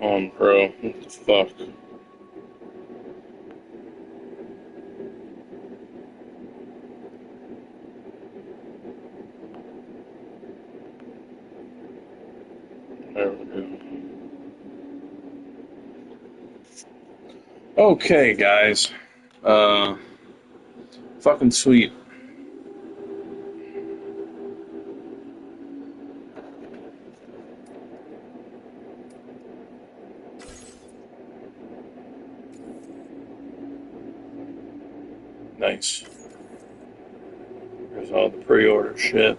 on, bro. What the fuck? There we go. Okay, guys. Uh, Fucking sweet. Nice. There's all the pre-order shit.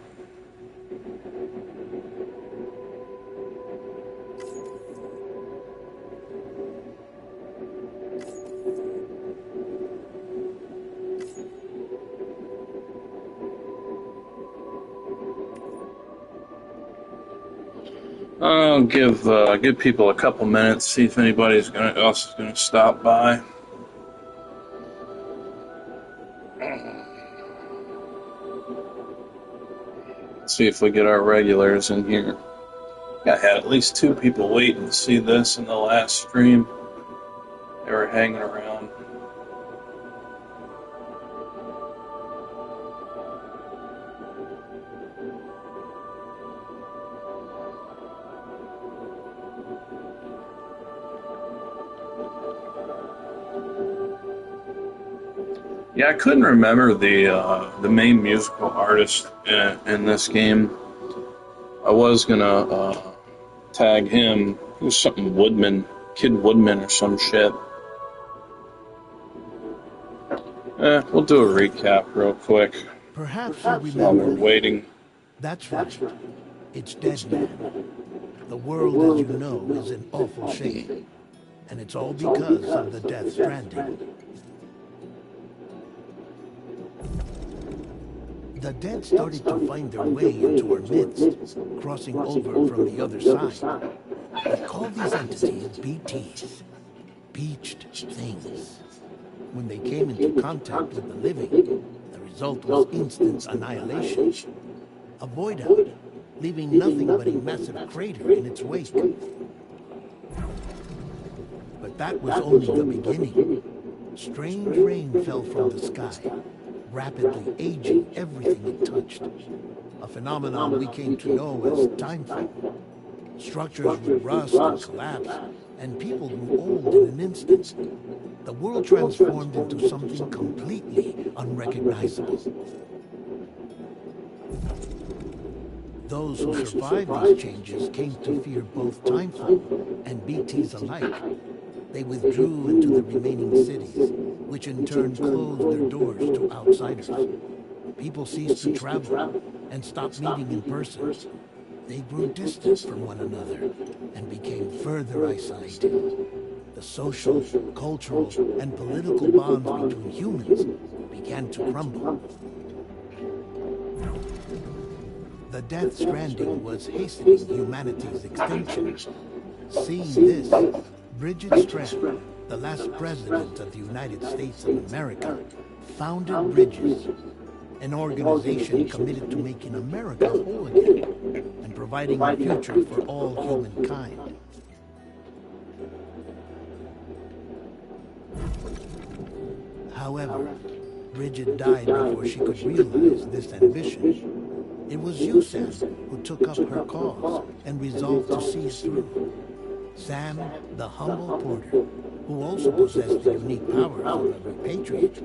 I'll give people a couple minutes, see if anybody's else is gonna stop by. See if we get our regulars in here. I had at least 2 people waiting to see this in the last stream. They were hanging around. Yeah, I couldn't remember the main musical artist in this game. I was gonna tag him. He was something Woodman, Kid Woodman or some shit. We'll do a recap real quick Perhaps you while we're remember. waiting. That's right. It's Dead Man. The world, as you know, is in awful shape. And it's all because of the Death Stranding. The dead started to find their way into our midst, crossing over from the other side. We call these entities BTs, beached things. When they came into contact with the living, the result was instant annihilation. A void out, leaving nothing but a massive crater in its wake. But that was only the beginning. Strange rain fell from the sky, rapidly aging everything it touched. A phenomenon we came to know as timefall. Structures would rust and collapse, and people grew old in an instant. The world transformed into something completely unrecognizable. Those who survived these changes came to fear both timefall and BTs alike. They withdrew into the remaining cities, which in turn closed their doors to outsiders. People ceased to travel and stopped meeting in person. They grew distant from one another and became further isolated. The social, cultural, and political bonds between humans began to crumble. The Death Stranding was hastening humanity's extinction. Seeing this, Bridget Strand, the last president of the United States of America, founded Bridges, an organization committed to making America whole again and providing a future for all humankind. However, Bridget died before she could realize this ambition. It was you, Sam, who took up her cause and resolved to see it through. Sam, the humble porter, who also possessed the unique powers of a repatriate,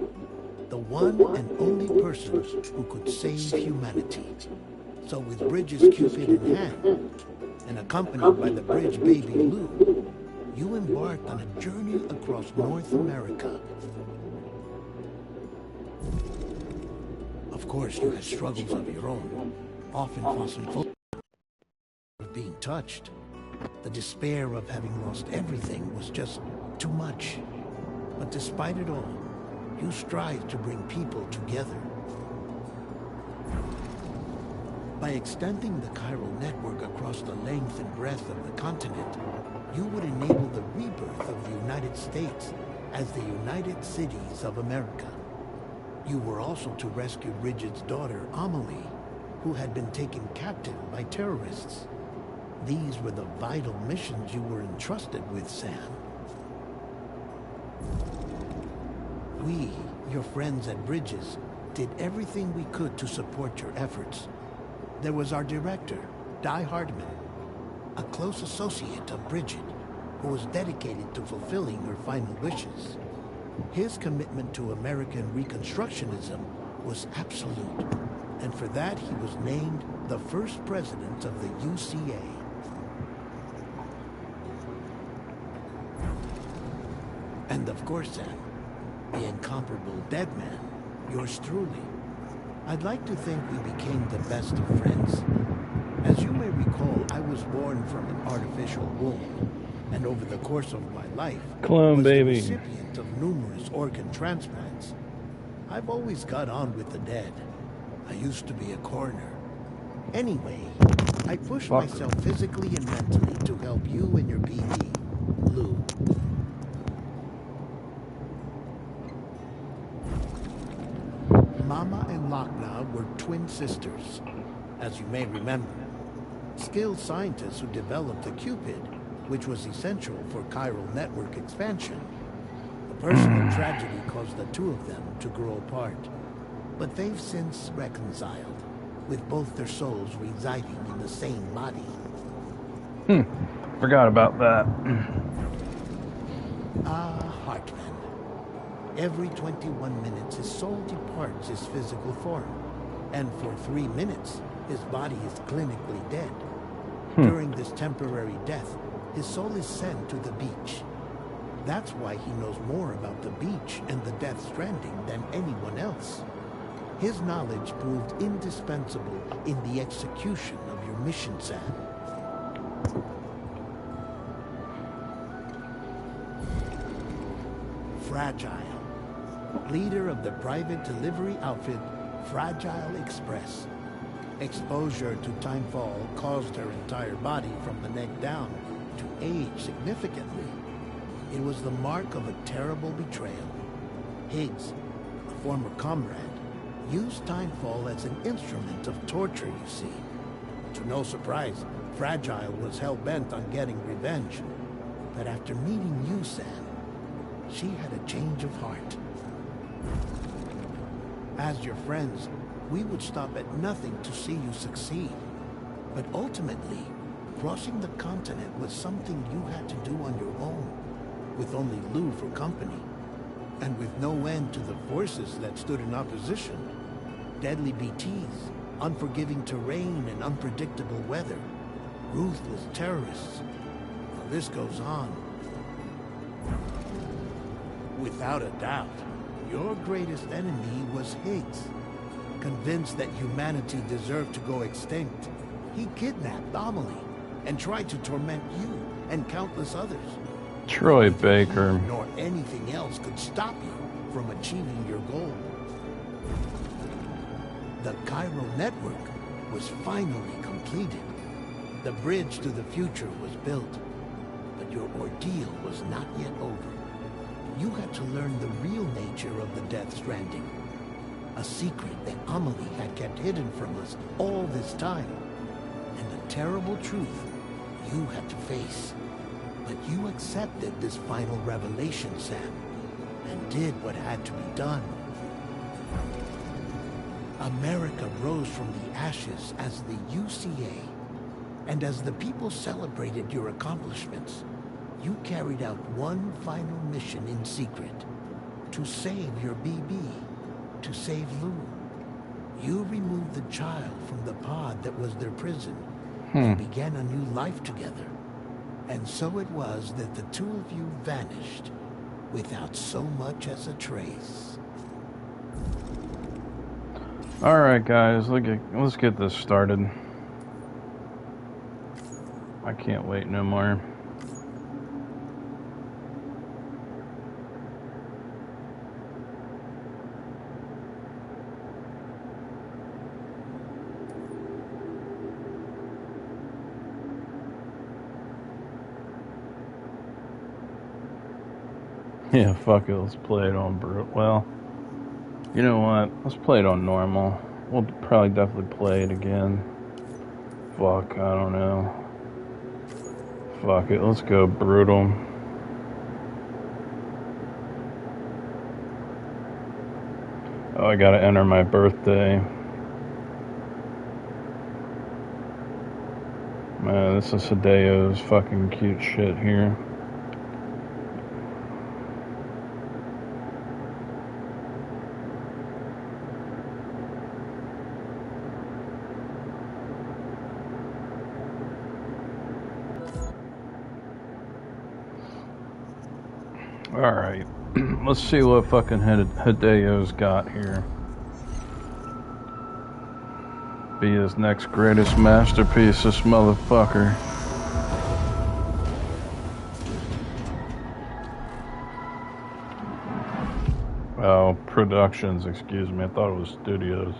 the one and only person who could save humanity. So with Bridges Cupid in hand, and accompanied by the bridge baby Lou, you embarked on a journey across North America. Of course, you had struggles of your own, often full of being touched. The despair of having lost everything was just too much. But despite it all, you strive to bring people together. By extending the chiral network across the length and breadth of the continent, you would enable the rebirth of the United States as the United Cities of America. You were also to rescue Bridget's daughter, Amelie, who had been taken captive by terrorists. These were the vital missions you were entrusted with, Sam. We, your friends at Bridges, did everything we could to support your efforts. There was our director, Di Hardman, a close associate of Bridget, who was dedicated to fulfilling her final wishes. His commitment to American Reconstructionism was absolute, and for that he was named the first president of the UCA. And of course, Sam, the incomparable Deadman, yours truly. I'd like to think we became the best of friends. As you may recall, I was born from an artificial womb, and over the course of my life, was the recipient of numerous organ transplants. I've always got on with the dead. I used to be a coroner. Anyway, I pushed myself physically and mentally to help you and your BB, Lou. Mama and Lochna were twin sisters, as you may remember. Skilled scientists who developed the Cupid, which was essential for chiral network expansion. A personal tragedy caused the two of them to grow apart, but they've since reconciled, with both their souls residing in the same body. Forgot about that. Hartman. Every 21 minutes his soul departs his physical form, and for 3 minutes his body is clinically dead. During this temporary death, his soul is sent to the beach. That's why he knows more about the beach and the Death Stranding than anyone else. His knowledge proved indispensable in the execution of your mission, Sam. Fragile. Leader of the private delivery outfit, Fragile Express. Exposure to timefall caused her entire body from the neck down to age significantly. It was the mark of a terrible betrayal. Higgs, a former comrade, used timefall as an instrument of torture, you see. To no surprise, Fragile was hell-bent on getting revenge. But after meeting you, Sam, she had a change of heart. As your friends, we would stop at nothing to see you succeed. But ultimately, crossing the continent was something you had to do on your own, with only Lou for company, and with no end to the forces that stood in opposition. Deadly BTs, unforgiving terrain and unpredictable weather, ruthless terrorists. The list goes on. Without a doubt, your greatest enemy was Higgs. Convinced that humanity deserved to go extinct, he kidnapped Amelie and tried to torment you and countless others. Troy Baker. Nor anything else could stop you from achieving your goal. The chiral network was finally completed. The bridge to the future was built, but your ordeal was not yet over. You had to learn the real nature of the Death Stranding. A secret that Amelie had kept hidden from us all this time. And the terrible truth you had to face. But you accepted this final revelation, Sam, and did what had to be done. America rose from the ashes as the UCA. And as the people celebrated your accomplishments, you carried out one final mission in secret. To save your BB. To save Lou. You removed the child from the pod that was their prison and began a new life together. And so it was that the two of you vanished without so much as a trace. Alright guys, let's get this started. I can't wait no more. Yeah, fuck it, let's play it on brute. Well, you know what? Let's play it on normal. We'll probably definitely play it again. Fuck, I don't know. Fuck it, let's go brutal. Oh, I gotta enter my birthday. Man, this is Hideo's fucking cute shit here. Alright, let's see what fucking Hideo's got here. Be his next greatest masterpiece, this motherfucker. Oh, Productions, excuse me, I thought it was Studios.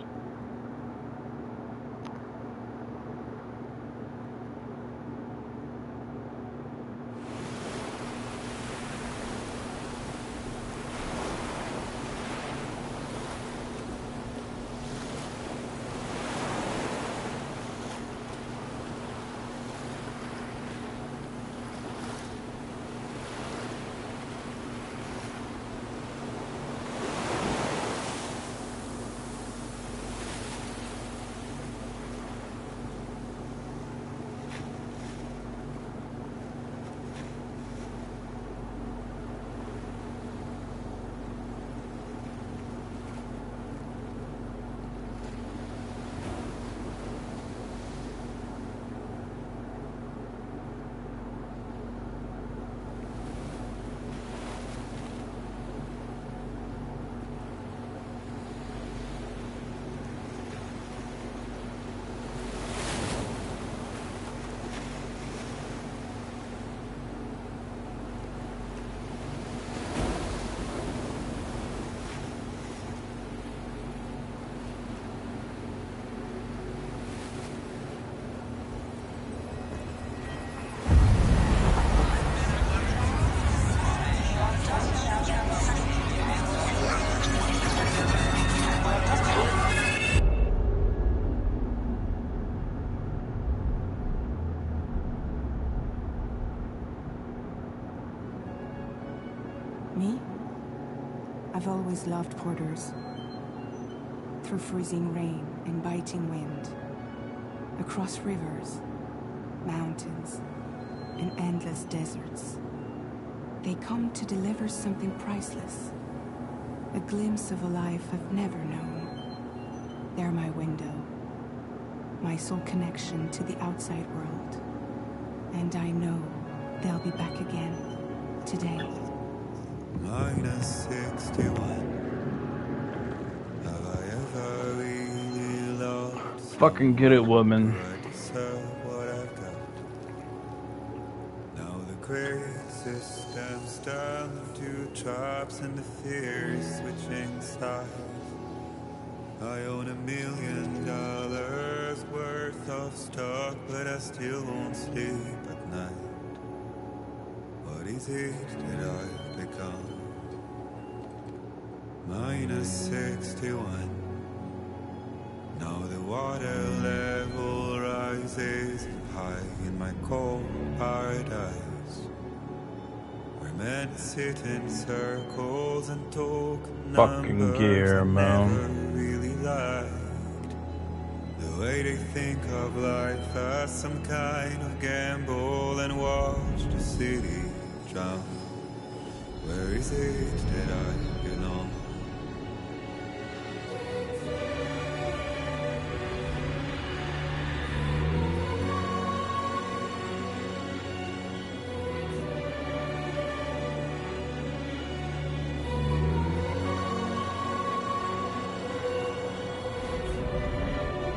Me? I've always loved porters. Through freezing rain and biting wind, across rivers, mountains, and endless deserts, they come to deliver something priceless, a glimpse of a life I've never known. They're my window, my sole connection to the outside world, and I know they'll be back again today. Minus 61. Have I ever really loved? Fucking get it, woman. I deserve what I've got. Now the great system's down to traps and the fear is switching sides. I own $1 million worth of stock, but I still won't sleep at night. What is it that I've become? Minus 61. Now the water level rises high in my cold paradise, where men sit in circles and talk Fucking numbers gear, I man. never really liked. The way they think of life as some kind of gamble and watch the city drown. Where is it that I belong?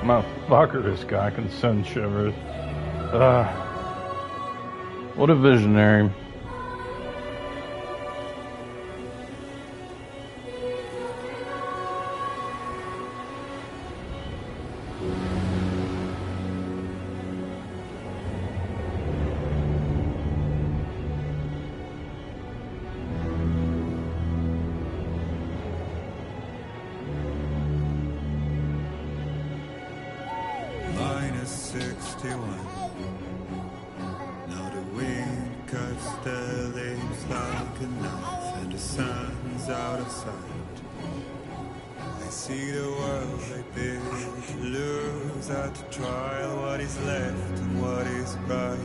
Motherfucker, this guy can send shivers. What a visionary. Minus 61. Now the wind cuts the leaves like a knife, and the sun's out of sight. I see the world like this, lose at the trial what is left and what is right.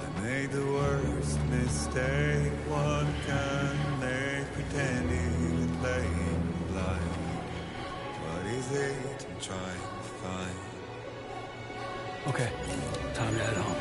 I made the worst mistake one can make, pretending and playing blind. What is it I'm trying to find? Okay, time to head home.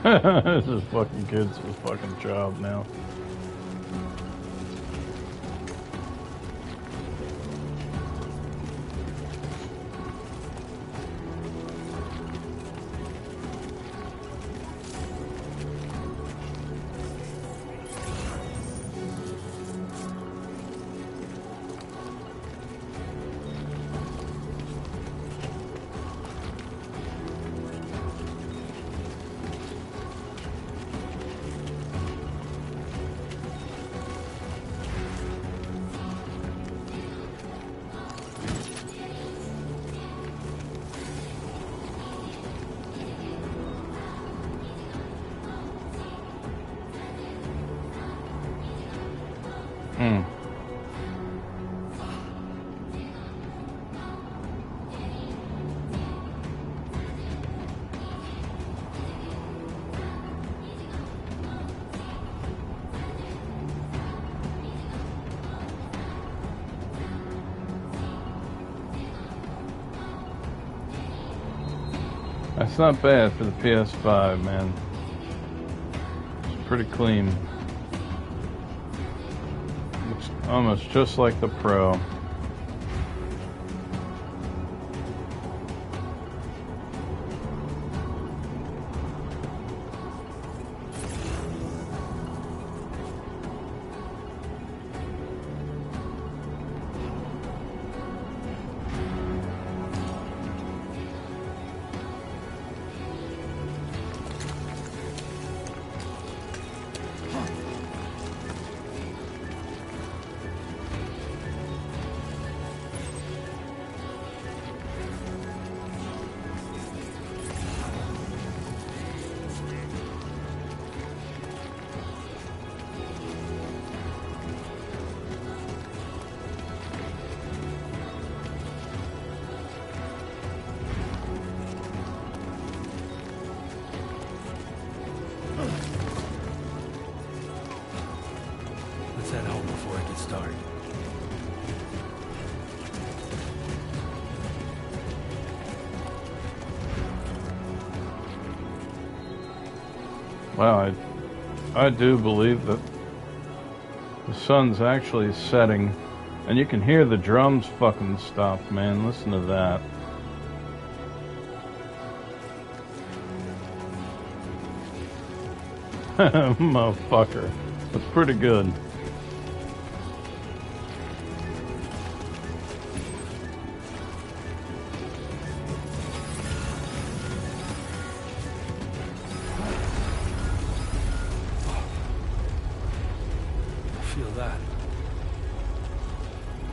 This is fucking kids with fucking job now. That's not bad for the PS5, man. It's pretty clean. Looks almost just like the Pro. Let's head home before it gets dark. Wow, I do believe that the sun's actually setting, and you can hear the drums fucking stop, man. Listen to that. Motherfucker. That's pretty good. Feel that.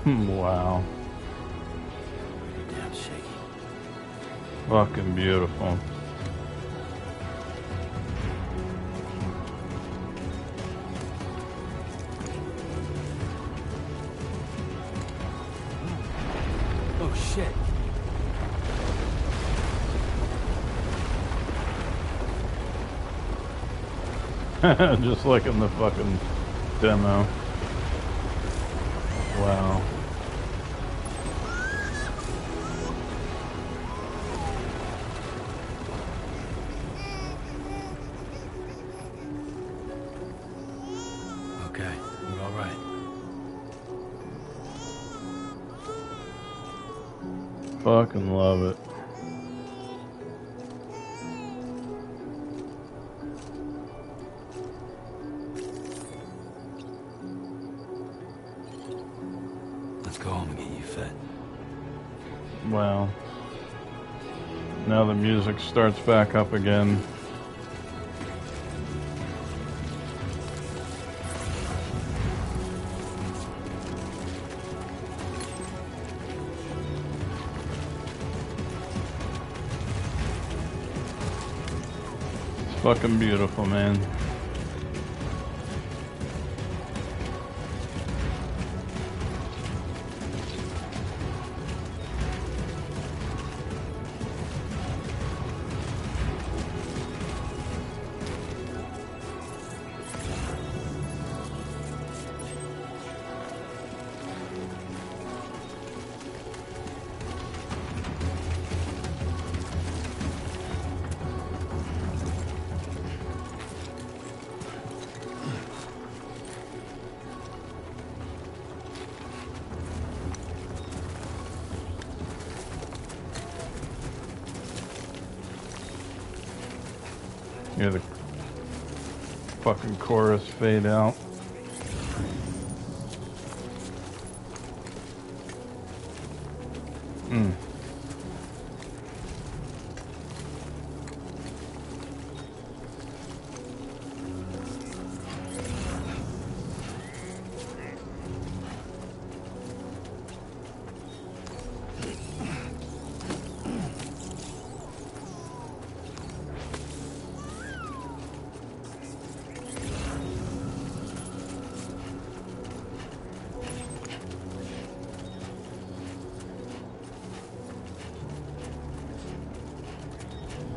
Wow. Damn shaky. Fucking beautiful. Oh, shit. Just like in the fucking demo. Wow. Okay, we're all right. Fucking love it. Let's go home and get you fed. Wow. Now the music starts back up again. It's fucking beautiful, man. Hear the fucking chorus fade out.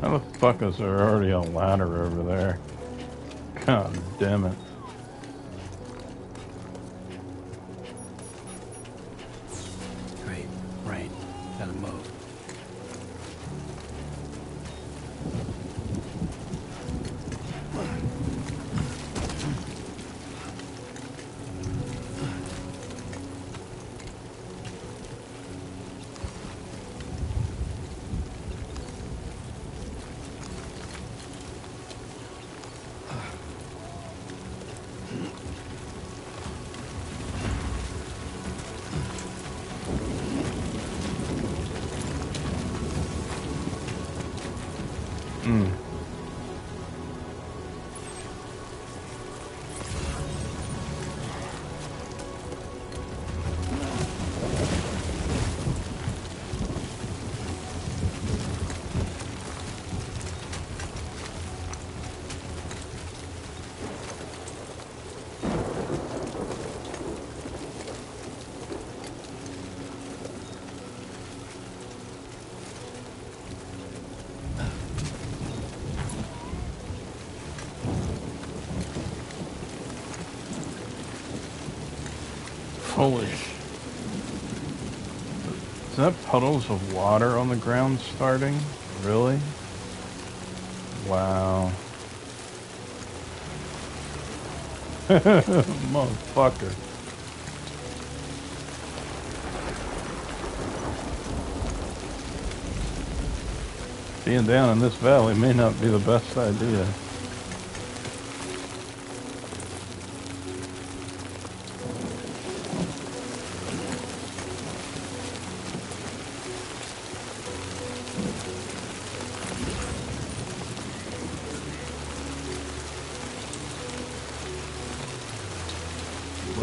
How the fuck is there already a ladder over there? God damn it. Great. Rain. Gotta move. Holy sh... Is that puddles of water on the ground starting? Really? Wow. Motherfucker. Being down in this valley may not be the best idea.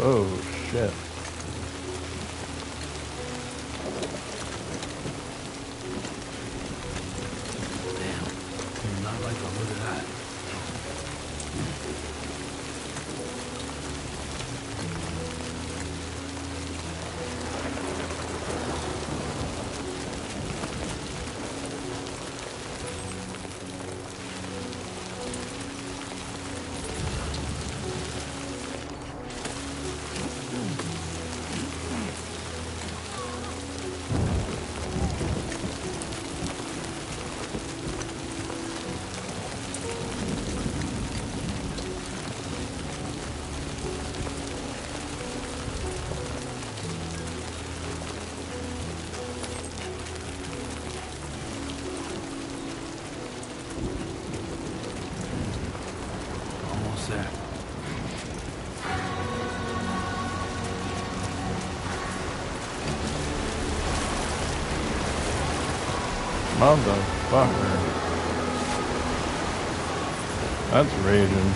Oh, shit. Damn. Do not like the look of that. Motherfucker. That's raging.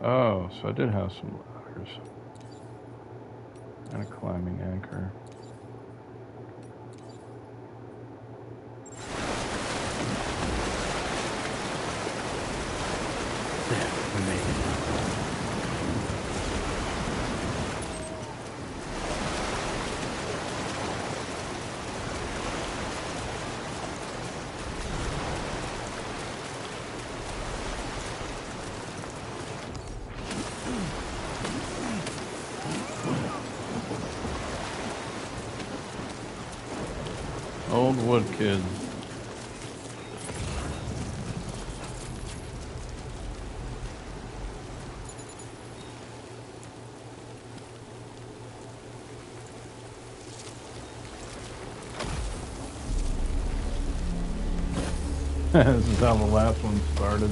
Oh, so I did have some ladders. And a climbing anchor. There, we made it. Old wood kid. This is how the last one started.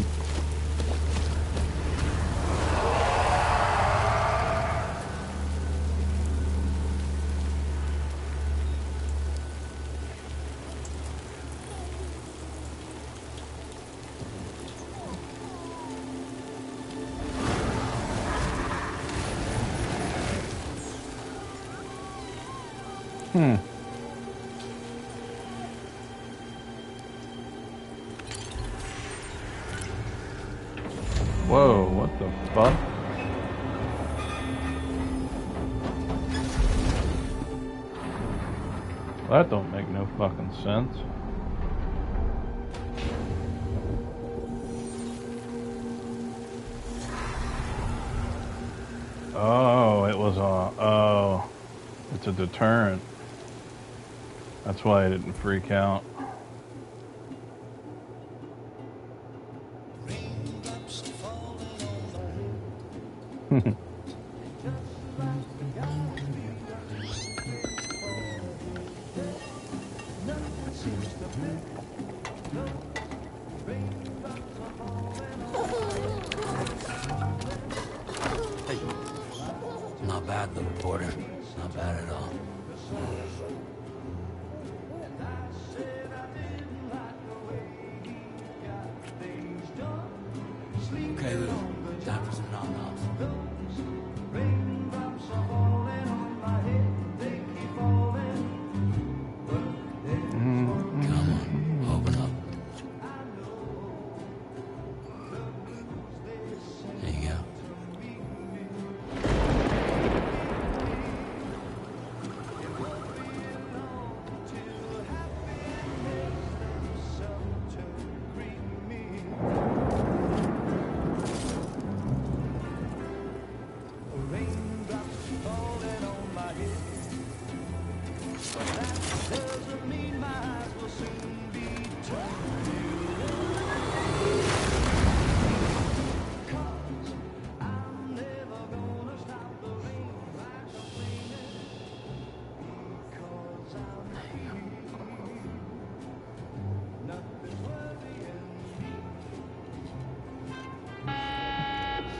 Whoa, what the fuck? That don't make no fucking sense. Oh, it was oh, it's a deterrent. That's why I didn't freak out. Not bad, little porter. Not bad at all. Okay, Lou. Time for some nom-noms. Come on, open up. There you go.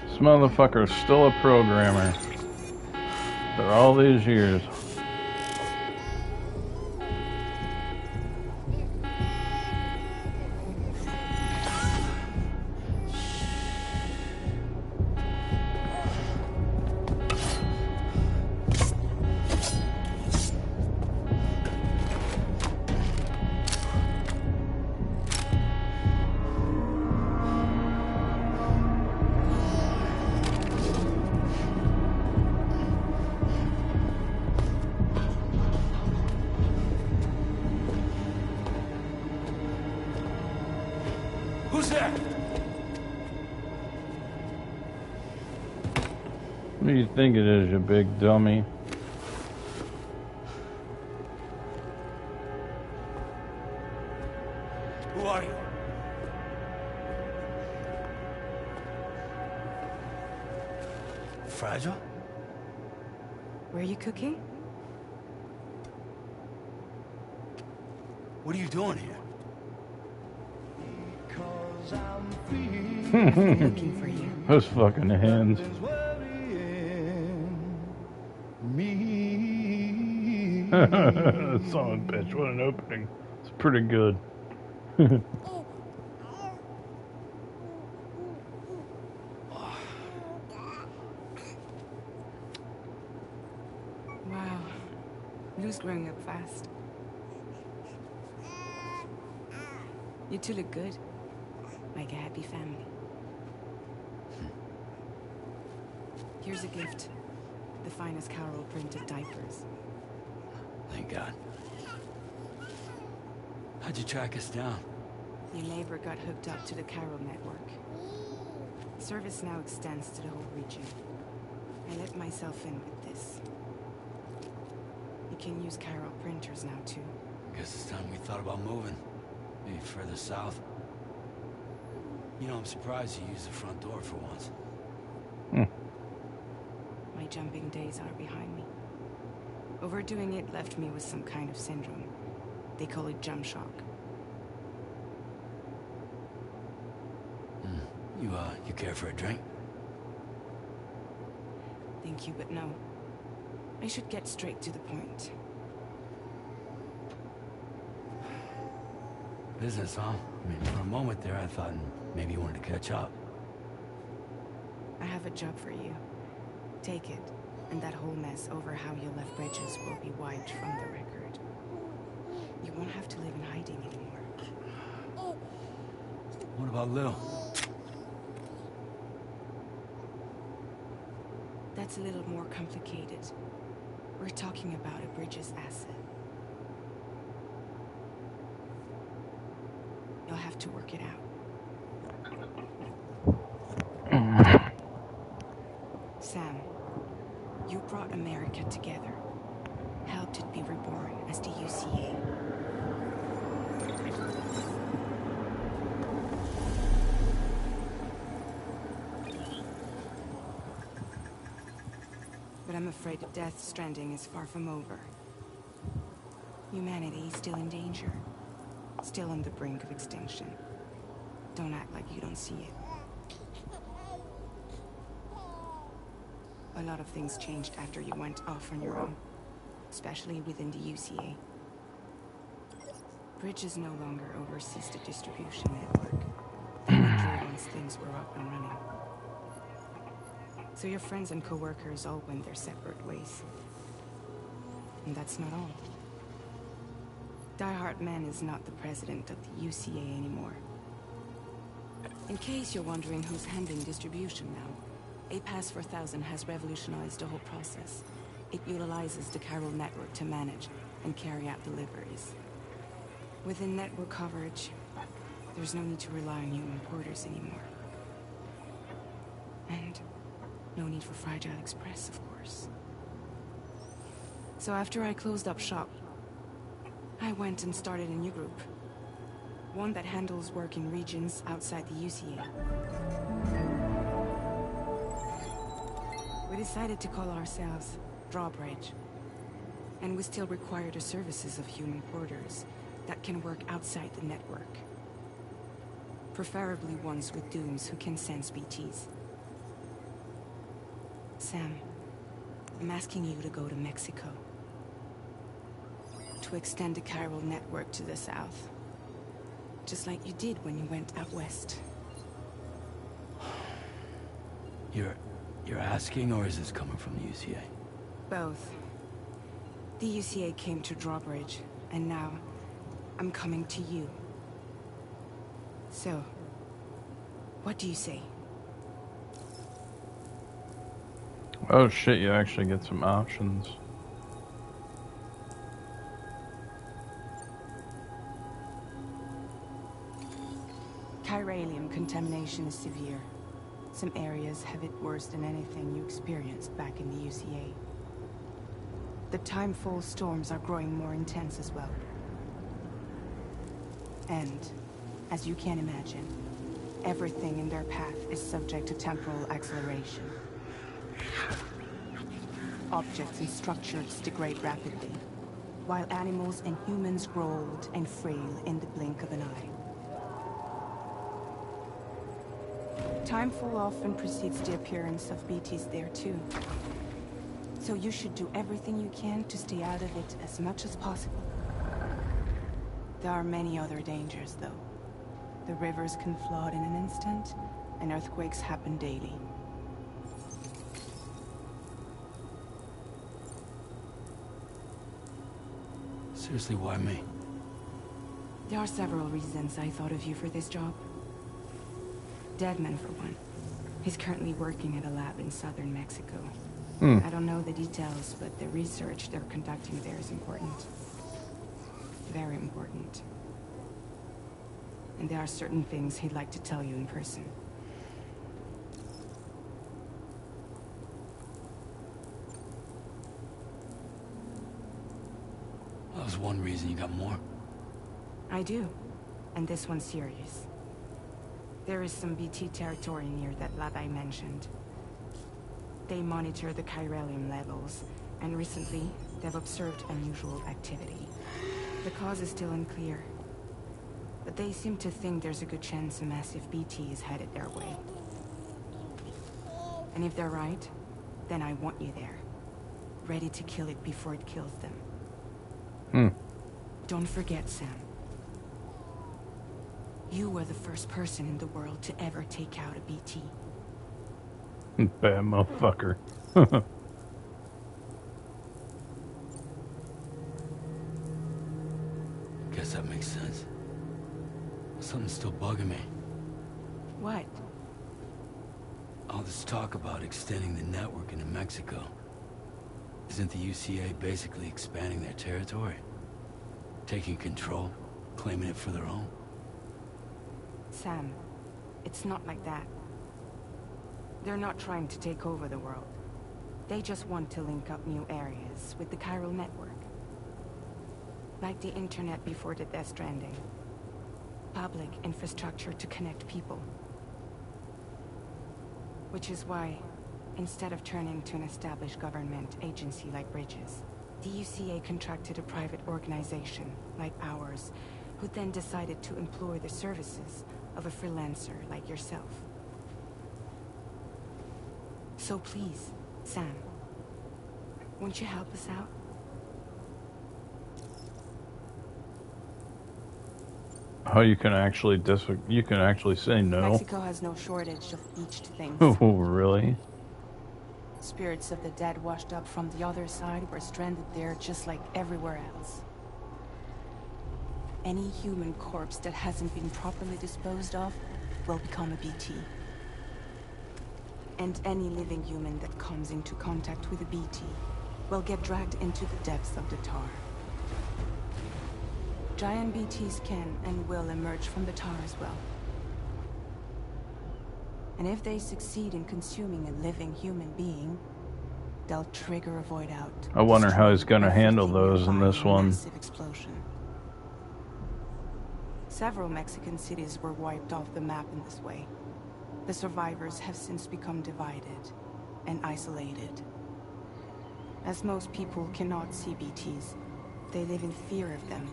This motherfucker's still a programmer. After all these years. Who's there? What do you think it is, you big dummy? Who are you? fragile? Were you cooking? What are you doing here? I've been looking for you. Those fucking hands. Song pitch, what an opening. It's pretty good. Wow. Lou's growing up fast. You two look good. Like a happy family. Here's a gift. The finest Carol printed diapers. Thank God. How'd you track us down? Your neighbor got hooked up to the Carol network. Service now extends to the whole region. I let myself in with this. You can use Carol printers now too. Guess it's time we thought about moving. Maybe further south. You know, I'm surprised you used the front door for once. My jumping days are behind me. Overdoing it left me with some kind of syndrome. They call it jump shock. You care for a drink? Thank you, but no. I should get straight to the point. Business, huh? I mean, for a moment there, I thought maybe you wanted to catch up. I have a job for you. Take it, and that whole mess over how you left Bridges will be wiped from the record. You won't have to live in hiding anymore. What about Lil? That's a little more complicated. We're talking about a Bridges asset. You'll have to work it out. Sam, you brought America together. Helped it be reborn as the UCA. But I'm afraid Death Stranding is far from over. Humanity is still in danger. Still on the brink of extinction. Don't act like you don't see it. A lot of things changed after you went off on your own. Especially within the UCA. Bridges no longer oversees the distribution network. They withdrew once things were up and running. So your friends and co-workers all went their separate ways. And that's not all. Die Hard Man is not the president of the UCA anymore. In case you're wondering who's handling distribution now, A Pass 4000 has revolutionized the whole process. It utilizes the Carol network to manage and carry out deliveries. Within network coverage, there's no need to rely on human porters anymore. And no need for Fragile Express, of course. So after I closed up shop, I went and started a new group. One that handles work in regions outside the UCA. We decided to call ourselves Drawbridge. And we still require the services of human porters that can work outside the network. Preferably ones with dooms who can sense BTs. Sam, I'm asking you to go to Mexico. To extend the Carol network to the south. Just like you did when you went out west. You're asking, or is this coming from the UCA? Both. The UCA came to Drawbridge, and now I'm coming to you. So, what do you say? Oh shit, you actually get some options. Chiralium contamination is severe. Some areas have it worse than anything you experienced back in the UCA. The timefall storms are growing more intense as well. And, as you can imagine, everything in their path is subject to temporal acceleration. Objects and structures degrade rapidly, while animals and humans grow old and frail in the blink of an eye. Time fall often precedes the appearance of BTs there too. So you should do everything you can to stay out of it as much as possible. There are many other dangers, though. The rivers can flood in an instant, and earthquakes happen daily. Seriously, why me? There are several reasons I thought of you for this job. Deadman, for one. He's currently working at a lab in southern Mexico. I don't know the details, but the research they're conducting there is important. Very important. And there are certain things he'd like to tell you in person. That was one reason. You got more? I do. And this one's serious. There is some BT territory near that lab I mentioned. They monitor the chiralium levels, and recently, they've observed unusual activity. The cause is still unclear, but they seem to think there's a good chance a massive BT is headed their way. And if they're right, then I want you there, ready to kill it before it kills them. Don't forget, Sam. You were the first person in the world to ever take out a BT. Bad motherfucker. Guess that makes sense. Something's still bugging me. What? All this talk about extending the network into Mexico. Isn't the UCA basically expanding their territory? Taking control, claiming it for their own? Sam, it's not like that. They're not trying to take over the world. They just want to link up new areas with the chiral network. Like the internet before the Death Stranding. Public infrastructure to connect people. Which is why, instead of turning to an established government agency like Bridges, the UCA contracted a private organization, like ours, who then decided to employ the services of a freelancer like yourself. So please, Sam, won't you help us out? Oh, you can actually say no. Mexico has no shortage of beached things. Oh, really? Spirits of the dead washed up from the other side were stranded there just like everywhere else. Any human corpse that hasn't been properly disposed of will become a BT. And any living human that comes into contact with a BT will get dragged into the depths of the tar. Giant BTs can and will emerge from the tar as well. And if they succeed in consuming a living human being, they'll trigger a void out. I wonder how he's gonna handle those in this one. Massive explosion. Several Mexican cities were wiped off the map in this way. The survivors have since become divided and isolated. As most people cannot see BTs, they live in fear of them,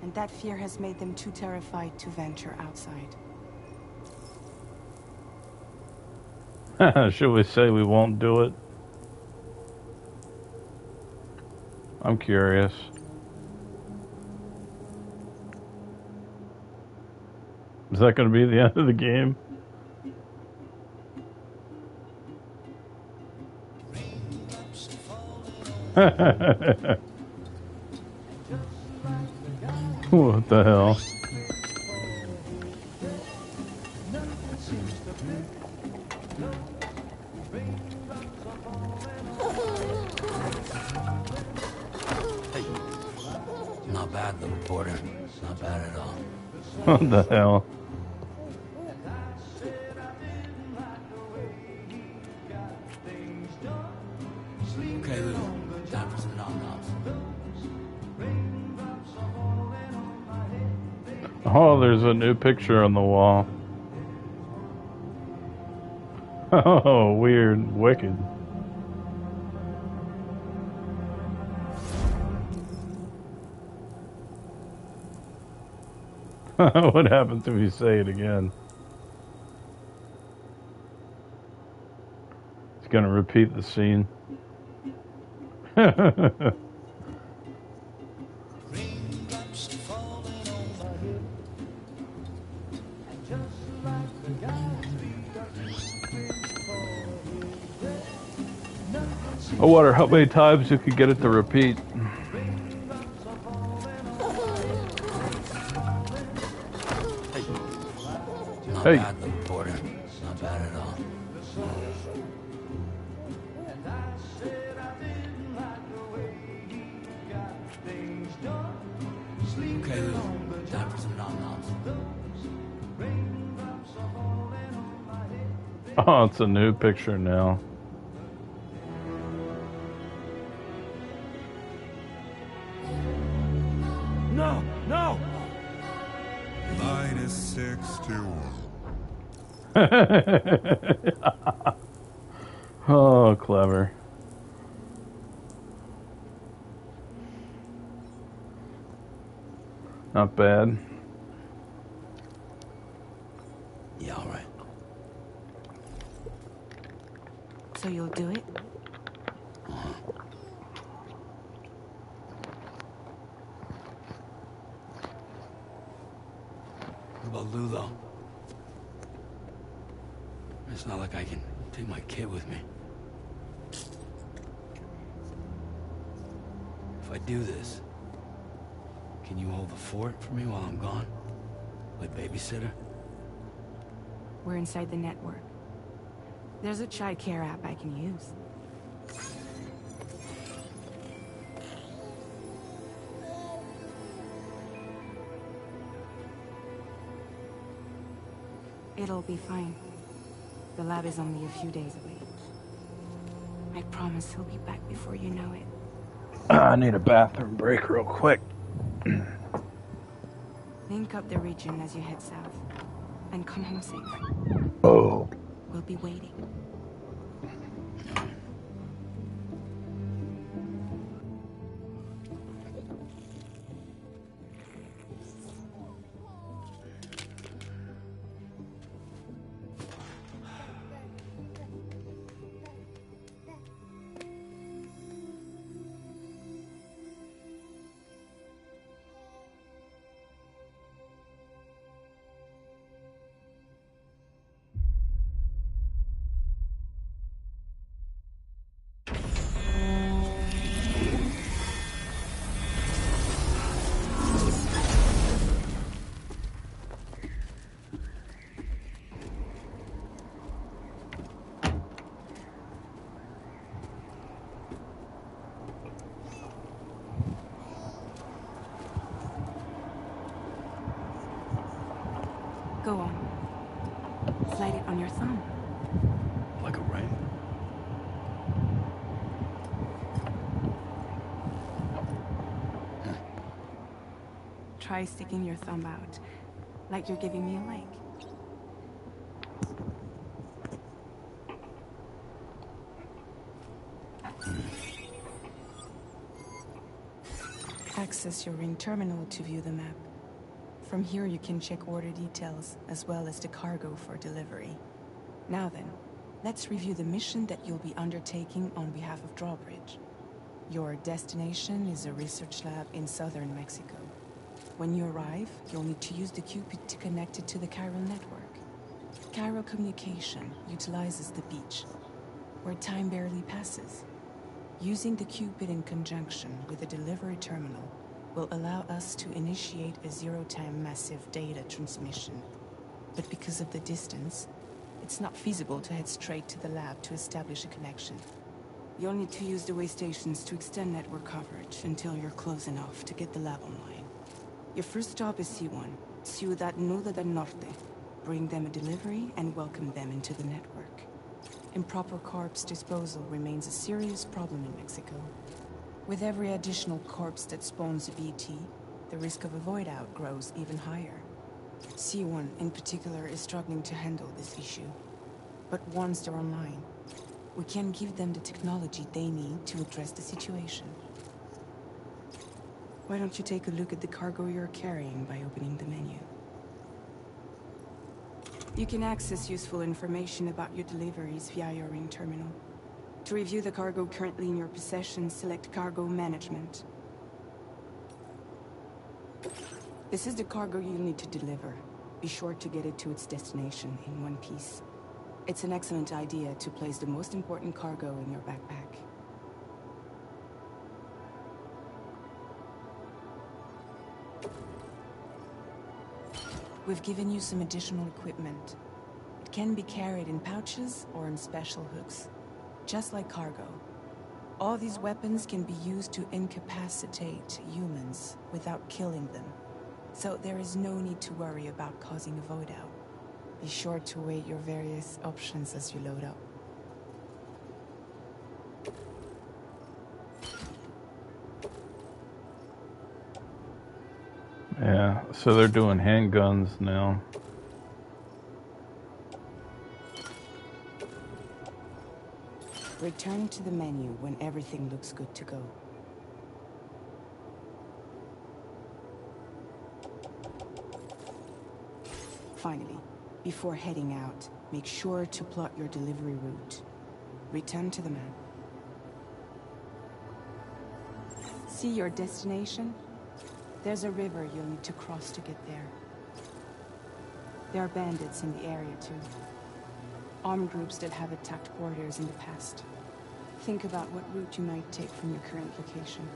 and that fear has made them too terrified to venture outside. Should we say we won't do it? I'm curious. Is that going to be the end of the game? What the hell? Not bad, little porter. Not bad at all. What the hell? Okay, Lou. Time for some nom-noms. Oh, there's a new picture on the wall. Oh, weird. Wicked. What happens if you say it again? It's gonna repeat the scene. I wonder how many times you could get it to repeat. Not Hey. bad, little Porter. Not bad at all. Okay, Lou. Time for some nom-noms. Oh, it's a new picture now. No! No! Minus 61. Oh, clever. Not bad. Yeah, all right. So you'll do it? What about Lou, though? It's not like I can take my kid with me. If I do this, can you hold the fort for me while I'm gone? Like babysitter? We're inside the network. There's a child care app I can use. It'll be fine. The lab is only a few days away. I promise he'll be back before you know it. I need a bathroom break real quick. Link up the region as you head south. And come home safe. Oh. We'll be waiting. Go on. Slide it on your thumb. Like a ring? Try sticking your thumb out, like you're giving me a leg. Access your ring terminal to view the map. From here you can check order details, as well as the cargo for delivery. Now then, let's review the mission that you'll be undertaking on behalf of Drawbridge. Your destination is a research lab in southern Mexico. When you arrive, you'll need to use the Cupid to connect it to the chiral network. Chiral communication utilizes the beach, where time barely passes. Using the Cupid in conjunction with the delivery terminal will allow us to initiate a zero-time massive data transmission. But because of the distance, it's not feasible to head straight to the lab to establish a connection. You'll need to use the way stations to extend network coverage until you're close enough to get the lab online. Your first stop is C1, Ciudad Nuda del Norte. Bring them a delivery and welcome them into the network. Improper corpse disposal remains a serious problem in Mexico. With every additional corpse that spawns a BT, the risk of a void out grows even higher. C1 in particular is struggling to handle this issue. But once they're online, we can give them the technology they need to address the situation. Why don't you take a look at the cargo you're carrying by opening the menu? You can access useful information about your deliveries via your ring terminal. To review the cargo currently in your possession, select Cargo Management. This is the cargo you'll need to deliver. Be sure to get it to its destination in one piece. It's an excellent idea to place the most important cargo in your backpack. We've given you some additional equipment. It can be carried in pouches or in special hooks, just like cargo. All these weapons can be used to incapacitate humans without killing them. So there is no need to worry about causing a void out. Be sure to weigh your various options as you load up. Yeah, so they're doing handguns now. Return to the menu when everything looks good to go. Finally, before heading out, make sure to plot your delivery route. Return to the map. See your destination? There's a river you'll need to cross to get there. There are bandits in the area too. Armed groups that have attacked borders in the past. Think about what route you might take from your current location.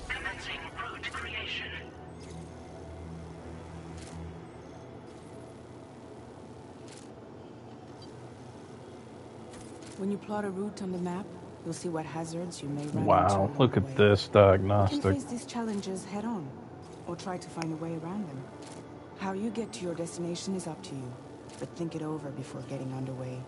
Commencing route creation. When you plot a route on the map, you'll see what hazards you may run into. Wow, look along at the way. this You diagnostic. can face these challenges head on, or try to find a way around them. How you get to your destination is up to you, but think it over before getting underway.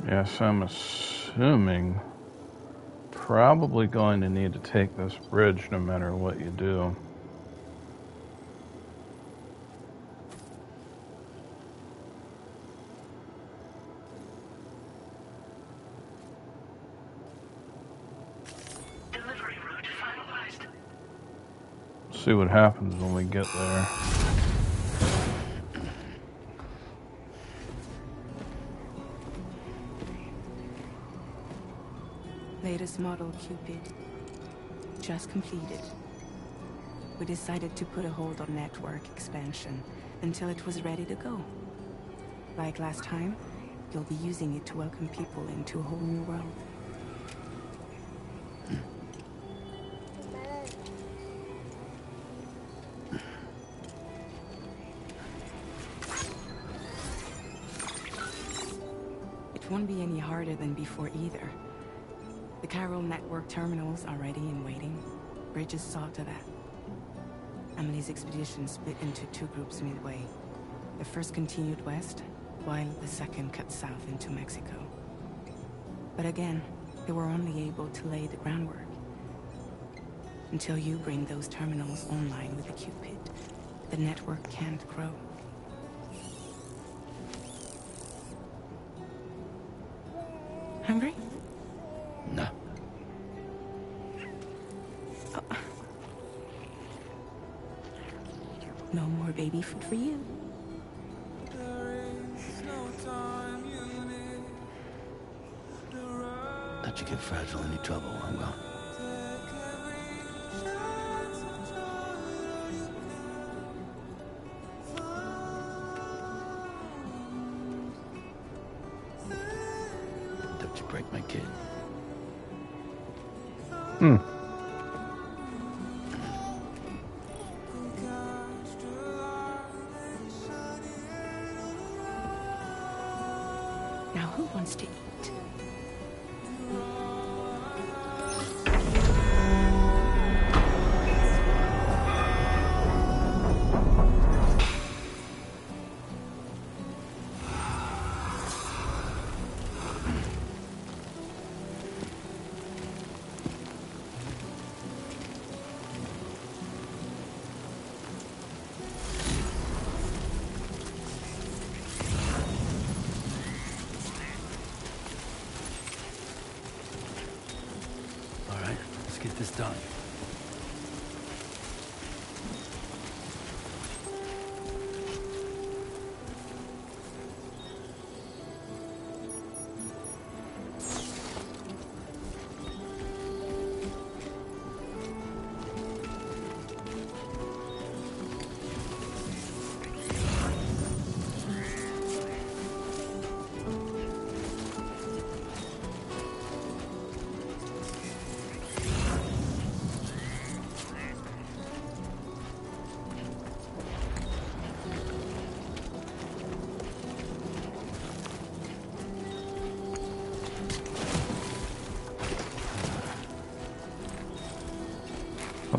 Yes, I'm assuming probably going to need to take this bridge no matter what you do. Delivery route finalized. See what happens when we get there. Latest model Cupid. Just completed. We decided to put a hold on network expansion until it was ready to go. Like last time, you'll be using it to welcome people into a whole new world. It won't be any harder than before either. The Chiral network terminals are ready and waiting. Bridges saw to that. Emily's expedition split into two groups midway. The first continued west, while the second cut south into Mexico. But again, they were only able to lay the groundwork. Until you bring those terminals online with the Cupid, the network can't grow. Hungry? No. No more baby food for you. Let you get fragile any trouble, I'm gone. Don't you break my kid. Now who wants to eat?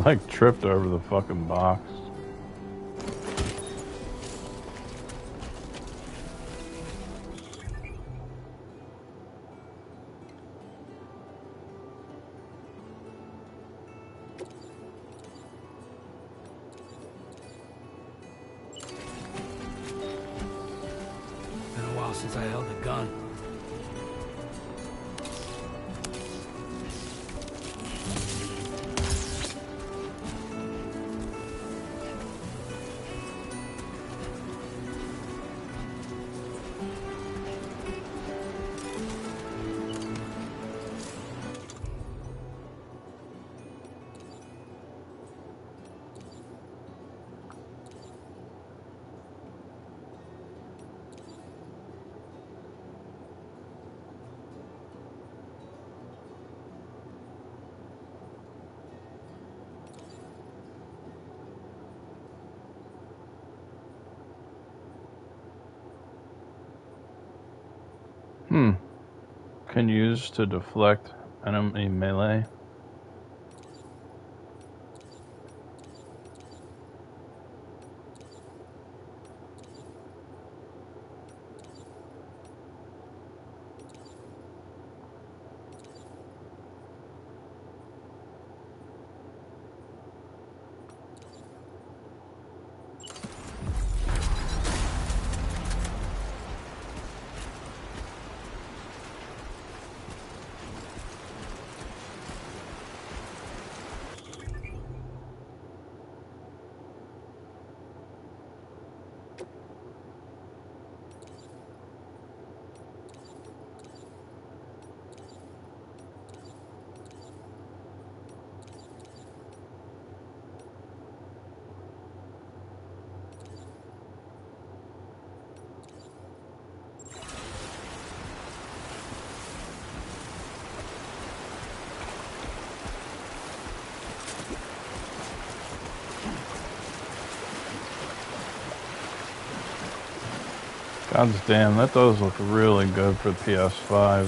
like tripped over the fucking box. Been a while since I held a gun. Can use to deflect enemy melee. God damn, that does look really good for PS5.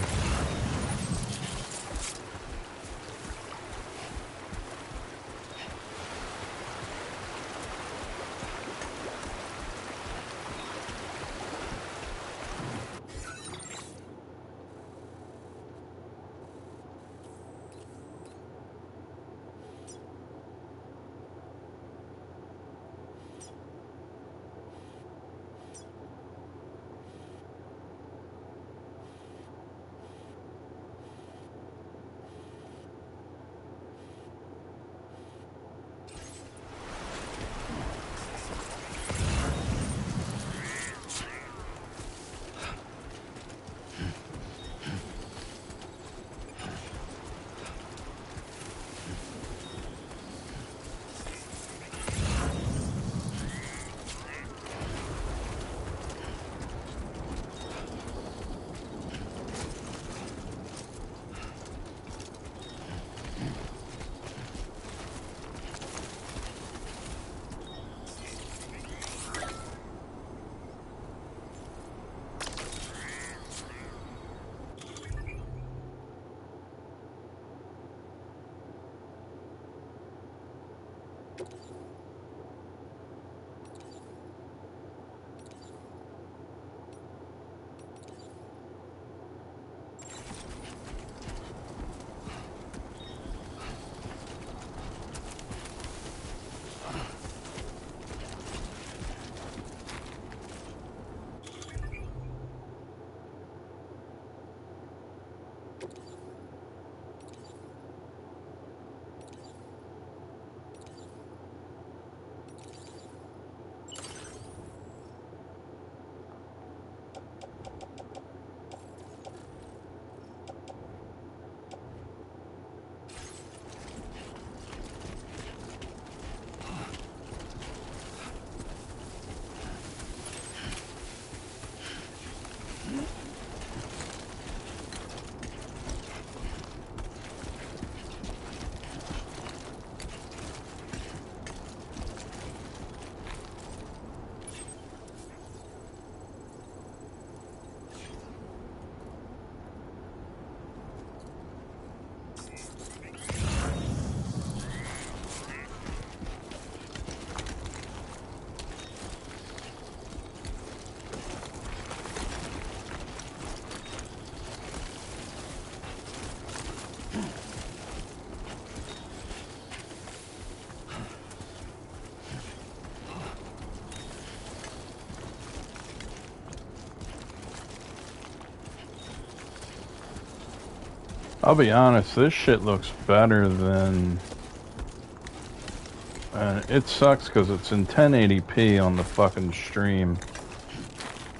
I'll be honest, this shit looks better than... it sucks because it's in 1080p on the fucking stream.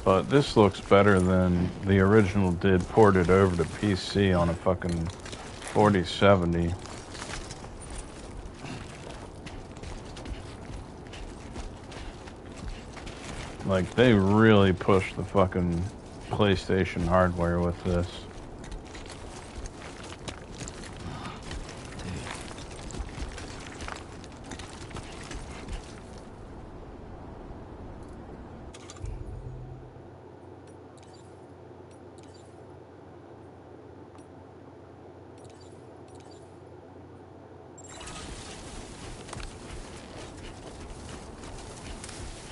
But this looks better than the original did ported over to PC on a fucking 4070. Like, they really pushed the fucking PlayStation hardware with this.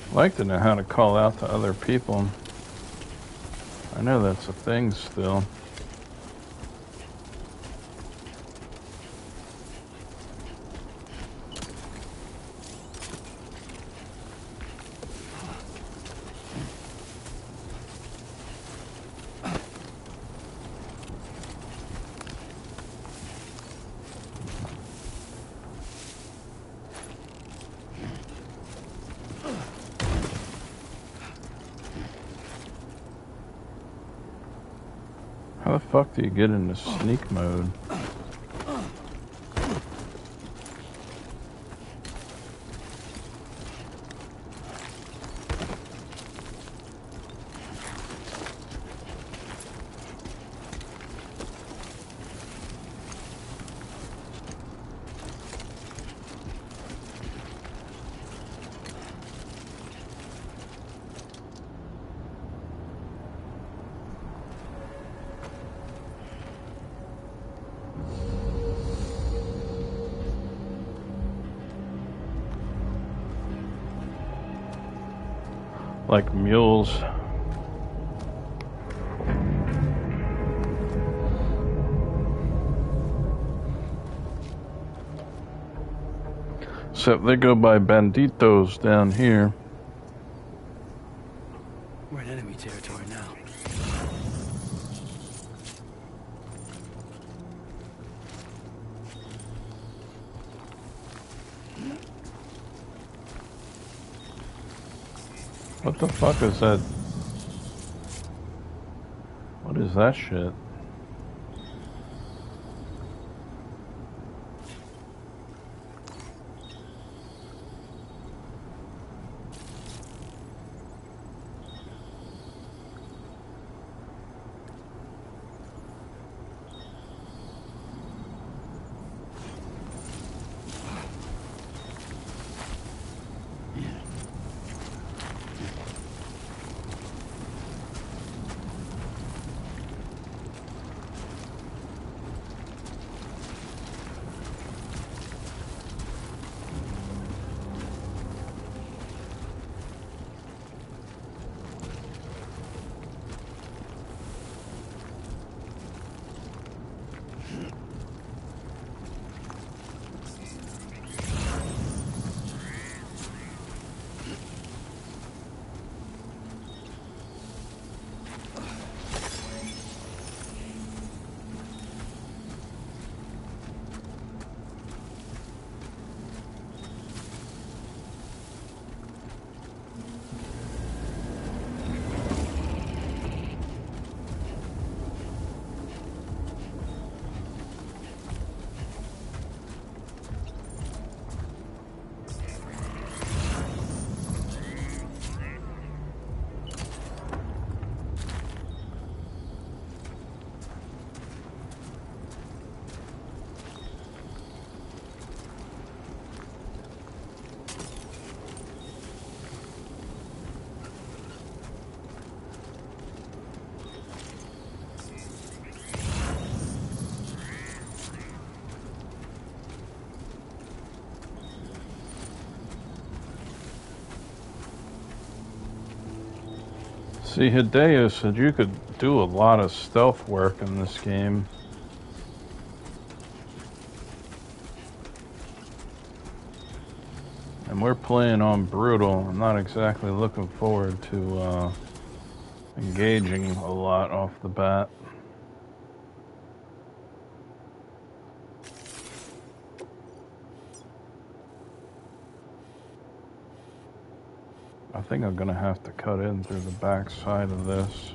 I'd like to know how to call out to other people. I know that's a thing still. How the fuck do you get into sneak mode? Like mules. Except they go by banditos down here. We're in enemy territory now. What the fuck is that? What is that shit? See, Hideo said you could do a lot of stealth work in this game. And we're playing on brutal. I'm not exactly looking forward to engaging a lot off the bat. think I'm gonna have to cut in through the back side of this.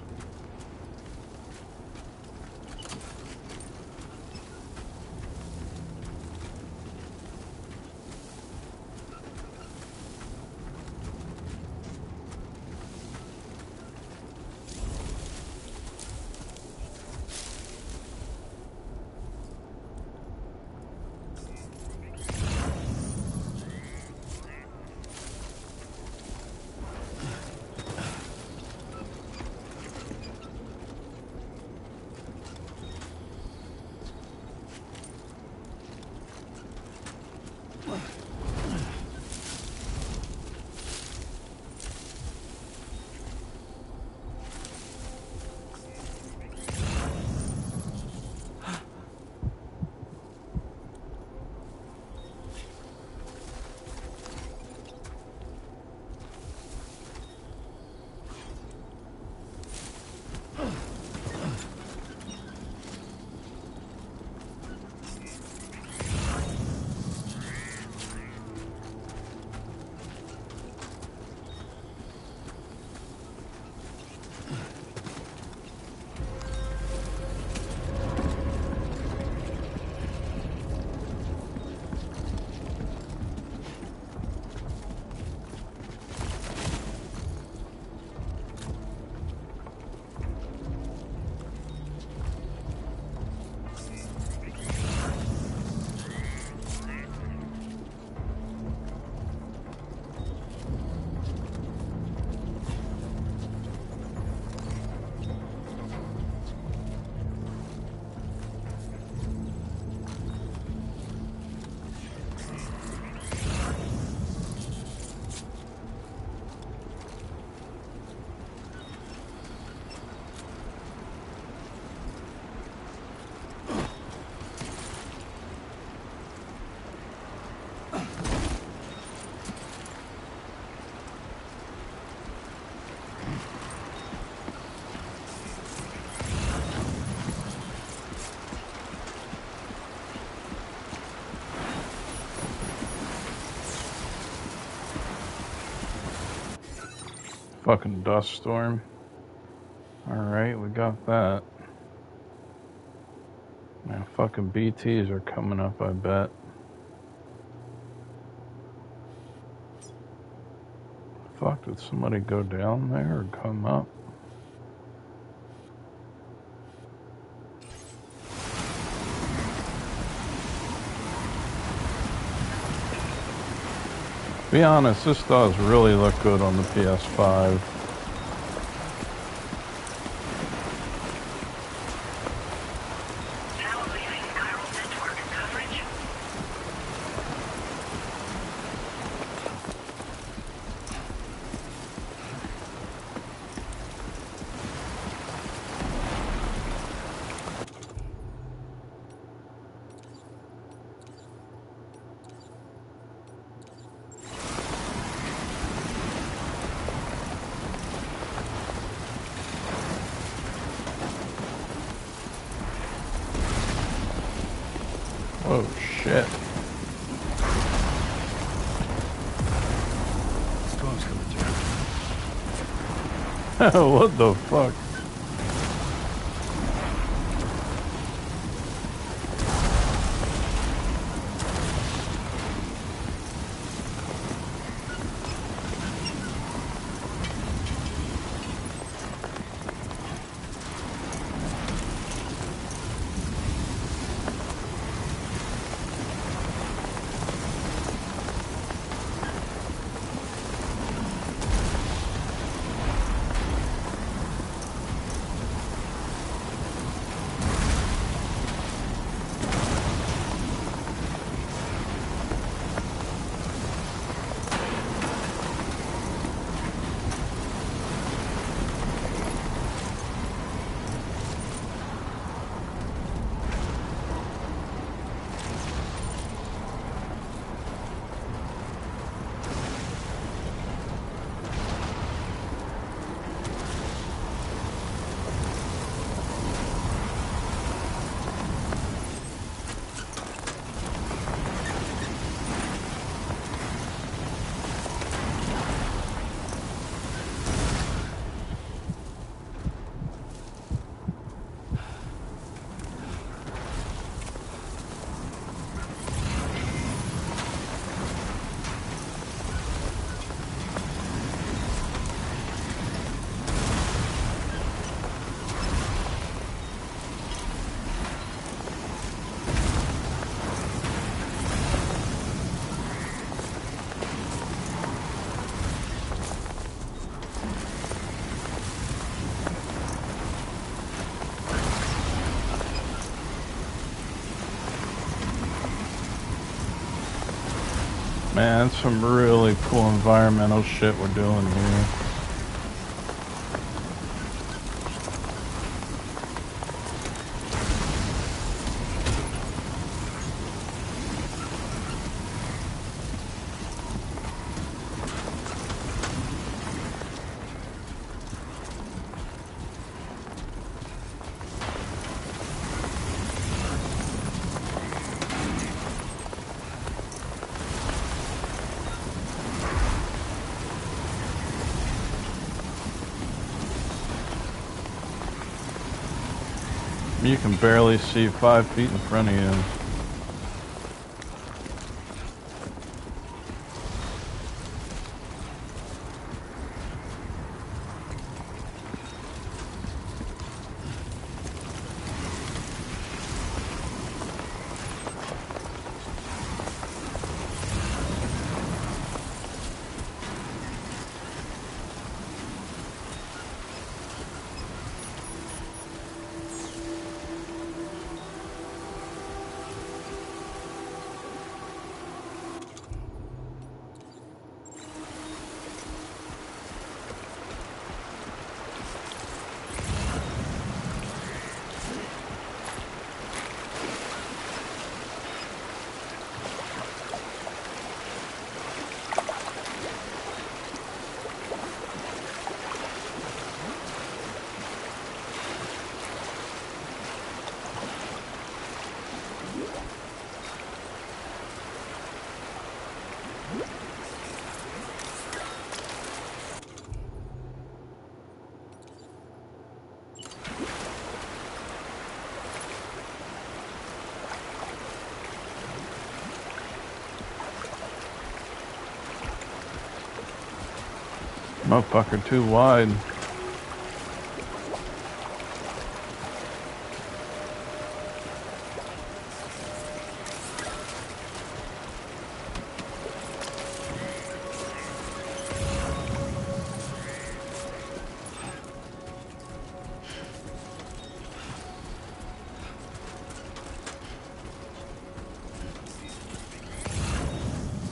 Fucking dust storm. Alright, we got that. Man, fucking BTs are coming up, I bet. Fuck, did somebody go down there or come up? Be honest, this does really look good on the PS5. Now leaving chiral network coverage. Oh shit. Storm's coming through. What the fuck? Man, that's some really cool environmental shit we're doing here. You can barely see 5 feet in front of you. Motherfucker, too wide.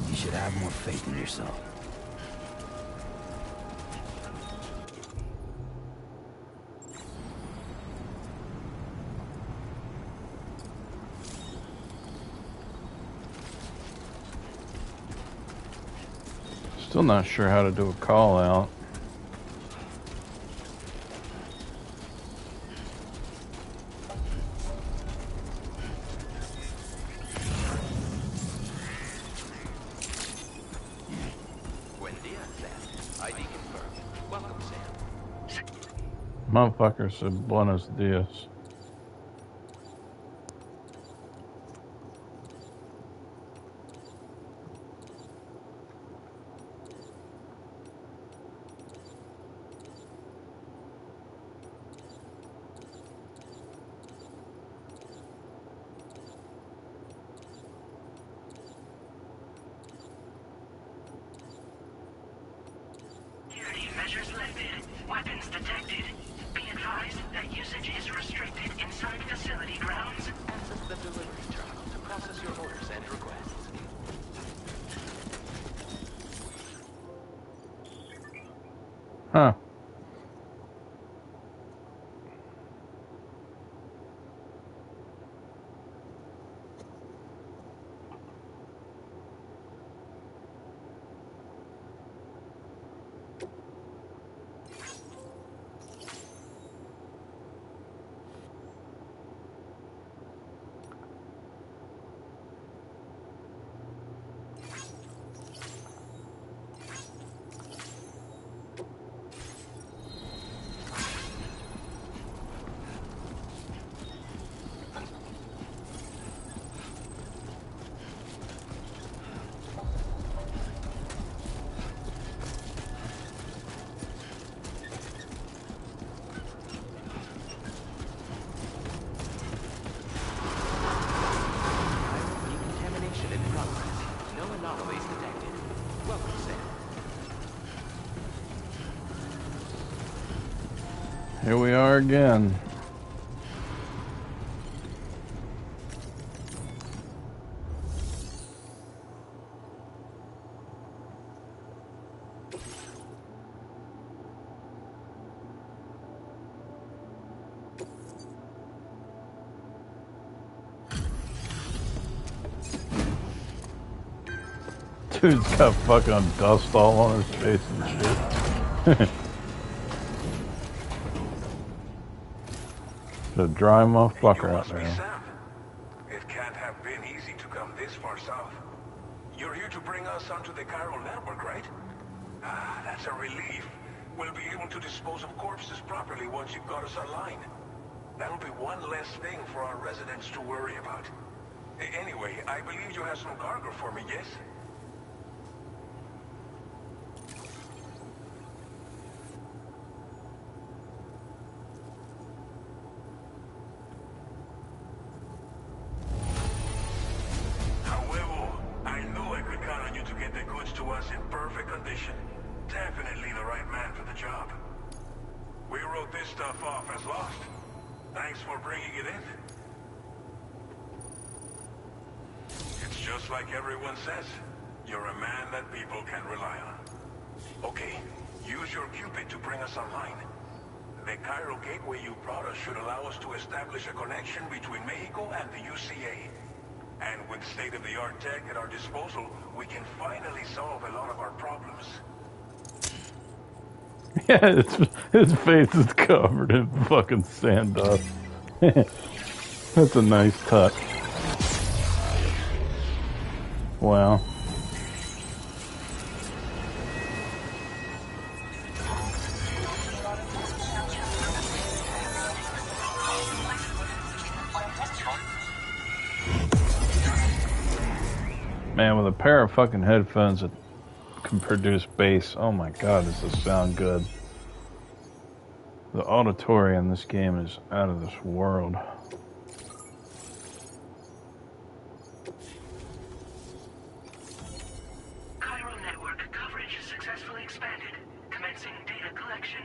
You should have more faith in yourself. Still not sure how to do a call out. Motherfucker said Buenos Dias. Security measures lifted. Weapons detected. Be advised that usage is restricted inside facility grounds. Access the delivery terminal to process your orders and requests. Huh. Decontamination in progress. No anomalies detected. Welcome, Sam. Here we are again. Dude's got fucking dust all on his face and shit. The dry motherfucker out there. Sam. It can't have been easy to come this far south. You're here to bring us onto the chiral network, right? Ah, that's a relief. We'll be able to dispose of corpses properly once you've got us online. That'll be one less thing for our residents to worry about. Anyway, I believe you have some cargo for me, yes? Definitely the right man for the job. We wrote this stuff off as lost. Thanks for bringing it in. It's just like everyone says. You're a man that people can rely on. Okay, use your Cupid to bring us online. The chiral gateway you brought us should allow us to establish a connection between Mexico and the UCA. And with state-of-the-art tech at our disposal, we can finally solve a lot of our problems. Yeah, his face is covered in fucking sand dust. That's a nice touch. Wow. Man, with a pair of fucking headphones that can produce bass, oh my god, does this sound good. The auditory in this game is out of this world. Chiral network coverage successfully expanded. Commencing data collection.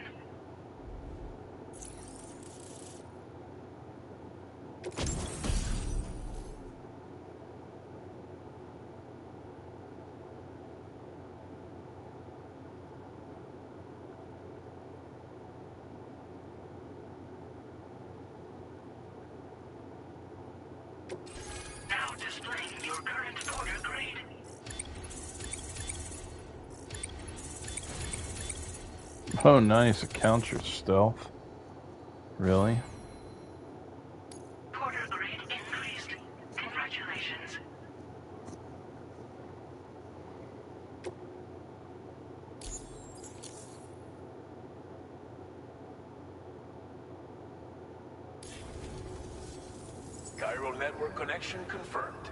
Now displaying your current porter grade. Oh nice, it counts your stealth. Really? Porter grade increased. Congratulations. Chiral network connection confirmed.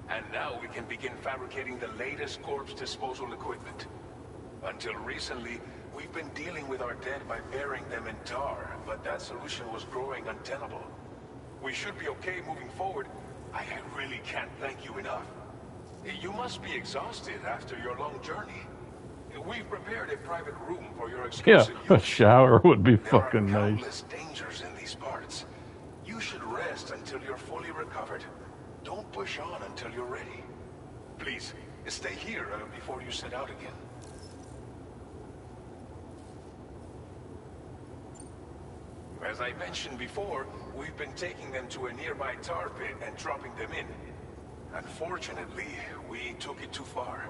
And now we can begin fabricating the latest corpse disposal equipment. Until recently, we've been dealing with our dead by burying them in tar, but that solution was growing untenable. We should be okay moving forward. I really can't thank you enough. You must be exhausted after your long journey. We've prepared a private room for your Yeah, exclusive a use. shower would be There are fucking nice. countless dangers in these parts. You should rest until you're fully recovered. Don't push on until you're ready. Please, stay here before you set out again. As I mentioned before, we've been taking them to a nearby tar pit and dropping them in. Unfortunately, we took it too far.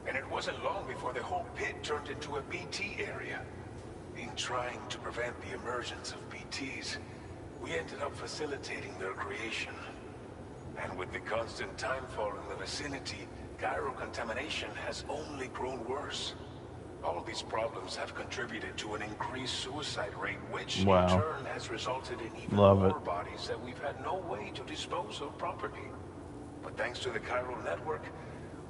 And it wasn't long before the whole pit turned into a BT area. In trying to prevent the emergence of BTs, we ended up facilitating their creation. And with the constant timefall in the vicinity, chiral contamination has only grown worse. All these problems have contributed to an increased suicide rate, which Wow. in turn has resulted in even Love more it. bodies that we've had no way to dispose of properly. But thanks to the chiral network,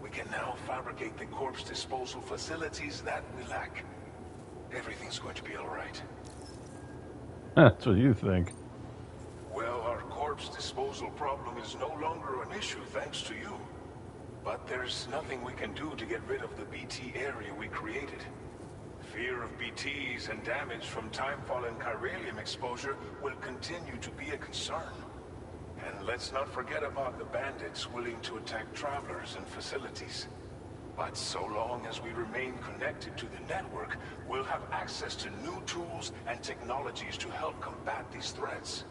we can now fabricate the corpse disposal facilities that we lack. Everything's going to be all right. That's what you think. Well, our corpse disposal problem is no longer an issue thanks to you. But there's nothing we can do to get rid of the BT area we created. Fear of BTs and damage from timefall and chiralium exposure will continue to be a concern. And let's not forget about the bandits willing to attack travelers and facilities. But so long as we remain connected to the network, we'll have access to new tools and technologies to help combat these threats.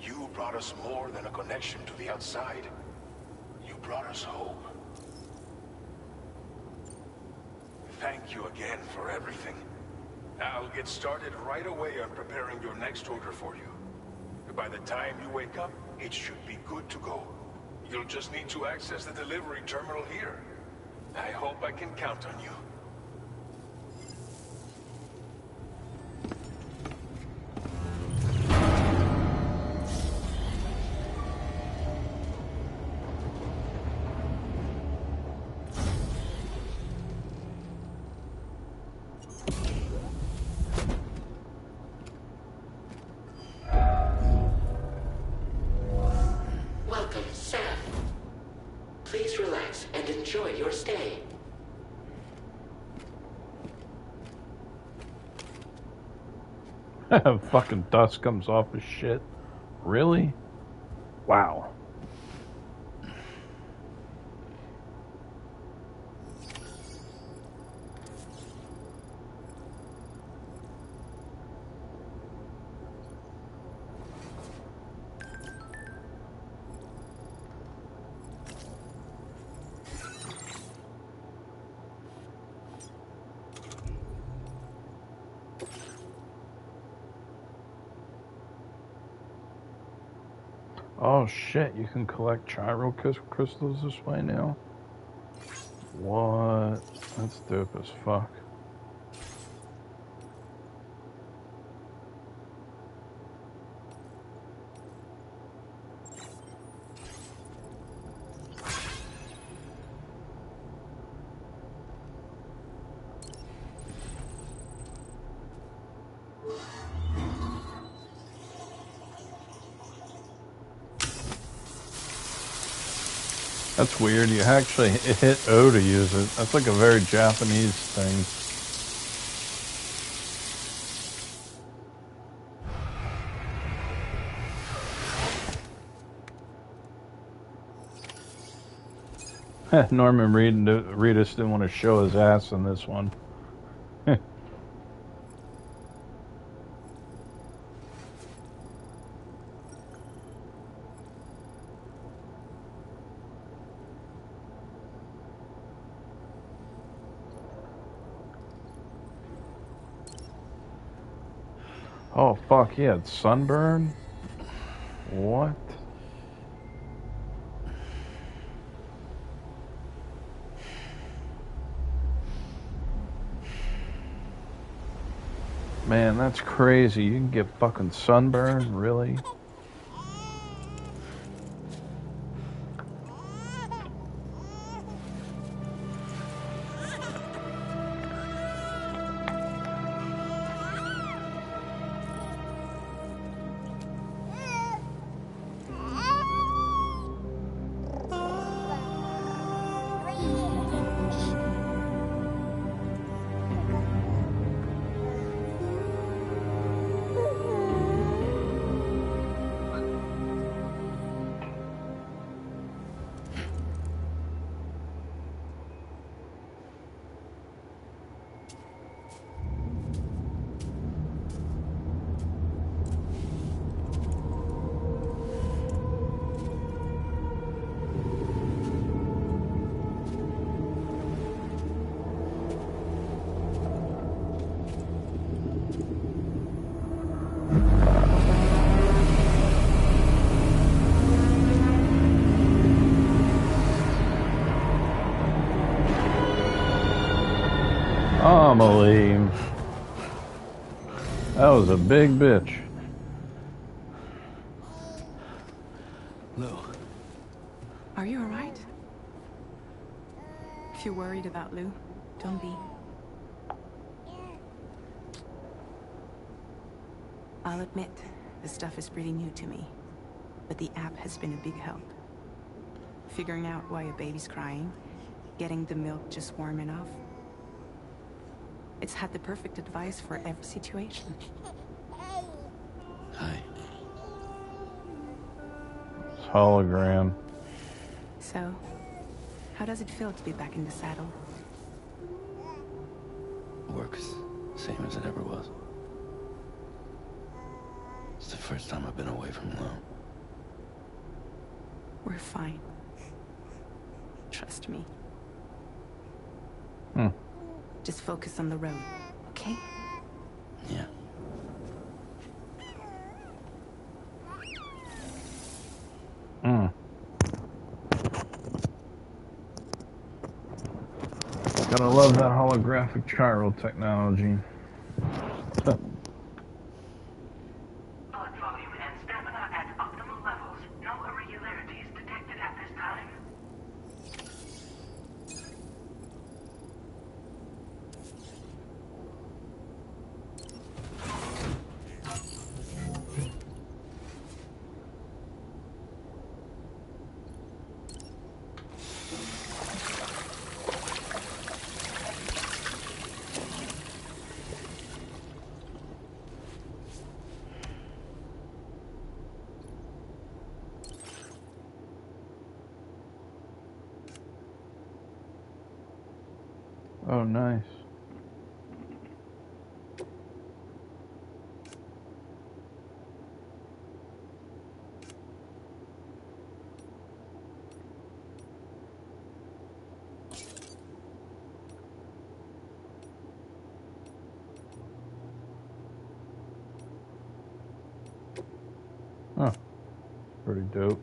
You brought us more than a connection to the outside. You brought us hope. Thank you again for everything. I'll get started right away on preparing your next order for you. By the time you wake up, it should be good to go. You'll just need to access the delivery terminal here. I hope I can count on you. Welcome, Sam. Please relax and enjoy your stay. Fucking dust comes off his shit. Really? Wow. Oh shit, you can collect gyro crystals this way now? What? That's dope as fuck. That's weird. You actually hit O to use it. That's like a very Japanese thing. Norman Reedus didn't want to show his ass in this one. Oh fuck, he had sunburn? What? Man, that's crazy. You can get fucking sunburn? Really? Amelie. That was a big bitch. Lou. Are you alright? If you're worried about Lou, don't be. I'll admit, this stuff is pretty new to me, but the app has been a big help. Figuring out why a baby's crying, getting the milk just warm enough. It's had the perfect advice for every situation. Hi. It's hologram. So, how does it feel to be back in the saddle? Works same as it ever was. It's the first time I've been away from Lou. We're fine. Trust me. Just focus on the road, okay? Yeah. Gotta love that holographic gyro technology. Blood volume and stamina at optimal levels. No irregularities detected at this time. Oh, nice. Huh. Pretty dope.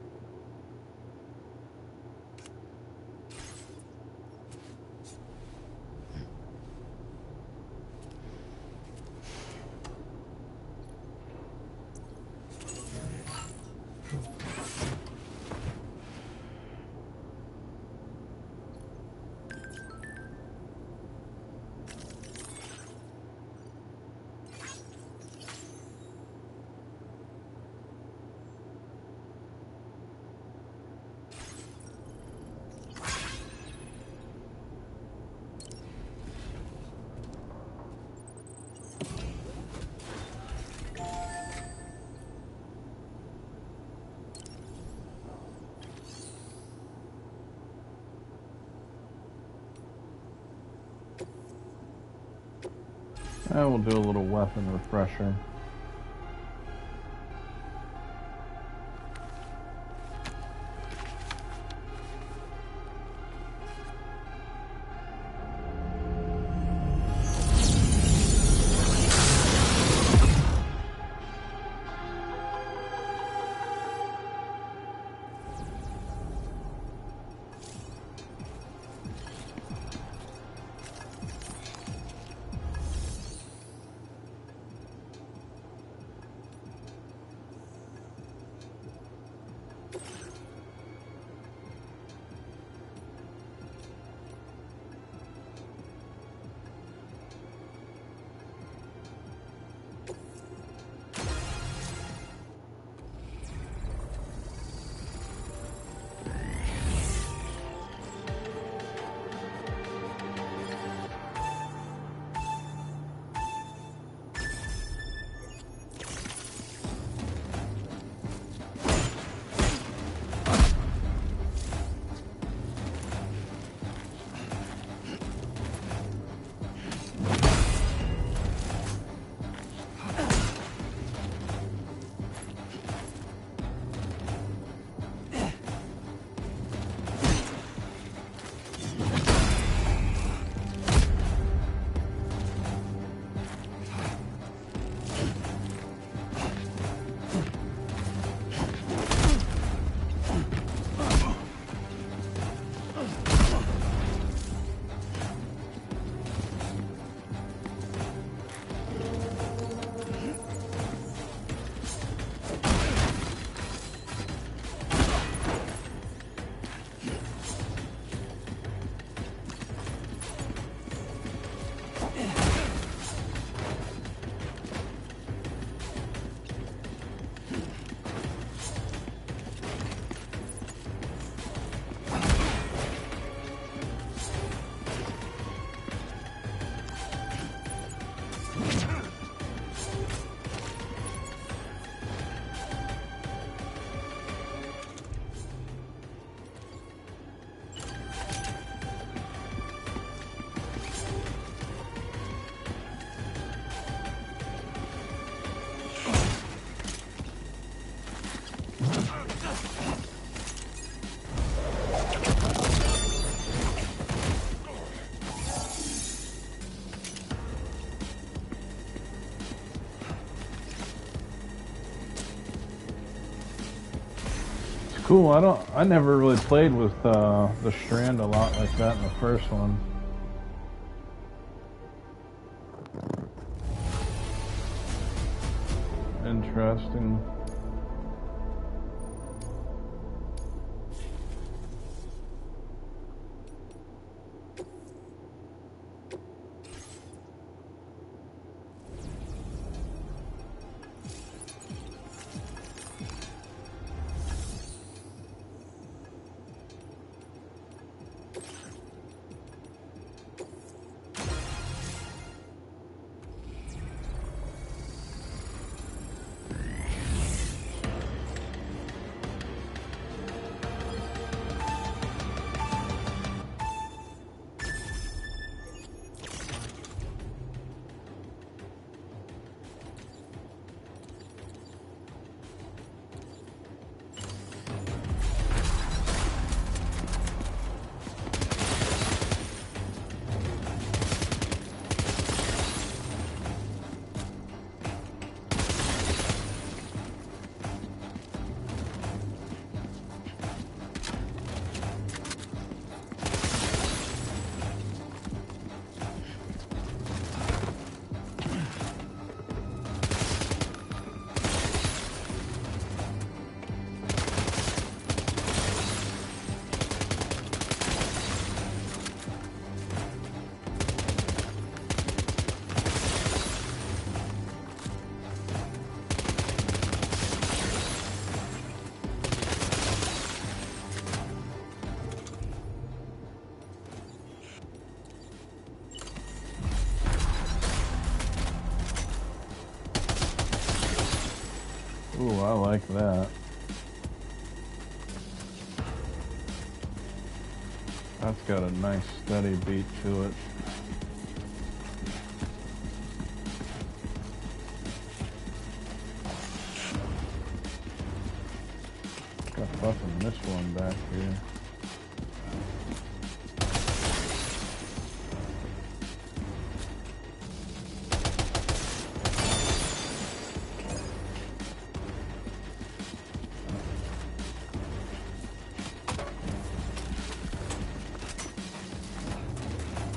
And we'll do a little weapon refresher. Cool. I never really played with the Strand a lot like that in the first one. Interesting. Ooh, I like that. That's got a nice steady beat to it. Got fucking this one back here.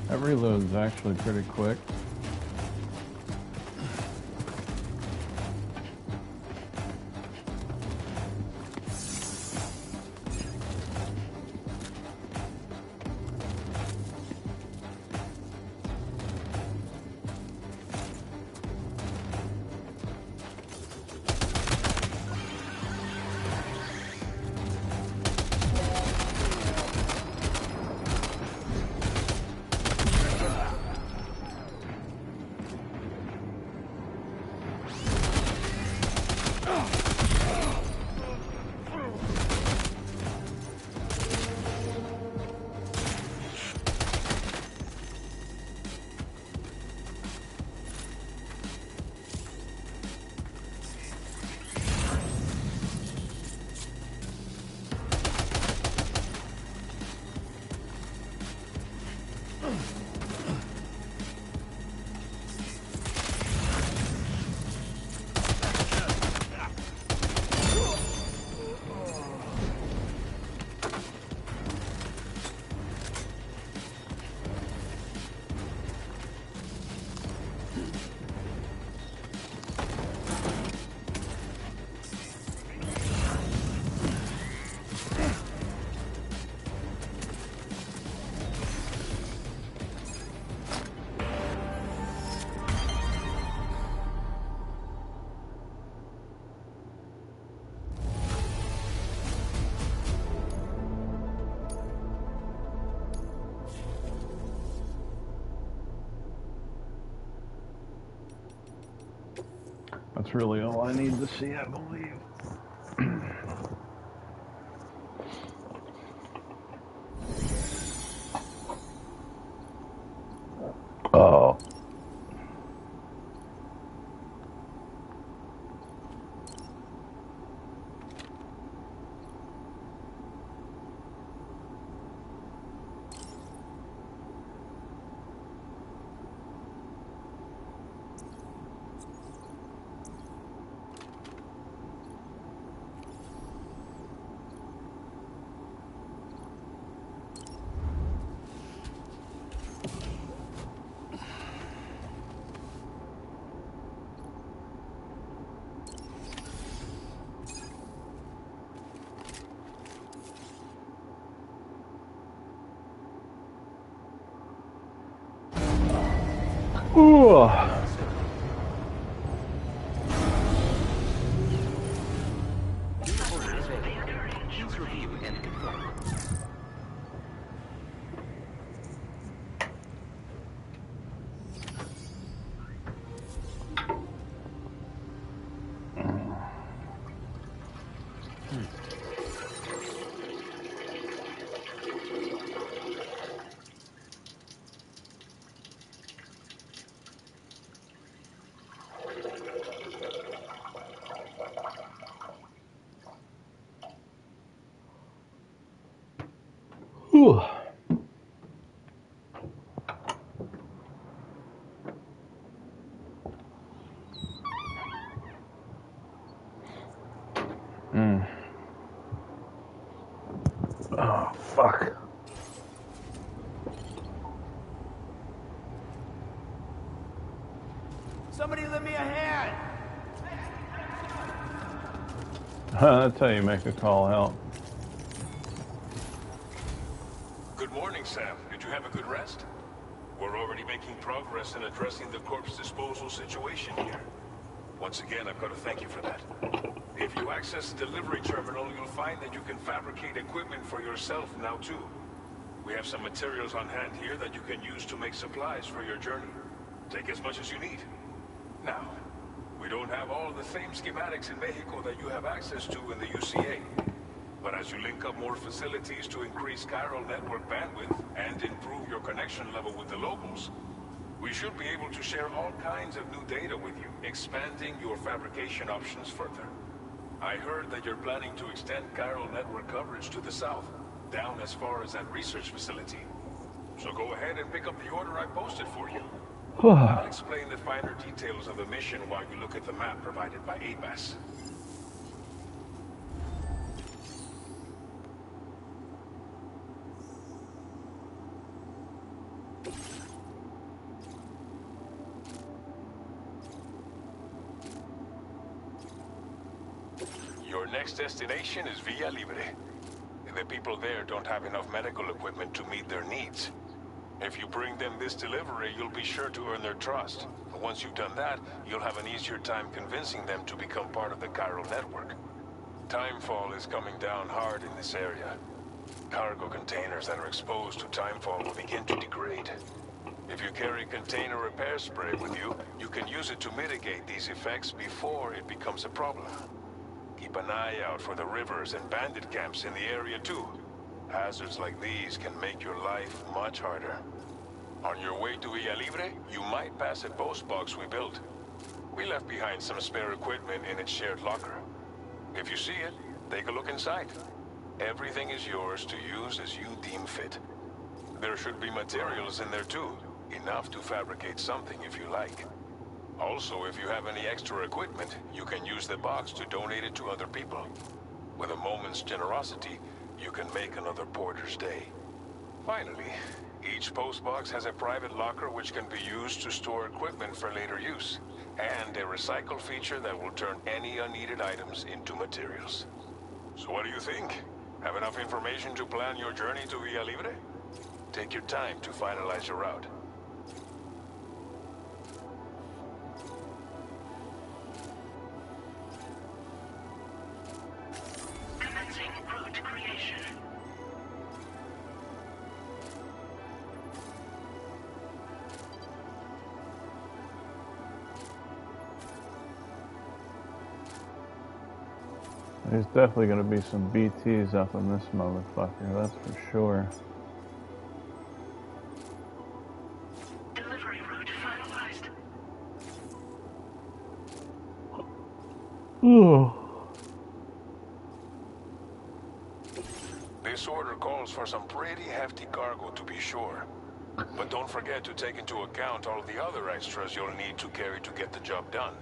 That reload's actually pretty quick. That's really all I need to see, I believe. Oh. Ooh. Please review and confirm. Ooh. Oh, fuck. Somebody lend me a hand! That's how you make a call out. Good morning, Sam. Did you have a good rest? We're already making progress in addressing the corpse disposal situation here. Once again, I've got to thank you for that. If you access the delivery terminal, you'll find that you can fabricate equipment for yourself now too. We have some materials on hand here that you can use to make supplies for your journey. Take as much as you need. Now, we don't have all the same schematics in Mexico that you have access to in the UCA. But as you link up more facilities to increase chiral network bandwidth and improve your connection level with the locals, we should be able to share all kinds of new data with you, expanding your fabrication options further. I heard that you're planning to extend chiral network coverage to the south, down as far as that research facility. So go ahead and pick up the order I posted for you. I'll explain the finer details of the mission while you look at the map provided by ABAS. Your next destination is Villa Libre. The people there don't have enough medical equipment to meet their needs. If you bring them this delivery, you'll be sure to earn their trust. But once you've done that, you'll have an easier time convincing them to become part of the chiral network. Timefall is coming down hard in this area. Cargo containers that are exposed to timefall will begin to degrade. If you carry container repair spray with you, you can use it to mitigate these effects before it becomes a problem. Keep an eye out for the rivers and bandit camps in the area too. Hazards like these can make your life much harder. On your way to Villa Libre, you might pass a post box we built. We left behind some spare equipment in its shared locker. If you see it, take a look inside. Everything is yours to use as you deem fit. There should be materials in there too, enough to fabricate something if you like. Also, if you have any extra equipment, you can use the box to donate it to other people. With a moment's generosity, you can make another porter's day. Finally, each postbox has a private locker which can be used to store equipment for later use, and a recycle feature that will turn any unneeded items into materials. So what do you think? Have enough information to plan your journey to Villa Libre? Take your time to finalize your route. Commencing route creation. There's definitely going to be some BTs up in this motherfucker, that's for sure. Delivery route finalized. This order calls for some pretty hefty cargo to be sure. But don't forget to take into account all the other extras you'll need to carry to get the job done.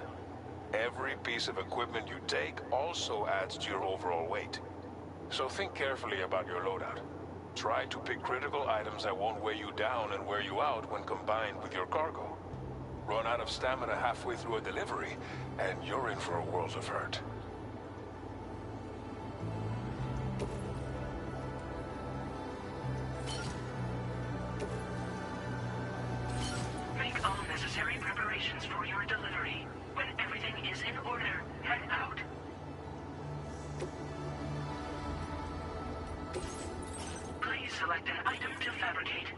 Every piece of equipment you take also adds to your overall weight. So think carefully about your loadout. Try to pick critical items that won't weigh you down and wear you out when combined with your cargo. Run out of stamina halfway through a delivery, and you're in for a world of hurt. Make all necessary Select an item to fabricate.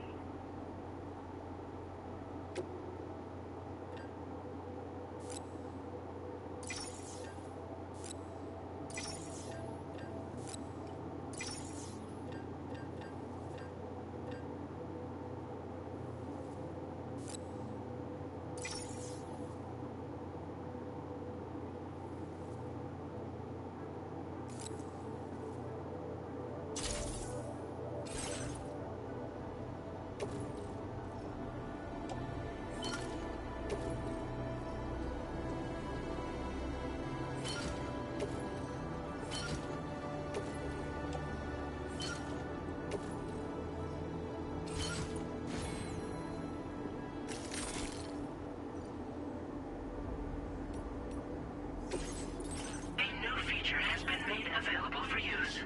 Available for use.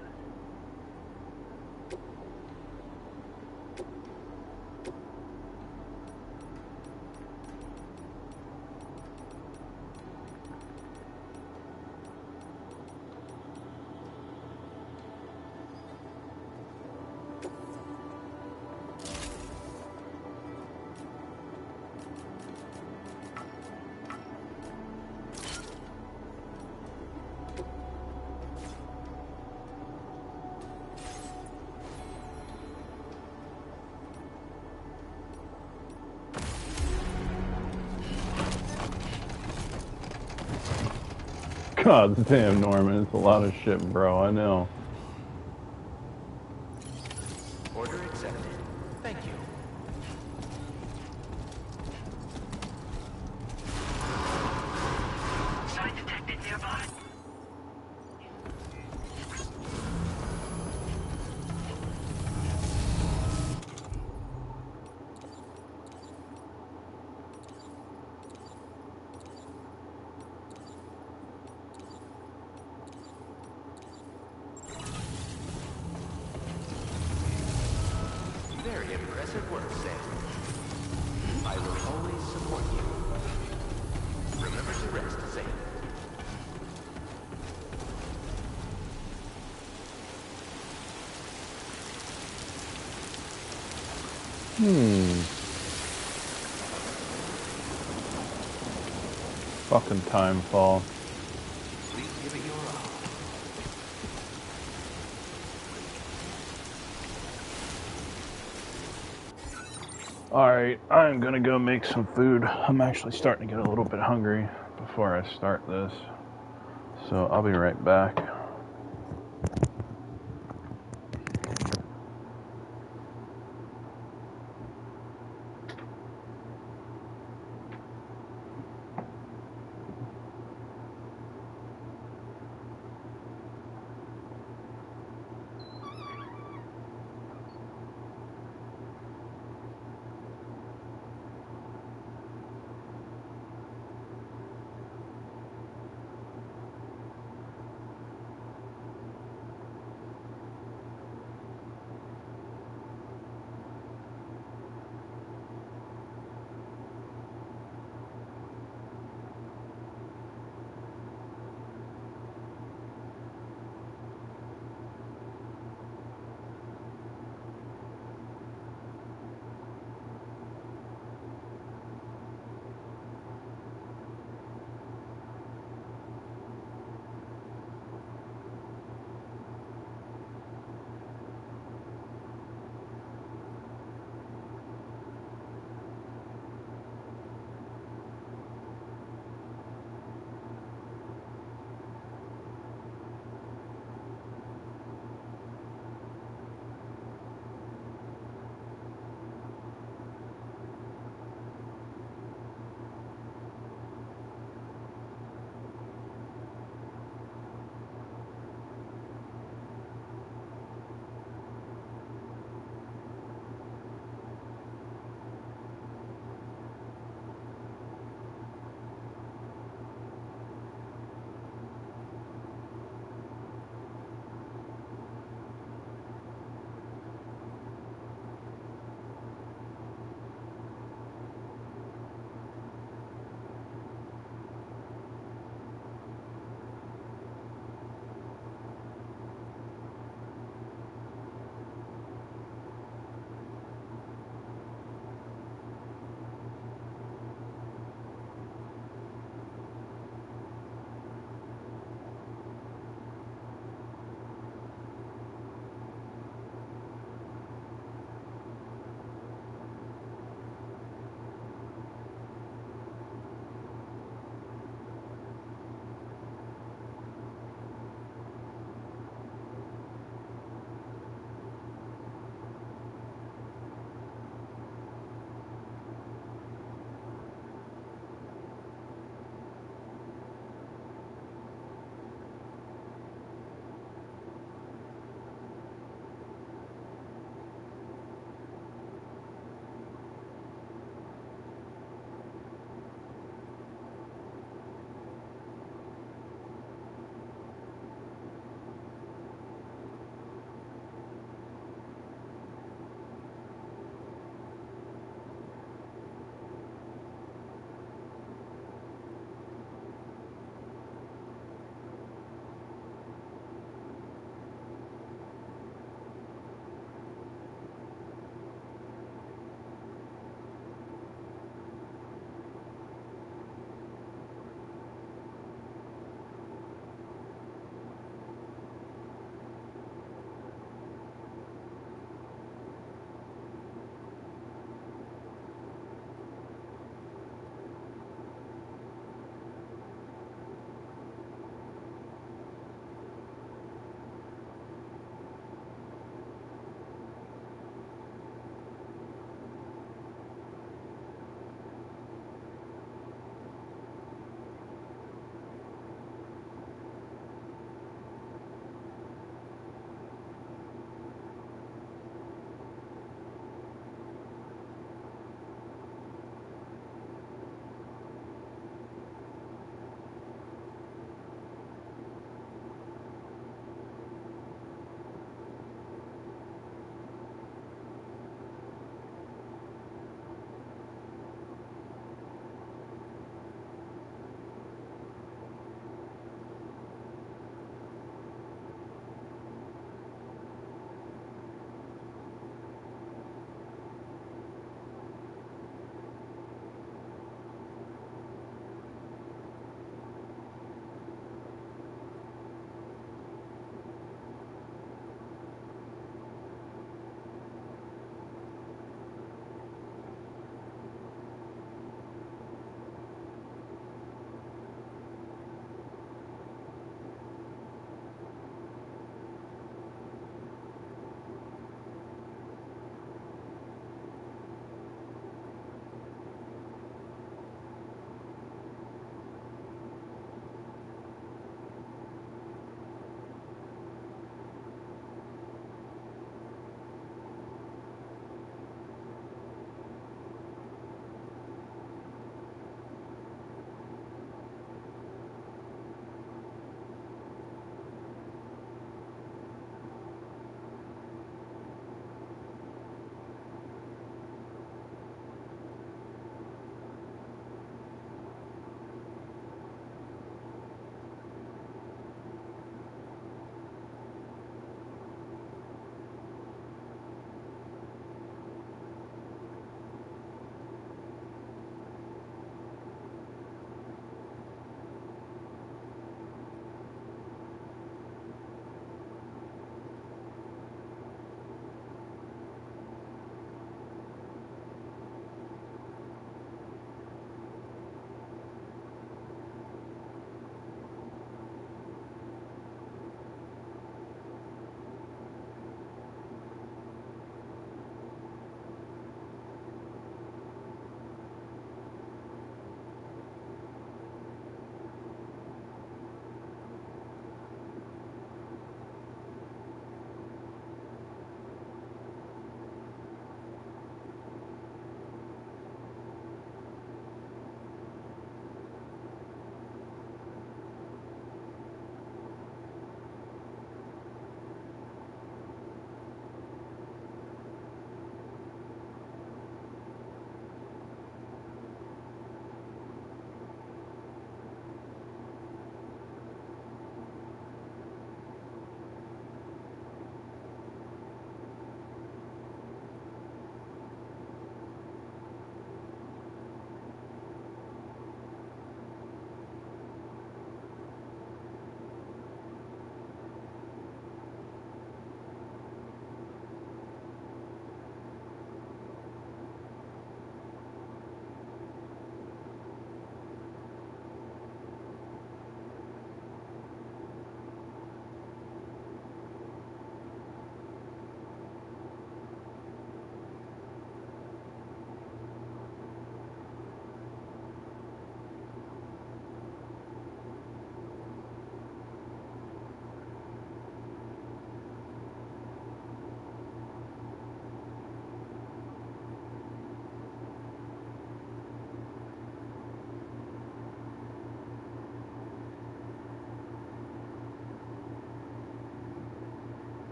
God damn, Norman, it's a lot of shit, bro, I know. Order accepted. Thank you. Site detected nearby. Very impressive work, Sam. I will always support you. Remember to rest, Sam. Fucking Timefall. Please give it your all. Alright, I'm gonna go make some food. I'm actually starting to get a little bit hungry before I start this. So I'll be right back.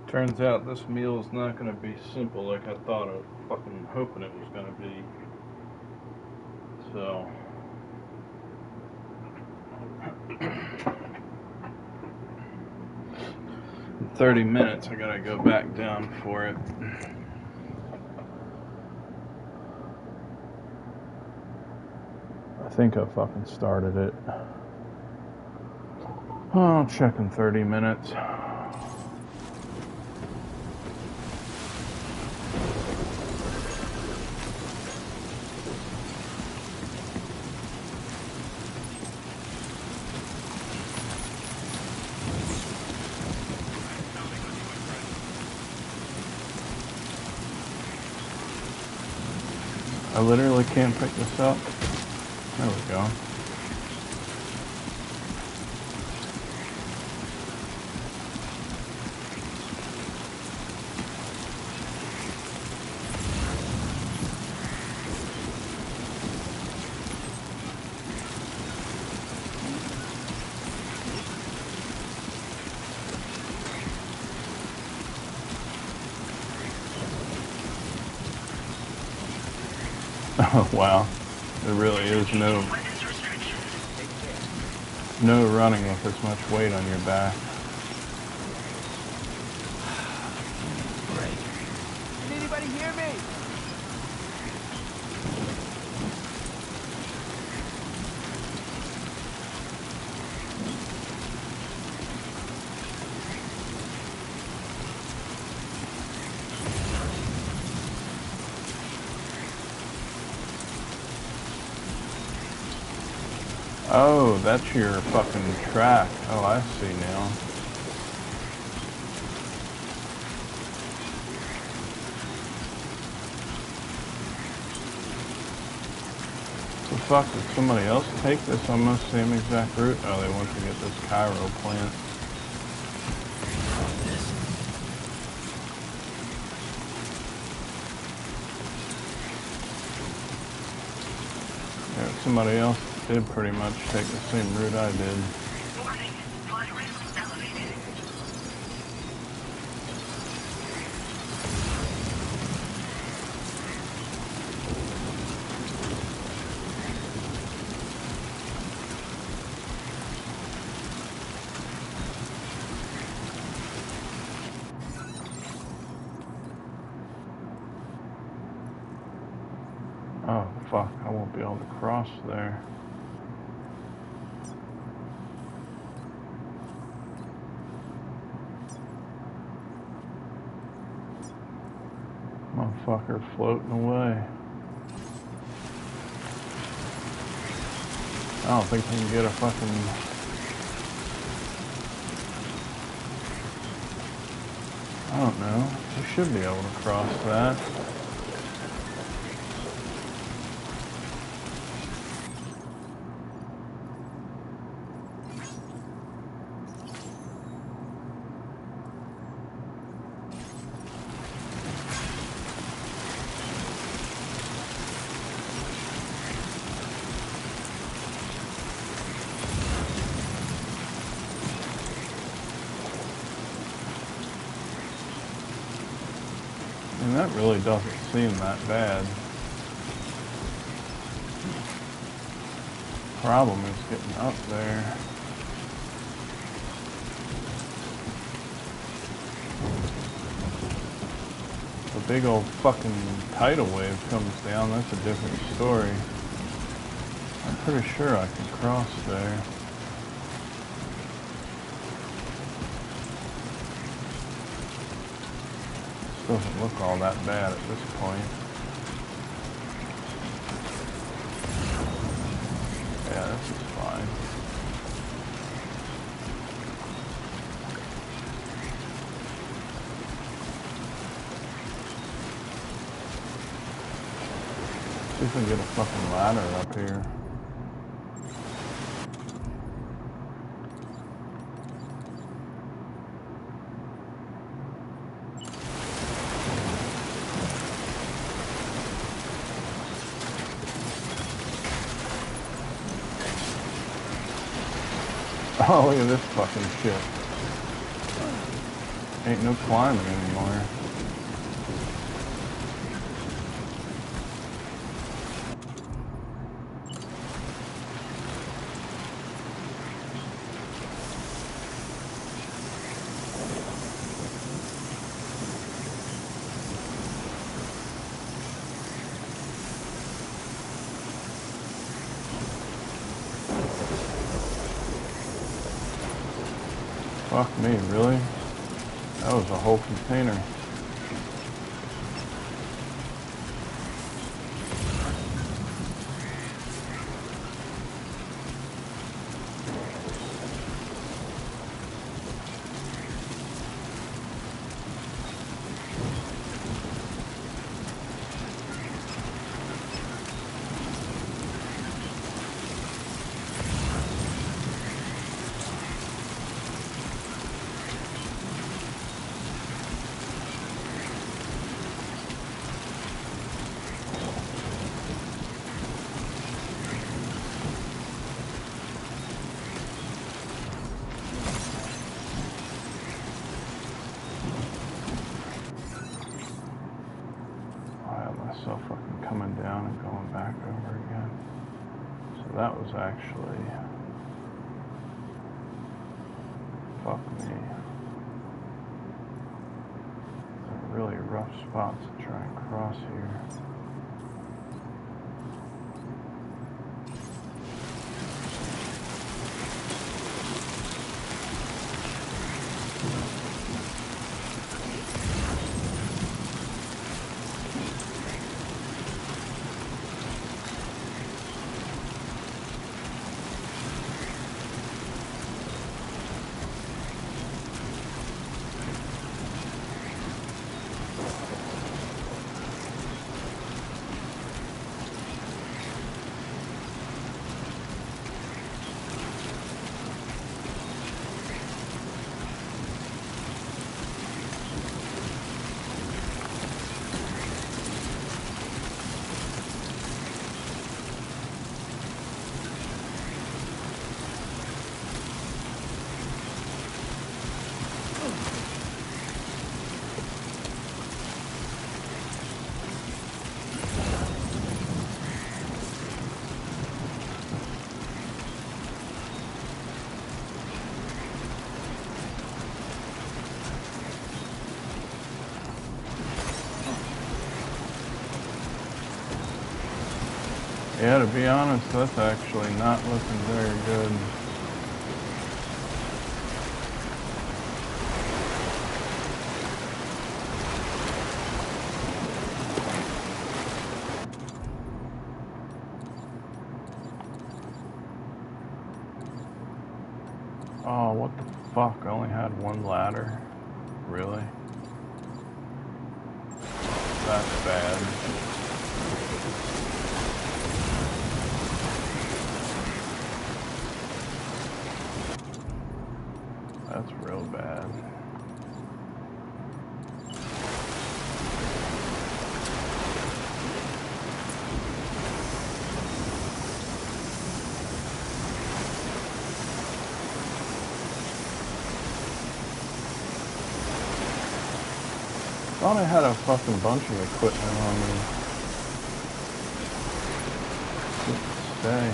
Turns out this meal is not going to be simple like I thought. I was fucking hoping it was going to be. So, in 30 minutes, I got to go back down for it. I think I fucking started it. I'll check in 30 minutes. I literally can't pick this up. There we go. Oh, wow. There really is no running with this much weight on your back. Great. Can anybody hear me? Oh, that's your fucking track. Oh, I see now. The fuck, did somebody else take this almost same exact route? Oh, they want to get this Cairo plant. Yeah, somebody else did pretty much take the same route I did. Warning, flight risk elevated. Oh, fuck, I won't be able to cross there. Motherfucker floating away. I don't think they can get a fucking... I don't know. You should be able to cross that. And that really doesn't seem that bad. Problem is getting up there. The big old fucking tidal wave comes down, that's a different story. I'm pretty sure I can cross there. Doesn't look all that bad at this point. Yeah, this is fine. See if we can get a fucking ladder up here. Oh, look at this fucking shit. Ain't no climbing anymore. Fuck me, really? That was a whole container. Myself fucking coming down and going back over again. So that was actually, fuck me, a really rough spot to try and cross here. Yeah, to be honest, that's actually not looking very good. Oh, what the fuck? I only had one ladder? Really? That's bad. That's real bad. Thought I had a fucking bunch of equipment on me. Just stay.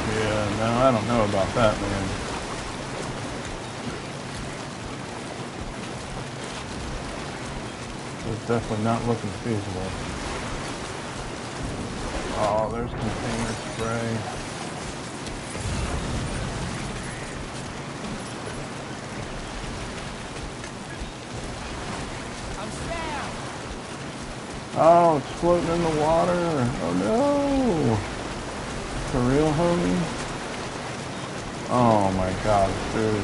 Yeah, no, I don't know about that, man. It's definitely not looking feasible. Oh, there's container spray. I'm down. Oh, it's floating in the water. Oh no. For real, homie? Oh my god, dude.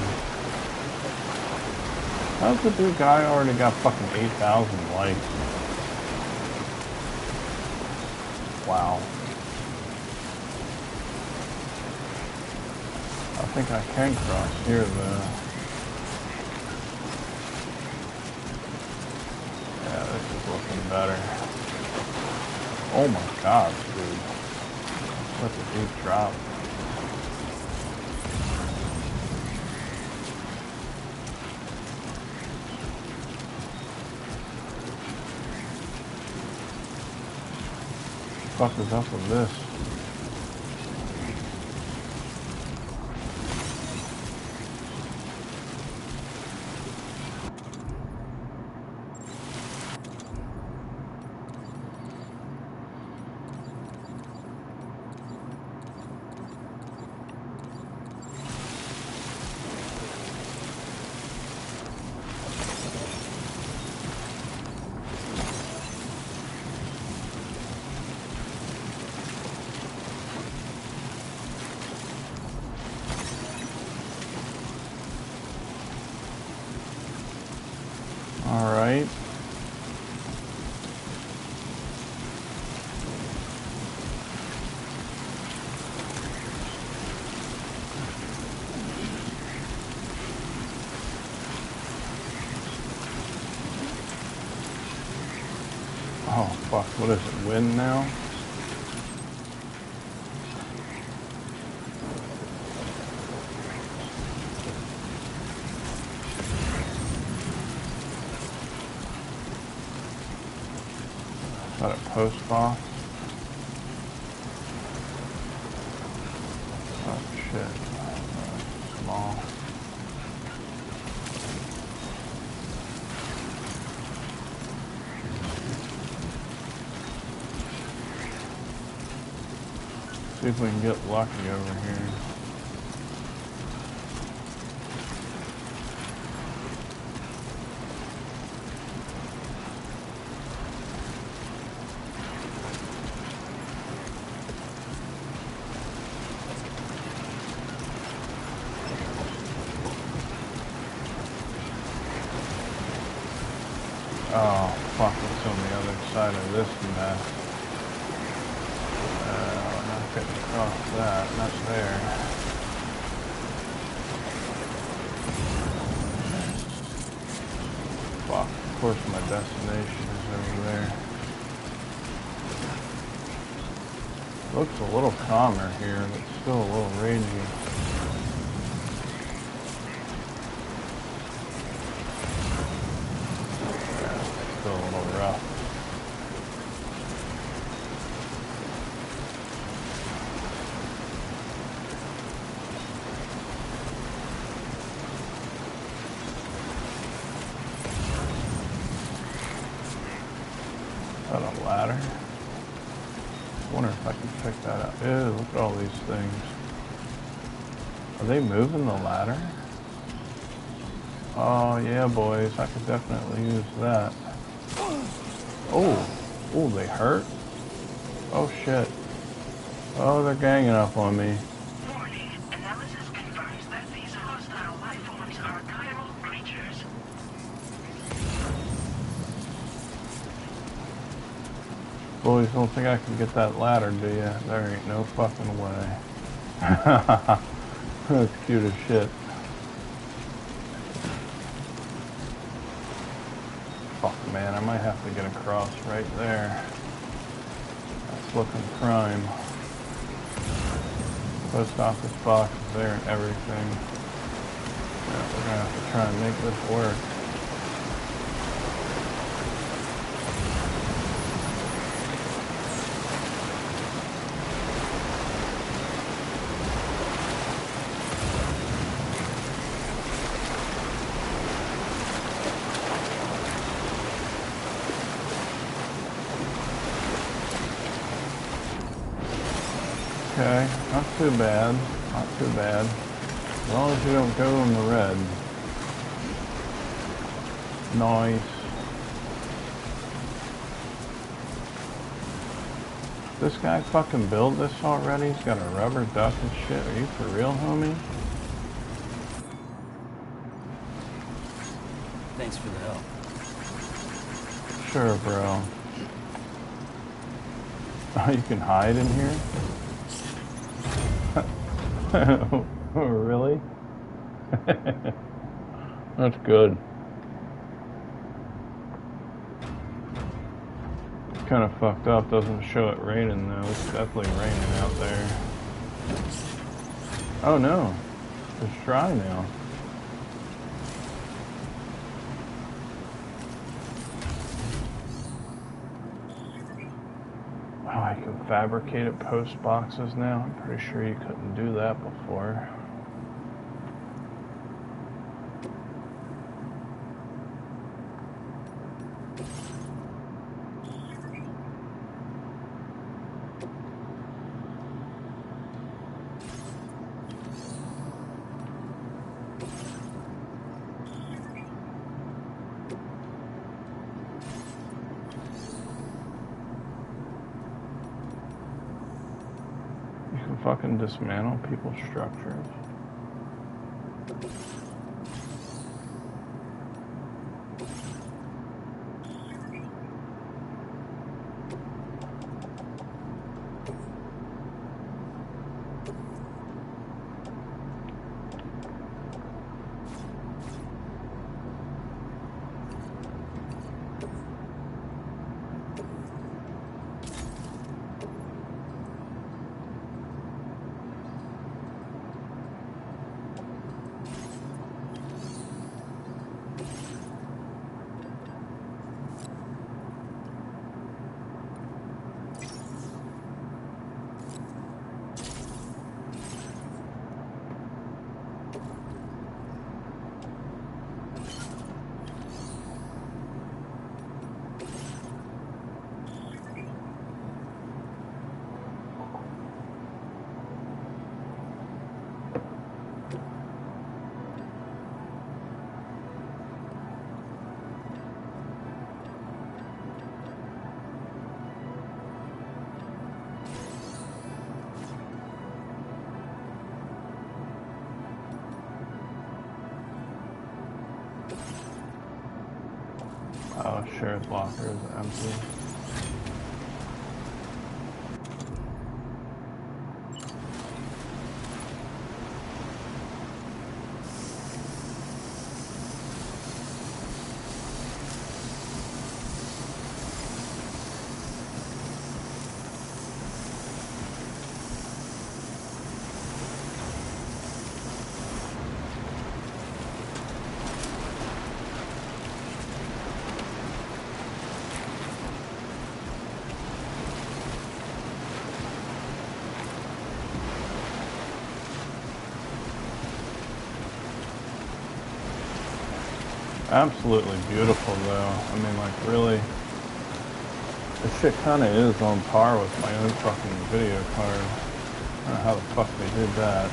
How's the dude guy already got fucking 8,000 likes? Wow. think I can cross here though. Yeah, this is looking better. Oh my god, dude. Such a deep drop. What the fuck is up with this? Alright. Oh fuck, what is it, wind now? Is that a post box? Oh shit. Small. See if we can get lucky over here. Oh, fuck, it's on the other side of this mess. We're not getting across that, not there. Fuck, of course my destination is over there. Looks a little calmer here, but still a little ragey. Still a little rough. Is that a ladder? I wonder if I can pick that up. Ew, look at all these things. Are they moving the ladder? Oh yeah, boys, I could definitely use that. Oh, they hurt? Oh shit. Oh, they're ganging up on me. Warning. Analysis confirms that these hostile life forms are chiral creatures. Boys, don't think I can get that ladder, do ya? There ain't no fucking way. That's cute as shit. Fuck, man, I might have to get across right there. That's looking prime. Post office box is there and everything. Yeah, we're gonna have to try and make this work. Okay, not too bad, not too bad. As long as you don't go in the red. Nice. This guy fucking built this already? He's got a rubber duck and shit. Are you for real, homie? Thanks for the help. Sure, bro. Oh, you can hide in here? Oh, really? That's good. It's kind of fucked up. Doesn't show it raining though. It's definitely raining out there. Oh no. It's dry now. Wow, I can fabricate it post boxes now. I'm pretty sure you couldn't do that before. Fucking dismantle people's structures. Oh, shared locker is empty. Absolutely beautiful though. I mean, like, really, this shit kind of is on par with my own fucking video card. I don't know how the fuck they did that.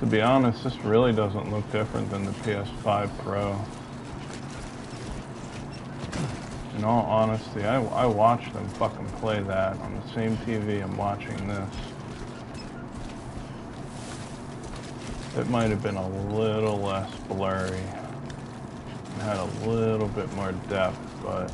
To be honest, this really doesn't look different than the PS5 Pro. In all honesty, I watched them fucking play that on the same TV I'm watching this. It might have been a little less blurry and had a little bit more depth, but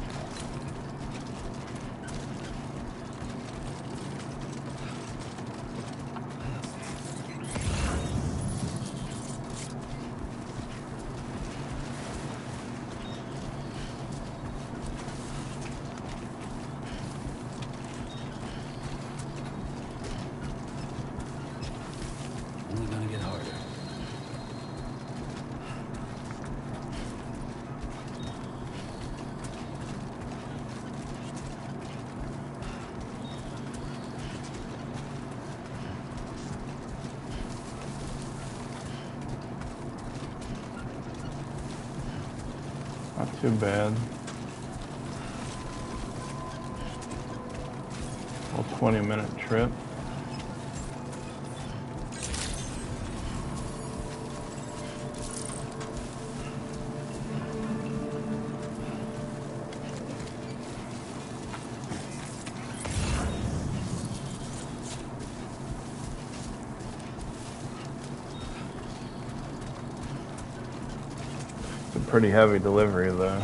too bad. A 20-minute trip. It's a pretty heavy delivery though.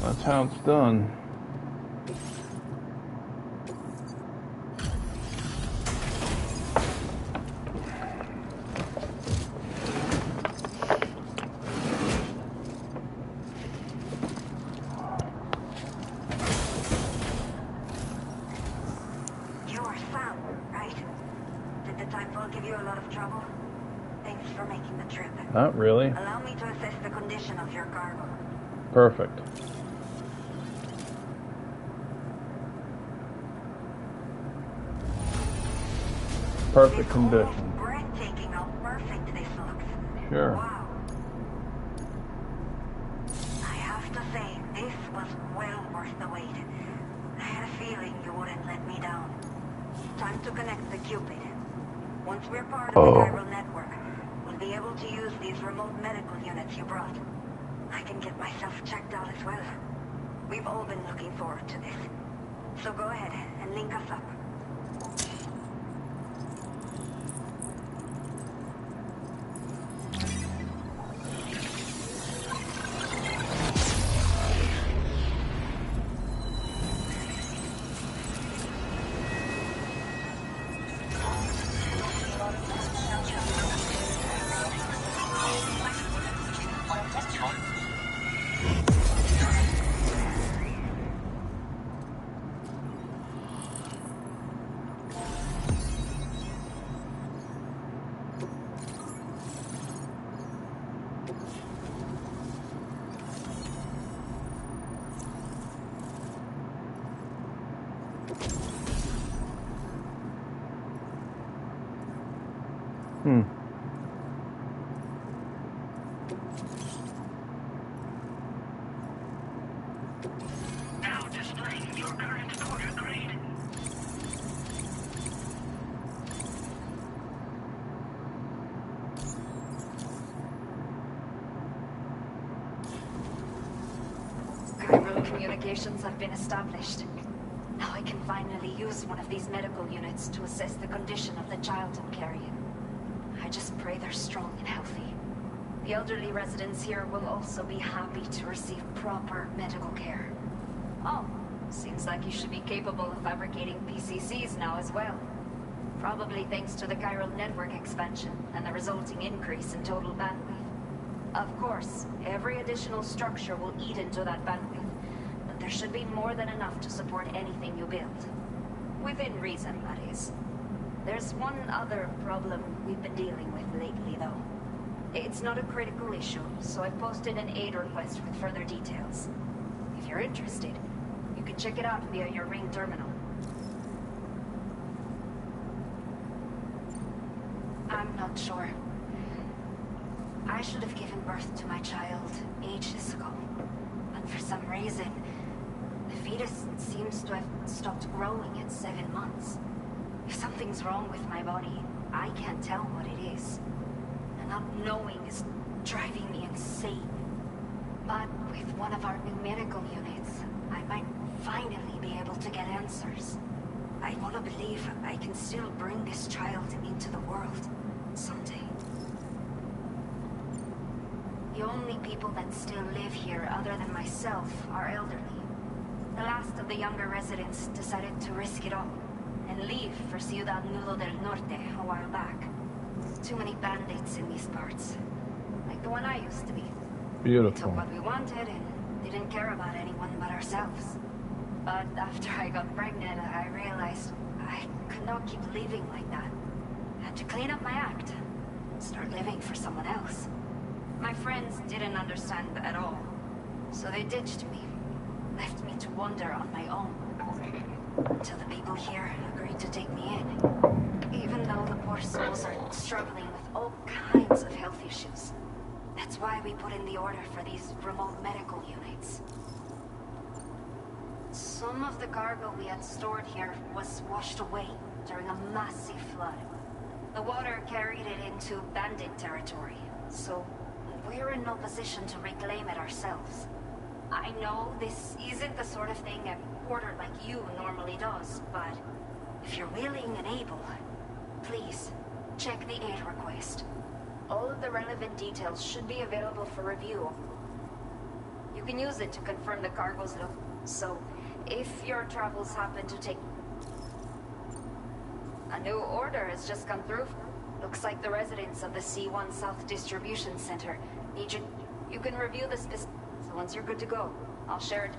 That's how it's done. You are Sam, right? Did the typo give you a lot of trouble? Thanks for making the trip. Not really. Allow me to assess the condition of your cargo. Perfect. Perfect condition. Breathtaking how perfect this looks. Sure. Wow. I have to say, this was well worth the wait. I had a feeling you wouldn't let me down. Time to connect the Cupid. Once we're part of the chiral network, we'll be able to use these remote medical units you brought. I can get myself checked out as well. We've all been looking forward to this. So go ahead and link us up. Now displaying your current porter grade. Chiral communications have been established. Now I can finally use one of these medical units to assess the condition of the child I'm carrying. I just pray they're strong and healthy. The elderly residents here will also be happy to receive proper medical care. Oh, seems like you should be capable of fabricating PCCs now as well. Probably thanks to the chiral network expansion and the resulting increase in total bandwidth. Of course, every additional structure will eat into that bandwidth, but there should be more than enough to support anything you build. Within reason, that is. There's one other problem we've been dealing with lately, though. It's not a critical issue, so I've posted an aid request with further details. If you're interested, you can check it out via your Ring terminal. I'm not sure. I should have given birth to my child ages ago, but for some reason, the fetus seems to have stopped growing at 7 months. If something's wrong with my body, I can't tell what it is. And not knowing is driving me insane. But with one of our new medical units, I might finally be able to get answers. I want to believe I can still bring this child into the world someday. The only people that still live here other than myself are elderly. The last of the younger residents decided to risk it all and leave for Ciudad Nudo del Norte a while back. Too many bandits in these parts. Like the one I used to be. Beautiful. We took what we wanted and didn't care about anyone but ourselves. But after I got pregnant, I realized I could not keep living like that. Had to clean up my act. Start living for someone else. My friends didn't understand at all. So they ditched me. Left me to wander on my own. Until the people here agreed to take me in. Even though the poor souls are struggling with all kinds of health issues. That's why we put in the order for these remote medical units. Some of the cargo we had stored here was washed away during a massive flood. The water carried it into bandit territory, so we're in no position to reclaim it ourselves. I know this isn't the sort of thing a porter like you normally does, but if you're willing and able, please, check the aid request. All of the relevant details should be available for review. You can use it to confirm the cargo's look, so if your travels happen to take... A new order has just come through. Looks like the residents of the C1 South Distribution Center need you. You can review the specifics. So once you're good to go, I'll share it.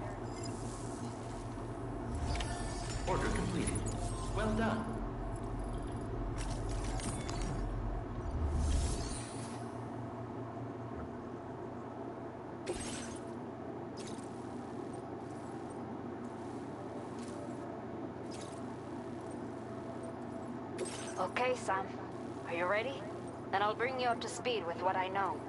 Order completed. Well done. Okay, Sam. Are you ready? Then I'll bring you up to speed with what I know.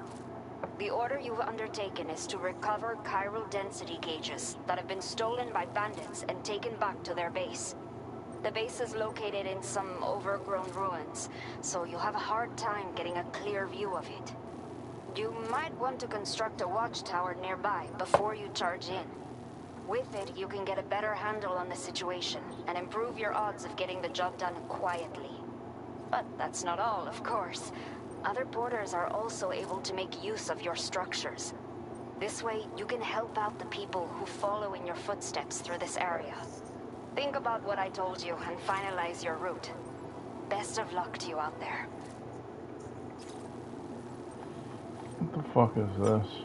The order you've undertaken is to recover chiral density gauges that have been stolen by bandits and taken back to their base. The base is located in some overgrown ruins, so you'll have a hard time getting a clear view of it. You might want to construct a watchtower nearby before you charge in. With it, you can get a better handle on the situation and improve your odds of getting the job done quietly. But that's not all, of course. Other porters are also able to make use of your structures. This way, you can help out the people who follow in your footsteps through this area. Think about what I told you and finalize your route. Best of luck to you out there. What the fuck is this?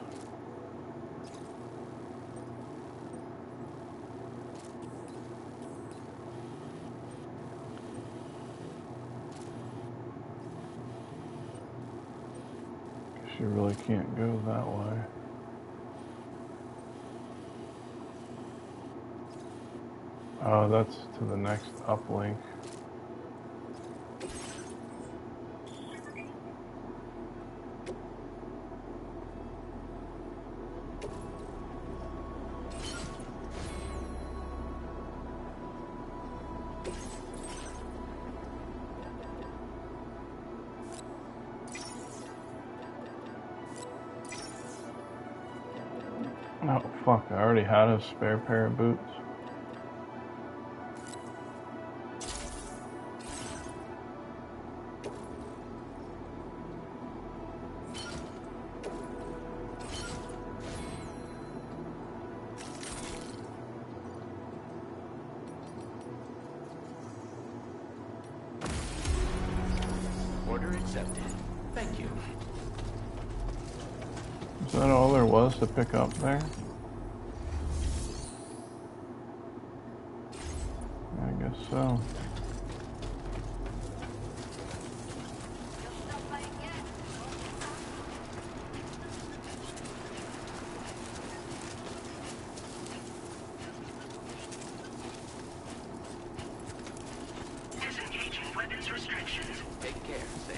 You really can't go that way. Oh, that's to the next uplink. Oh fuck, I already had a spare pair of boots. Order accepted. Thank you. Is that all there was to pick up there? I guess so. Disengaging weapons restrictions. Take care, Sam.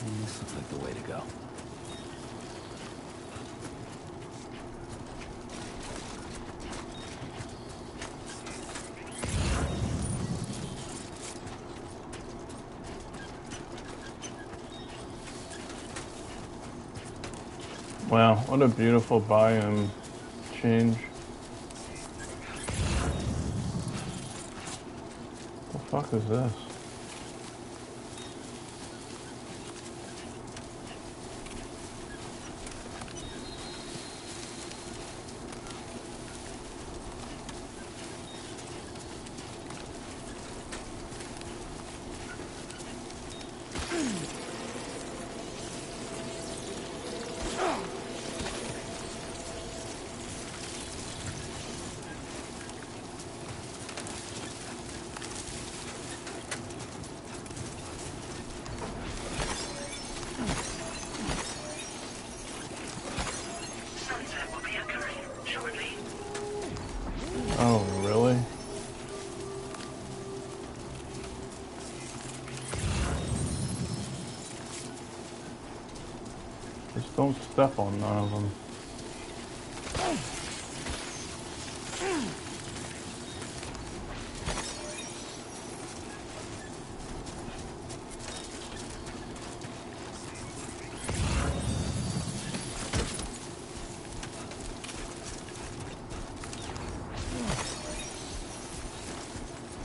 This looks like the way to go. Wow, what a beautiful biome change. The fuck is this? Sunset will be occurring shortly. Oh, really? Just don't step on none of them.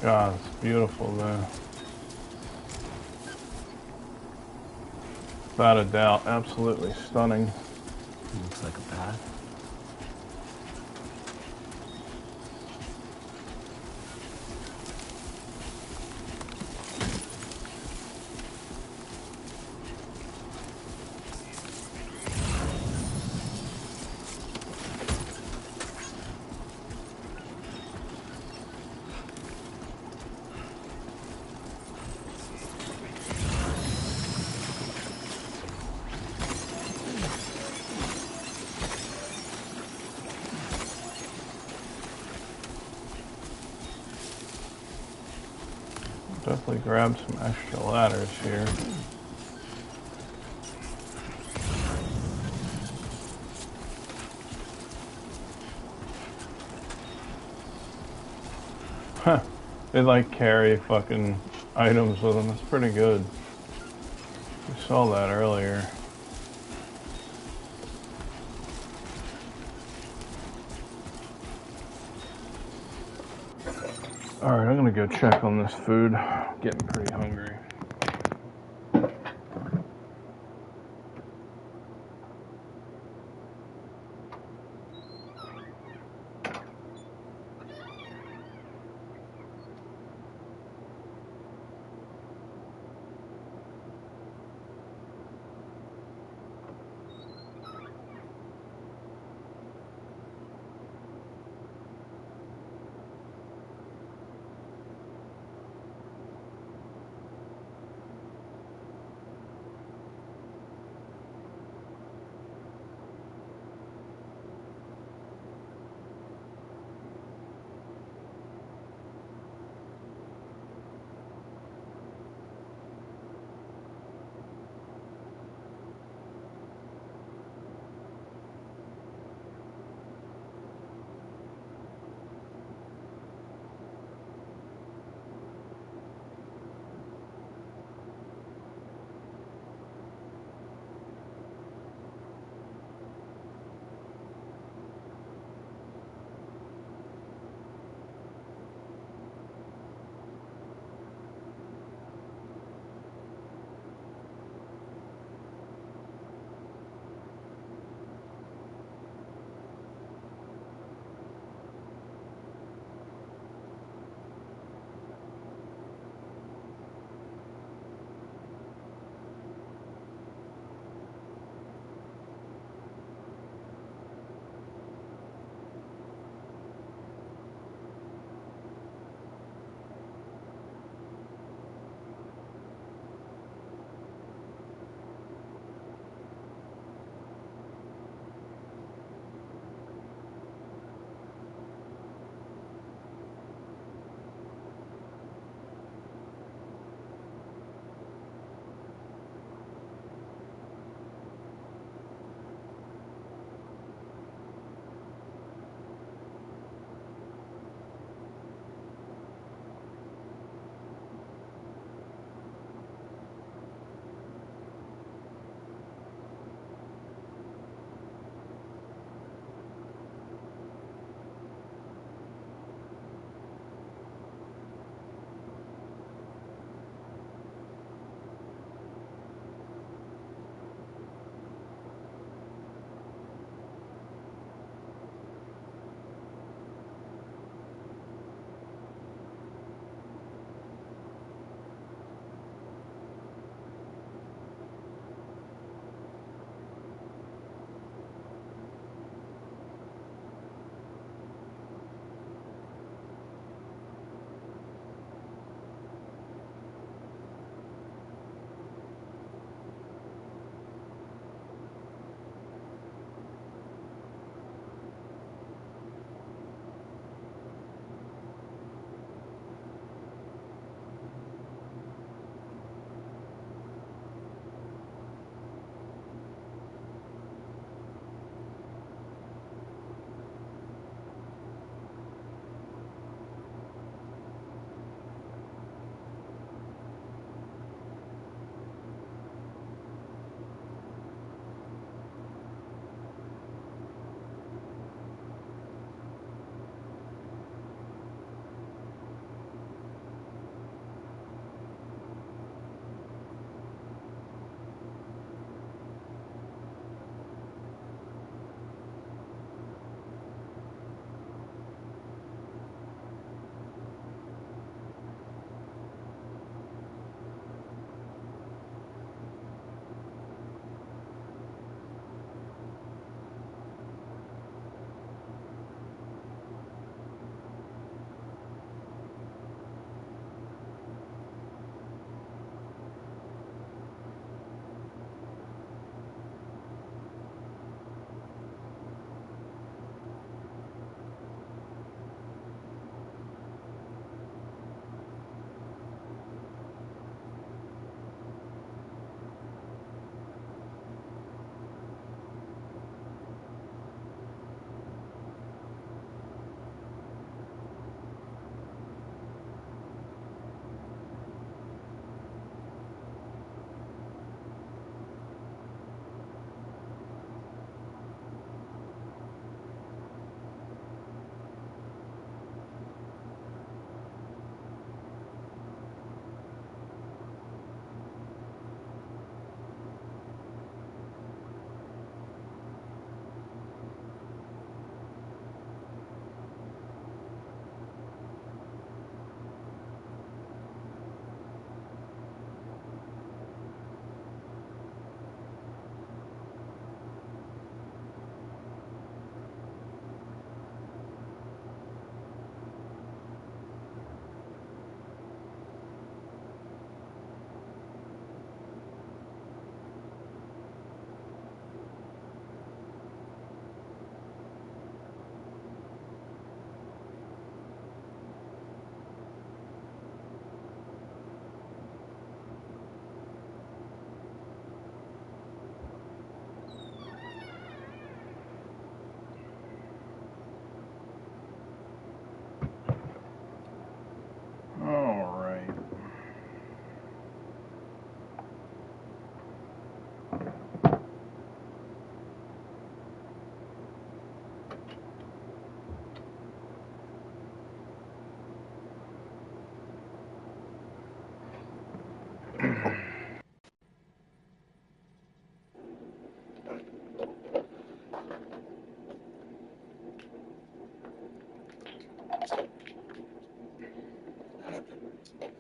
God, it's beautiful there. Without a doubt, absolutely stunning. Looks like a path. Definitely grab some extra ladders here. Huh. They like carry fucking items with them. It's pretty good. We saw that earlier. Alright, I'm gonna go check on this food. Getting pretty hungry.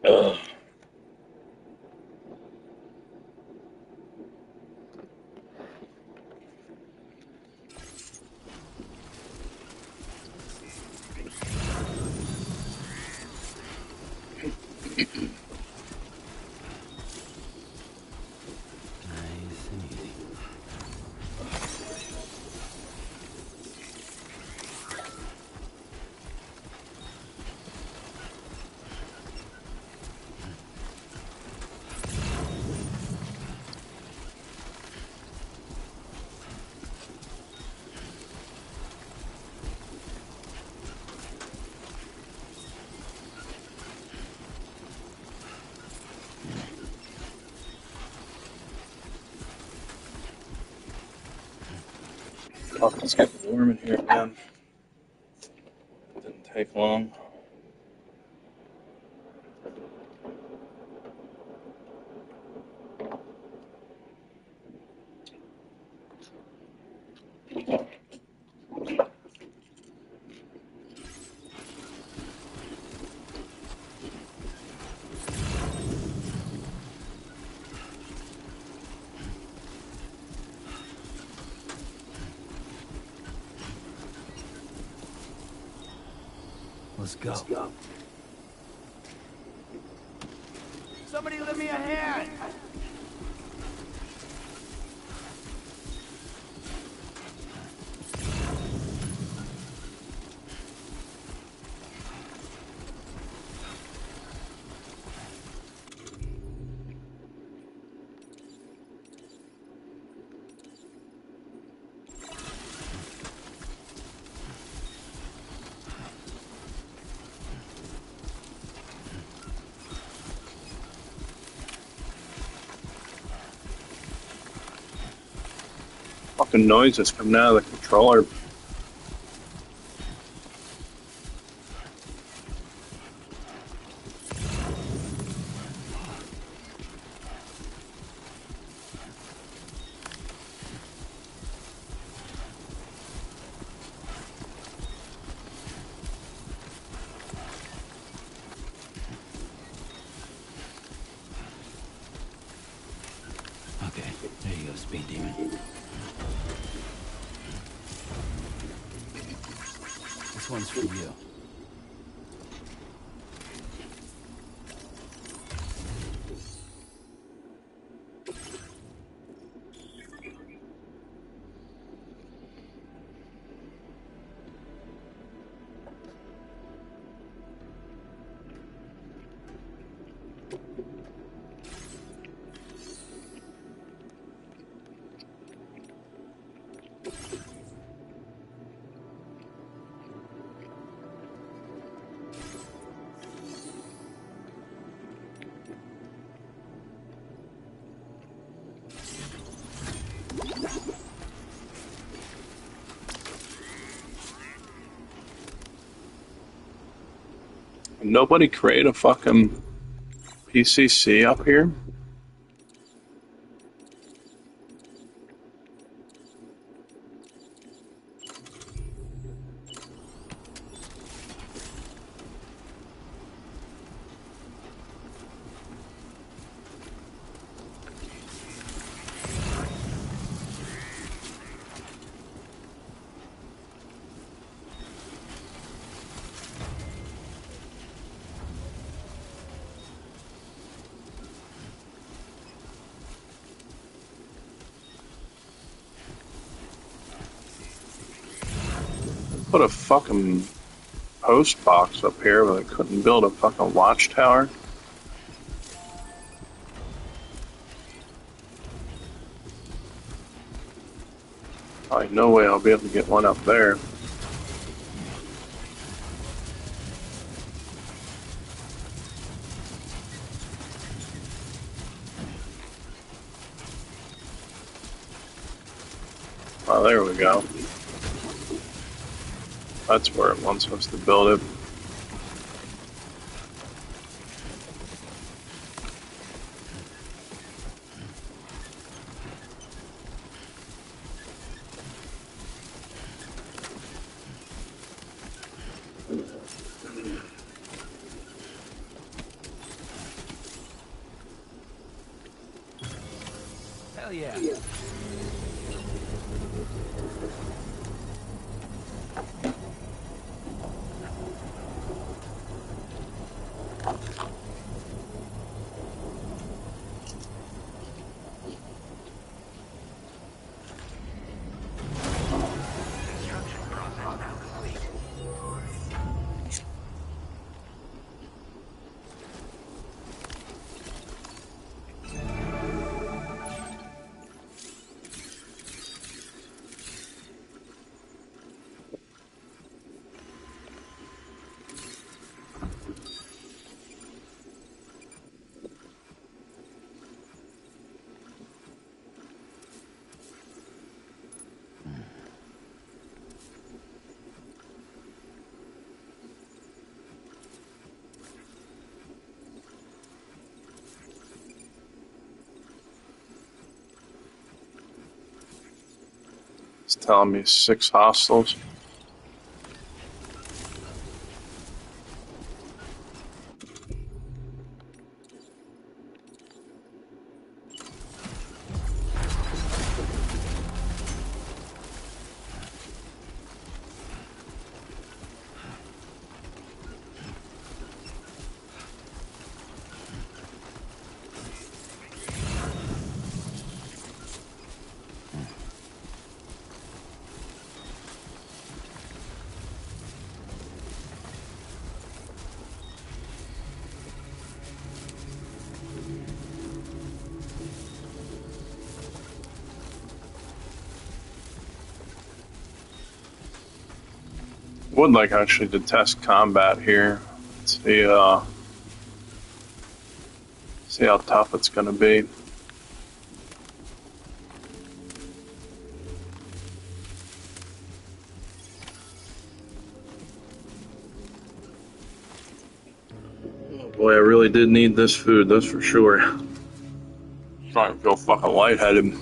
Ugh. Nice and easy. Fuck, it's getting warm in here again. Didn't take long. Let's go. Somebody lend me a hand! Fucking noises coming out of the controller. Okay, there you go, Speed Demon. This one's for you. Nobody create a fucking PCC up here? Put a fucking post box up here, but I couldn't build a fucking watchtower. No way I'll be able to get one up there. Oh, there we go. That's where it wants us to build it. Hell yeah. Construction process now complete. It's telling me 6 hostiles. Would like actually to test combat here. See how tough it's gonna be. Oh boy, I really did need this food, that's for sure. Starting to feel fucking lightheaded.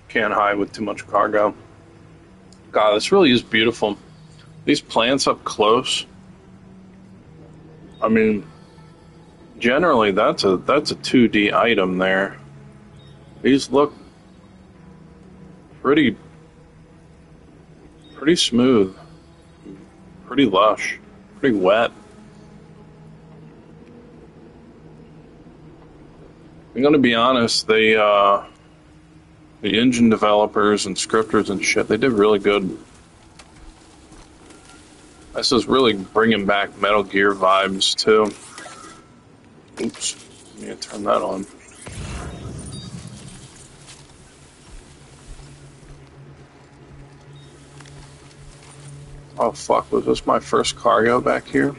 Can't hide with too much cargo. God, this really is beautiful. These plants up close. I mean, generally that's a 2D item there. These look pretty smooth, pretty lush, pretty wet. I'm gonna be honest, the engine developers and scripters and shit, they did really good. This is really bringing back Metal Gear vibes too. Oops, let me turn that on. Oh fuck, was this my first cargo back here?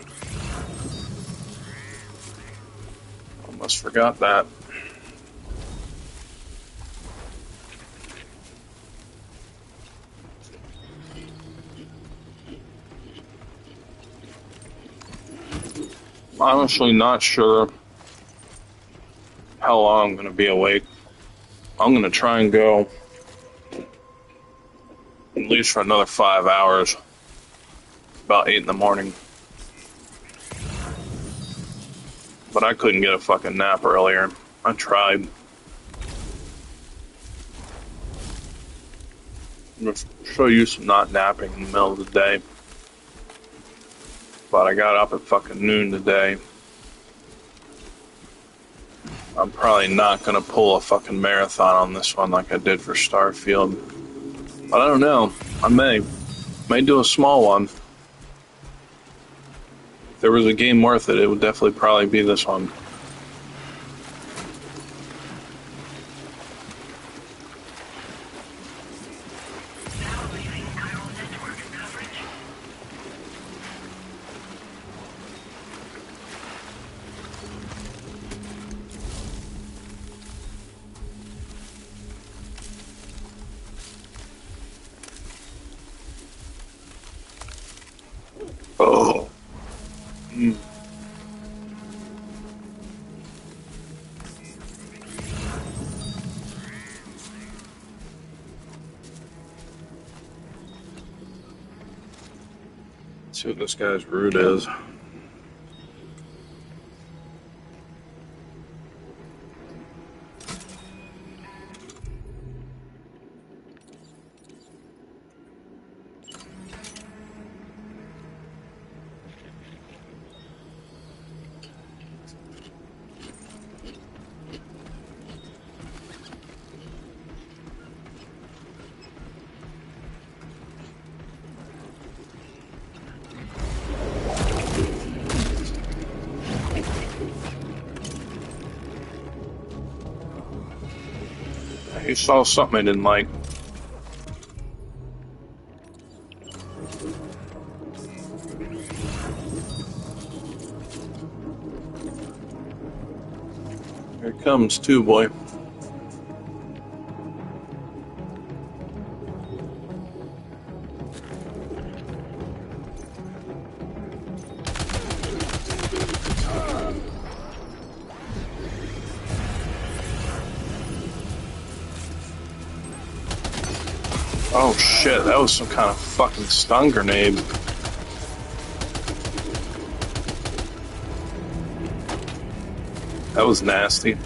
Almost forgot that. Honestly not sure how long I'm going to be awake. I'm going to try and go at least for another 5 hours. About 8 in the morning. But I couldn't get a fucking nap earlier. I tried. I'm so used to not napping in the middle of the day. But I got up at fucking noon today. I'm probably not gonna pull a fucking marathon on this one like I did for Starfield. But I don't know. I may do a small one. If there was a game worth it, it would definitely probably be this one. Oh. Mm. Let's see what this guy's route is. He saw something I didn't like. Here it comes, too, boy. Oh shit, that was some kind of fucking stun grenade. That was nasty.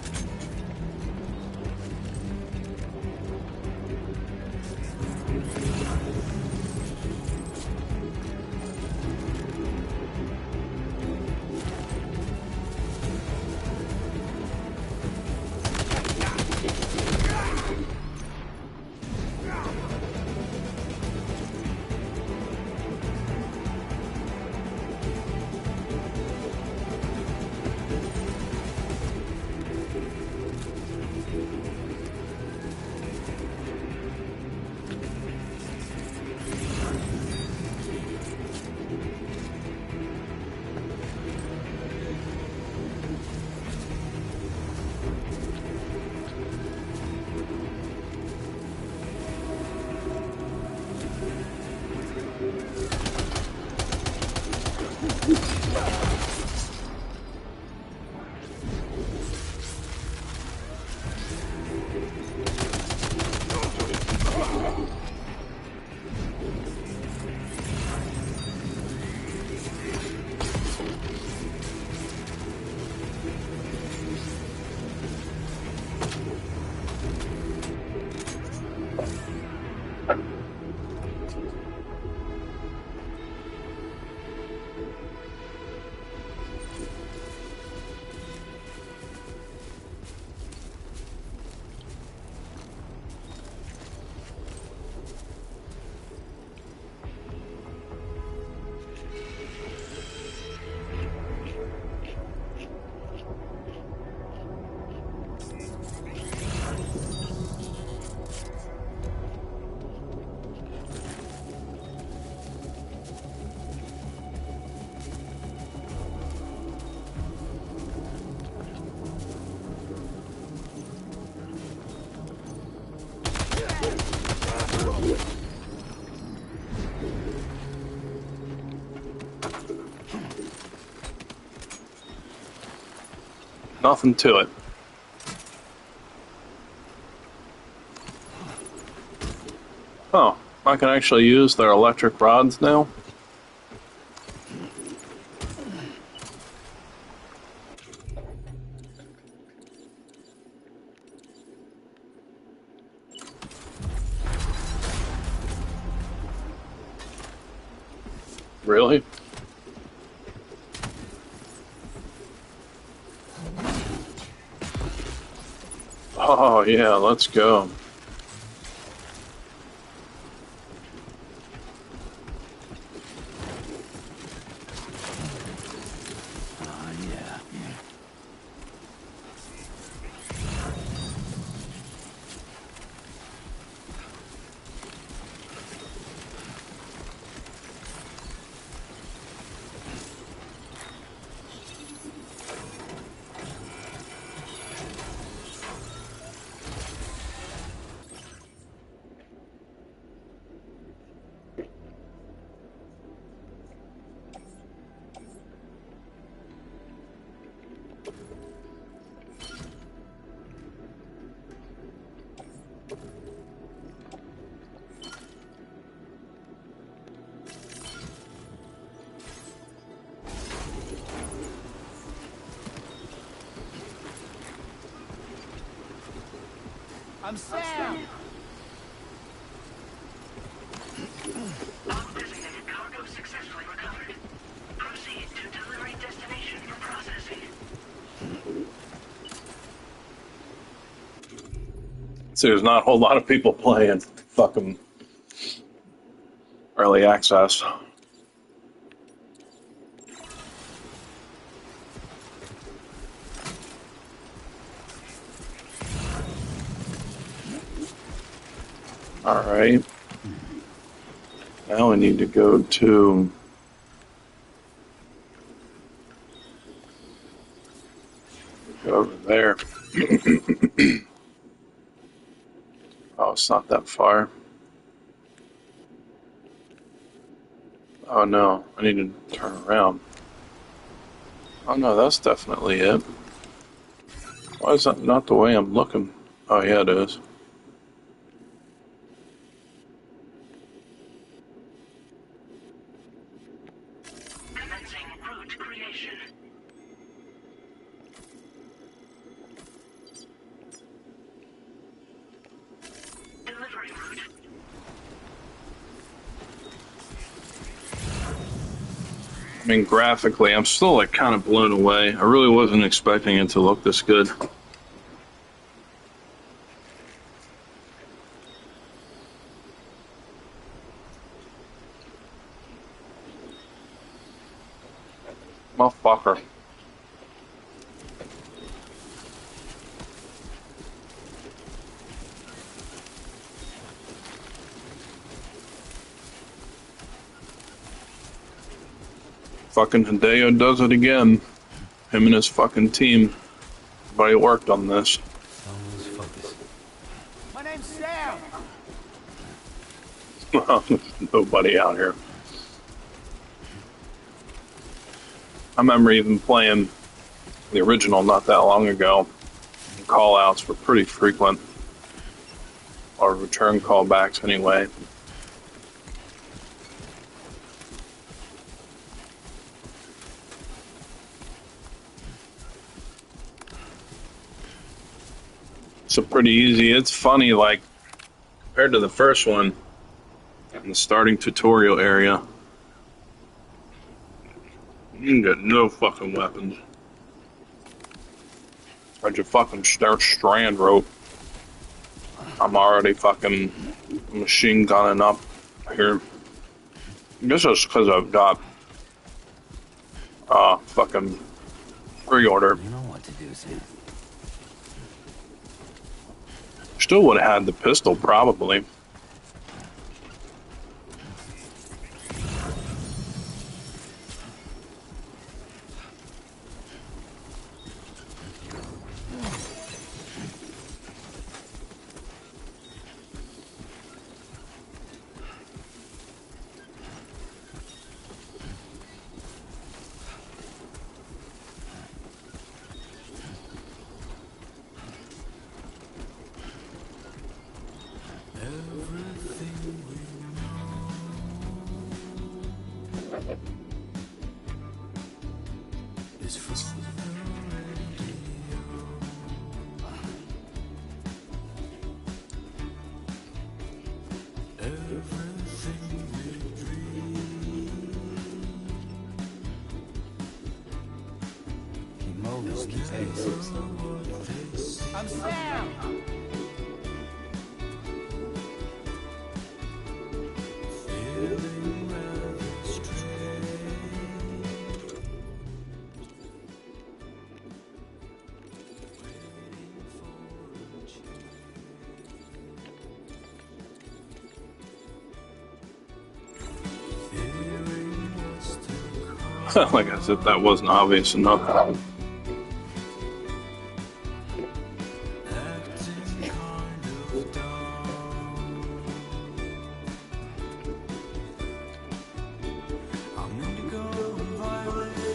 Nothing to it. Oh, I can actually use their electric rods now? Really? Oh, yeah, let's go. Yeah. I'm Sam! Undesignated cargo successfully recovered. Proceed to delivery destination for processing. So there's not a whole lot of people playing fucking early access. All right. Now we need to go to over there. Oh, it's not that far. Oh no, I need to turn around. Oh no, that's definitely it. Why is that not the way I'm looking? Oh yeah, it is. Commencing route creation. Delivery route. I mean, graphically, I'm still like kind of blown away. I really wasn't expecting it to look this good. Motherfucker. Fucking Hideo does it again. Him and his fucking team. Everybody worked on this. Let's focus. My name's Sam! Nobody out here. I remember even playing the original not that long ago. Call outs were pretty frequent. Or return callbacks anyway. So pretty easy. It's funny, like, compared to the first one, in the starting tutorial area, you can get no fucking weapons. I just fucking start strand rope. I'm already fucking machine gunning up here. I guess it's because I've got fucking pre-order. You know what to do, Sam. Still would have had the pistol, probably. I'm Sam. Like I said, that wasn't obvious enough.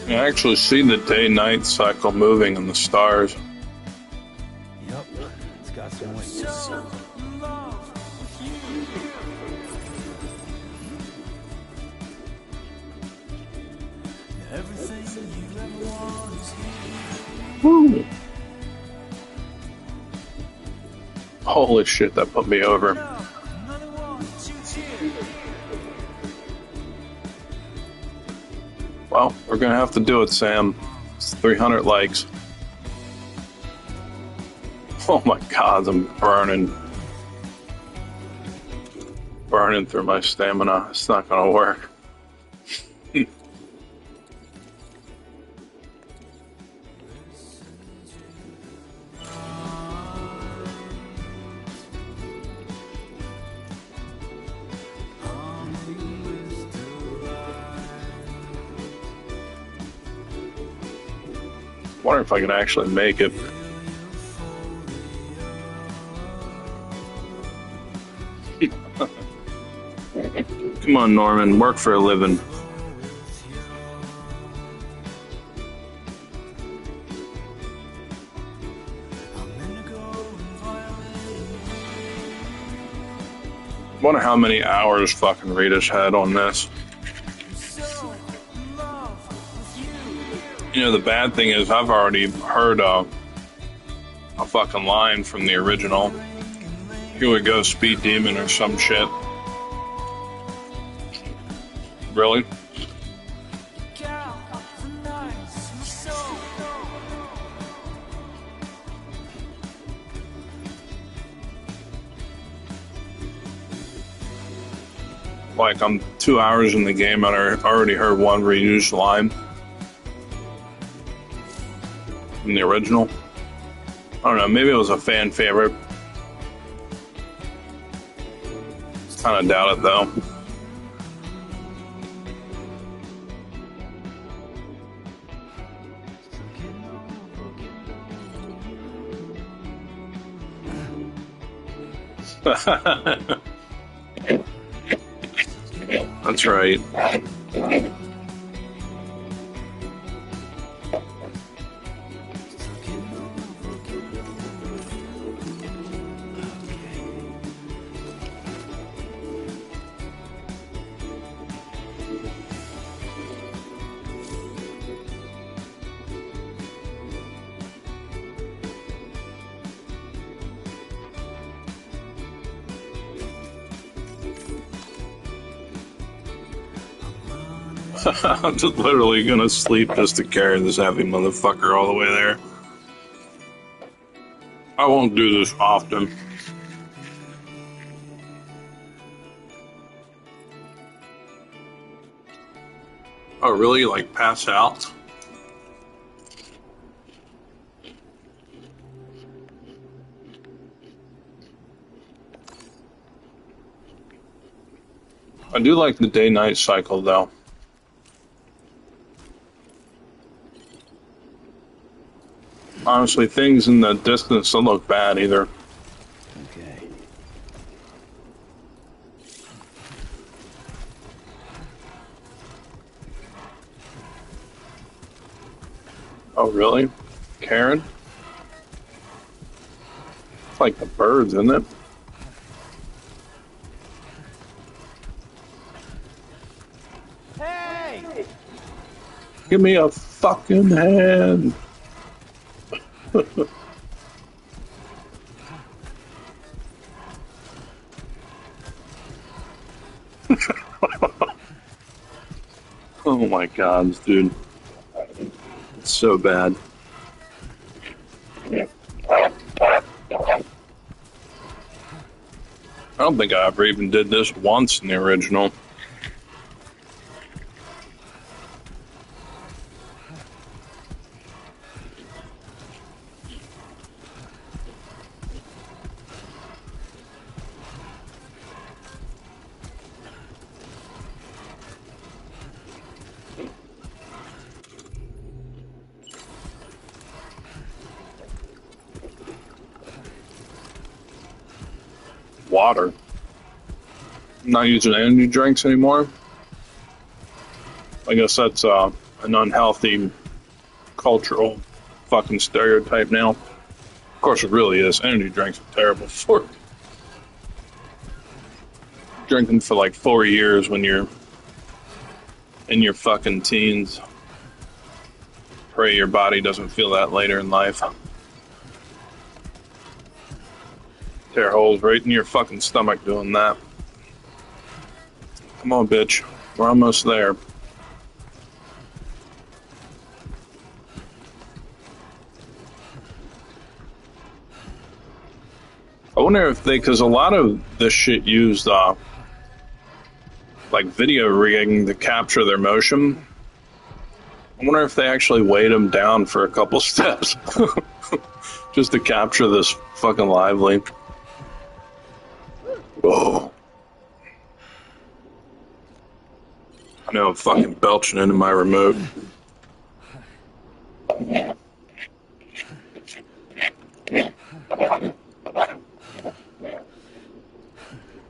You actually see the day-night cycle moving in the stars. Yep, it's got some weight. Woo. Holy shit, that put me over. Well, we're gonna have to do it, Sam. It's 300 likes. Oh my god, I'm burning. Burning through my stamina. It's not gonna work. Wonder if I can actually make it. Come on, Norman, work for a living. Wonder how many hours fucking Rita's had on this. You know, the bad thing is I've already heard a fucking line from the original. Here we go, Speed Demon or some shit. Really? Like, I'm 2 hours in the game and I already heard one reused line from the original. I don't know, maybe it was a fan favorite. Kind of doubt it though. That's right. I'm just literally gonna sleep just to carry this heavy motherfucker all the way there. I won't do this often. Oh, really? Like, pass out? I do like the day-night cycle, though. Honestly, things in the distance don't look bad either. Okay. Oh, really? Karen? It's like the birds, isn't it? Hey! Give me a fucking hand. Oh my god, dude. It's so bad. don't think I ever even did this once in the original. Water. I'm not using energy drinks anymore. I guess that's an unhealthy cultural fucking stereotype now. Of course, it really is. Energy drinks are terrible for you. Drink them for like 4 years when you're in your fucking teens. Pray your body doesn't feel that later in life. Tear holes right in your fucking stomach doing that. Come on, bitch. We're almost there. I wonder if because a lot of this shit used, like video rigging to capture their motion. I wonder if they actually weighed them down for a couple steps just to capture this fucking lively. Whoa. I know I'm fucking belching into my remote.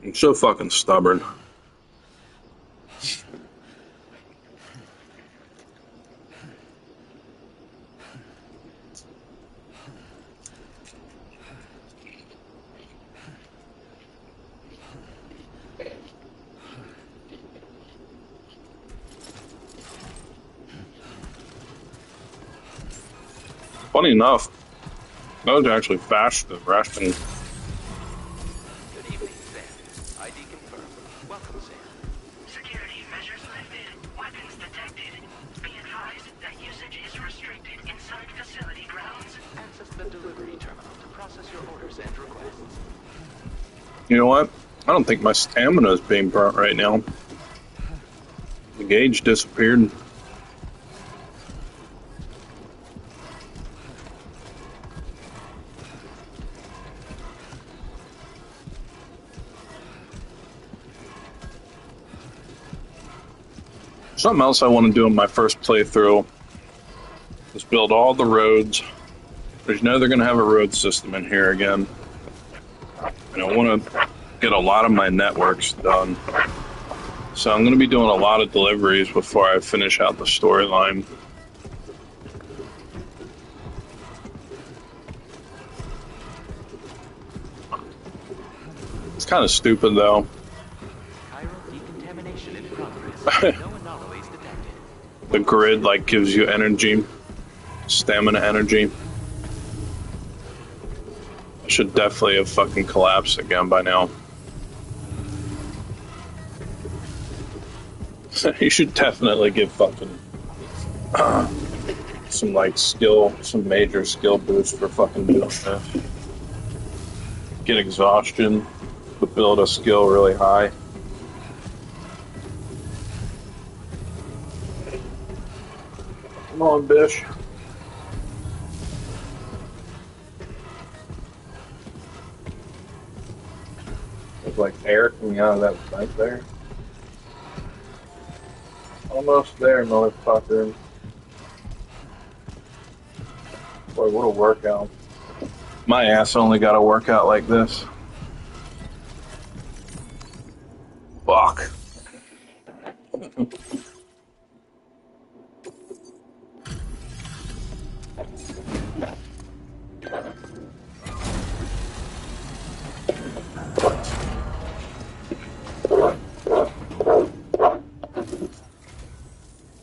I'm so fucking stubborn. Funny enough, that was actually faster than resting. Good evening, Sam. ID confirmed. Welcome, Sam. Security measures lifted. Weapons detected. Be advised that usage is restricted inside facility grounds. Access the delivery terminal to process your orders and requests. You know what? I don't think my stamina is being burnt right now. The gauge disappeared. Something else I want to do in my first playthrough is build all the roads. There's no they're going to have a road system in here again. And I want to get a lot of my networks done. So I'm going to be doing a lot of deliveries before I finish out the storyline. It's kind of stupid though. Chiral decontamination in progress. No anomalies detected. The grid like gives you energy, stamina energy. I should definitely have fucking collapsed again by now. You should definitely give fucking some like skill, some major skill boost for fucking doing this. Get exhaustion, but build a skill really high. Come on, Bish. There's like air coming out of that vent there. Almost there, motherfucker. Boy, what a workout. My ass only got a workout like this. Fuck.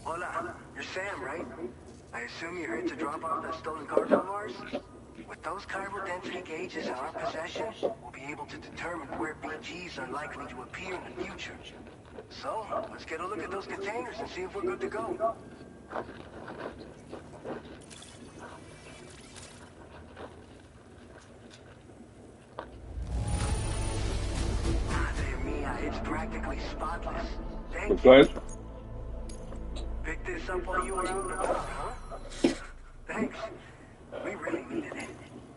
Hola, you're Sam, right? I assume you're here to drop off that stolen cargo of ours? With those chiral density gauges in our possession, we'll be able to determine where BGs are likely to appear in the future. So, let's get a look at those containers and see if we're good to go. practically spotless. Thank Okay. you. Pick this up while you were out and about, huh? Thanks. We really needed it.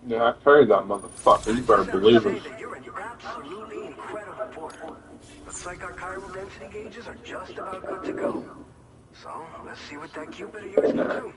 Yeah, I carried that motherfucker. You better Just have believe to it. say that you're an absolutely incredible porter. Looks like our chiral density gauges are just about good to go. So, let's see what that Cupid of yours can do.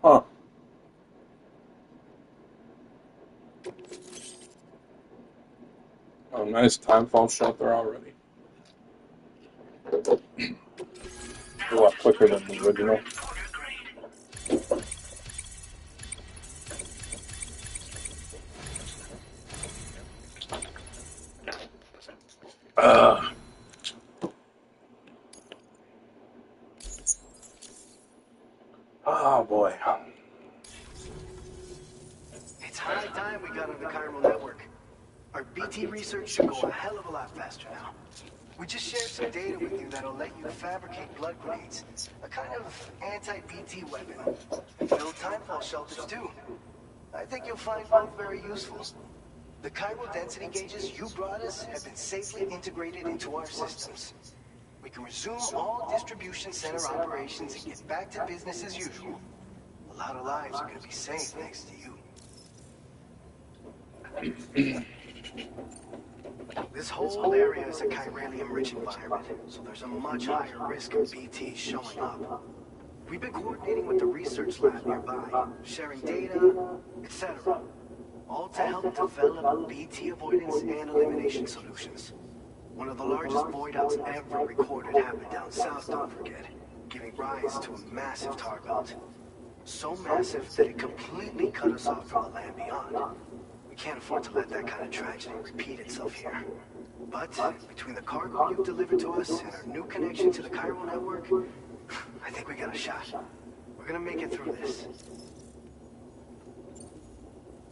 Huh. Oh, nice timefall shelter already. A lot quicker than the original. Oh boy. It's high time we got on the chiral network. Our BT research should go a hell of a lot faster now. We just shared some data with you that'll let you fabricate blood grenades, a kind of anti-BT weapon, and build timefall shelters too. I think you'll find both very useful. The chiral density gauges you brought us have been safely integrated into our systems. We can resume all distribution center operations and get back to business as usual. A lot of lives are going to be saved thanks to you. This whole area is a chiralium-rich environment, so there's a much higher risk of BTs showing up. We've been coordinating with the research lab nearby, sharing data, etc. All to help develop BT avoidance and elimination solutions. One of the largest void-outs ever recorded happened down south, don't forget, giving rise to a massive tar belt. So massive that it completely cut us off from the land beyond. We can't afford to let that kind of tragedy repeat itself here. But between the cargo you've delivered to us and our new connection to the chiral network, I think we got a shot. We're gonna make it through this.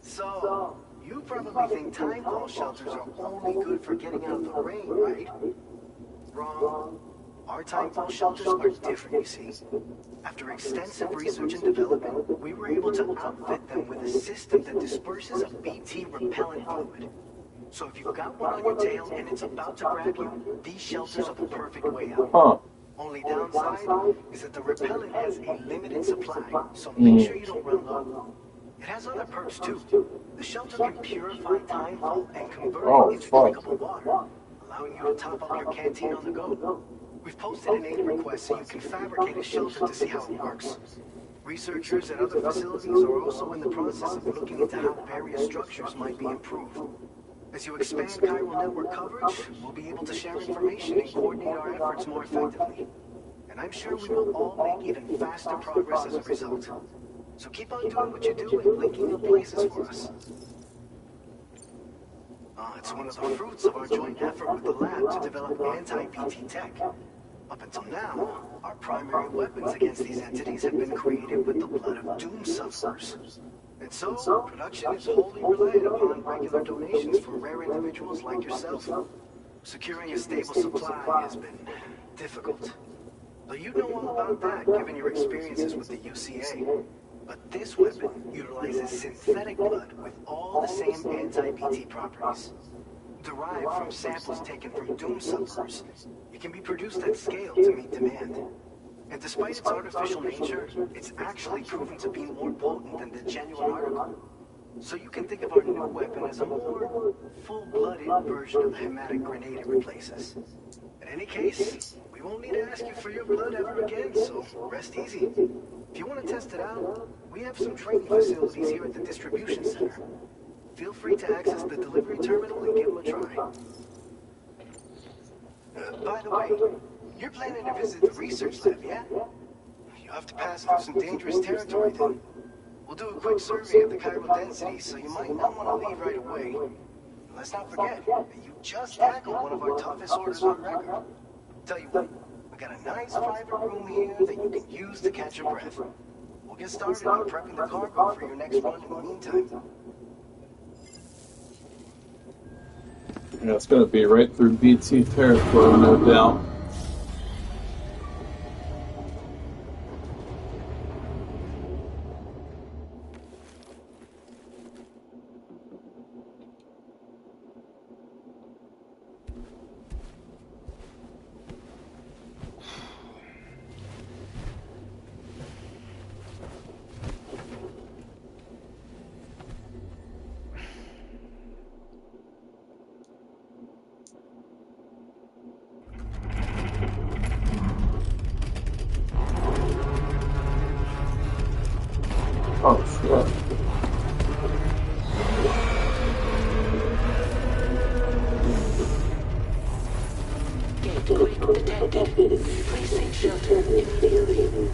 So, you probably think timefall shelters are only good for getting out of the rain, right? Wrong. Our timefall shelters are different, you see. After extensive research and development, we were able to outfit them with a system that disperses a BT repellent fluid. So if you've got one on your tail and it's about to grab you, these shelters are the perfect way out. Huh. Only downside is that the repellent has a limited supply, so make sure you don't run low. It has other perks too. The shelter can purify timefall and convert it into drinkable water, allowing you to top up your canteen on the go. We've posted an aid request so you can fabricate a shelter to see how it works. Researchers at other facilities are also in the process of looking into how various structures might be improved. As you expand chiral network coverage, we'll be able to share information and coordinate our efforts more effectively. And I'm sure we will all make even faster progress as a result. So keep on doing what you do and linking up places for us. It's one of the fruits of our joint effort with the lab to develop anti-BT tech. Up until now, our primary weapons against these entities have been created with the blood of doom sufferers. And so, production is wholly reliant upon regular donations from rare individuals like yourself. Securing a stable supply has been difficult. Though you know all about that, given your experiences with the UCA. But this weapon utilizes synthetic blood with all the same anti-BT properties. Derived from samples taken from doom sufferers, it can be produced at scale to meet demand. And despite its artificial nature, it's actually proven to be more potent than the genuine article. So you can think of our new weapon as a more full-blooded version of the hematic grenade it replaces. In any case, we won't need to ask you for your blood ever again, so rest easy. If you want to test it out, we have some training facilities here at the distribution center. Feel free to access the delivery terminal and give them a try. By the way, you're planning to visit the research lab, yeah? You have to pass through some dangerous territory then. We'll do a quick survey of the chiral density, so you might not want to leave right away. Let's not forget that you just tackled one of our toughest orders on record. Tell you what, we got a nice private room here that you can use to catch your breath. We'll get started on prepping the cargo for your next run in the meantime. Yeah, it's gonna be right through BT territory, no doubt. Oh, shit. Gate quick detected. Please seek shelter immediately.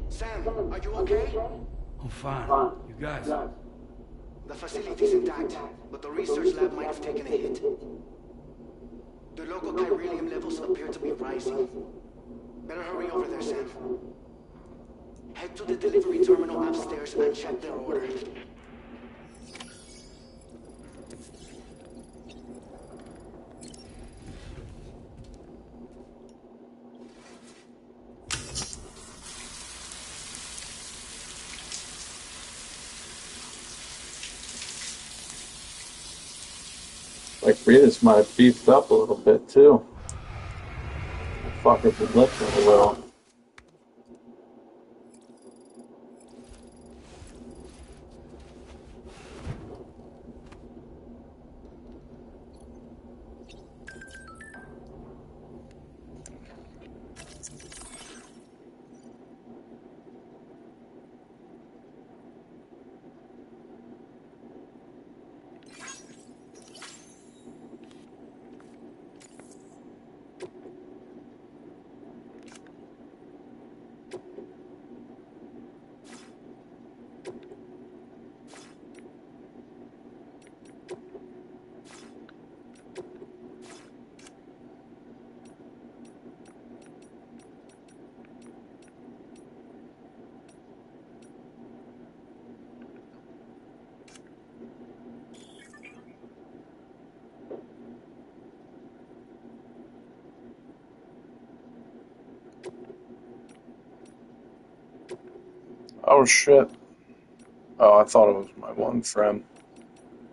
Sam, are you okay? I'm fine. You guys? The facility's intact, but the research lab might have taken a hit. The local chiralium levels appear to be rising. Better hurry over there, Sam. Head to the delivery terminal upstairs and check their order. Like Rita's might have beefed up a little bit too. Fucker been lifting a little. Oh shit. Oh, I thought it was my one friend.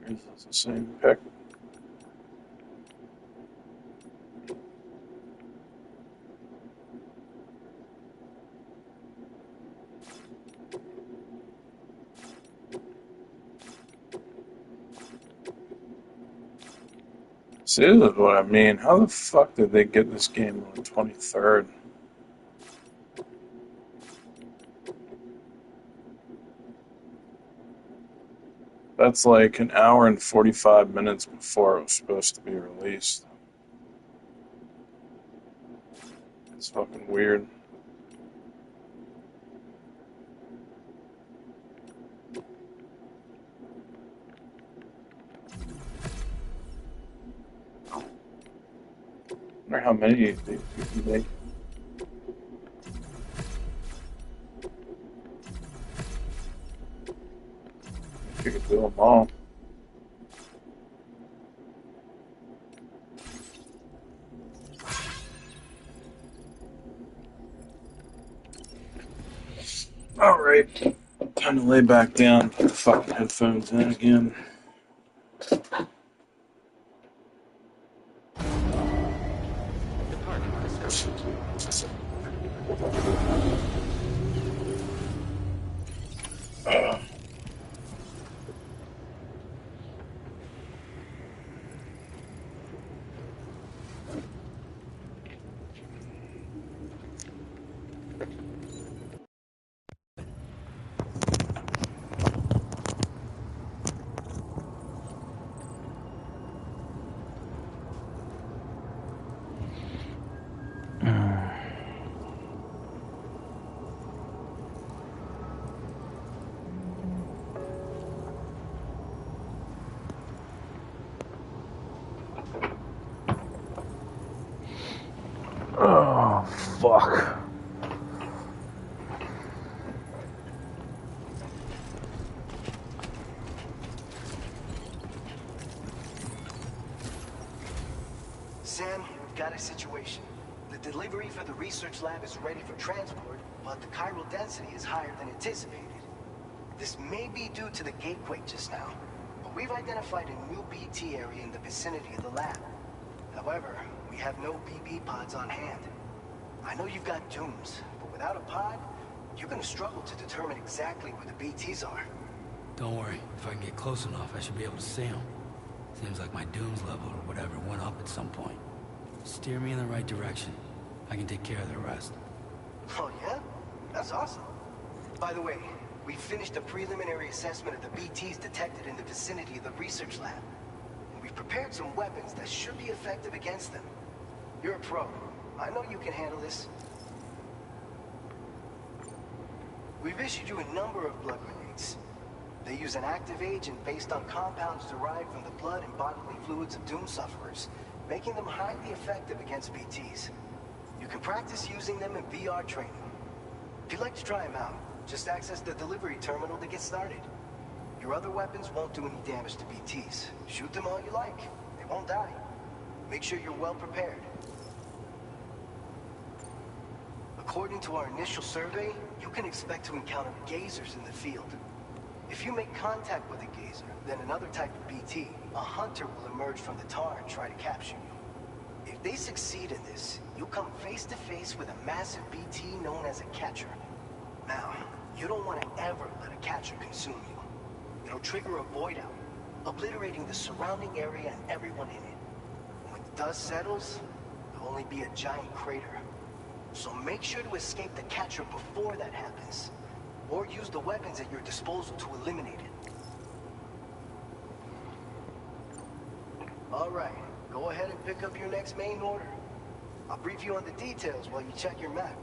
Is this the same pic? See, this is what I mean. How the fuck did they get this game on the 23rd? That's like an hour and 45 minutes before it was supposed to be released. It's fucking weird. I wonder how many they can make. If you could do them all. Alright. Time to lay back down, put the fucking headphones in again. fuck. Sam, we've got a situation. The delivery for the research lab is ready for transport, but the chiral density is higher than anticipated. This may be due to the gatequake just now, but we've identified a new BT area in the vicinity of the lab. However, we have no BB pods on hand. I know you've got Dooms, but without a pod, you're gonna struggle to determine exactly where the BTs are. Don't worry. If I can get close enough, I should be able to see them. Seems like my Dooms level or whatever went up at some point. Steer me in the right direction. I can take care of the rest. Oh yeah? That's awesome. By the way, we finished a preliminary assessment of the BTs detected in the vicinity of the research lab. And we've prepared some weapons that should be effective against them. You're a pro. I know you can handle this. We've issued you a number of blood grenades. They use an active agent based on compounds derived from the blood and bodily fluids of Doom sufferers, making them highly effective against BTs. You can practice using them in VR training. If you'd like to try them out, just access the delivery terminal to get started. Your other weapons won't do any damage to BTs. Shoot them all you like. They won't die. Make sure you're well prepared. According to our initial survey, you can expect to encounter gazers in the field. If you make contact with a gazer, then another type of BT, a hunter will emerge from the tar and try to capture you. If they succeed in this, you'll come face to face with a massive BT known as a catcher. Now, you don't want to ever let a catcher consume you. It'll trigger a void out, obliterating the surrounding area and everyone in it. When the dust settles, there'll only be a giant crater. So make sure to escape the catcher before that happens, or use the weapons at your disposal to eliminate it. Alright, go ahead and pick up your next main order. I'll brief you on the details while you check your map.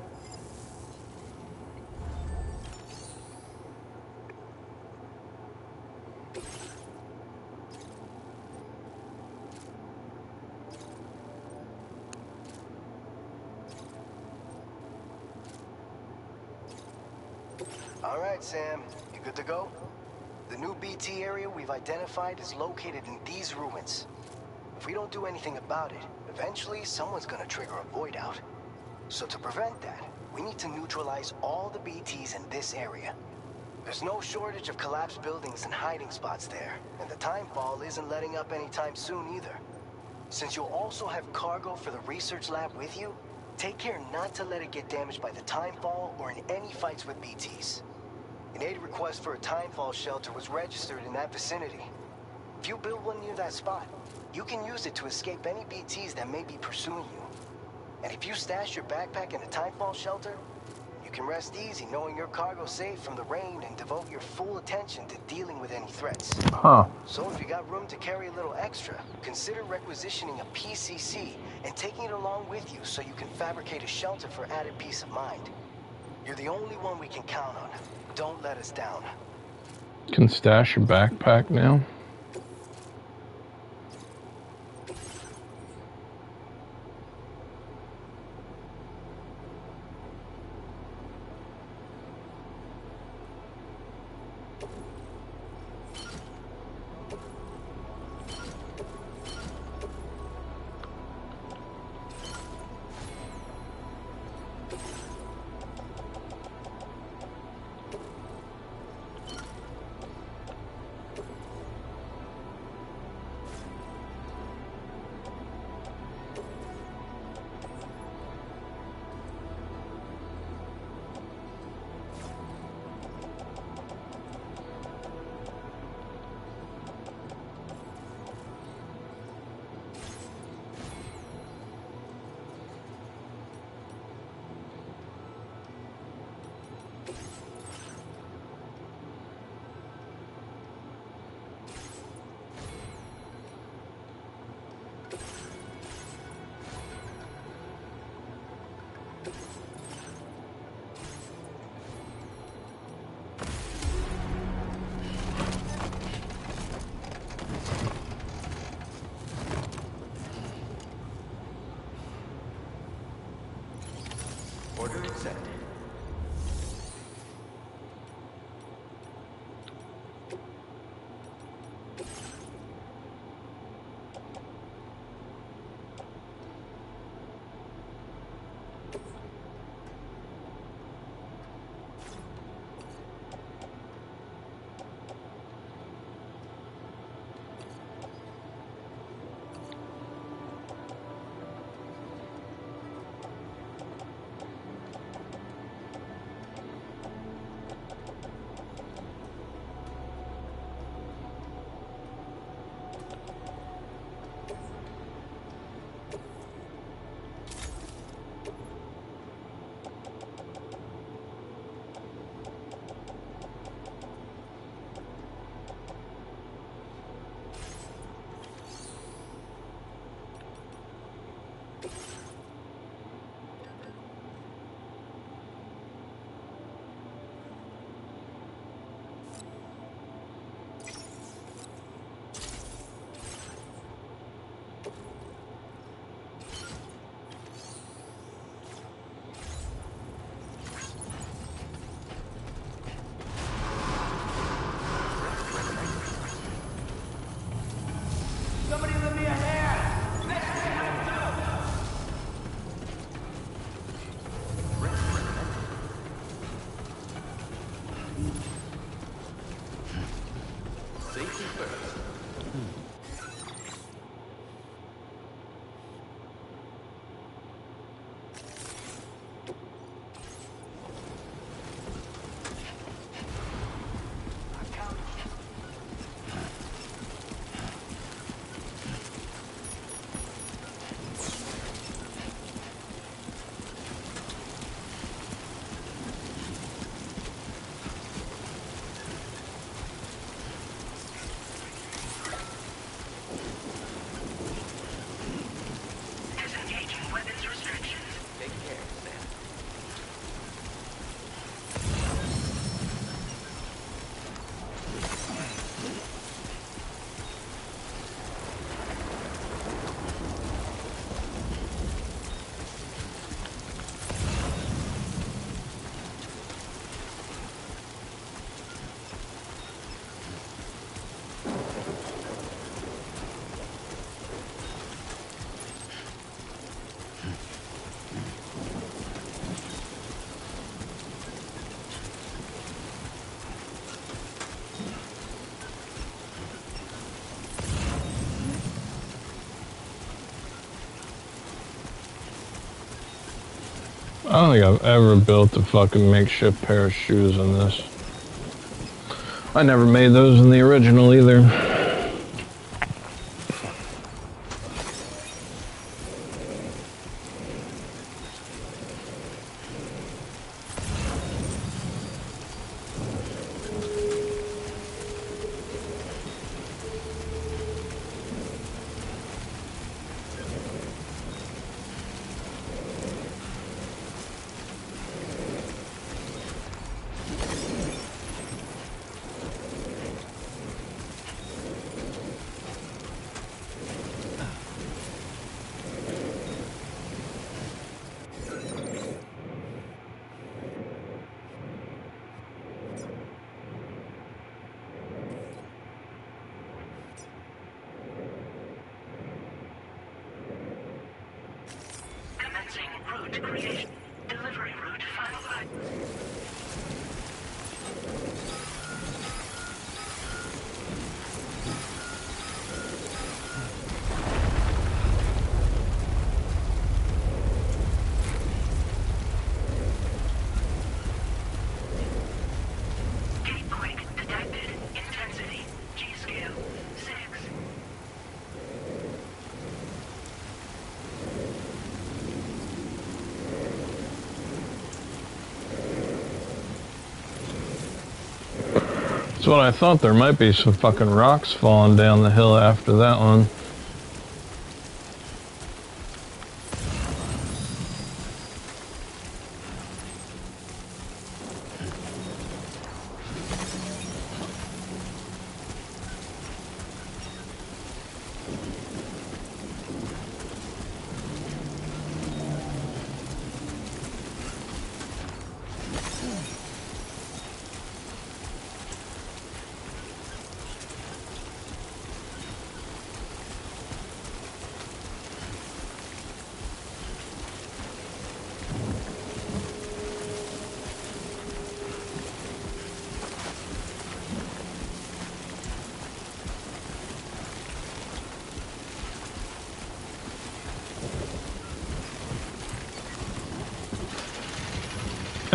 All right, Sam. You good to go? The new BT area we've identified is located in these ruins. If we don't do anything about it, eventually someone's gonna trigger a void out. So to prevent that, we need to neutralize all the BTs in this area. There's no shortage of collapsed buildings and hiding spots there, and the timefall isn't letting up anytime soon either. Since you'll also have cargo for the research lab with you, take care not to let it get damaged by the timefall or in any fights with BTs. An aid request for a timefall shelter was registered in that vicinity. If you build one near that spot, you can use it to escape any BTs that may be pursuing you. And if you stash your backpack in a timefall shelter, you can rest easy knowing your cargo's safe from the rain and devote your full attention to dealing with any threats. So if you got room to carry a little extra, consider requisitioning a PCC and taking it along with you so you can fabricate a shelter for added peace of mind. You're the only one we can count on. Don't let us down. Can stash your backpack now? said. Somebody lend me a hand! Next thing I Safety first. Disengaging weapons restrictions. Take care, Sam. I don't think I've ever built a fucking makeshift pair of shoes in this. I never made those in the original either. Commencing route creation. Delivery route finalized. Gate quake detected. Intensity. G-scale. 6. That's what I thought. There might be some fucking rocks falling down the hill after that one.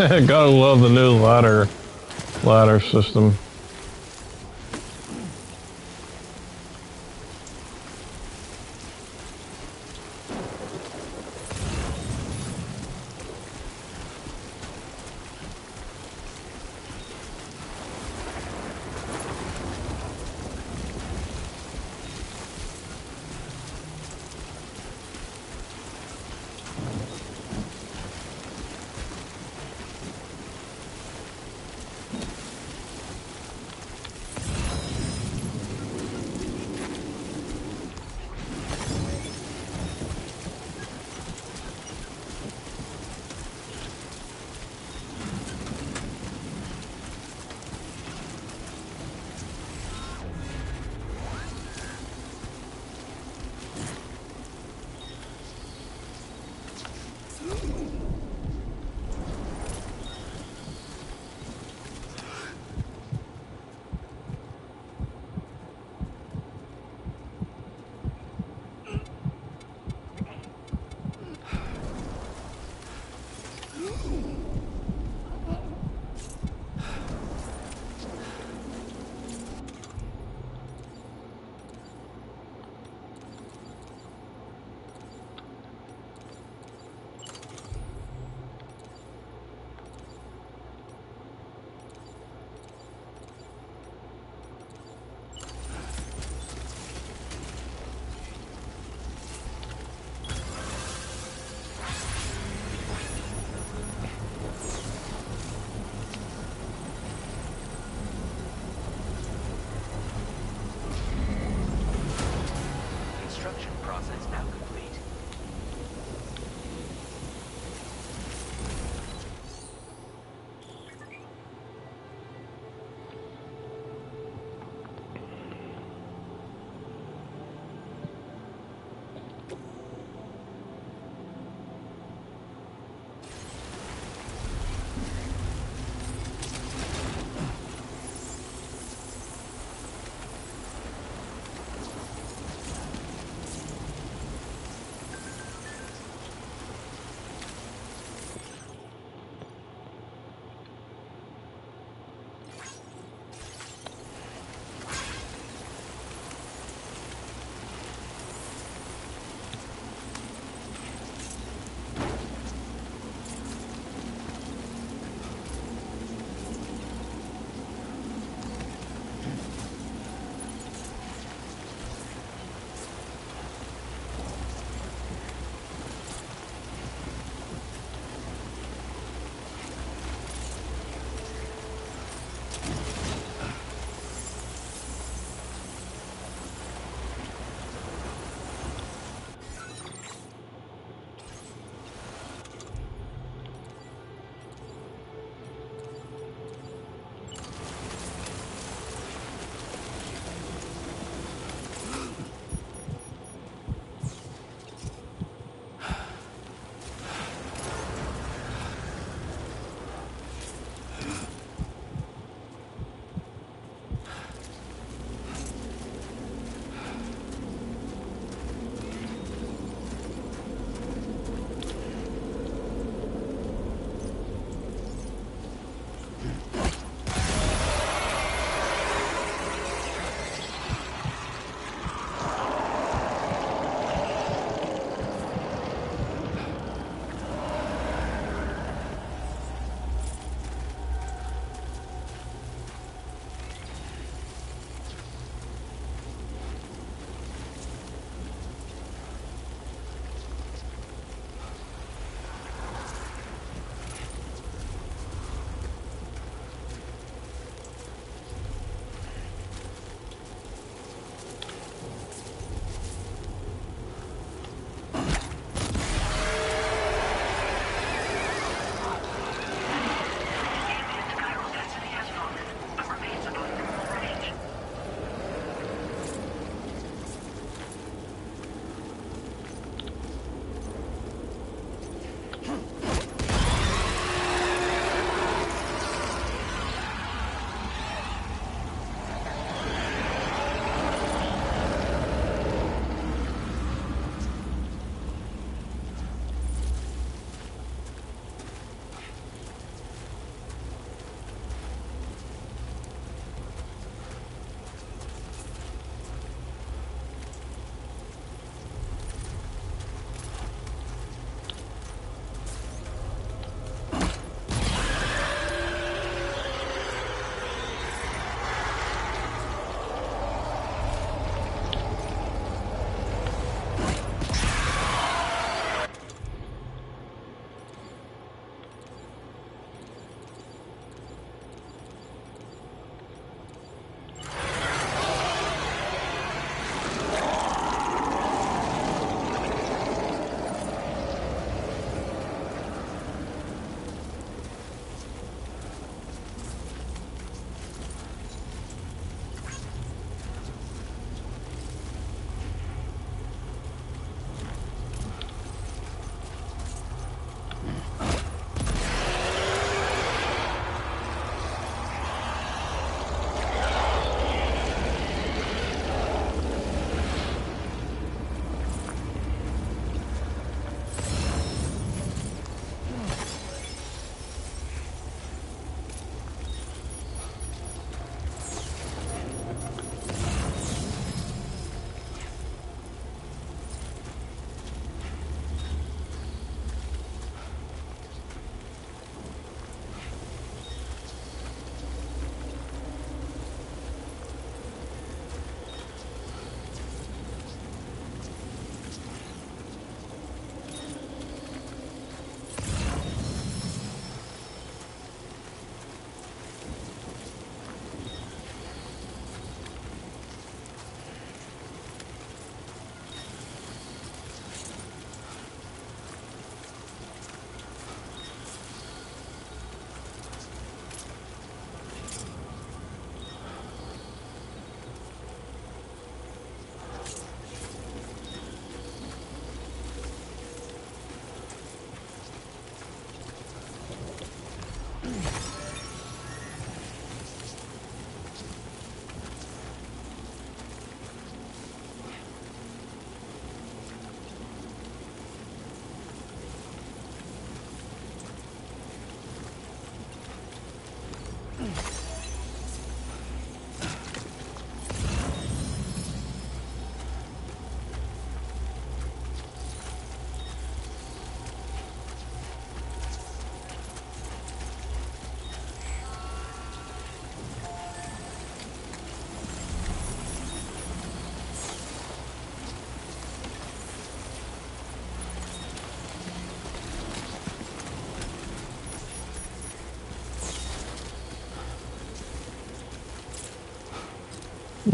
Gotta love the new ladder system. Construction process now complete.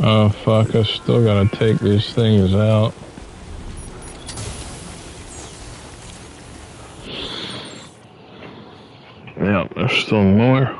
Oh fuck, I still gotta take these things out. Yeah, there's still more.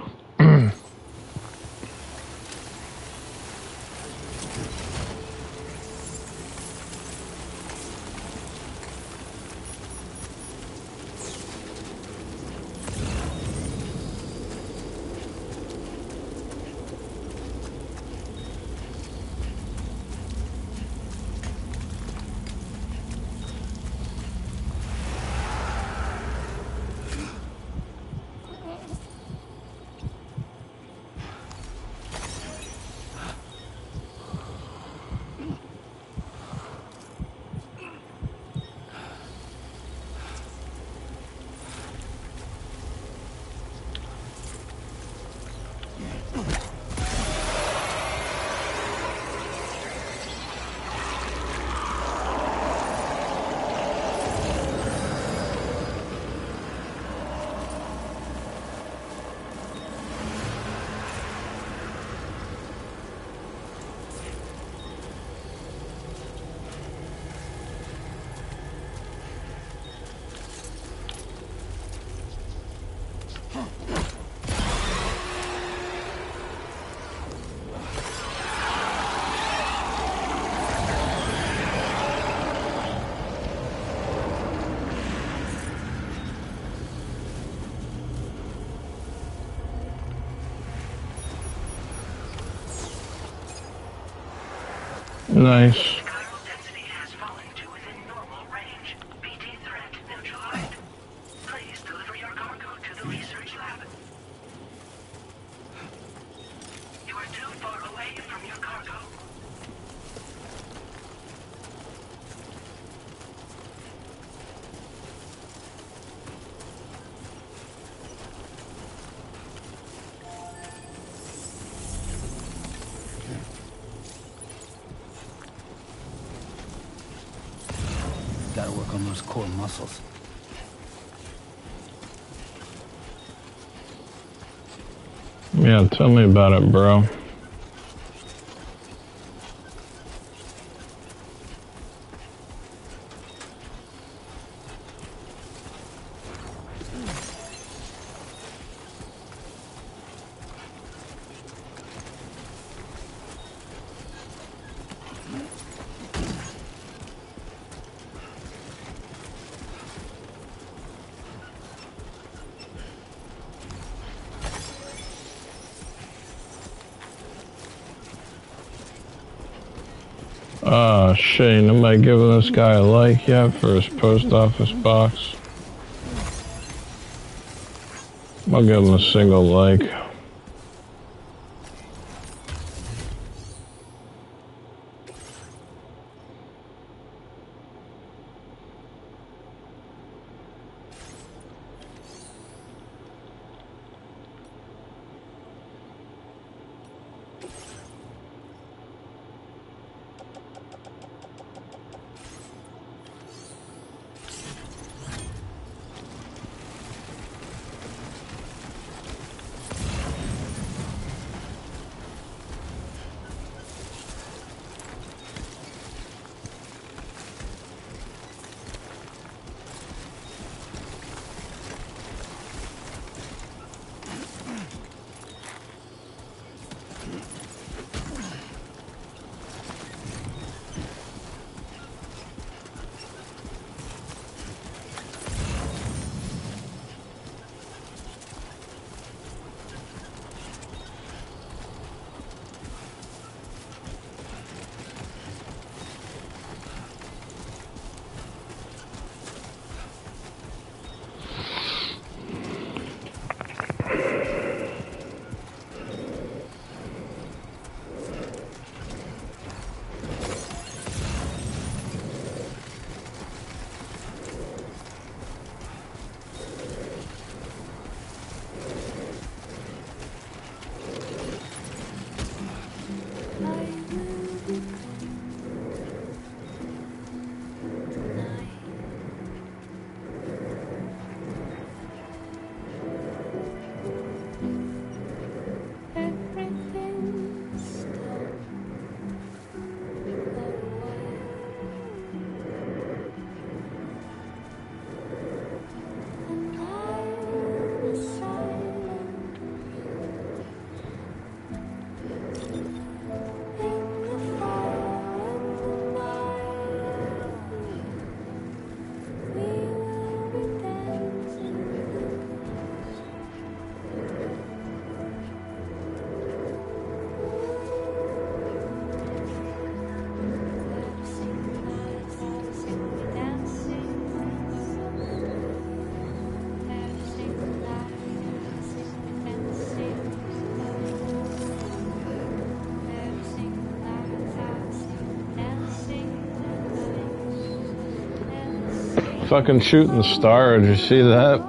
Nice. Gotta work on those core muscles. Yeah, tell me about it, bro. Ah, shit, nobody giving this guy a like yet for his post office box? I'll give him a single like. fucking shooting star. Did you see that?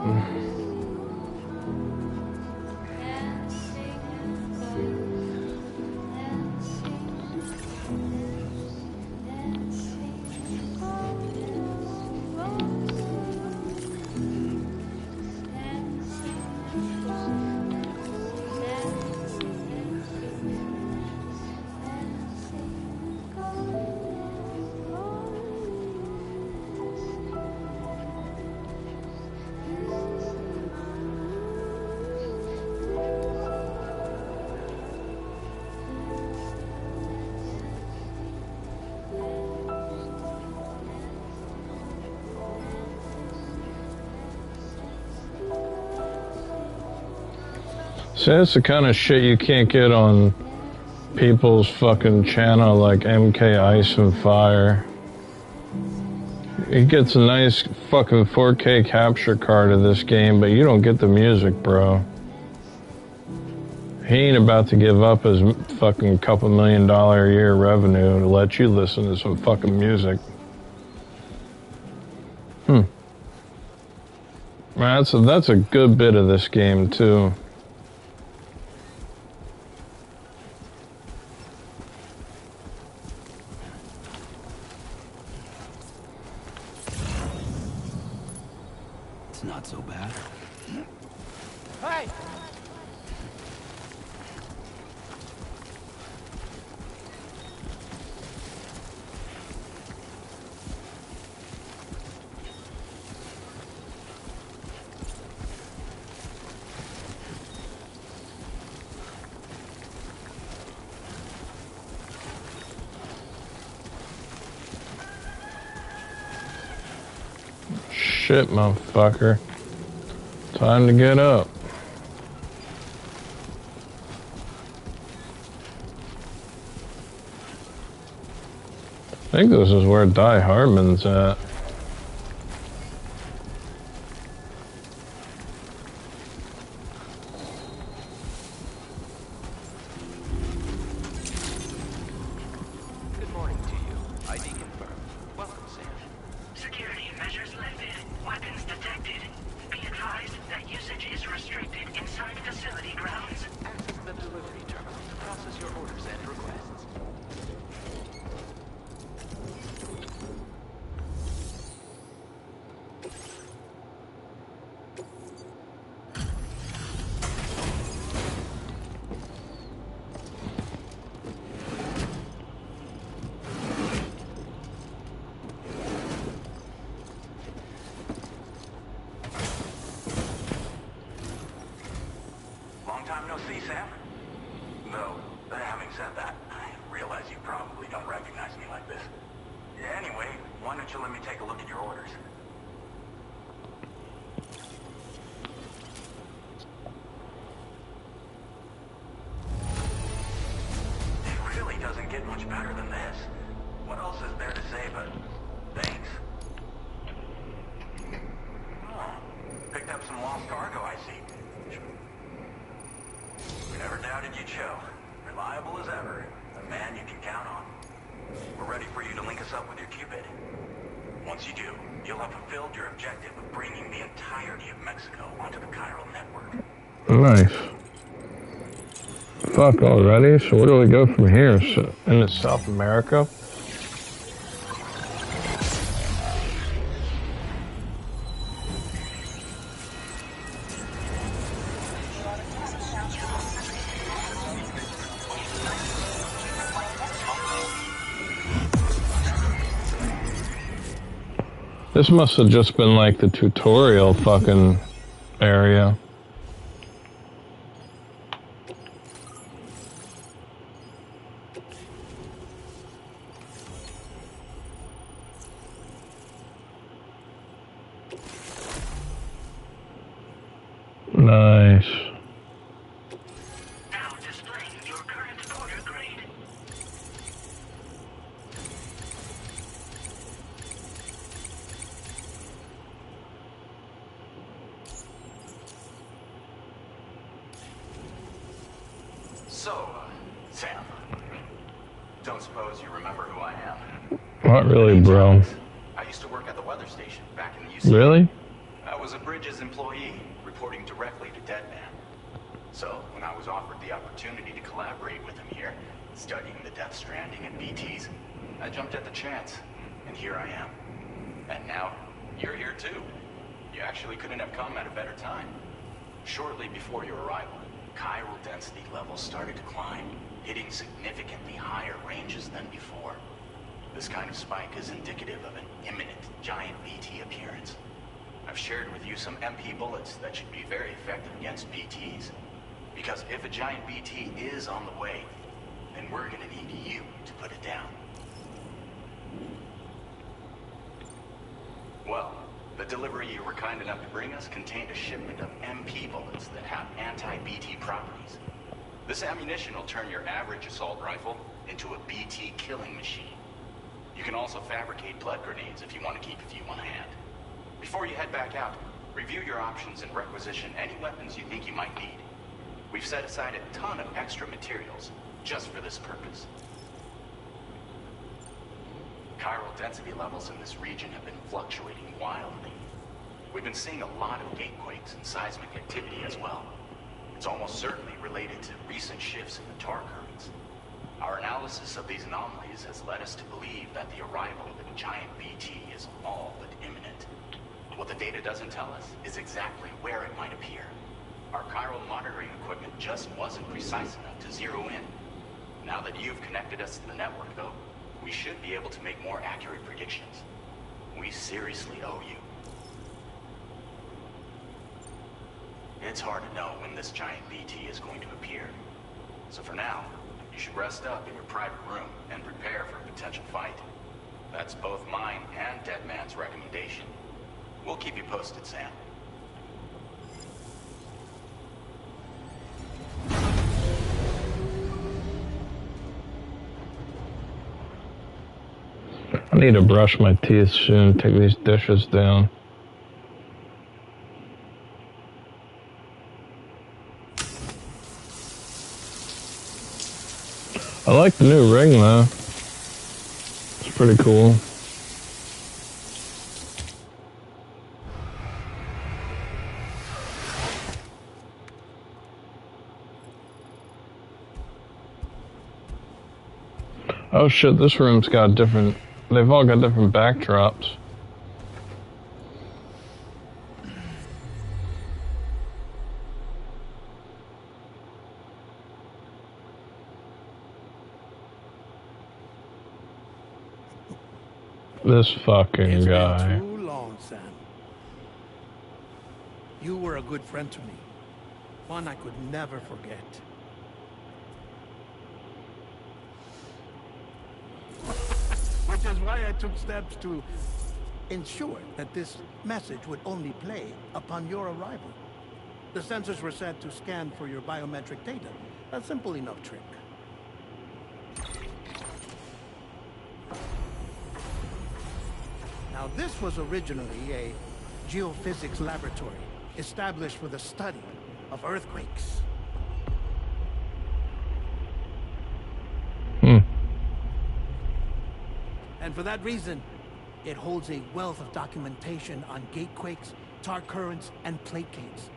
See, that's the kind of shit you can't get on people's fucking channel like MK Ice and Fire. He gets a nice fucking 4K capture card of this game, but you don't get the music, bro. He ain't about to give up his fucking couple $1 million a year revenue to let you listen to some fucking music. That's a good bit of this game, too. It's not so bad. Hey! Shit, motherfucker. Time to get up. I think this is where Die Hardman's at. Good morning to you. ID confirmed. Welcome, Sam. Security measures lifted. Weapons detected. Be advised that usage is restricted inside facility grounds. Access the delivery terminal to process your orders and requests. Long time no see, Sam? No, having said that, I realize you probably don't recognize me like this. Anyway, why don't you let me take a look at your orders? It really doesn't get much better than this. What else is there to say but thanks? Oh, picked up some lost cargo, I see. We never doubted you'd show. Reliable as ever. A man you can count on. We're ready for you to link us up with your Cupid. Once you do, you'll have fulfilled your objective of bringing the entirety of Mexico onto the chiral network. Nice. Fuck already. So where do we go from here? So, into South America? This must have just been like the tutorial fucking area. Nice. Now displaying your current order grade. So, Sam, don't suppose you remember who I am? Not really, bro. I used to work at the weather station back in the UC. Really? I was a Bridges employee, reporting directly to Deadman. So, when I was offered the opportunity to collaborate with him here, studying the Death Stranding and BTs, I jumped at the chance, and here I am. And now, you're here too. You actually couldn't have come at a better time. Shortly before your arrival, chiral density levels started to climb, hitting significantly higher ranges than before. This kind of spike is indicative of an imminent giant BT appearance. I've shared with you some MP bullets that should be very effective against BTs. Because if a giant BT is on the way, then we're gonna need you to put it down. Well, the delivery you were kind enough to bring us contained a shipment of MP bullets that have anti-BT properties. This ammunition will turn your average assault rifle into a BT killing machine. You can also fabricate blood grenades if you want to keep a few on hand. Before you head back out, review your options and requisition any weapons you think you might need. We've set aside a ton of extra materials just for this purpose. Chiral density levels in this region have been fluctuating wildly. We've been seeing a lot of gatequakes and seismic activity as well. It's almost certainly related to recent shifts in the tar currents. Our analysis of these anomalies has led us to believe that the arrival of a giant BT is all but imminent. What the data doesn't tell us is exactly where it might appear. Our chiral monitoring equipment just wasn't precise enough to zero in. Now that you've connected us to the network, though, we should be able to make more accurate predictions. We seriously owe you. It's hard to know when this giant BT is going to appear. So for now, you should rest up in your private room and prepare for a potential fight. That's both mine and Deadman's recommendation. We'll keep you posted, Sam. I need to brush my teeth soon, take these dishes down. I like the new ring though. It's pretty cool. Oh shit, this room's got different... They've all got different backdrops. This fucking guy. It's been too long, Sam. You were a good friend to me. One I could never forget. Which is why I took steps to ensure that this message would only play upon your arrival. The sensors were set to scan for your biometric data. A simple enough trick. Now, this was originally a geophysics laboratory established for the study of earthquakes. And for that reason, it holds a wealth of documentation on gatequakes, tar currents, and placates.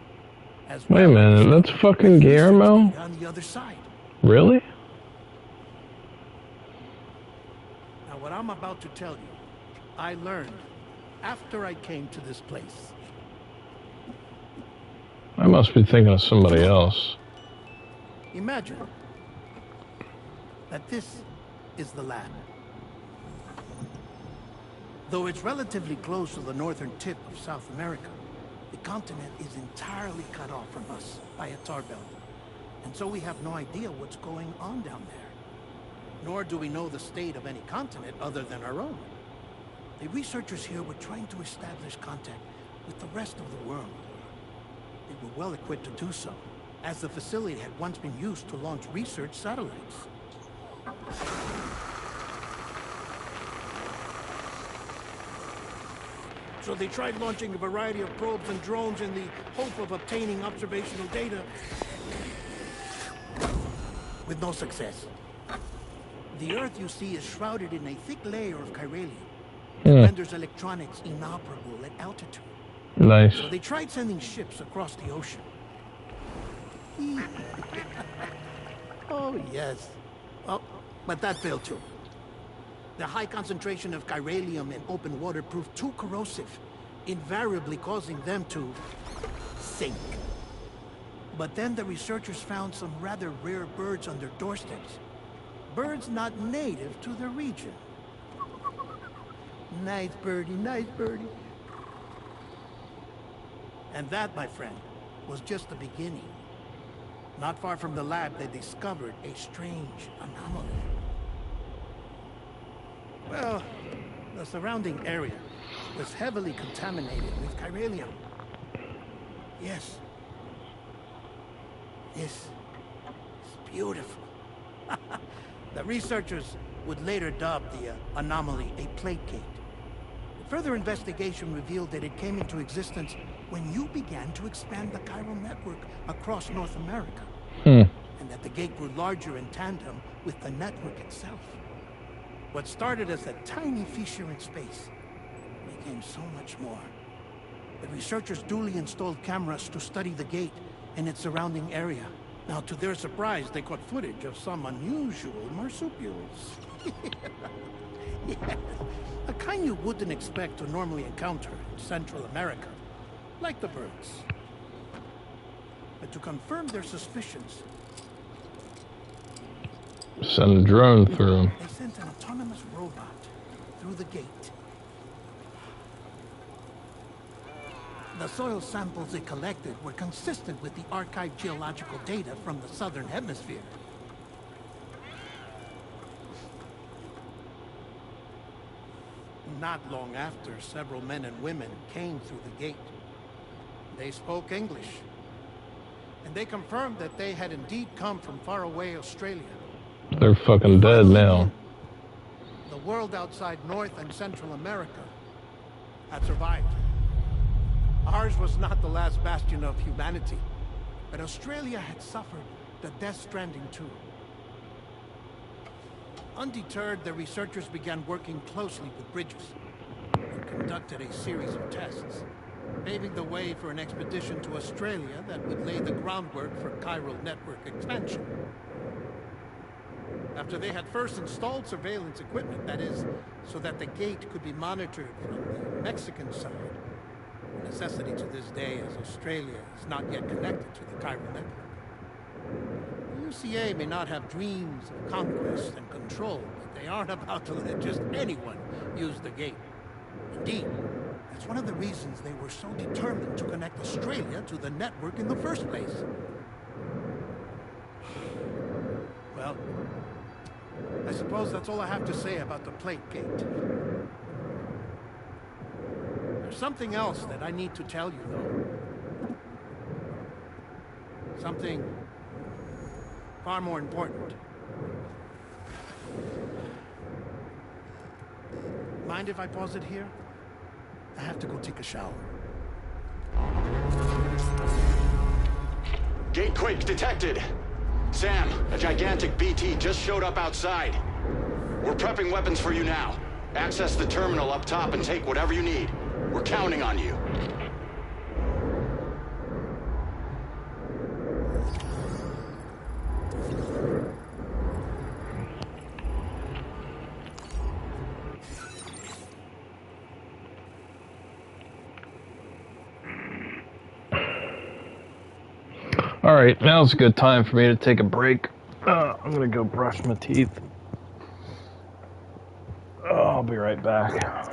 Wait a minute, that's fucking Guillermo? On the other side. Really? Now, what I'm about to tell you, I learned after I came to this place. I must be thinking of somebody else. Imagine that this is the lab. Though it's relatively close to the northern tip of South America, the continent is entirely cut off from us by a tar belt. And so we have no idea what's going on down there. Nor do we know the state of any continent other than our own. The researchers here were trying to establish contact with the rest of the world. They were well equipped to do so, as the facility had once been used to launch research satellites. So they tried launching a variety of probes and drones in the hope of obtaining observational data, with no success. The Earth, you see, is shrouded in a thick layer of chiralium, that renders electronics inoperable at altitude. Nice. So they tried sending ships across the ocean. Oh, yes. Oh, but that failed too. The high concentration of chiralium in open water proved too corrosive, invariably causing them to sink. But then the researchers found some rather rare birds on their doorsteps. Birds not native to the region. Nice birdie, nice birdie. And that, my friend, was just the beginning. Not far from the lab, they discovered a strange anomaly. Well, the surrounding area was heavily contaminated with chiralium. Yes. This is beautiful. The researchers would later dub the anomaly a plate gate. Further investigation revealed that it came into existence when you began to expand the chiral network across North America. And that the gate grew larger in tandem with the network itself. What started as a tiny fissure in space became so much more. The researchers duly installed cameras to study the gate and its surrounding area. Now, to their surprise, they caught footage of some unusual marsupials. Yes, a kind you wouldn't expect to normally encounter in Central America, like the birds. But to confirm their suspicions, send a drone through. they sent an autonomous robot through the gate. The soil samples it collected were consistent with the archived geological data from the southern hemisphere. Not long after, several men and women came through the gate. They spoke English, and they confirmed that they had indeed come from faraway Australia. They're fucking dead now. The world outside North and Central America had survived. Ours was not the last bastion of humanity, but Australia had suffered the death stranding too. Undeterred, the researchers began working closely with Bridges and conducted a series of tests, paving the way for an expedition to Australia that would lay the groundwork for chiral network expansion. After they had first installed surveillance equipment, that is, so that the gate could be monitored from the Mexican side, a necessity to this day as Australia is not yet connected to the chiral network. The UCA may not have dreams of conquest and control, but they aren't about to let just anyone use the gate. Indeed, that's one of the reasons they were so determined to connect Australia to the network in the first place. Well, I suppose that's all I have to say about the plate gate. There's something else that I need to tell you, though. Something far more important. Mind if I pause it here? I have to go take a shower. Gate quake detected. Sam, a gigantic BT just showed up outside. We're prepping weapons for you now. Access the terminal up top and take whatever you need. We're counting on you. Alright, now's a good time for me to take a break. I'm gonna go brush my teeth. I'll be right back.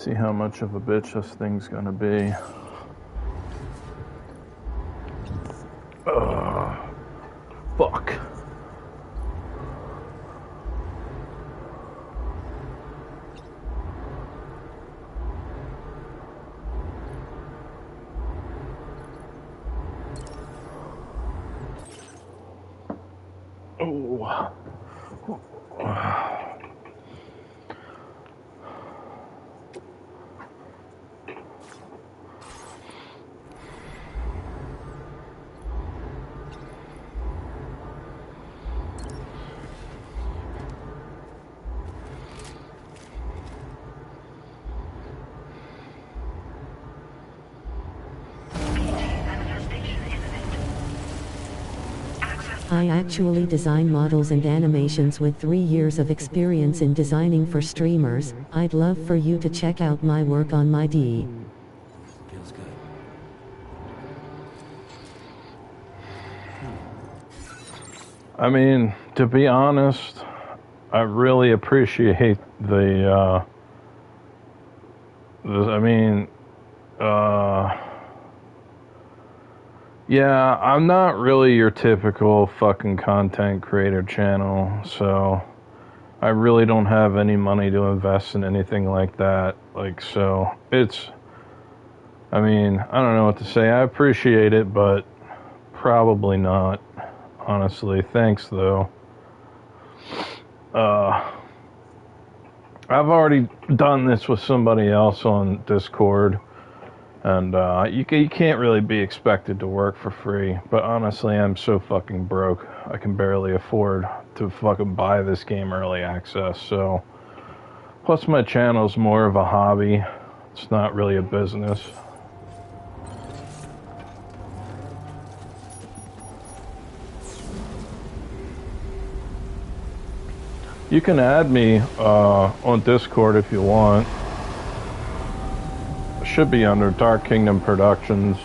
See how much of a bitch this thing's gonna be. Fuck. Oh. I actually design models and animations with 3 years of experience in designing for streamers. I'd love for you to check out my work on my D. Feels good. I mean, to be honest, I really appreciate yeah, I'm not really your typical fucking content creator channel, so I really don't have any money to invest in anything like that. Like, so it's, I mean, I don't know what to say. I appreciate it, but probably not, honestly. Thanks, though. I've already done this with somebody else on Discord, and you can't really be expected to work for free. But honestly, I'm so fucking broke, I can barely afford to fucking buy this game early access. So, plus my channel's more of a hobby. It's not really a business. You can add me on Discord if you want. It should be under Dark Kingdom Productions.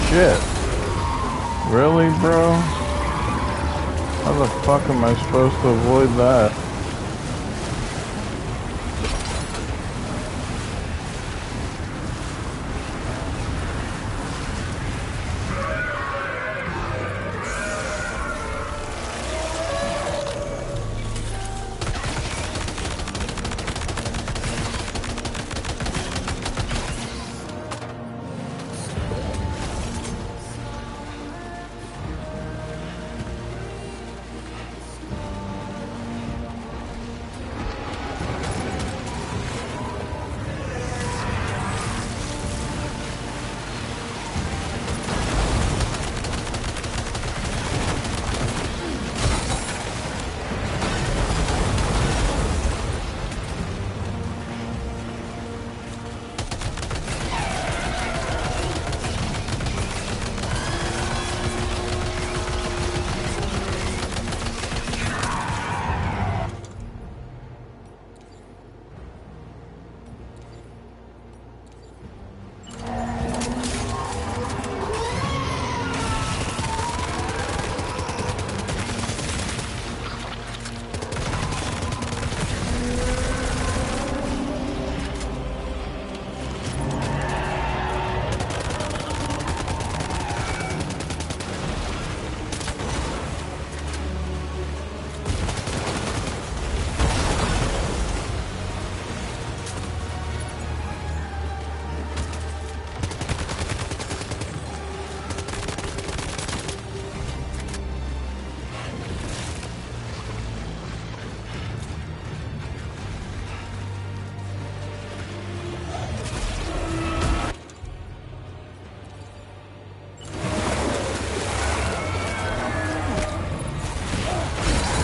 shit. Really, bro? How the fuck am I supposed to avoid that?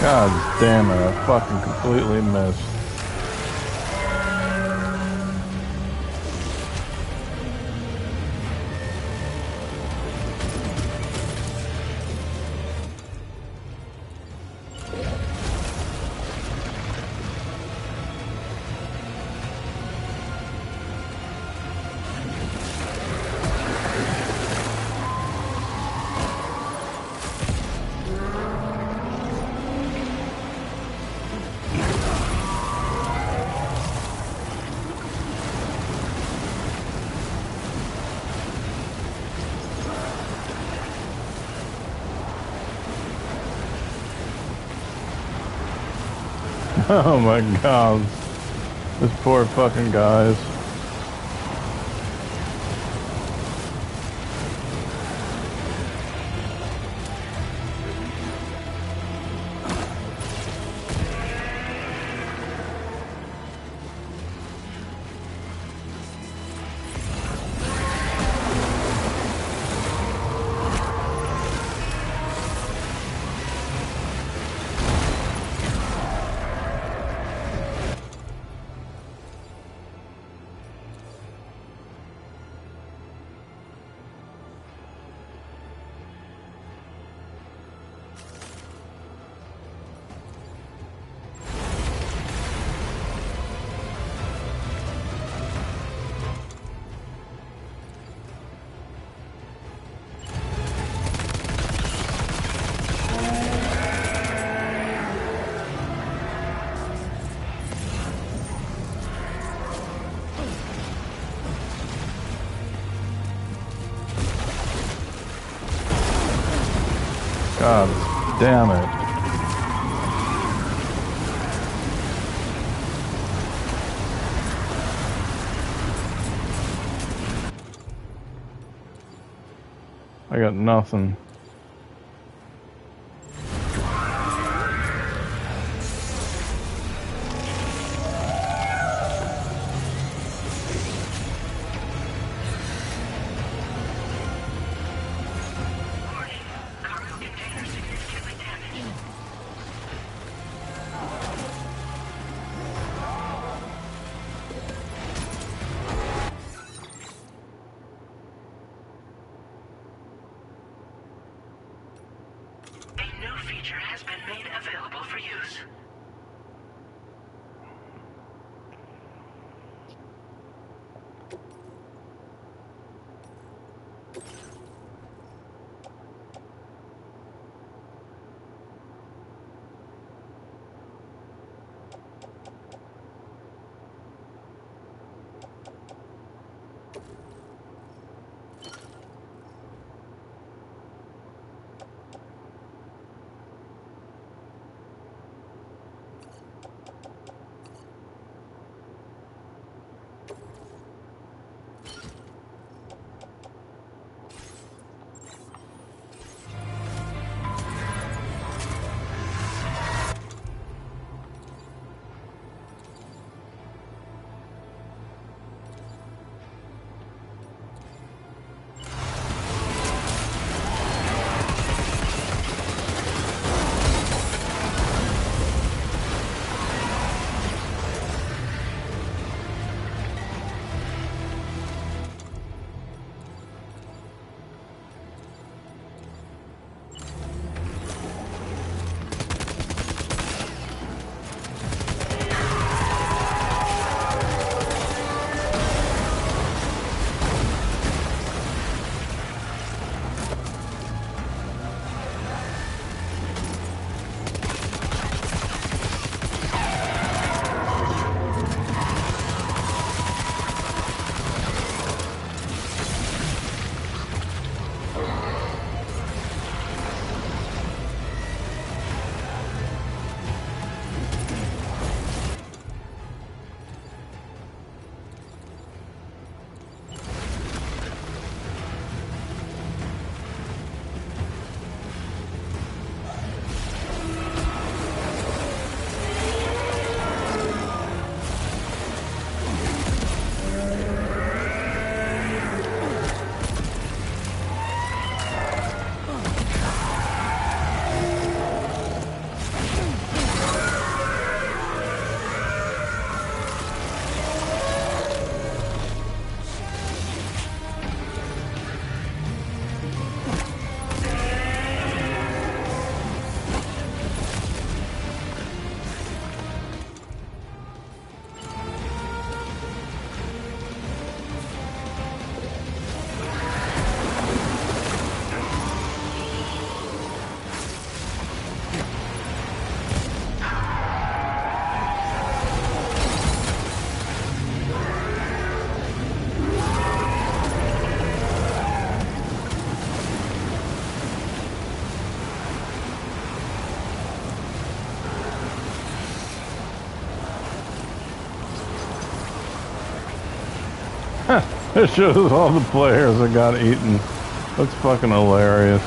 God damn it, I fucking completely missed. Oh my god. This poor fucking guys. God damn it. I got nothing. It shows all the players that got eaten. That's fucking hilarious.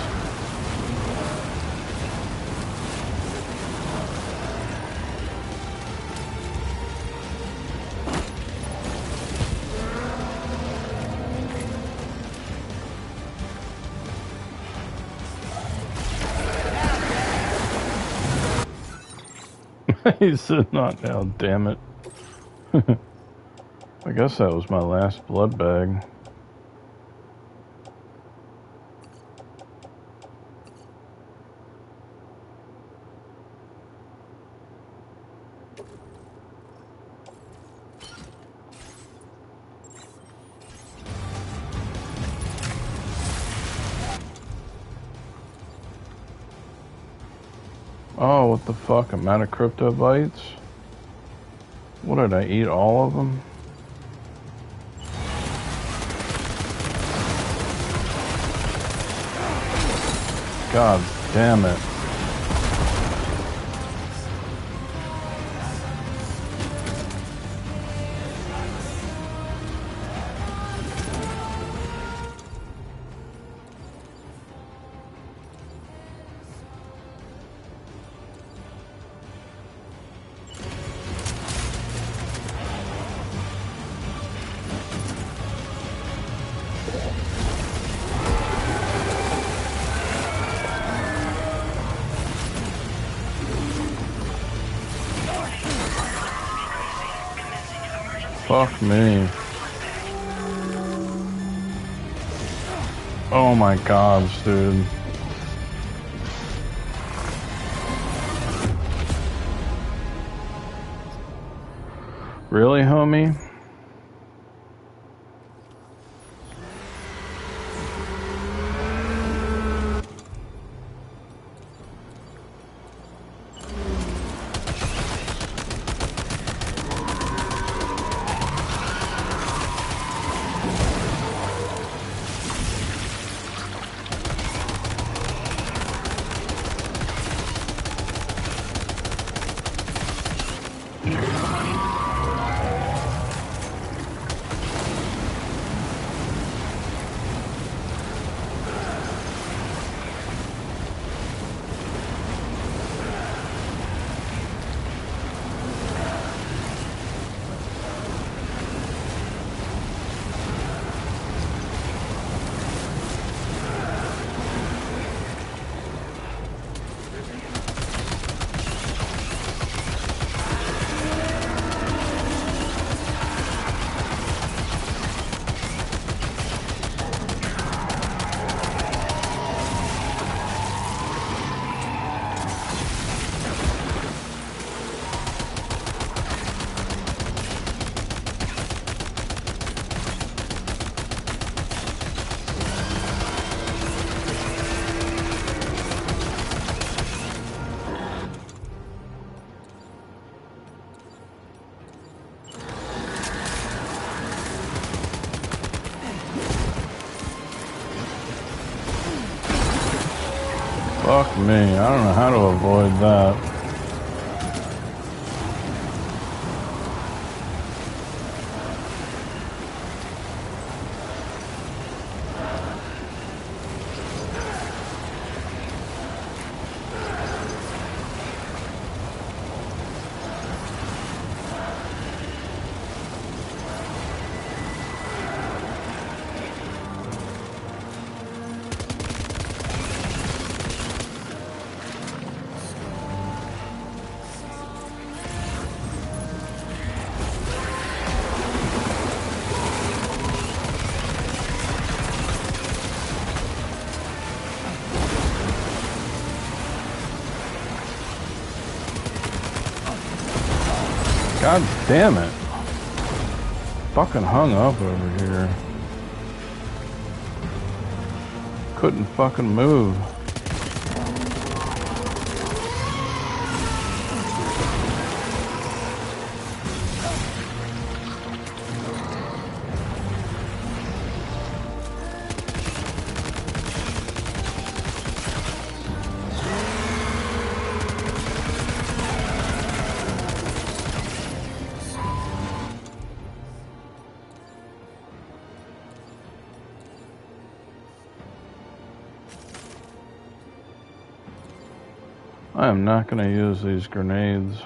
He said not now, damn it. I guess that was my last blood bag. Oh, what the fuck? I'm out of crypto bites? What did I eat? All of them? God damn it. Fuck me. Oh my god, dude. Really, homie? Fuck me, I don't know how to avoid that. God damn it. Fucking hung up over here. Couldn't fucking move. I am not going to use these grenades.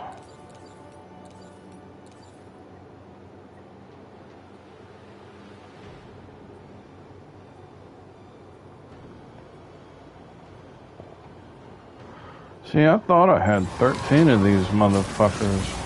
See, I thought I had 13 of these motherfuckers.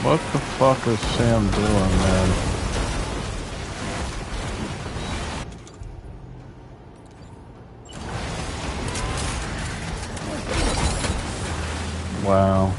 What the fuck is Sam doing, man? Wow.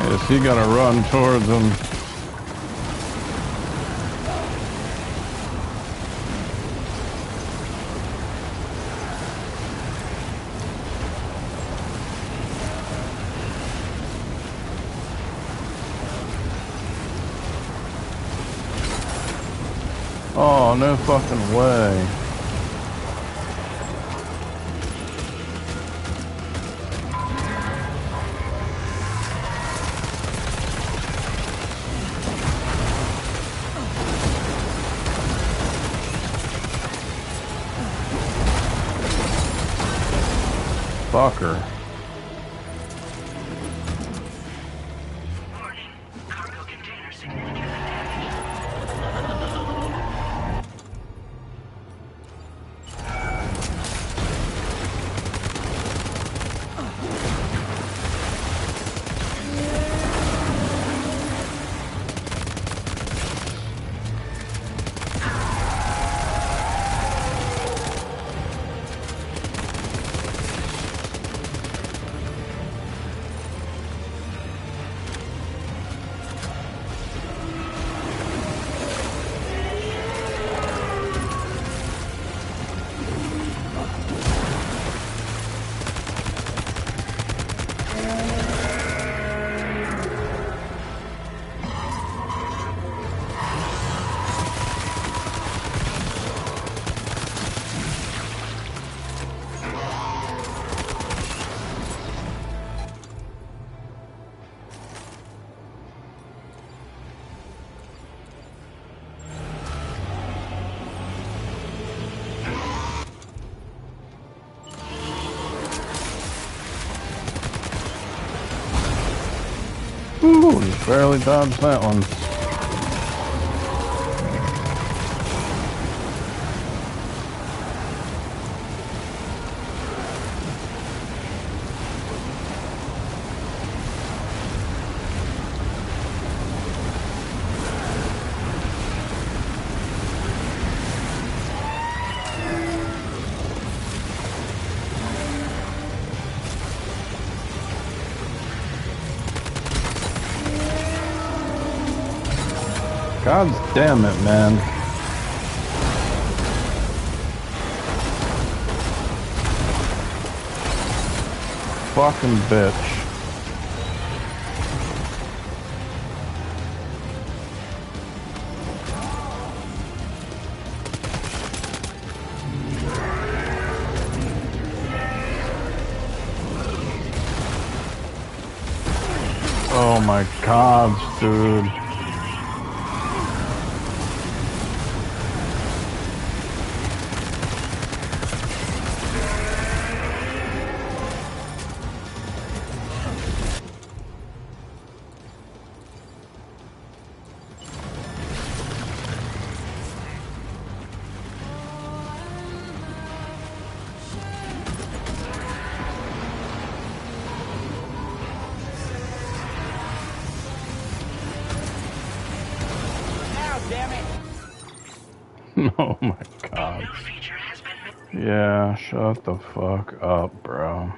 Yes, you gotta run towards them. Oh, no fucking way. Fucker. Whew, just barely dodged that one. God damn it, man. Fucking bitch. Oh my God, dude. Oh my God. Yeah, shut the fuck up, bro.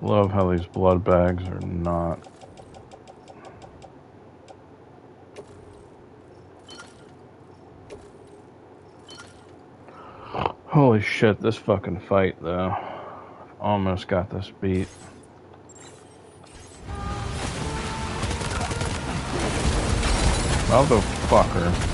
Love how these blood bags are not. Holy shit, this fucking fight though. Almost got this beat. Motherfucker.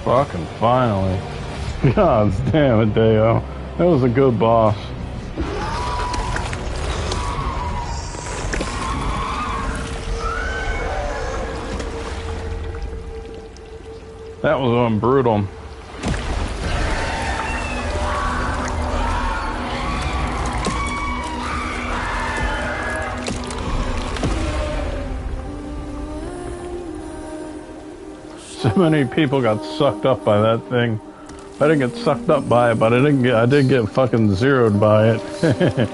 Fucking finally. God damn it, Deo. That was a good boss. That was on brutal. So many people got sucked up by that thing. I didn't get sucked up by it, but I did get fucking zeroed by it. That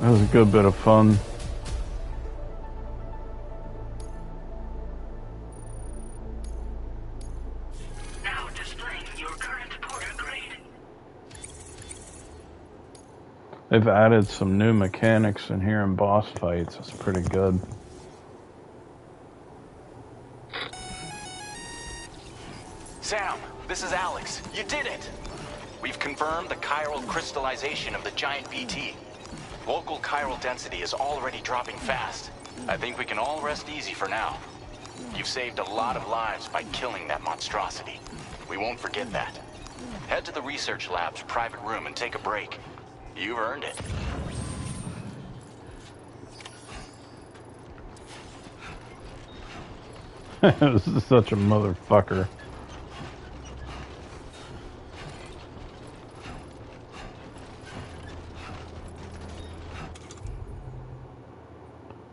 was a good bit of fun. Now displaying your current porter grade. They've added some new mechanics in here in boss fights. It's pretty good. Sam, this is Alex. You did it! We've confirmed the chiral crystallization of the giant BT. Local chiral density is already dropping fast. I think we can all rest easy for now. You've saved a lot of lives by killing that monstrosity. We won't forget that. Head to the research lab's private room and take a break. You've earned it. This is such a motherfucker.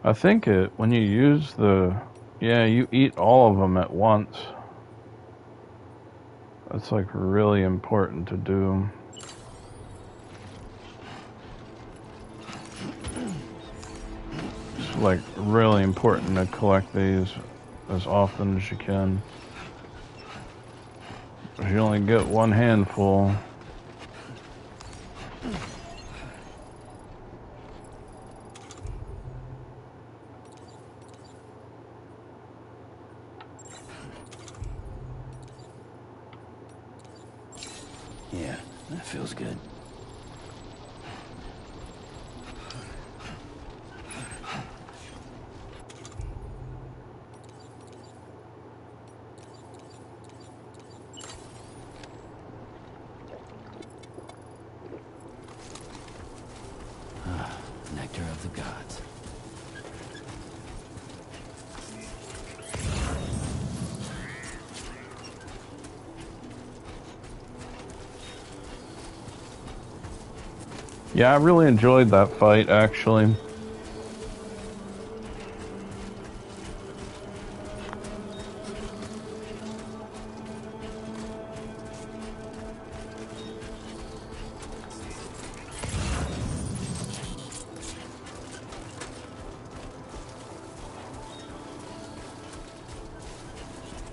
I think when you use you eat all of them at once. That's like really important to do. It's like really important to collect these as often as you can. You only get one handful. Yeah, that feels good. Nectar of the gods. Yeah, I really enjoyed that fight, actually.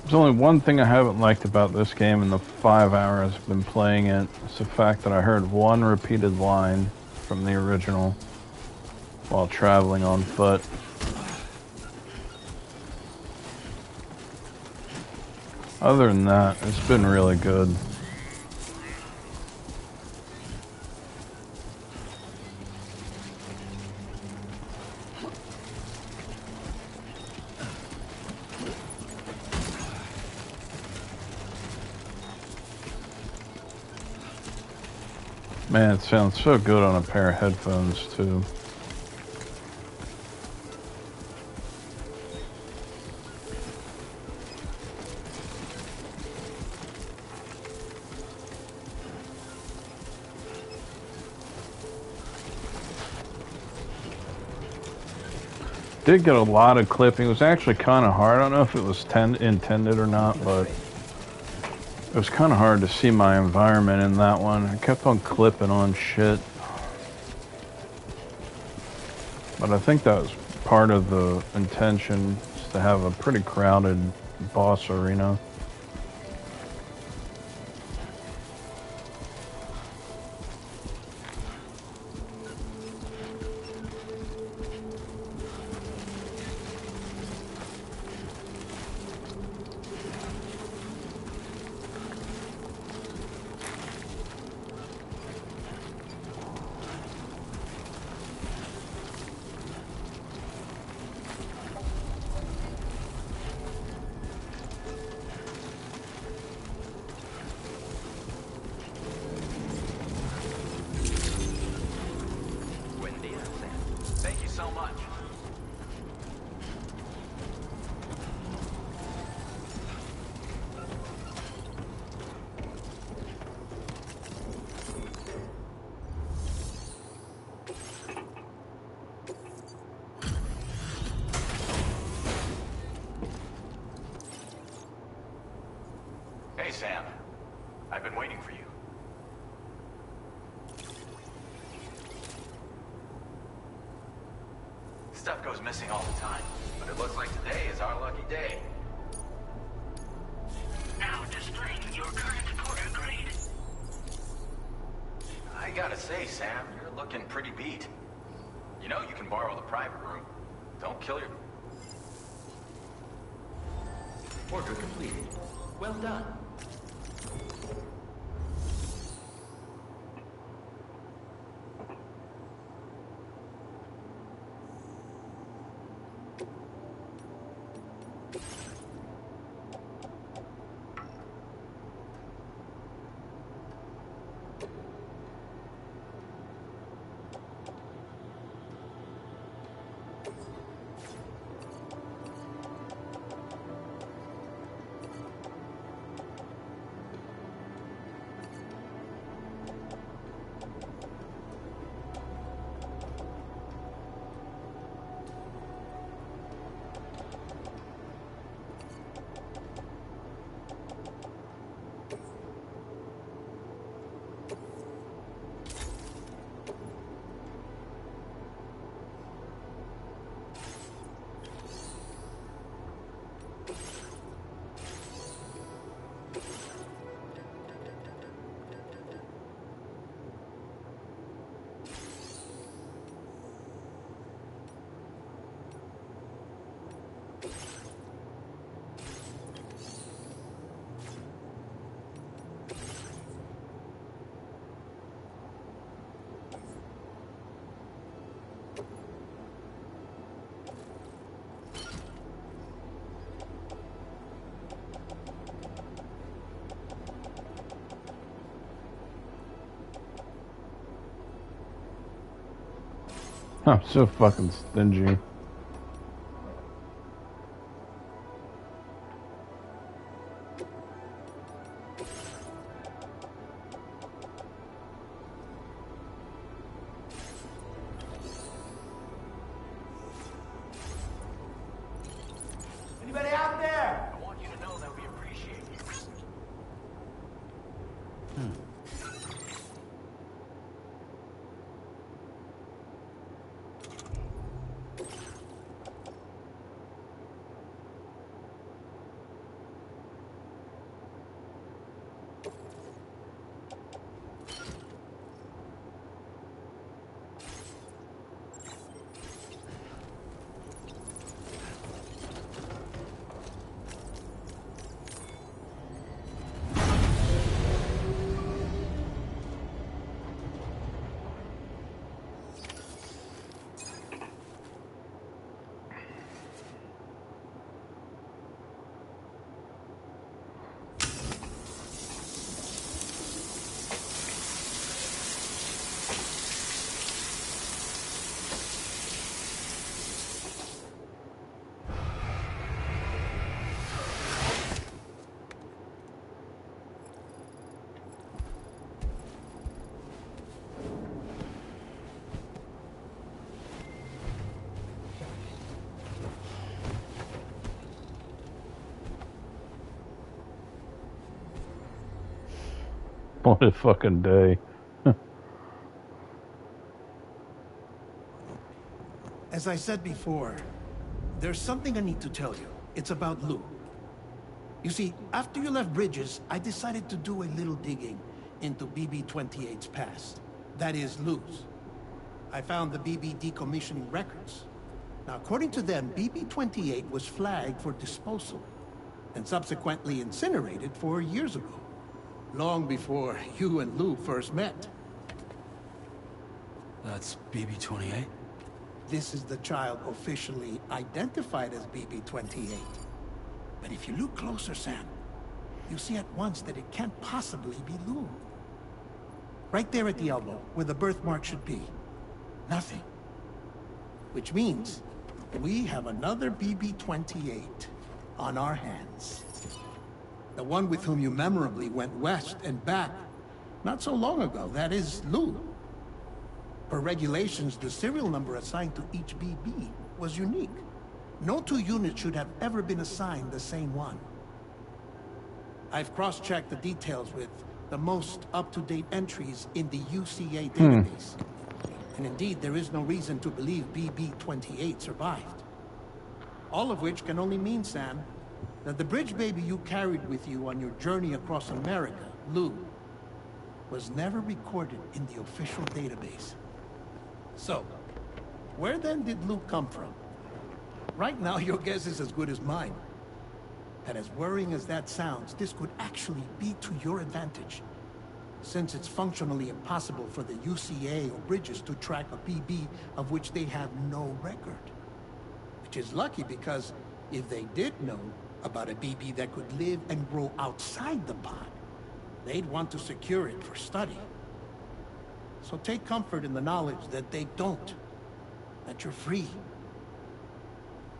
There's only one thing I haven't liked about this game in the 5 hours I've been playing it. It's the fact that I heard one repeated line from the original while traveling on foot. Other than that, it's been really good. Man, it sounds so good on a pair of headphones, too. Did get a lot of clipping. It was actually kind of hard. I don't know if it was intended or not, but it was kind of hard to see my environment in that one. I kept on clipping on shit. But I think that was part of the intention, is to have a pretty crowded boss arena. Thank you so much. Hey, Sam. I've been waiting for you. Stuff goes missing all the time, but it looks like today is our lucky day. Now displaying your current porter grade. I gotta say, Sam, you're looking pretty beat. You know you can borrow the private room. Don't kill your... Order completed. Well done. I'm so fucking stingy. Anybody out there? I want you to know that we appreciate you. What a fucking day. As I said before, there's something I need to tell you. It's about Lou. You see, after you left Bridges, I decided to do a little digging into BB-28's past. That is, Lou's. I found the BB decommissioning records. Now, according to them, BB-28 was flagged for disposal and subsequently incinerated 4 years ago, long before you and Lou first met. That's BB-28? This is the child officially identified as BB-28. But if you look closer, Sam, you see at once that it can't possibly be Lou. Right there at the elbow, where the birthmark should be. Nothing. Which means we have another BB-28 on our hands. The one with whom you memorably went west and back not so long ago, that is Lou. Per regulations, the serial number assigned to each BB was unique. No two units should have ever been assigned the same one. I've cross-checked the details with the most up-to-date entries in the UCA database. And indeed, there is no reason to believe BB-28 survived. All of which can only mean, Sam, that the bridge baby you carried with you on your journey across America, Lou, was never recorded in the official database. So, where then did Lou come from? Right now, your guess is as good as mine. And as worrying as that sounds, this could actually be to your advantage, since it's functionally impossible for the UCA or Bridges to track a BB of which they have no record. Which is lucky because if they did know about a BB that could live and grow outside the pod, they'd want to secure it for study. So take comfort in the knowledge that they don't, that you're free,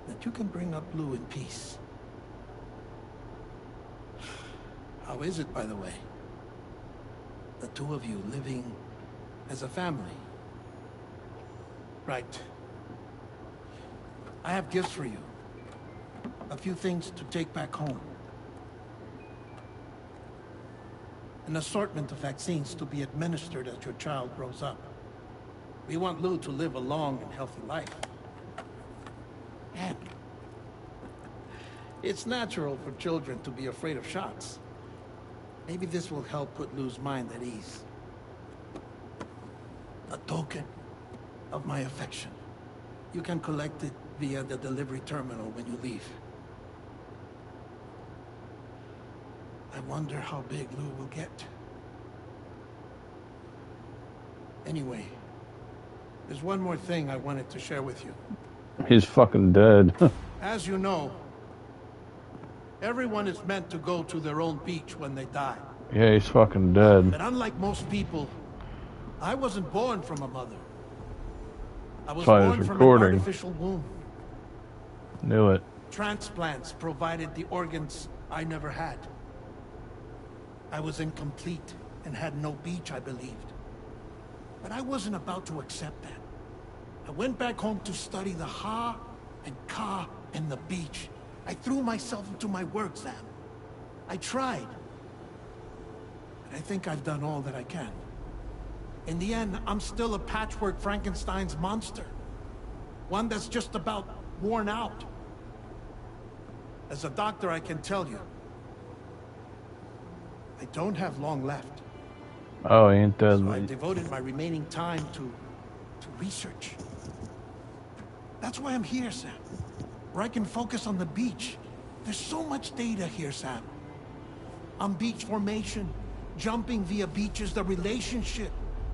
that you can bring up Lou in peace. How is it, by the way? The two of you living as a family. Right. I have gifts for you. A few things to take back home. An assortment of vaccines to be administered as your child grows up. We want Lou to live a long and healthy life. And it's natural for children to be afraid of shots. Maybe this will help put Lou's mind at ease. A token of my affection. You can collect it via the delivery terminal when you leave. I wonder how big Lou will get. Anyway, there's one more thing I wanted to share with you. He's fucking dead. As you know, everyone is meant to go to their own beach when they die. Yeah, he's fucking dead. But unlike most people, I wasn't born from a mother. I was That's why I was born from an recording. artificial womb. Knew it. Transplants provided the organs I never had. I was incomplete and had no beach, I believed. But I wasn't about to accept that. I went back home to study the Ha and Ka and the beach. I threw myself into my work, Sam. I tried. And I think I've done all that I can. In the end, I'm still a patchwork Frankenstein's monster. One that's just about worn out. As a doctor, I can tell you, I don't have long left. Oh, he ain't dead. So I've devoted my remaining time to research. That's why I'm here, Sam. Where I can focus on the beach. There's so much data here, Sam. On beach formation, jumping via beaches, the relationship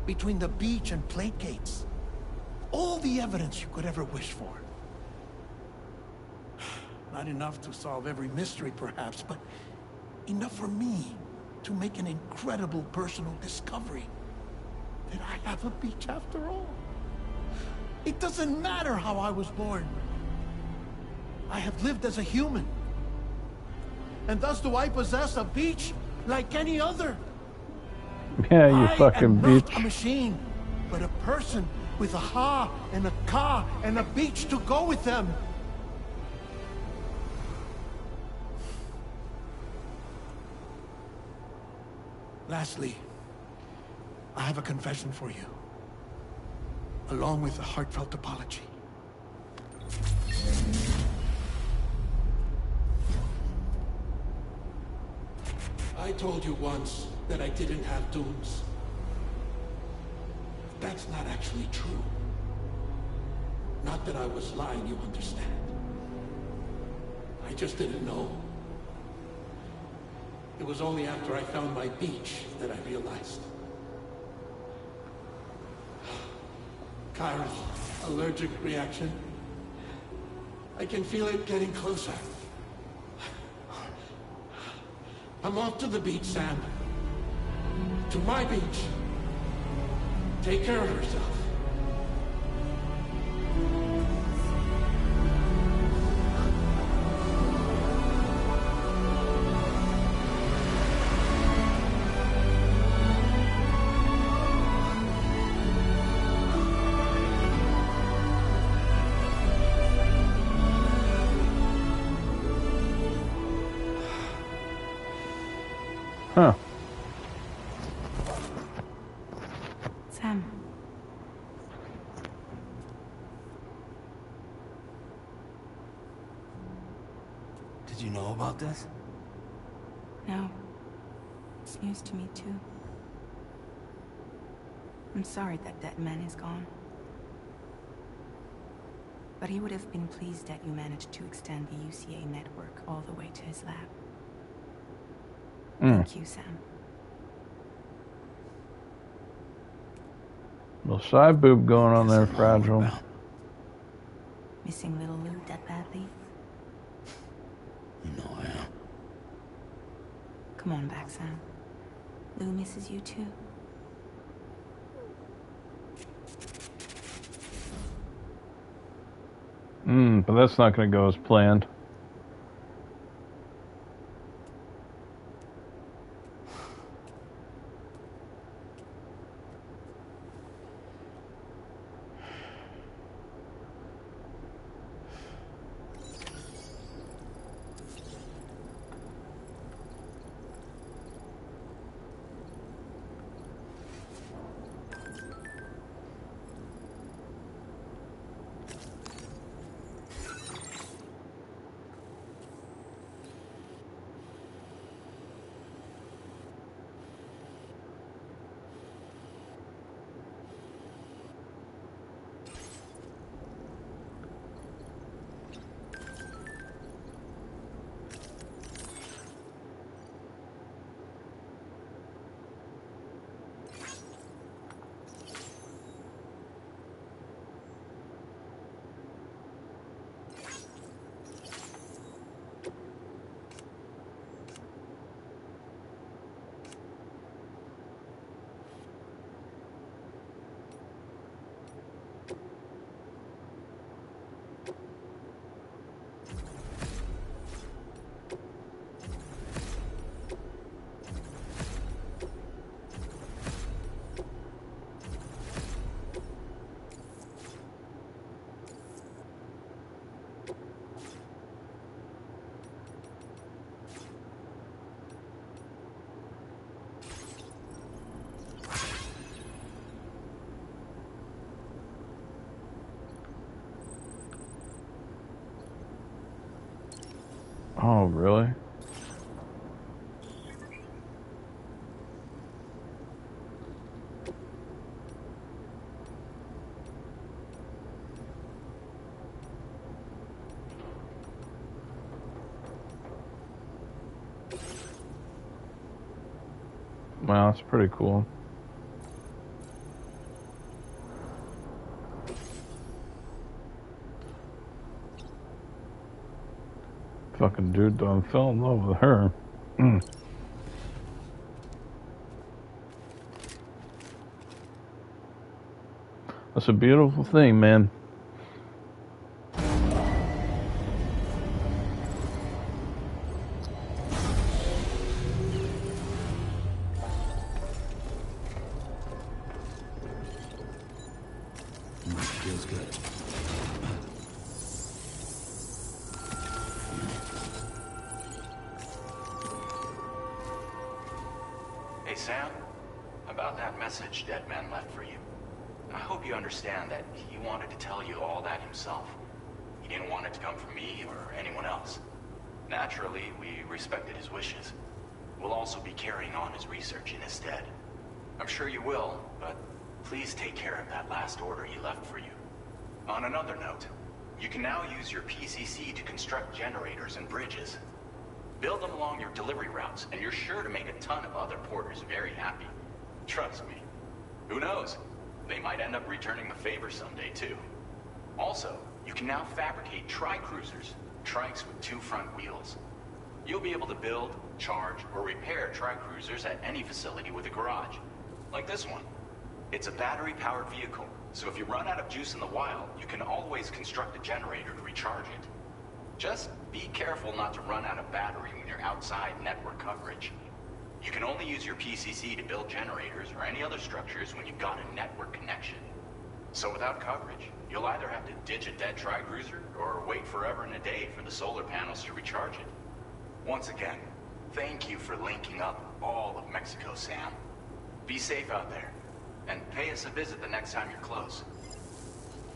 between the beach and plate gates. All the evidence you could ever wish for. Not enough to solve every mystery, perhaps, but enough for me to make an incredible personal discovery. That I have a beach after all. It doesn't matter how I was born. I have lived as a human. And thus do I possess a beach like any other. Yeah, you fucking I am bitch. not a machine, but a person with a Ha and a Ka and a beach to go with them. Lastly, I have a confession for you, along with a heartfelt apology. I told you once that I didn't have dooms. That's not actually true. Not that I was lying, you understand. I just didn't know. It was only after I found my beach that I realized. Kyra's allergic reaction. I can feel it getting closer. I'm off to the beach, Sam. To my beach. Take care of yourself. Huh. Sam. Did you know about this? No. It's news to me, too. I'm sorry that man is gone. But he would have been pleased that you managed to extend the UCA network all the way to his lab. Thank you, Sam. Little side boob going on there, Fragile. Missing little Lou that badly? You know I am. Come on back, Sam. Lou misses you too. But that's not going to go as planned. really? Wow, that's pretty cool. Fucking dude done fell in love with her. That's a beautiful thing, man. Feels good. Hey, Sam. About that message Deadman left for you. I hope you understand that he wanted to tell you all that himself. He didn't want it to come from me or anyone else. Naturally, we respected his wishes. We'll also be carrying on his research in his stead. I'm sure you will, but please take care of that last order he left for you. On another note, you can now use your PCC to construct generators and bridges. Build them along your delivery routes, and you're sure to make a ton of other porters very happy. Trust me. Who knows? They might end up returning the favor someday, too. Also, you can now fabricate tri-cruisers, trikes with 2 front wheels. You'll be able to build, charge, or repair tri-cruisers at any facility with a garage, like this one. It's a battery-powered vehicle, so if you run out of juice in the wild, you can always construct a generator to recharge it. Just be careful not to run out of battery when you're outside network coverage. You can only use your PCC to build generators or any other structures when you've got a network connection. So without coverage, you'll either have to ditch a dead tri-cruiser or wait forever and a day for the solar panels to recharge it. Once again, thank you for linking up all of Mexico, Sam. Be safe out there, and pay us a visit the next time you're close.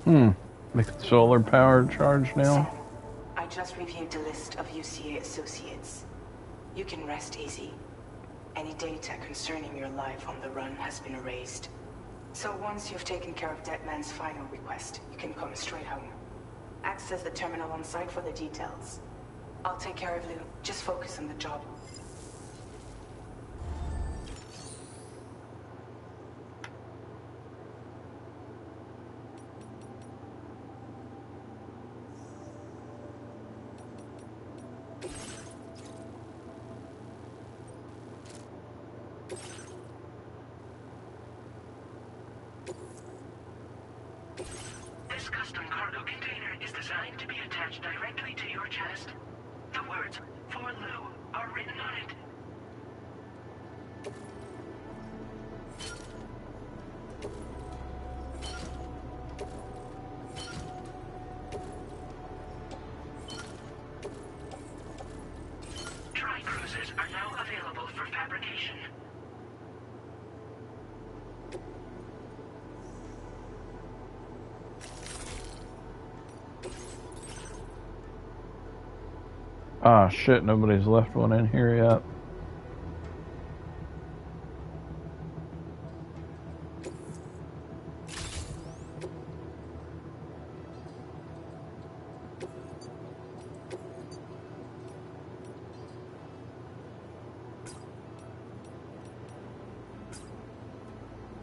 Make it solar powered charge now? Sam, I just reviewed the list of UCA associates. You can rest easy. Any data concerning your life on the run has been erased. So once you've taken care of Deadman's final request, you can come straight home. Access the terminal on site for the details. I'll take care of you. Just focus on the job. This custom cargo container is designed to be attached directly to your chest. The words, "For Lou," are written on it. Tri-cruisers are now available for fabrication. Ah, shit, nobody's left one in here yet.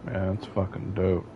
Man, it's fucking dope.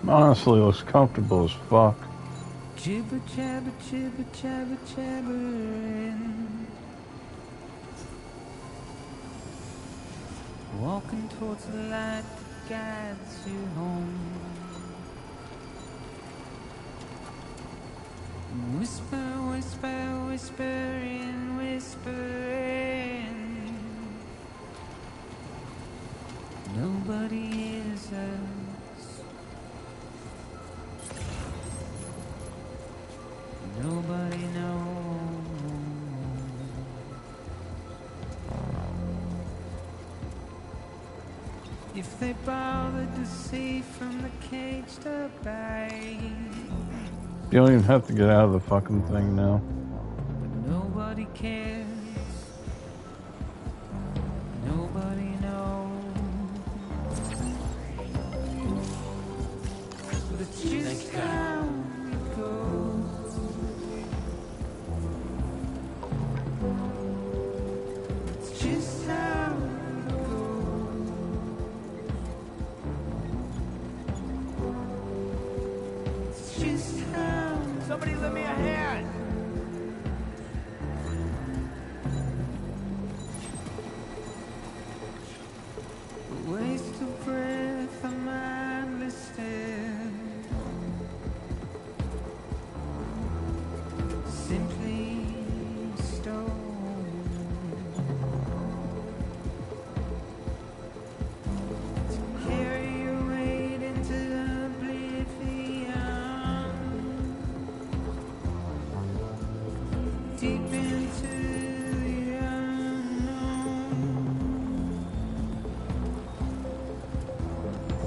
Honestly, looks comfortable as fuck. Jibber jabber jibber jabber jabbering. Walking towards the light that guides you home. Whisper, whisper, whispering, whispering. Nobody hears us. Nobody knows. If they bothered to see from the cage to bay. You don't even have to get out of the fucking thing now. Nobody cares. Nobody knows. But it's just how it goes. It's just how it goes. It's just how. Somebody lend me a hand! Waste of breath, a mindless stare. Simply stone. To carry your weight into oblivion. Deep into the unknown.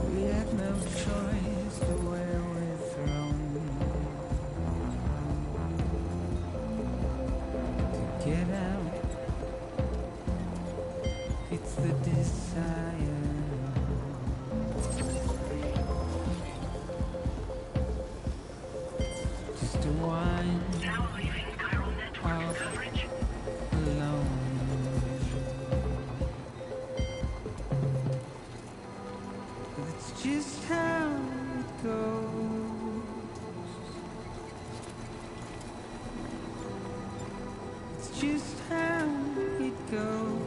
We have no choice to where we're thrown. To get out, it's the desire. Just to wind up alone. It's just how it goes. It's just how it goes.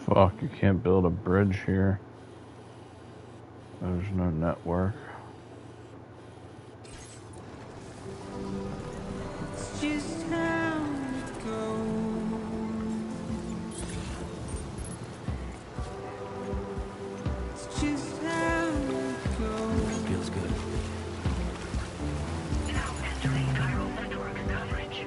Fuck, you can't build a bridge here. There's no network. It's just how it goes. It's just how it goes. Feels good. Now entering chiral network coverage.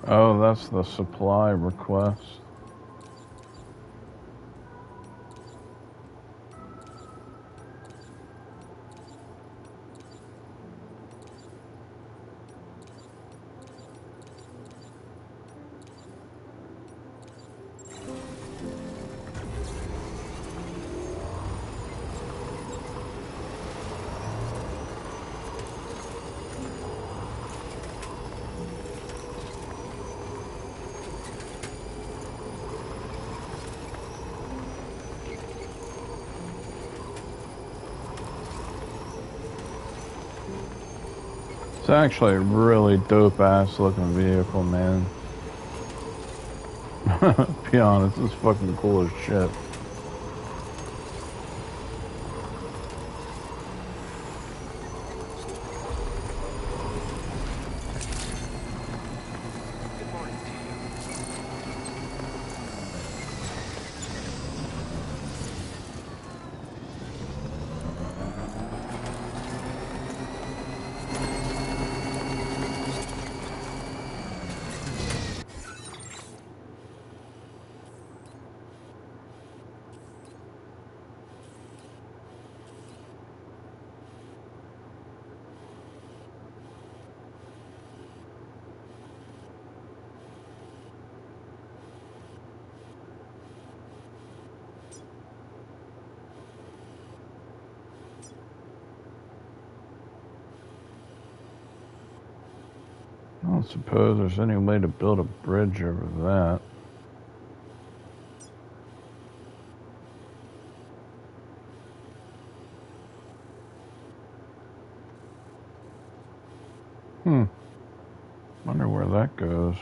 Oh, that's the supply request. It's actually a really dope-ass looking vehicle, man. Be honest, it's fucking cool as shit. I don't suppose there's any way to build a bridge over that. Wonder where that goes.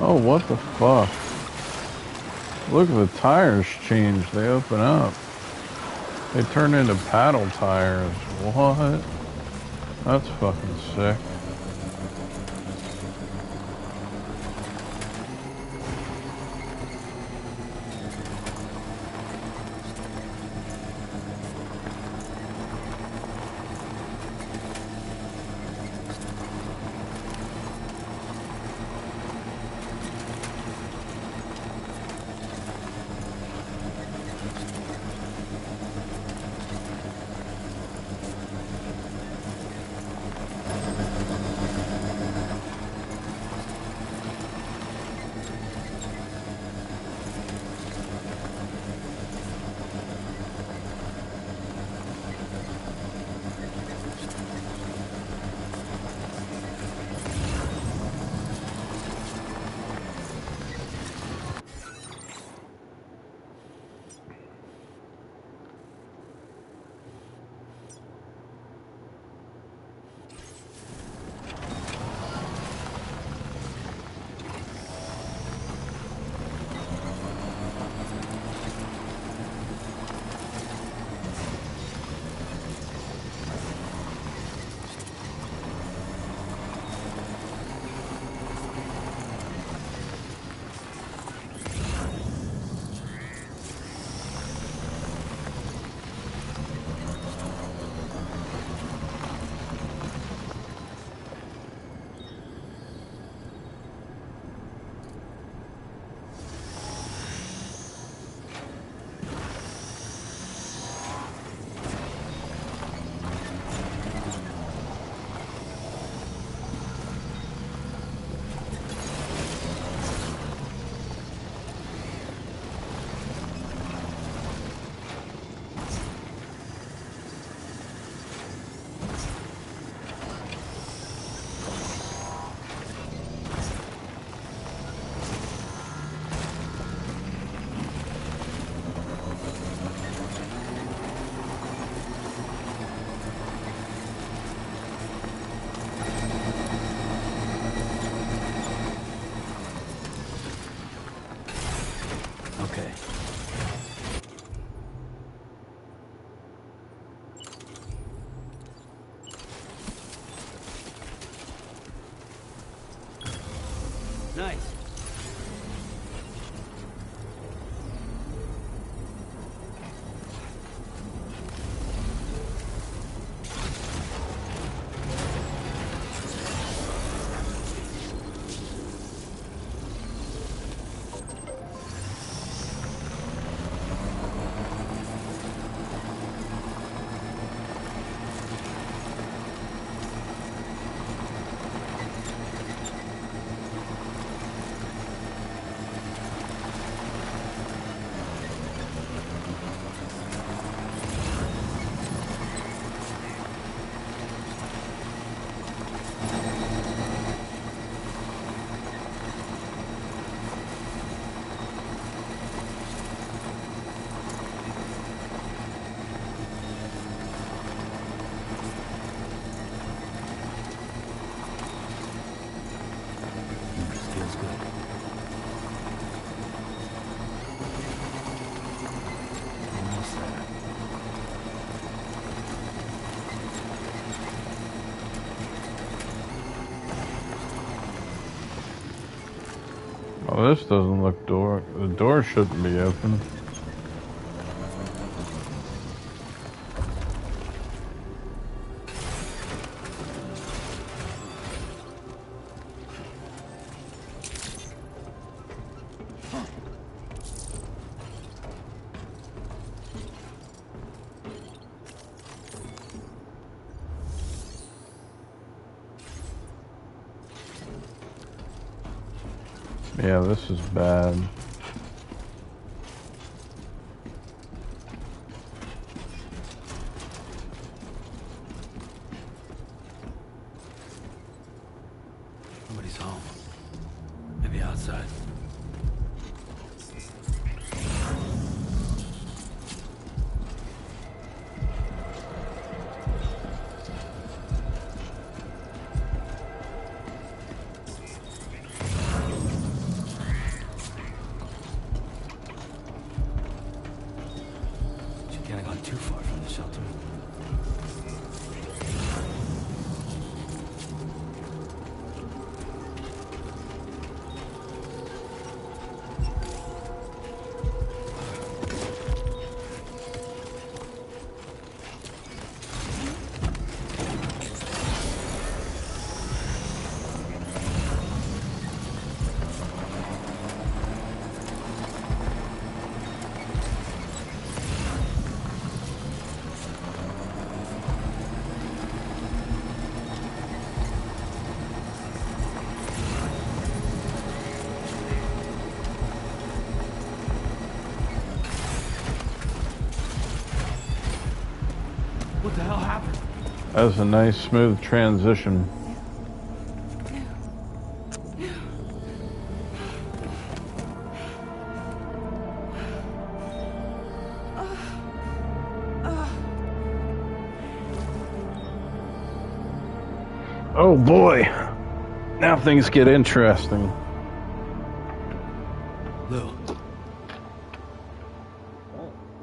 Oh, what the fuck? Look at the tires change. They open up. They turn into paddle tires. What? That's fucking sick. Okay. Nice. Feels good. Almost there. Oh, this doesn't look door. The door shouldn't be open. Yeah, this is bad. Nobody's home. Maybe outside. be too far from the shelter. What the hell happened? That was a nice, smooth transition. Oh boy, now things get interesting. Lou.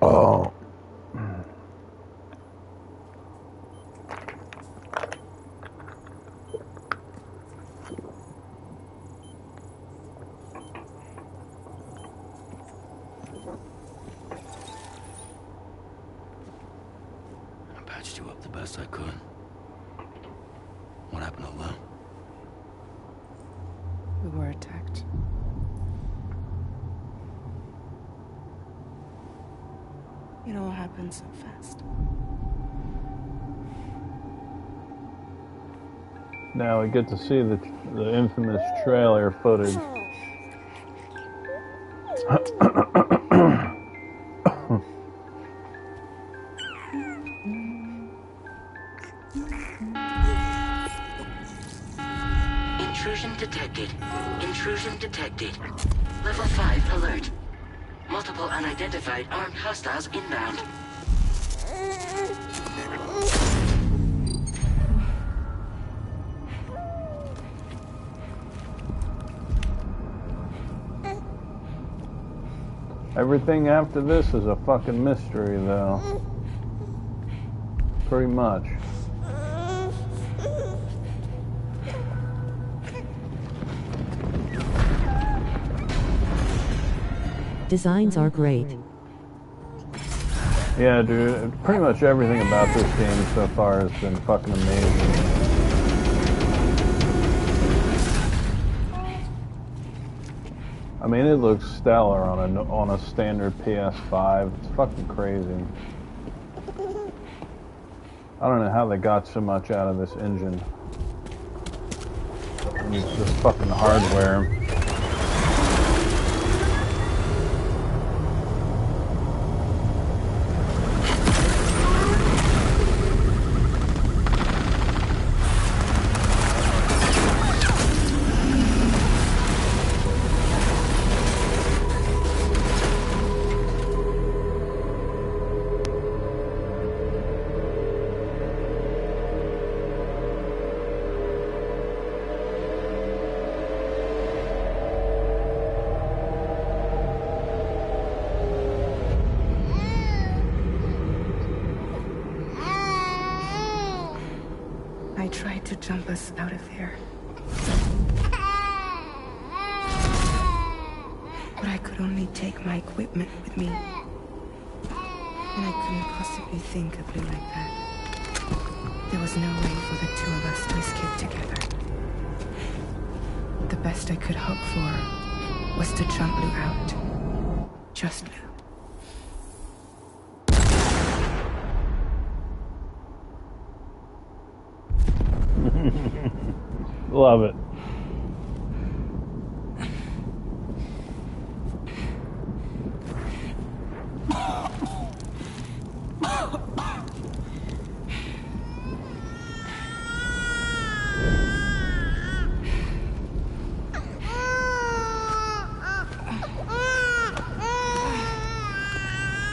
Oh. I patched you up the best I could. What happened to Lou? We were attacked. You know what happened so fast? Now we get to see the infamous trailer footage. Intrusion detected. Intrusion detected. Level 5 alert. Multiple unidentified armed hostiles inbound. Everything after this is a fucking mystery, though. Pretty much. Designs are great. Yeah, dude, pretty much everything about this game so far has been fucking amazing. I mean, it looks stellar on a standard PS5. It's fucking crazy. I don't know how they got so much out of this engine. I mean, it's just fucking hardware. I tried to jump us out of there. But I could only take my equipment with me. And I couldn't possibly think of Lou like that. There was no way for the two of us to escape together. The best I could hope for was to jump Lou out. Just Lou. Love it.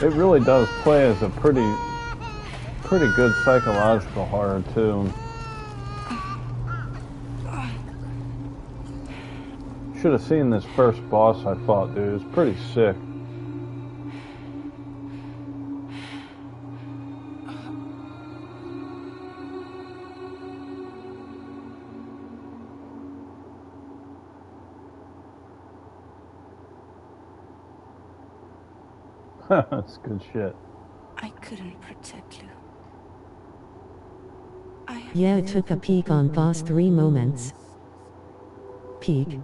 It really does play as a pretty good psychological horror too. Should have seen this first boss I fought, dude. It was pretty sick. That's good shit. I couldn't protect Lou. Yeah, it took a peek on Boss 3 moments. Peek.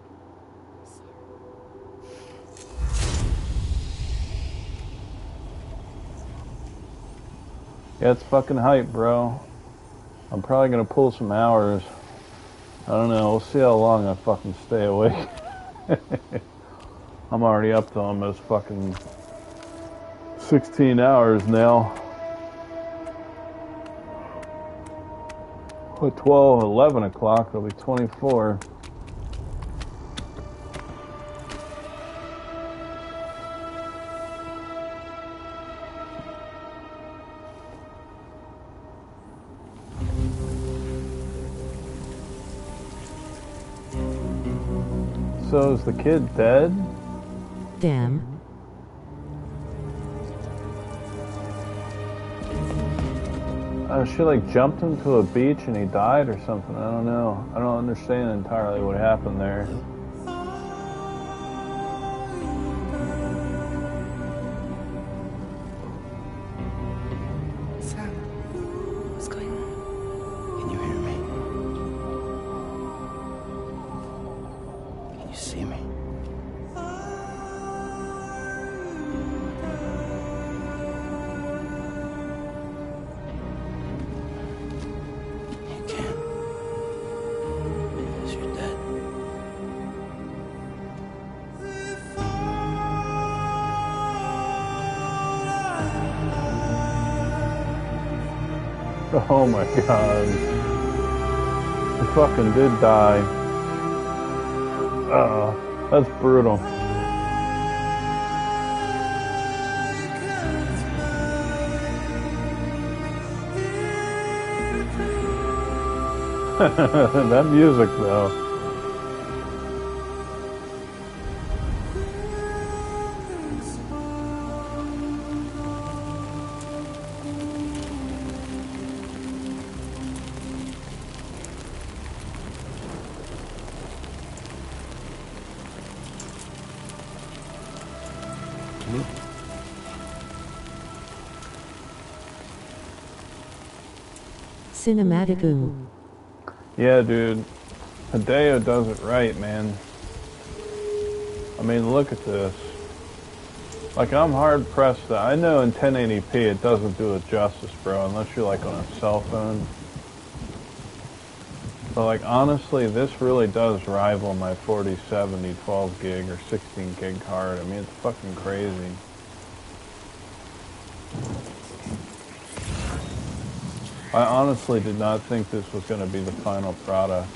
Yeah, it's fucking hype, bro. I'm probably gonna pull some hours. I don't know. We'll see how long I fucking stay awake. I'm already up to almost fucking 16 hours now. At 12, 11 o'clock, it'll be 24. So is the kid dead? Damn. She like jumped into a beach and he died or something. I don't know. I don't understand entirely what happened there. Sam, what's going on? Can you hear me? Can you see me? You can't. Because you're dead. Oh my god. He fucking did die. That's brutal. That music though. Cinematic ooh. Yeah, dude. Hideo does it right, man. I mean, look at this. Like, I'm hard pressed that I know in 1080p it doesn't do it justice, bro, unless you're like on a cell phone. But like, honestly, this really does rival my 4070 12 gig or 16 gig card. I mean, it's fucking crazy. I honestly did not think this was going to be the final product.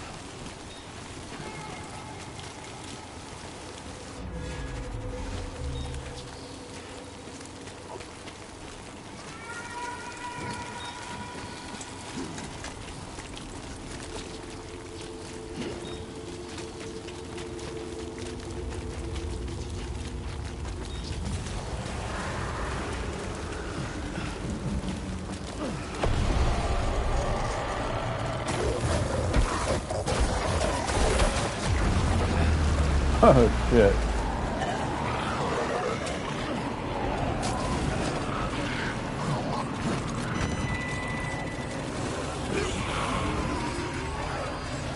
Oh shit.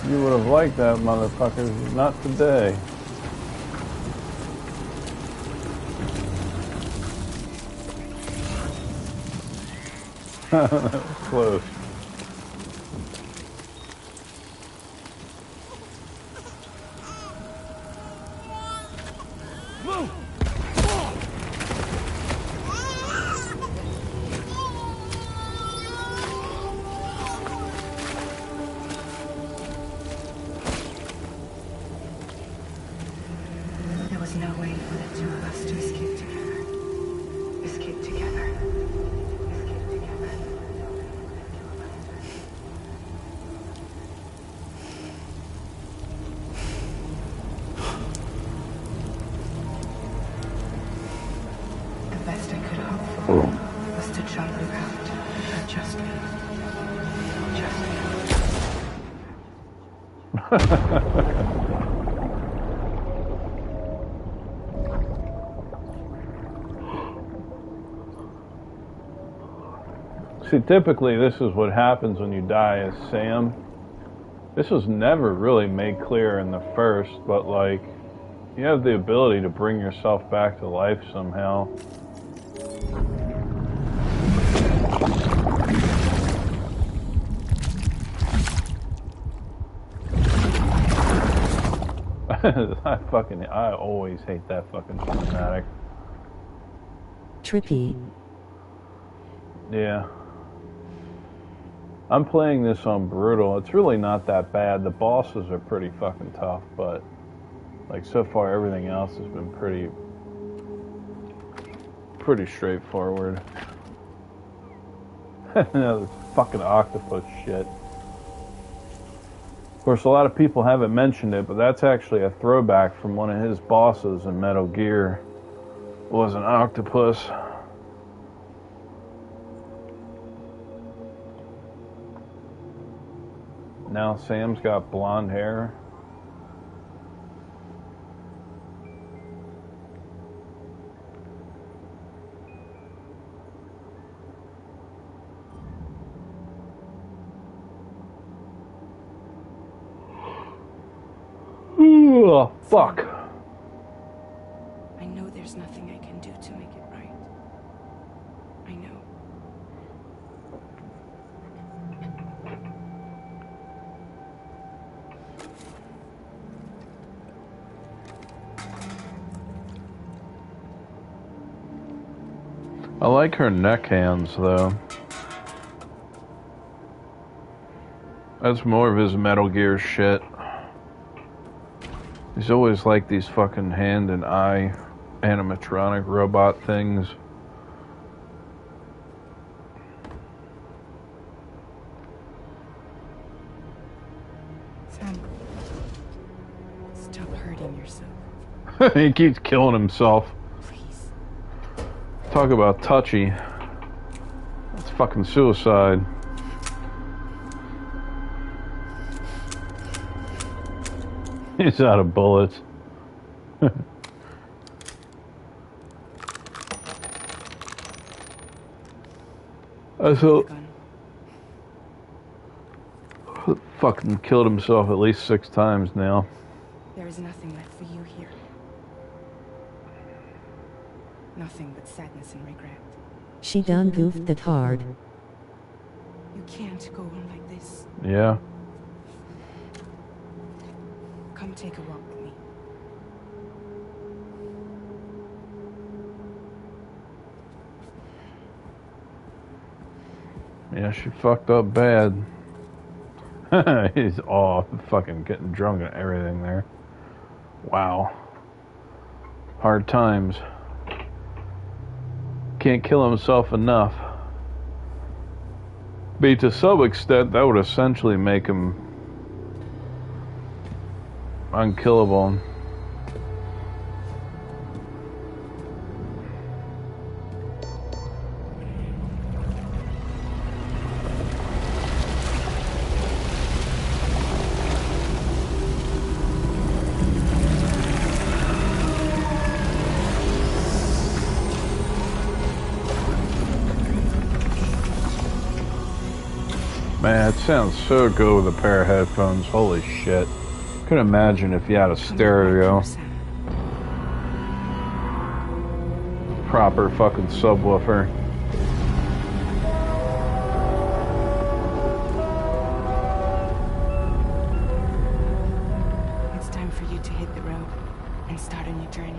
You would have liked that, motherfuckers. Not today. That was close. There was no way for the two of us to escape together. Escape together. Escape together. The best I could hope for was to jump around. Just me. Just me. See, typically this is what happens when you die as Sam. This was never really made clear in the first, but like, you have the ability to bring yourself back to life somehow. I always hate that fucking cinematic. Trippy. Yeah. I'm playing this on brutal. It's really not that bad. The bosses are pretty fucking tough, but like so far everything else has been pretty straightforward. This fucking octopus shit. Of course, a lot of people haven't mentioned it, but that's actually a throwback from one of his bosses in Metal Gear. It was an octopus. Now Sam's got blonde hair. Oh, fuck. I know there's nothing I can do to make it right. I know. I like her neck hands, though. That's more of his Metal Gear shit. He's always like these fucking hand and eye animatronic robot things. Sam, stop hurting yourself. He keeps killing himself. Please. Talk about touchy. That's fucking suicide. He's out of bullets. So fucking killed himself at least 6 times now. There is nothing left for you here. Nothing but sadness and regret. She done goofed it hard. You can't go on like this. Yeah. Come take a walk with me. Yeah, she fucked up bad. He's all fucking getting drunk and everything there. Wow. Hard times. Can't kill himself enough. But to some extent, that would essentially make him unkillable. Man, it sounds so good with a pair of headphones. Holy shit. Couldn't imagine if you had a stereo. Proper fucking subwoofer. It's time for you to hit the road and start a new journey.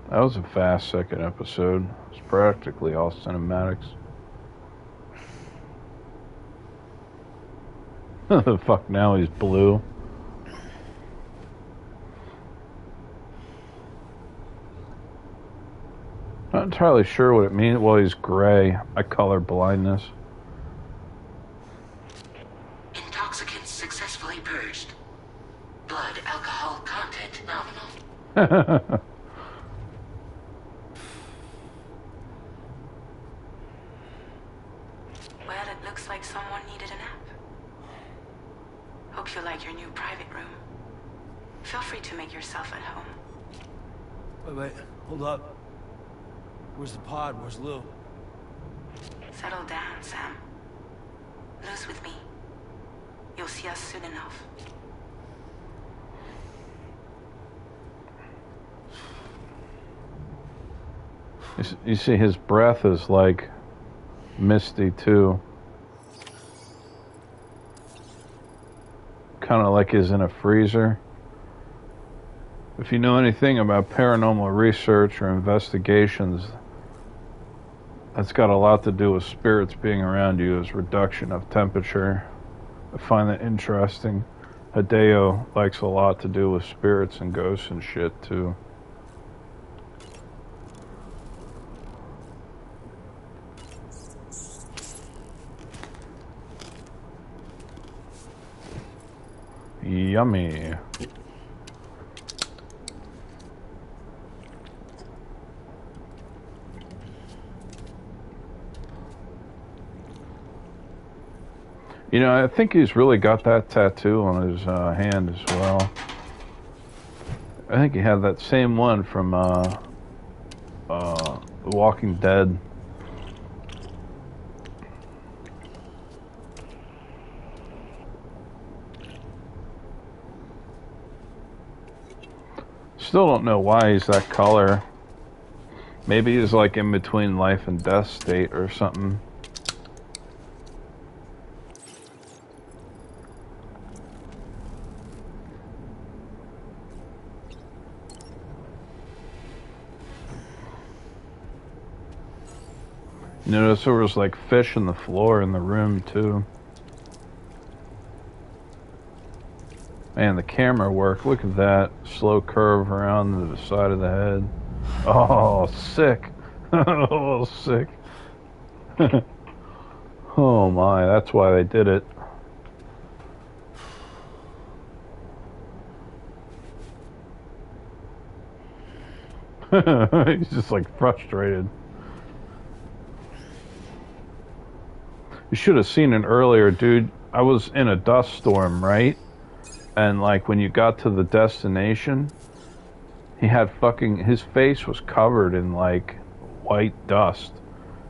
That was a fast second episode. It's practically all cinematics. The fuck, now he's blue. Not entirely sure what it means. Well, he's gray. I color blindness. Intoxicants successfully purged. Blood alcohol content nominal. Well, it looks like like someone needed a nap. Hope you like your new private room. Feel free to make yourself at home. Wait, hold up. Where's the pod? Where's Lou? Settle down, Sam. Lou's with me. You'll see us soon enough. You see, his breath is like misty too. Kind of like he's in a freezer. If you know anything about paranormal research or investigations, that's got a lot to do with spirits being around you as reduction of temperature. I find that interesting. Hideo likes a lot to do with spirits and ghosts and shit too. Yummy. You know, I think he's really got that tattoo on his hand as well. I think he had that same one from The Walking Dead. Still don't know why he's that color. Maybe he's like in between life and death state or something. Notice there was like fish in the floor in the room too. Man, the camera work. Look at that slow curve around the side of the head. Oh, sick. Oh, sick. Oh my, that's why they did it. He's just like frustrated. You should have seen it earlier, dude. I was in a dust storm, right? And like when you got to the destination, he had his face was covered in like white dust.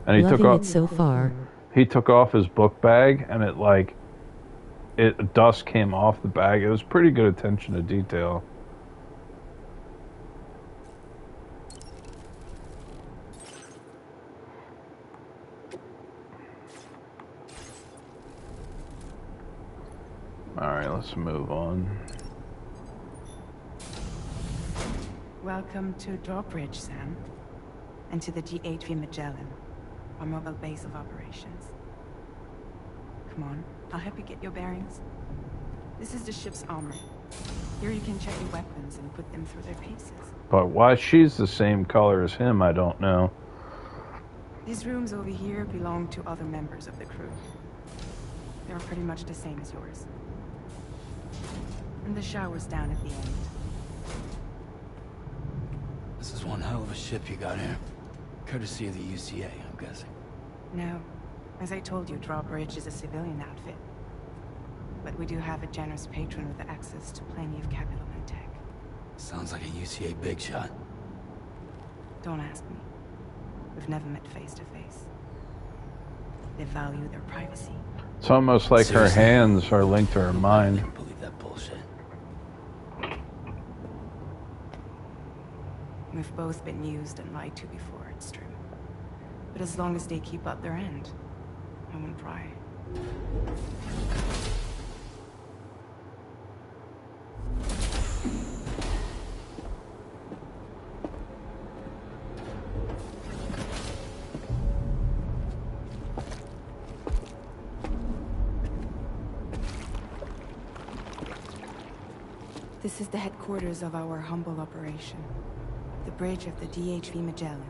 And he Loving took off it so far. He took off his book bag and dust came off the bag. It was pretty good attention to detail. Alright, let's move on. Welcome to Drawbridge, Sam. And to the GHV Magellan, our mobile base of operations. Come on, I'll help you get your bearings. This is the ship's armor. Here you can check your weapons and put them through their paces. But why she's the same color as him, I don't know. These rooms over here belong to other members of the crew. They're pretty much the same as yours. And the shower's down at the end. This is one hell of a ship you got here. Courtesy of the UCA, I'm guessing. No. As I told you, Drawbridge is a civilian outfit. But we do have a generous patron with access to plenty of capital and tech. Sounds like a UCA big shot. Don't ask me. We've never met face to face. They value their privacy. It's almost like Seriously? her hands are linked to her mind. I can't believe that bullshit. We've both been used and lied to before, it's true. But as long as they keep up their end, I won't pry. This is the headquarters of our humble operation. The bridge of the DHV Magellan.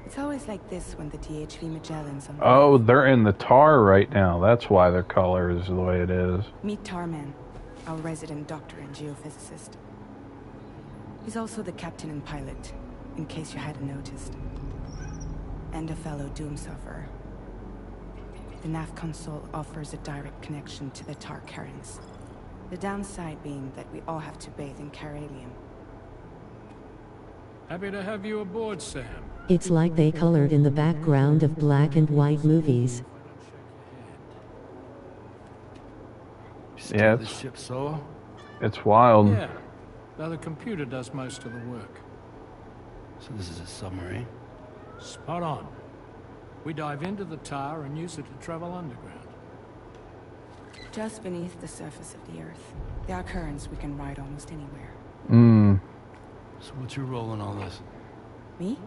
It's always like this when the DHV Magellan's on. Oh, they're in the tar right now. That's why their color is the way it is. Meet Tarman, our resident doctor and geophysicist. He's also the captain and pilot, in case you hadn't noticed. And a fellow doom sufferer. The nav console offers a direct connection to the tar currents. The downside being that we all have to bathe in caralium. Happy to have you aboard, Sam. It's like they colored in the background of black and white movies. Yeah, The ship solo? it's wild. Yeah, though the computer does most of the work. So this is a submarine? Spot on. We dive into the tar and use it to travel underground. Just beneath the surface of the Earth, there are currents we can ride almost anywhere. So what's your role in all this? Me?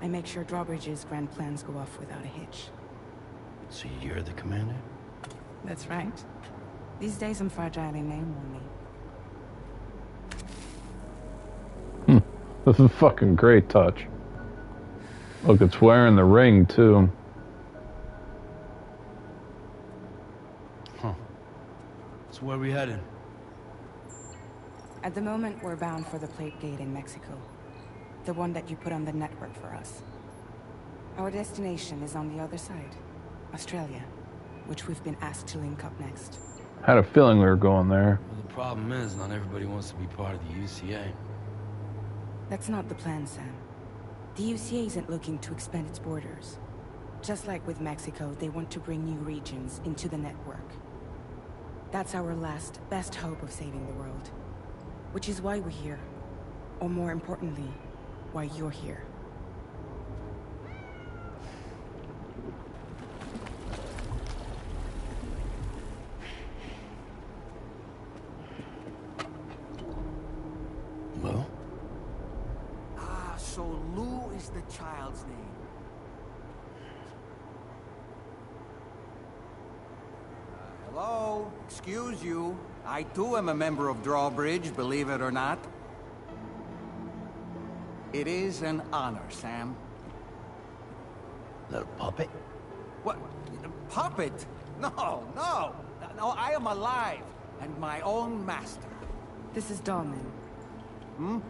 I make sure Drawbridge's grand plans go off without a hitch. So you're the commander? That's right. These days I'm fragile in name only. This is a fucking great touch. Look, it's wearing the ring, too. Huh. So where are we headed? At the moment, we're bound for the Plate Gate in Mexico. The one that you put on the network for us. Our destination is on the other side, Australia, which we've been asked to link up next. Had a feeling we were going there. Well, the problem is, not everybody wants to be part of the UCA. That's not the plan, Sam. The UCA isn't looking to expand its borders. Just like with Mexico, they want to bring new regions into the network. That's our last, best hope of saving the world. Which is why we're here. Or more importantly, why you're here. Lou? Ah, so Lou is the child's name. Hello? Excuse you. I too am a member of Drawbridge, believe it or not. It is an honor, Sam. Little puppet? What? Puppet? No, no! No, I am alive, and my own master. This is Dolman.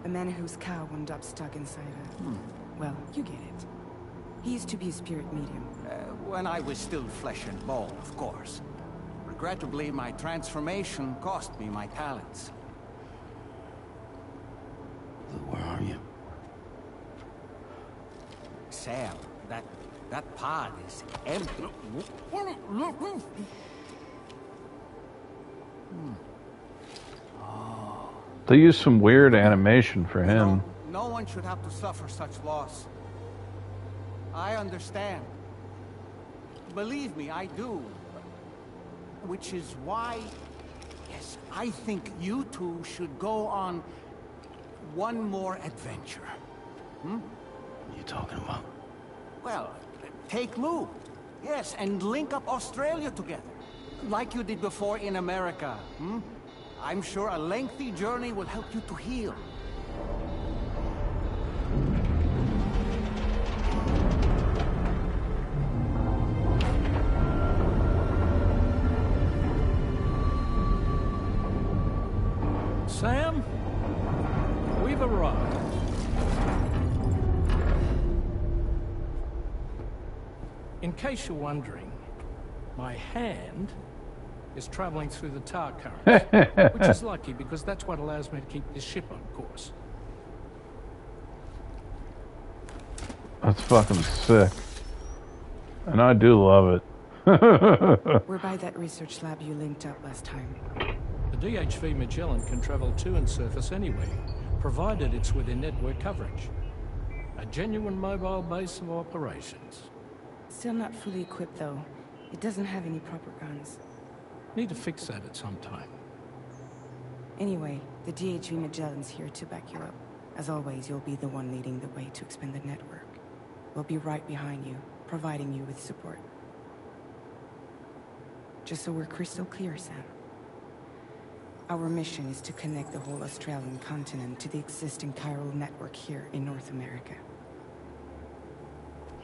A man whose cow wound up stuck inside a... Well, you get it. He used to be a spirit medium. When I was still flesh and bone, of course. Regrettably, my transformation cost me my talents. Lou, where are you? Sam, that pod is empty. They used some weird animation for him. No one should have to suffer such loss. I understand. Believe me, I do. Which is why, yes, I think you two should go on one more adventure. What are you talking about? Well, take Lou. Yes, and link up Australia together. Like you did before in America. I'm sure a lengthy journey will help you to heal. Sam, we've arrived. In case you're wondering, my hand is traveling through the tar currents, which is lucky because that's what allows me to keep this ship on course. That's fucking sick. And I do love it. We're by that research lab you linked up last time. The DHV Magellan can travel to and surface anywhere, provided it's within network coverage. A genuine mobile base of operations. Still not fully equipped, though. It doesn't have any proper guns. Need to fix that at some time. Anyway, the DHV Magellan's here to back you up. As always, you'll be the one leading the way to expand the network. We'll be right behind you, providing you with support. Just so we're crystal clear, Sam. Our mission is to connect the whole Australian continent to the existing chiral network here in North America.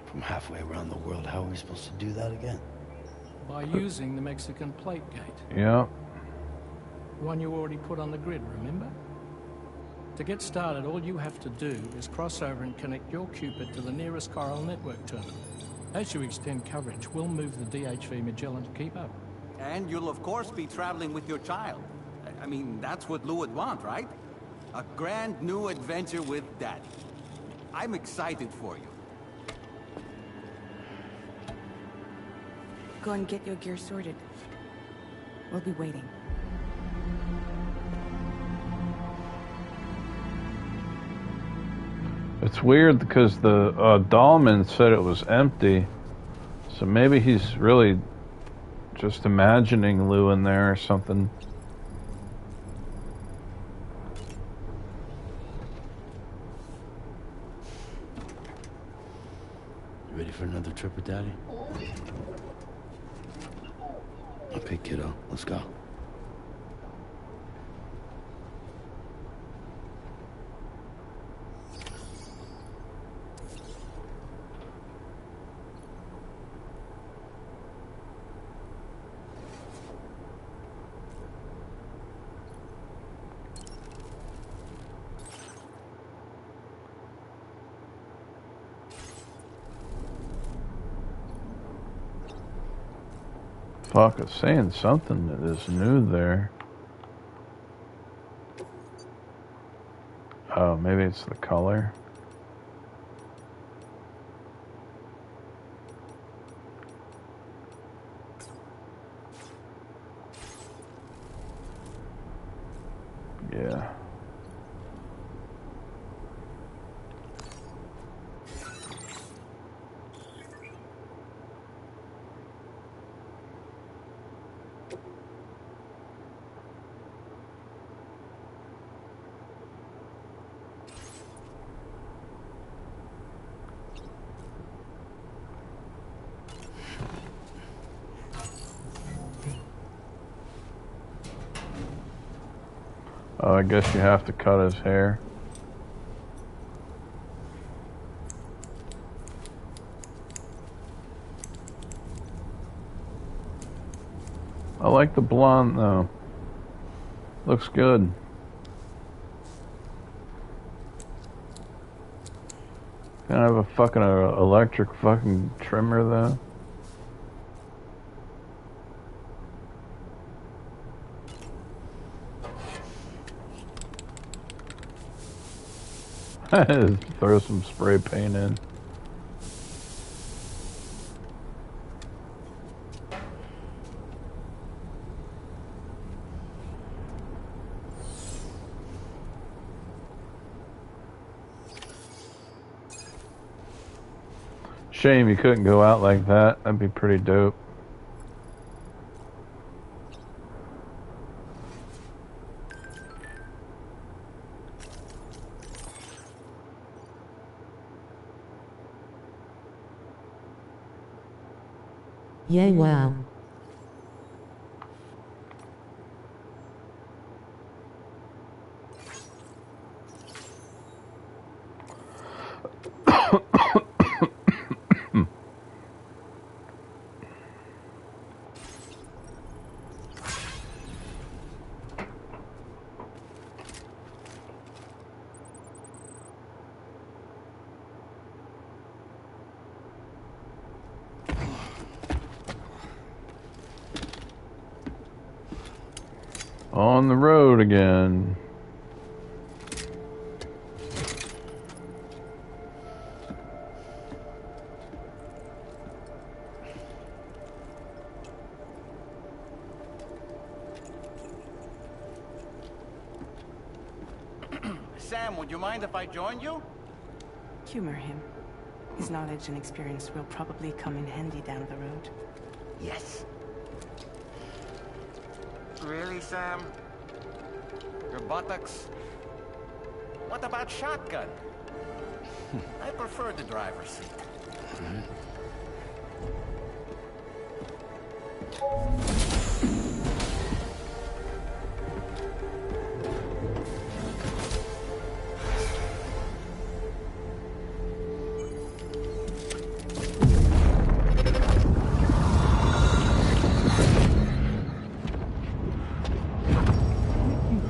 From halfway around the world, how are we supposed to do that again? By using the Mexican Plate Gate. Yeah. The one you already put on the grid, remember? To get started, all you have to do is cross over and connect your Cupid to the nearest chiral network terminal. As you extend coverage, we'll move the DHV Magellan to keep up. And you'll of course be traveling with your child. I mean, that's what Lou would want, right? A grand new adventure with Daddy. I'm excited for you. Go and get your gear sorted. We'll be waiting. It's weird because the Dahlman said it was empty, so maybe he's really just imagining Lou in there or something. You ready for another trip with Daddy? Okay, kiddo, let's go. Fuck, it's saying something that is new there. Oh, maybe it's the color. Yeah. Oh, I guess you have to cut his hair. I like the blonde though. Looks good. Can I have a fucking electric fucking trimmer though? Throw some spray paint in. Shame you couldn't go out like that. That'd be pretty dope. Yay, wow. On the road again. Sam, would you mind if I joined you? Humor him. His knowledge and experience will probably come in handy down the road. Yes. Really, Sam? Your buttocks? What about shotgun? I prefer the driver's seat.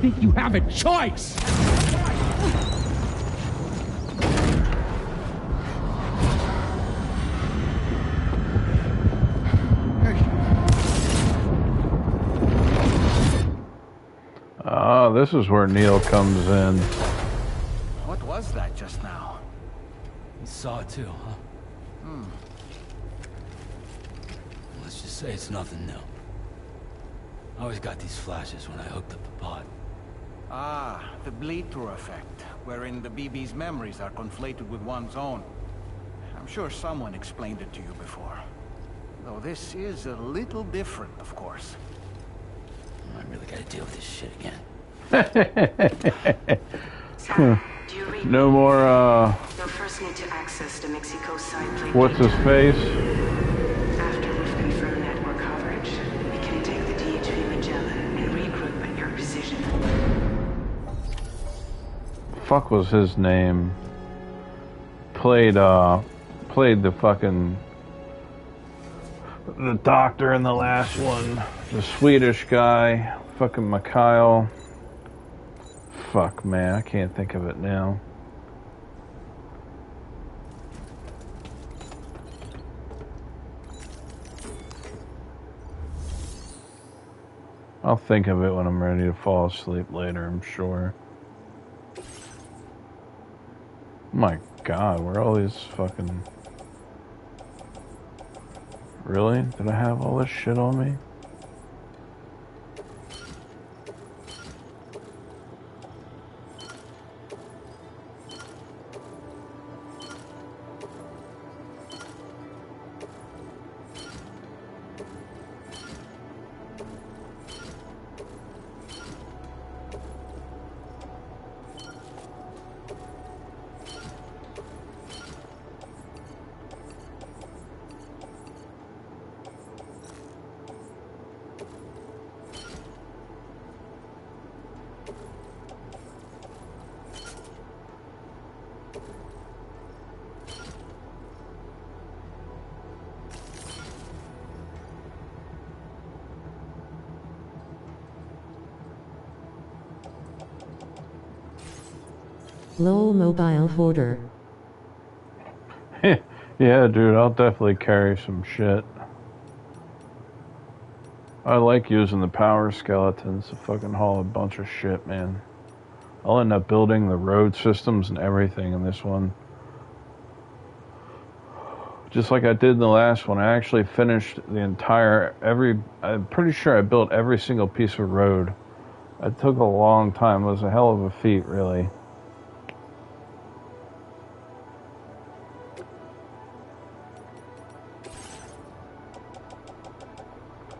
Think you have a choice? this is where Neil comes in. What was that just now? You saw it too, huh? Hmm. Let's just say it's nothing new. I always got these flashes when I hooked up the pod. Ah, the bleed-through effect, wherein the BB's memories are conflated with one's own. I'm sure someone explained it to you before. Though this is a little different, of course. I really gotta deal with this shit again. Sam, do you read? No more, You'll first need to access the Mexico side plate. what's his face? After we've confirmed network coverage, we can take the DHV Magellan and regroup at your position. Fuck was his name? Played the fucking the doctor in the last one. The Swedish guy. Fucking Mikhail. Fuck, man, I can't think of it now. I'll think of it when I'm ready to fall asleep later, I'm sure. My God, where are all these fucking... Really? Did I have all this shit on me? Lol mobile hoarder. Yeah, dude, I'll definitely carry some shit. I like using the power skeletons to fucking haul a bunch of shit, man. I'll end up building the road systems and everything in this one. Just like I did in the last one, I actually finished the entire, I'm pretty sure I built every single piece of road. It took a long time. It was a hell of a feat, really.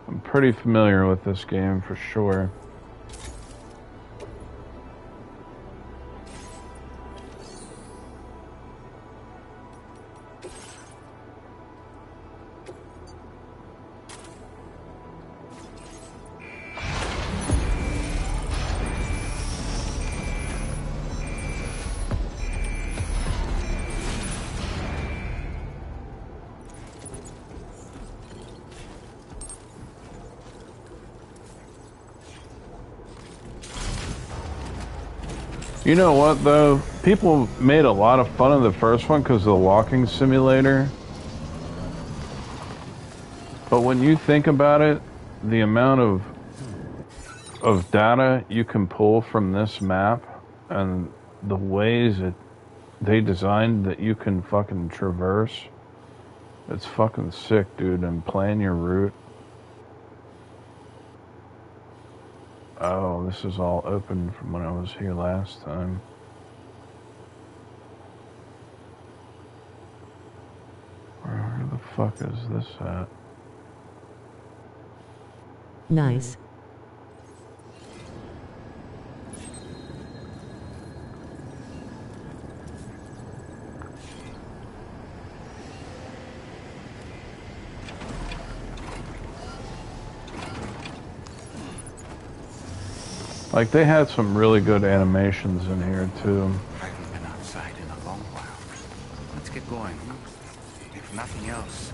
I'm pretty familiar with this game for sure. You know what, though? People made a lot of fun of the first one because of the walking simulator. But when you think about it, the amount of data you can pull from this map and the ways that they designed that you can fucking traverse, it's fucking sick, dude, and plan your route. Oh, this is all open from when I was here last time. Where the fuck is this at? Nice. Like, they had some really good animations in here, too. Haven't been outside in a long while. Let's get going. If nothing else,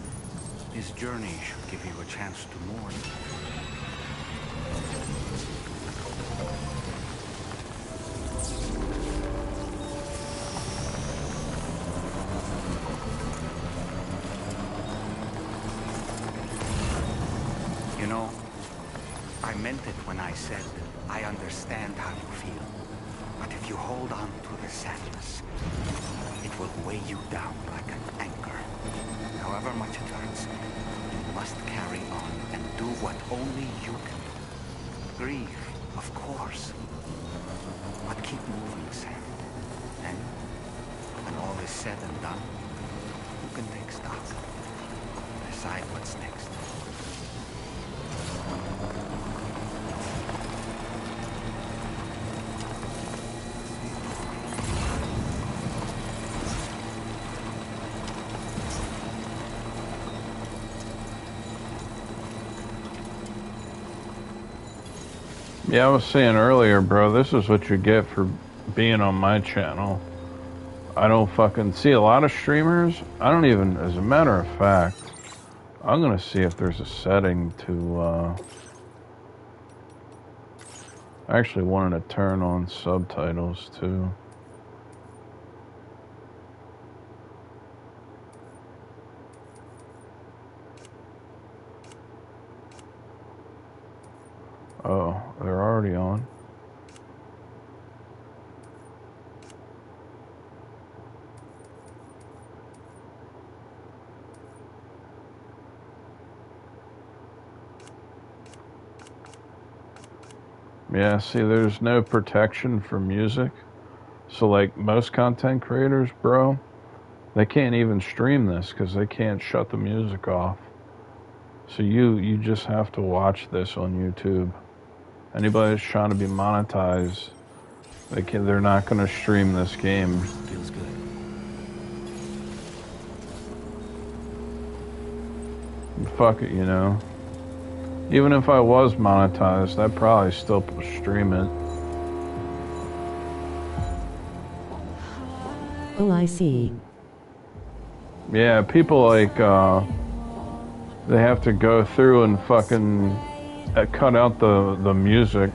this journey should give you a chance to mourn. You know, I meant it when I said I understand how you feel. But if you hold on to the sadness, it will weigh you down like an anchor. However much it hurts, you must carry on and do what only you can do. Grieve, of course. But keep moving, Sam. And when all is said and done, you can take stock. Decide what's next. Yeah, I was saying earlier, bro, this is what you get for being on my channel. I don't fucking see a lot of streamers. I don't even, as a matter of fact, I'm gonna see if there's a setting to, I actually wanted to turn on subtitles too. Oh, they're already on. Yeah, see, there's no protection for music. So, like, most content creators, bro, they can't even stream this because they can't shut the music off. So you just have to watch this on YouTube. Anybody that's trying to be monetized, they're not going to stream this game. Feels good. Fuck it, you know. Even if I was monetized, I'd probably still stream it. Oh, I see. Yeah, people like, they have to go through and fucking cut out the music.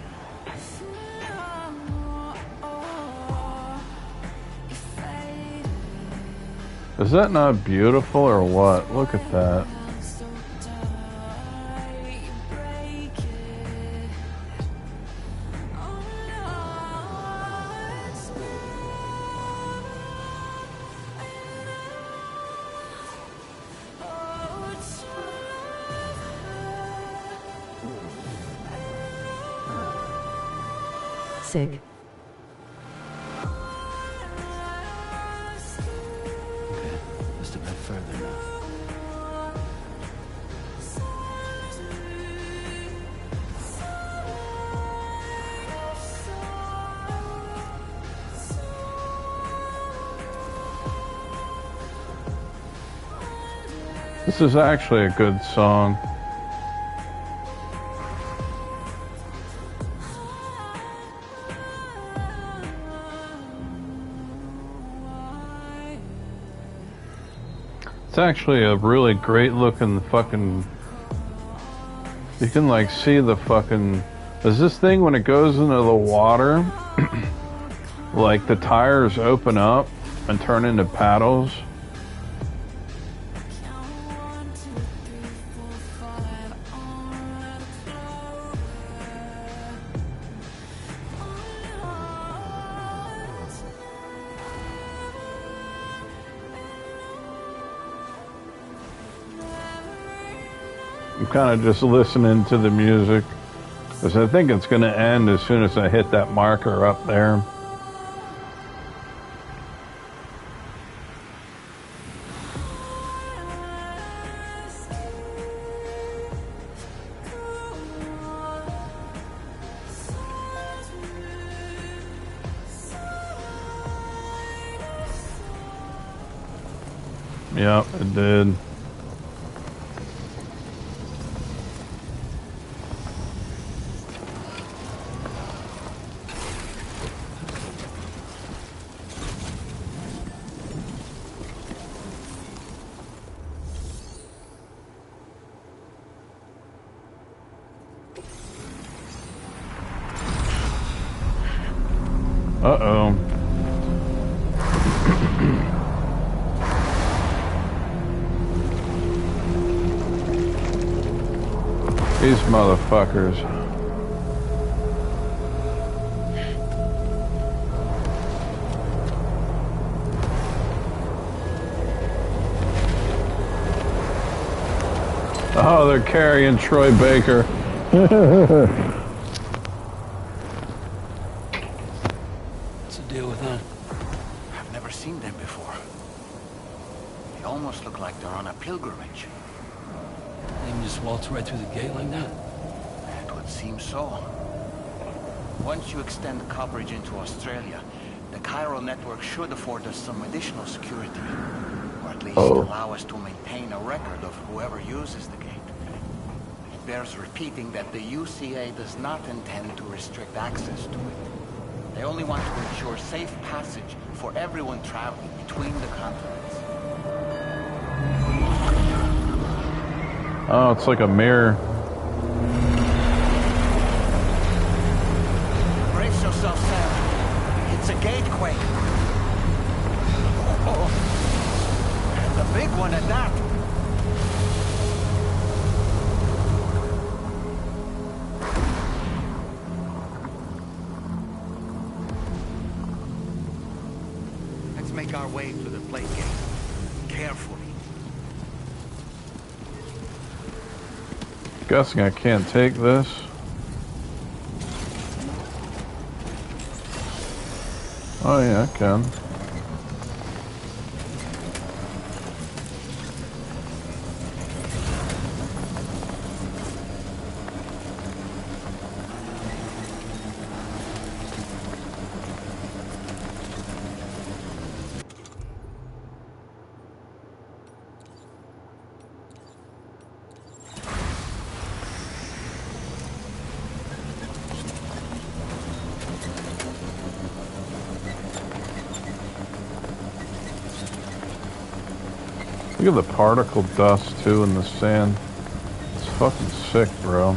Is that not beautiful or what? Look at that. Sick. Okay, just a bit further now. This is actually a good song. It's actually a really great looking fucking, you can like see the fucking, is this thing when it goes into the water, like the tires open up and turn into paddles? I'm kind of just listening to the music because I think it's going to end as soon as I hit that marker up there. Yep, it did. Uh-oh. These motherfuckers. Oh, they're carrying Troy Baker. What's the deal with that? I've never seen them before. They almost look like they're on a pilgrimage. They can just waltz right through the gate like that? It would seem so. Once you extend the coverage into Australia, the chiral network should afford us some additional security. Or at least allow us to maintain a record of whoever uses the gate. It bears repeating that the UCA does not intend to restrict access to it. They only want to ensure safe passage for everyone traveling between the continents. Oh, it's like a mirror. Brace yourself, Sam. It's a gatequake. Oh, and a big one at that. Let's make our way to the plate gate. Carefully. Guessing I can't take this. Oh yeah, I can. Look at the particle dust too in the sand. It's fucking sick, bro.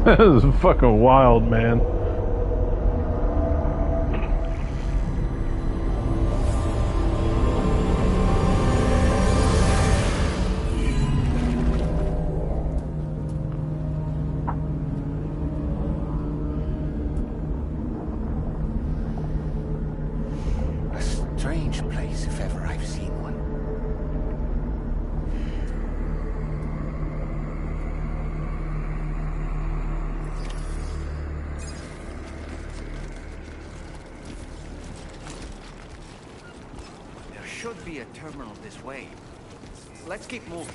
This is fucking wild, man. A strange place, if ever I've seen one. There should be a terminal this way. Let's keep moving.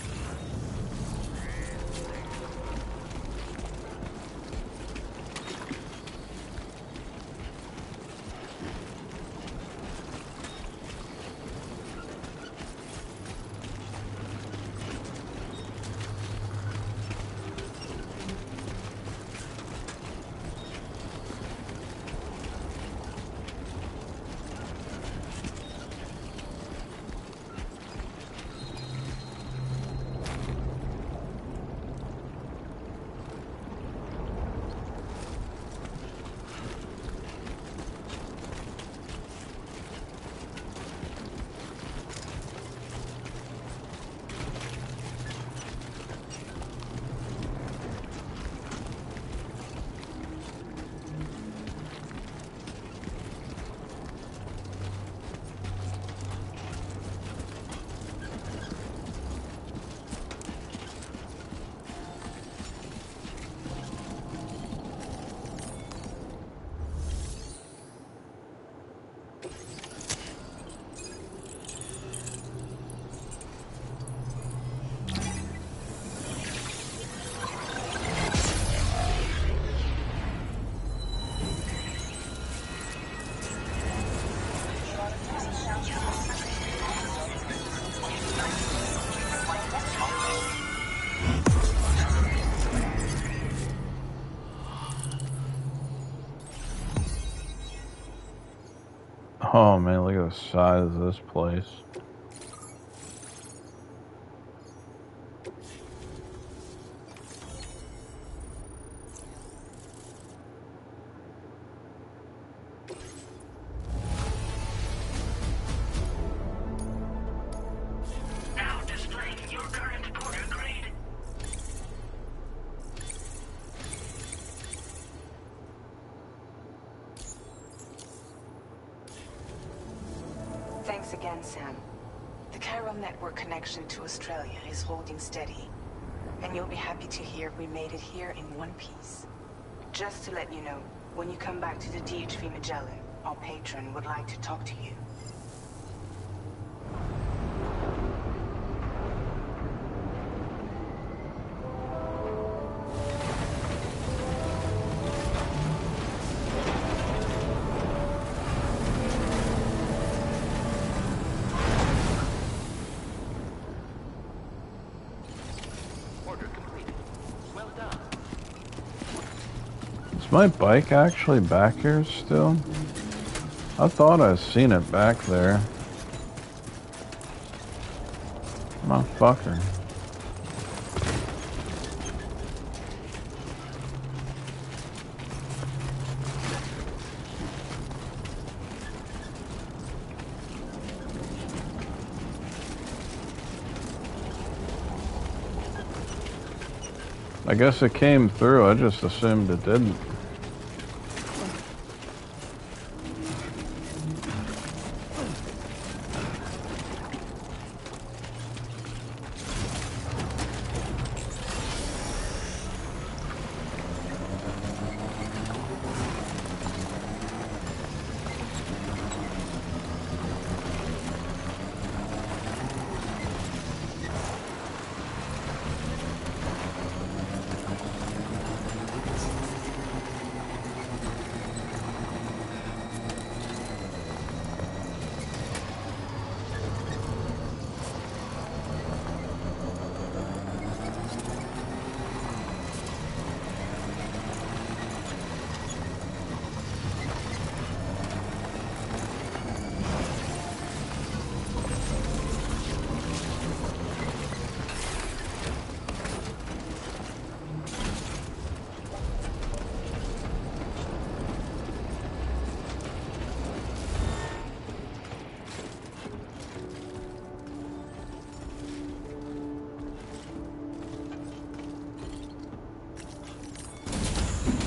Oh man, look at the size of this place. Now displaying your current porter grade. Thanks again, Sam. The chiral network connection to Australia is holding steady. And you'll be happy to hear we made it here in one piece. Just to let you know, when you come back to the DHV Magellan, our patron would like to talk to you. Is my bike actually back here still? I thought I seen it back there. Motherfucker. I guess it came through, I just assumed it didn't.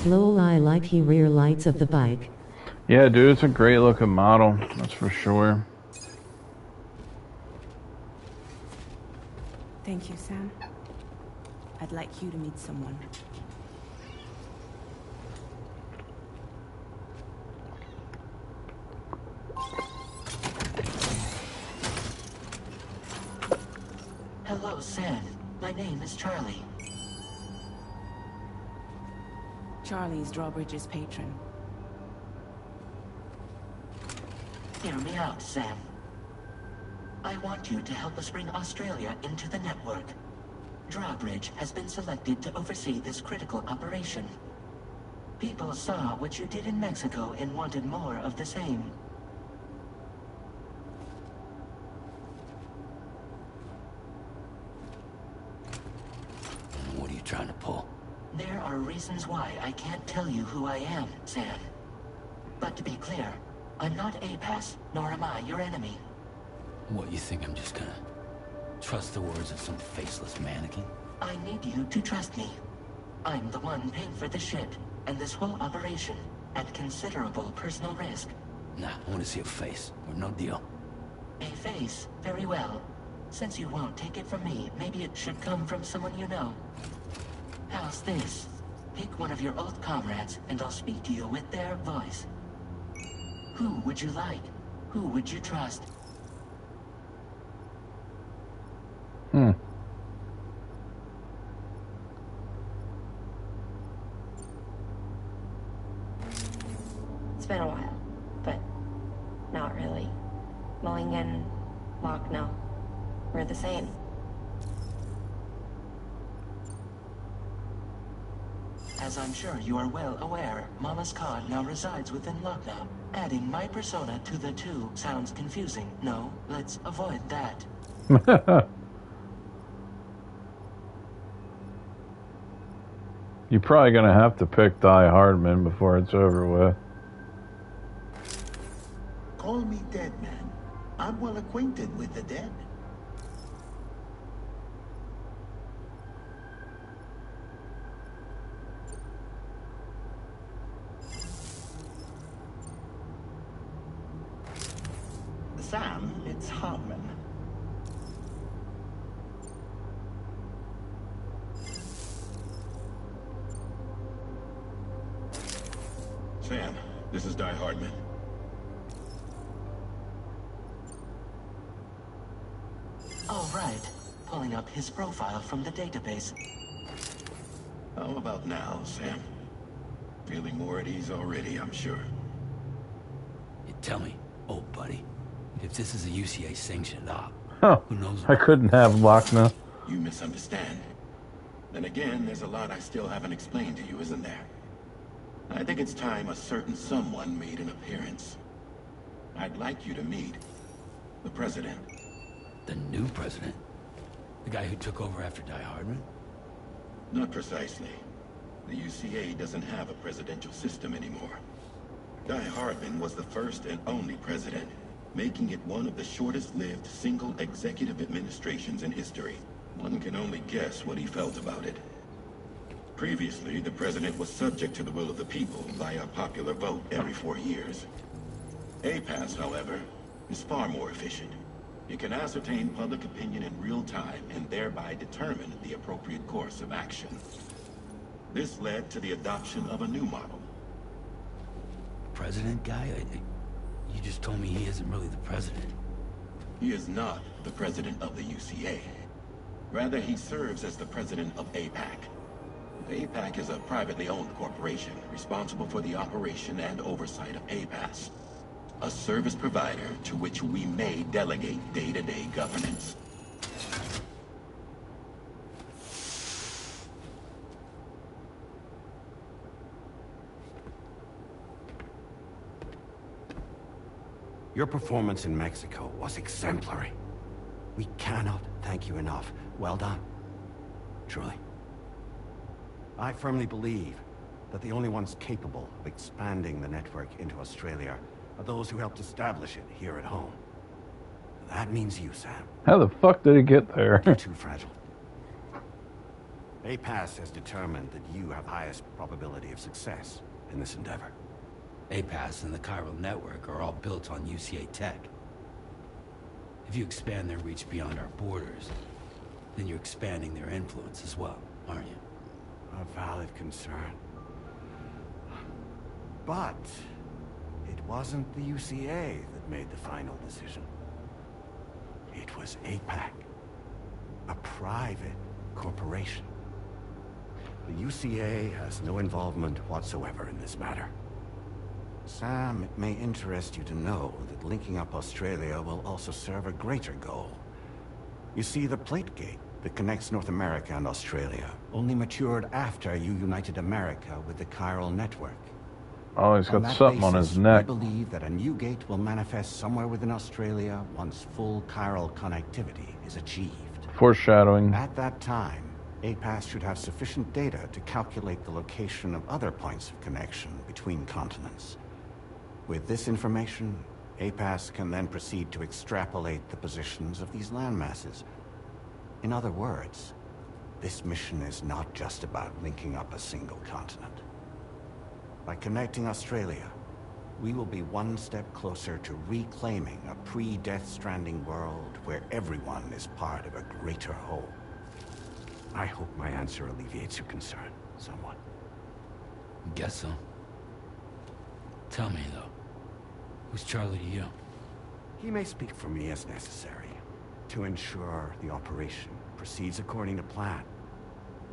Lol, I like the rear lights of the bike. Yeah, dude, it's a great looking model, that's for sure. Thank you, Sam. I'd like you to meet someone. Hello, Sam. My name is Charlie. Charlie's Drawbridge's patron. Hear me out, Sam. I want you to help us bring Australia into the network. Drawbridge has been selected to oversee this critical operation. People saw what you did in Mexico and wanted more of the same. What are you trying to pull? There are reasons why I can't tell you who I am, Sam. But to be clear, I'm not APAS, nor am I your enemy. What, you think I'm just gonna trust the words of some faceless mannequin? I need you to trust me. I'm the one paying for the ship, and this whole operation, at considerable personal risk. Nah, I want to see a face, or no deal. A face? Very well. Since you won't take it from me, maybe it should come from someone you know. How's this? Pick one of your old comrades, and I'll speak to you with their voice. Who would you like? Who would you trust? It's been a while, but not really. Mulligan, Locke, no. We're the same. As I'm sure you are well aware, Mama's Khan now resides within Lucknow. Adding my persona to the two sounds confusing. No, let's avoid that. You're probably gonna have to pick Die Hardman before it's over with. Call me Dead Man. I'm well acquainted with the dead. Sam, it's Hardman. Sam, this is Die Hardman. All right. Pulling up his profile from the database. How about now, Sam? Feeling more at ease already, I'm sure. You tell me, old buddy, if this is a UCA sanctioned op, Huh. who knows? I couldn't have Lochner. You misunderstand. Then again, there's a lot I still haven't explained to you, isn't there? I think it's time a certain someone made an appearance. I'd like you to meet the president. The new president? The guy who took over after Die Hardman? Not precisely. The UCA doesn't have a presidential system anymore. Die Hardman was the first and only president, making it one of the shortest-lived single executive administrations in history. One can only guess what he felt about it. Previously, the president was subject to the will of the people via a popular vote every 4 years. APAS, however, is far more efficient. It can ascertain public opinion in real time and thereby determine the appropriate course of action. This led to the adoption of a new model. President guy? You just told me he isn't really the president. He is not the president of the UCA. Rather, he serves as the president of APAC. APAC is a privately owned corporation responsible for the operation and oversight of APAS, a service provider to which we may delegate day-to-day governance. Your performance in Mexico was exemplary. We cannot thank you enough. Well done. Truly. I firmly believe that the only ones capable of expanding the network into Australia are those who helped establish it here at home. That means you, Sam. How the fuck did it get there? You're too fragile. APAS has determined that you have highest probability of success in this endeavor. APAS and the chiral network are all built on UCA tech. If you expand their reach beyond our borders, then you're expanding their influence as well, aren't you? A valid concern. But it wasn't the UCA that made the final decision. It was APAC, a private corporation. The UCA has no involvement whatsoever in this matter. Sam, it may interest you to know that linking up Australia will also serve a greater goal. You see, the plate gate that connects North America and Australia only matured after you united America with the chiral network. Oh, he's got something on his neck. I believe that a new gate will manifest somewhere within Australia once full chiral connectivity is achieved. Foreshadowing. At that time, APAS should have sufficient data to calculate the location of other points of connection between continents. With this information, APAS can then proceed to extrapolate the positions of these landmasses. In other words, this mission is not just about linking up a single continent. By connecting Australia, we will be one step closer to reclaiming a pre-Death Stranding world where everyone is part of a greater whole. I hope my answer alleviates your concern somewhat. Guess so. Tell me, though, who's Charlie to you? He may speak for me as necessary to ensure the operation proceeds according to plan.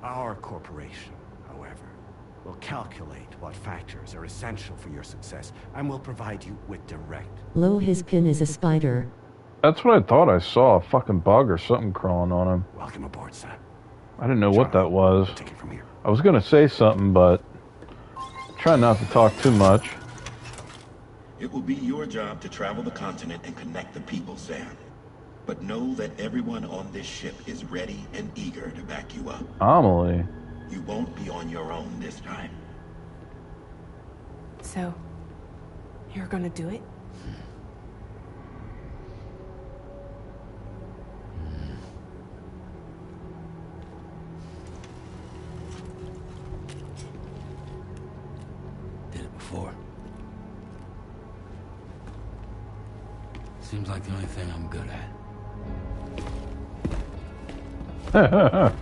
Our corporation, however, will calculate what factors are essential for your success and will provide you with direct... Lo, his pin is a spider. That's what I thought I saw, a fucking bug or something crawling on him. Welcome aboard, Sam. I didn't know what that was. I was going to say something, but try not to talk too much. It will be your job to travel the continent and connect the people, Sam. But know that everyone on this ship is ready and eager to back you up. Amelie. You won't be on your own this time. So, you're gonna do it? Did it before. Seems like the only thing I'm good at. Man,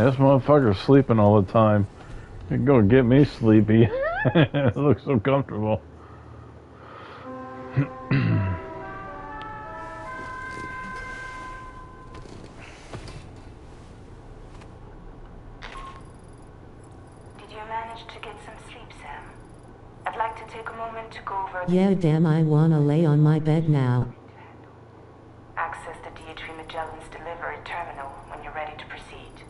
this motherfucker's sleeping all the time. You're gonna get me sleepy. It looks so comfortable. Yeah, damn, I wanna lay on my bed now. Access the DHV Magellan's delivery terminal when you're ready to proceed.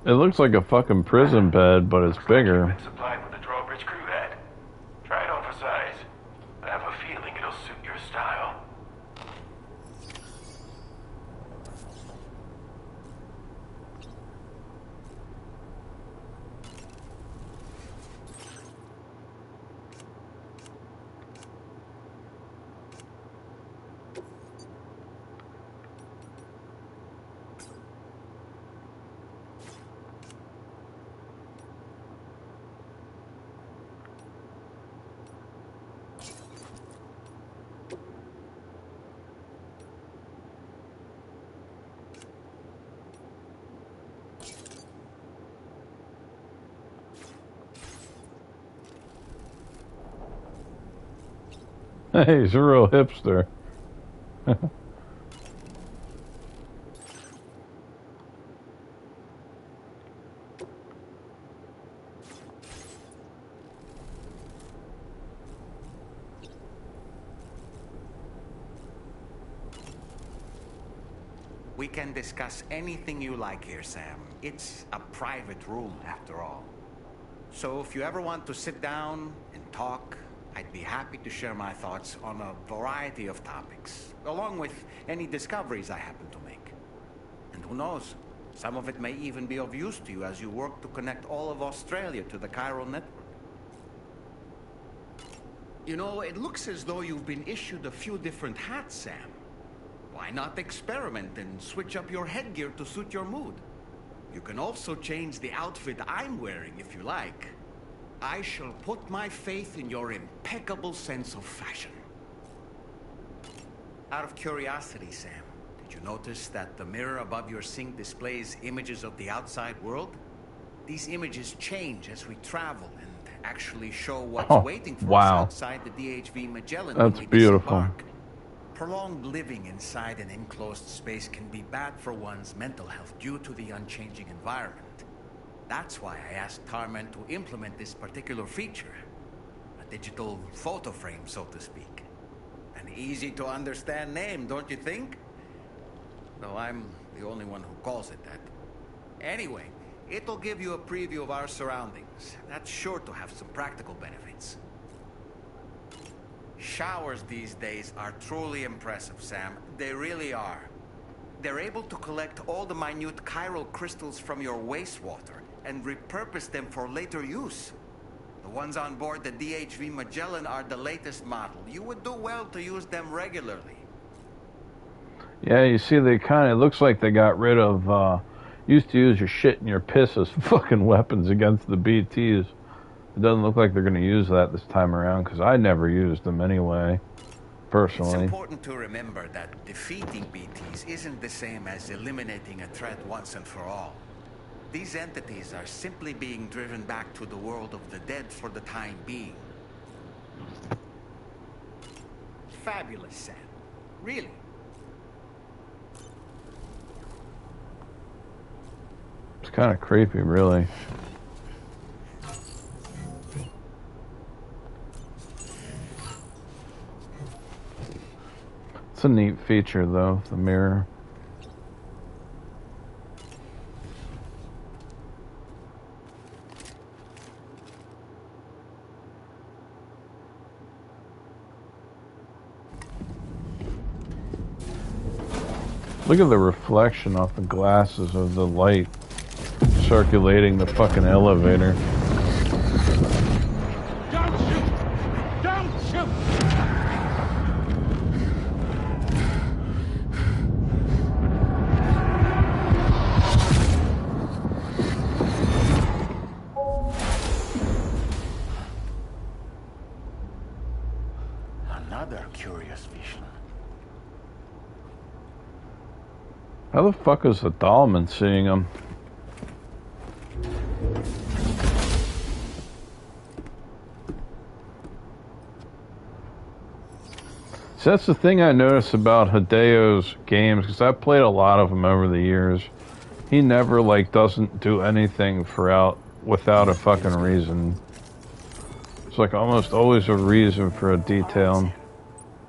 It looks like a fucking prison bed, but it's bigger. Supplied with the drawbridge crew had. Try it on for size. I have a feeling it'll suit your style. Hey, he's a real hipster. We can discuss anything you like here, Sam. It's a private room, after all. So if you ever want to sit down and talk, I'd be happy to share my thoughts on a variety of topics, along with any discoveries I happen to make. And who knows, some of it may even be of use to you as you work to connect all of Australia to the Chiral network. You know, it looks as though you've been issued a few different hats, Sam. Why not experiment and switch up your headgear to suit your mood? You can also change the outfit I'm wearing if you like. I shall put my faith in your impeccable sense of fashion. Out of curiosity, Sam, did you notice that the mirror above your sink displays images of the outside world? These images change as we travel and actually show what's waiting for us outside the DHV Magellan when we disembark. Prolonged living inside an enclosed space can be bad for one's mental health due to the unchanging environment. That's why I asked Tarman to implement this particular feature. A digital photo frame, so to speak. An easy to understand name, don't you think? Though I'm the only one who calls it that. Anyway, it'll give you a preview of our surroundings. That's sure to have some practical benefits. Showers these days are truly impressive, Sam. They really are. They're able to collect all the minute chiral crystals from your wastewater and repurpose them for later use. The ones on board the DHV Magellan are the latest model. You would do well to use them regularly. Yeah, you see, they kind of, looks like they got rid of, used to use your shit and your piss as fucking weapons against the BTs. It doesn't look like they're going to use that this time around, because I never used them anyway, personally. It's important to remember that defeating BTs isn't the same as eliminating a threat once and for all. These entities are simply being driven back to the world of the dead for the time being. fabulous, Sam. Really. It's kind of creepy, really. It's a neat feature, though, the mirror. Look at the reflection off the glasses of the light circulating the fucking elevator. Don't shoot! Don't shoot! Another curious vision. How the fuck is the Dahlman seeing him? So that's the thing I noticed about Hideo's games, because I've played a lot of them over the years. He never, like, doesn't do anything without a fucking reason. It's like almost always a reason for a detail.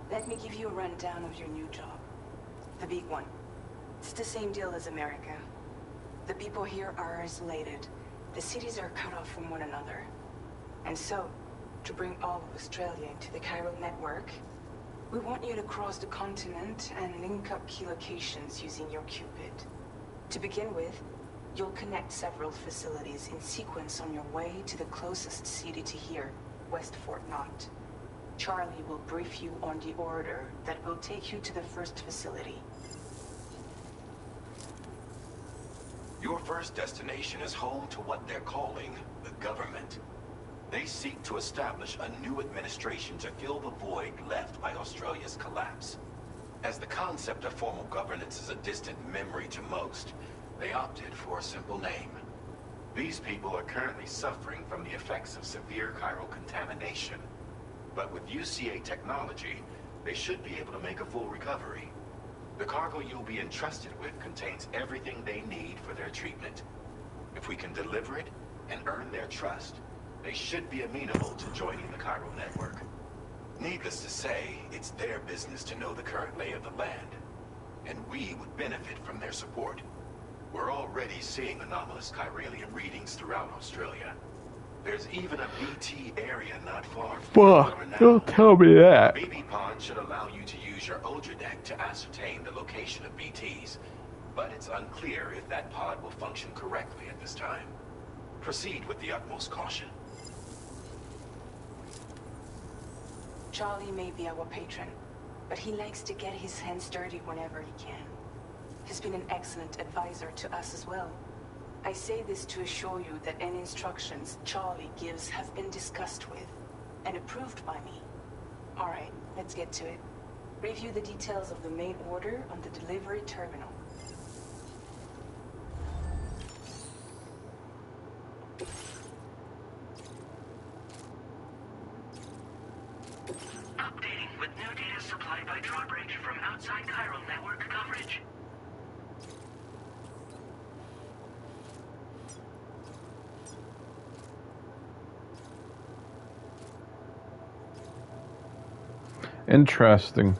Let me give you a rundown of your new job. The big one. It's the same deal as America. The people here are isolated. The cities are cut off from one another. And so, to bring all of Australia into the chiral network, we want you to cross the continent and link up key locations using your Cupid. To begin with, you'll connect several facilities in sequence on your way to the closest city to here, West Fort Knott. Charlie will brief you on the order that will take you to the first facility. Your first destination is home to what they're calling the government. They seek to establish a new administration to fill the void left by Australia's collapse. As the concept of formal governance is a distant memory to most, they opted for a simple name. These people are currently suffering from the effects of severe chiral contamination. But with UCA technology, they should be able to make a full recovery. The cargo you'll be entrusted with contains everything they need for their treatment. If we can deliver it and earn their trust, they should be amenable to joining the chiral network. Needless to say, it's their business to know the current lay of the land, and we would benefit from their support. We're already seeing anomalous chiralium readings throughout Australia. There's even a BT area not far from Fuck, don't tell me that. Baby Pond should allow you to use your Ultra deck to ascertain the location of BTs, but it's unclear if that pod will function correctly at this time. Proceed with the utmost caution. Charlie may be our patron, but he likes to get his hands dirty whenever he can. He's been an excellent advisor to us as well. I say this to assure you that any instructions Charlie gives have been discussed with and approved by me. All right, let's get to it. Review the details of the main order on the delivery terminal. Updating with new data supplied by Drawbridge from outside chiral network coverage. Interesting.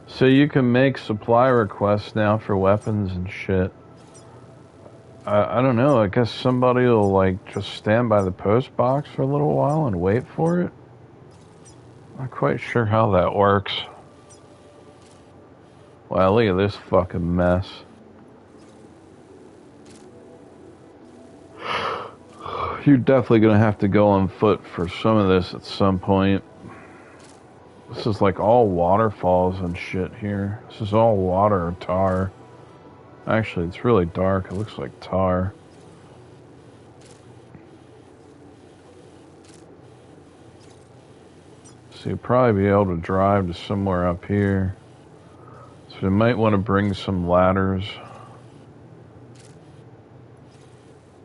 So you can make supply requests now for weapons and shit. I don't know, I guess somebody will like just stand by the post box for a little while and wait for it. Not quite sure how that works. Wow, look at this fucking mess. You're definitely gonna have to go on foot for some of this at some point. This is like all waterfalls and shit here. This is all water or tar. Actually, it's really dark. It looks like tar. So you'll probably be able to drive to somewhere up here. So you might want to bring some ladders.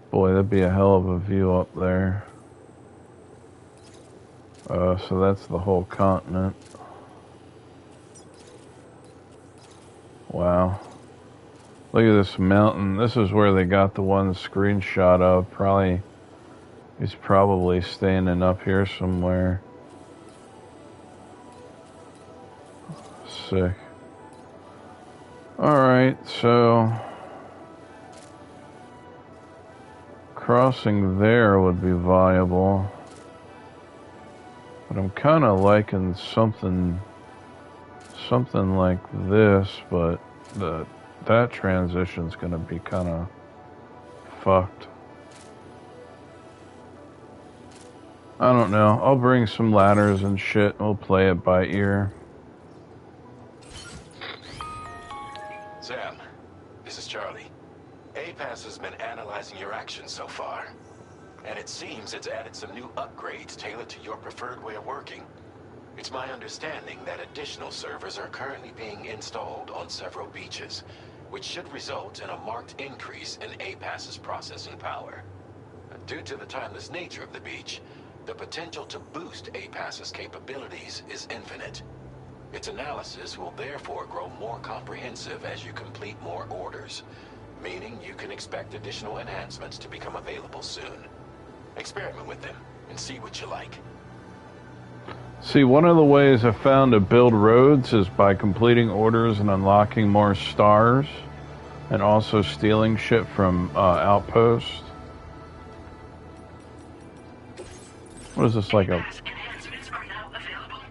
Boy, that'd be a hell of a view up there. So that's the whole continent. Wow. Look at this mountain. This is where they got the one screenshot of. He's probably standing up here somewhere. Sick. Alright, so crossing there would be viable. But I'm kind of liking something like this, but that transition's gonna be kind of fucked. I don't know. I'll bring some ladders and shit. We'll play it by ear. Sam, this is Charlie. APAS has been analyzing your actions so far, and it seems it's added some new upgrades tailored to your preferred way of working. It's my understanding that additional servers are currently being installed on several beaches, which should result in a marked increase in APAS's processing power. Due to the timeless nature of the beach, the potential to boost APAS's capabilities is infinite. Its analysis will therefore grow more comprehensive as you complete more orders, meaning you can expect additional enhancements to become available soon. Experiment with them and see what you like. See, one of the ways I found to build roads is by completing orders and unlocking more stars, and also stealing shit from outposts. What is this, like a... Enhancements are now available.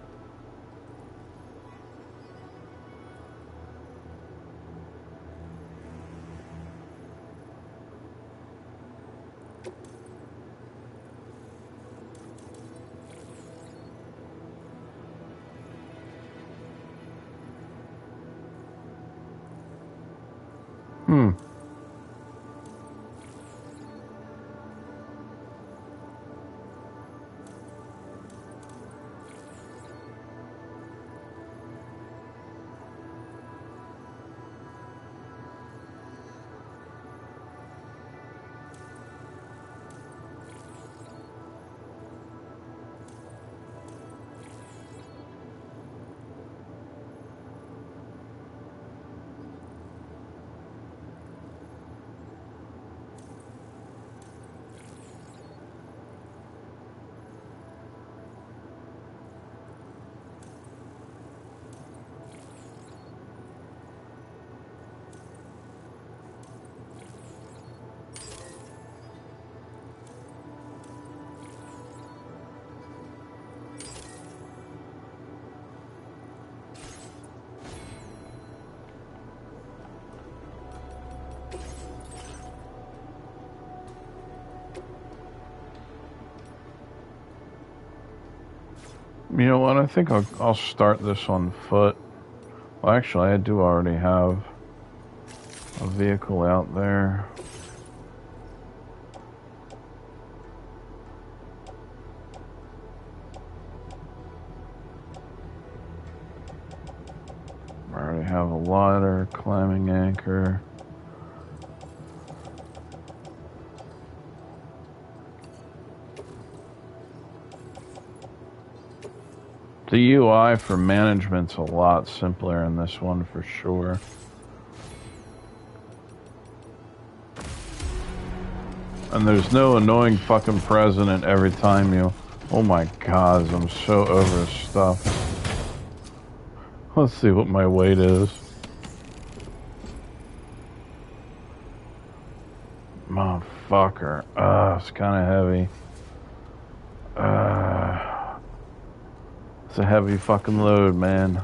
You know what, I think I'll start this on foot. Well, actually, I do already have a vehicle out there. I already have a ladder, climbing anchor. The UI for management's a lot simpler in this one for sure. And there's no annoying fucking president every time you... Oh my god, I'm so over stuff. Let's see what my weight is. Motherfucker. It's kind of heavy. It's a heavy fucking load, man.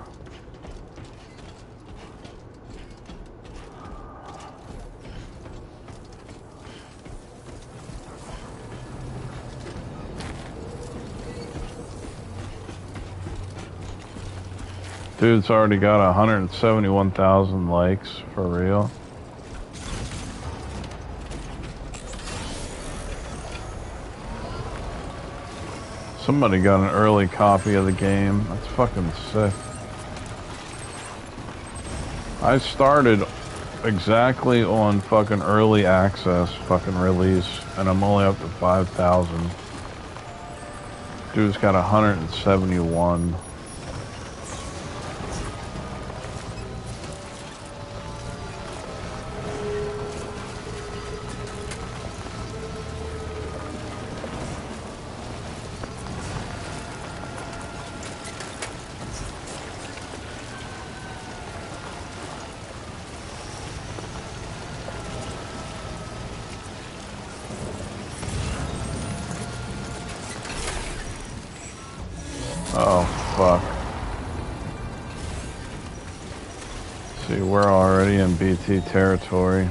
Dude's already got 171,000 likes, for real. Somebody got an early copy of the game. That's fucking sick. I started exactly on fucking early access fucking release, and I'm only up to 5,000. Dude's got 171. See, we're already in BT territory.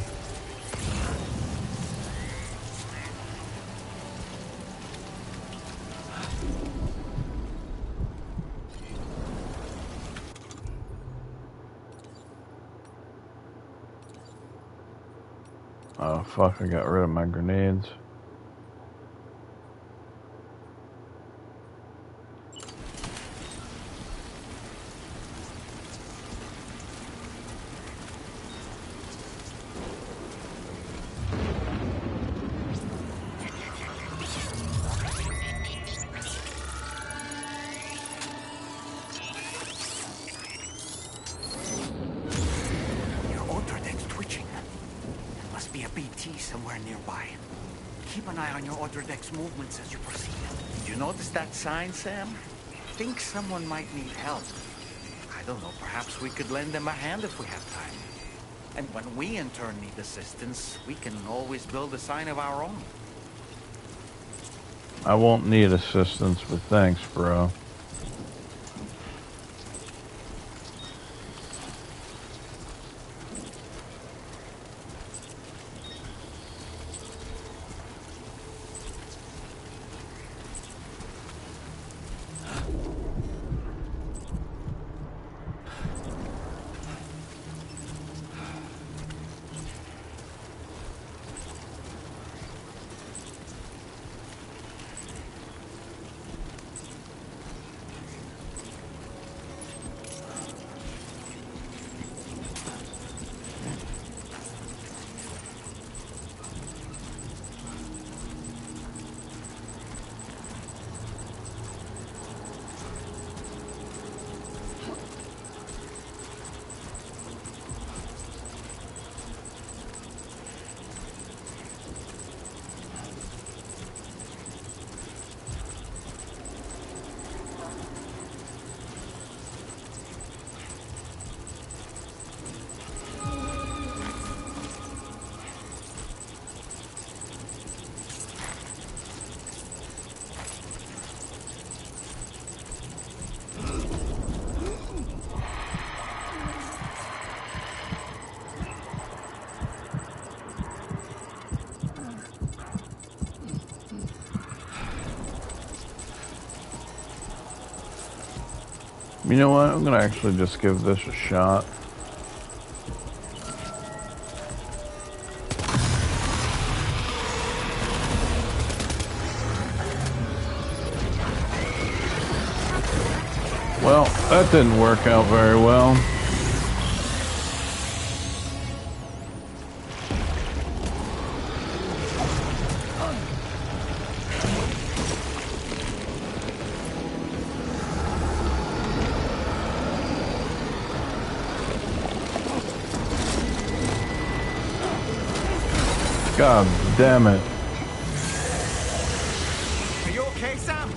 Oh fuck, I got rid of my grenades. Your order deck's twitching. There must be a BT somewhere nearby. Keep an eye on your order deck's movements as you proceed. Did you notice that sign, Sam? Think someone might need help. I don't know, perhaps we could lend them a hand if we have time. And when we in turn need assistance, we can always build a sign of our own. I won't need assistance, but thanks, bro. You know what? I'm gonna actually just give this a shot. Well, that didn't work out very well. God damn it. Are you okay, Sam?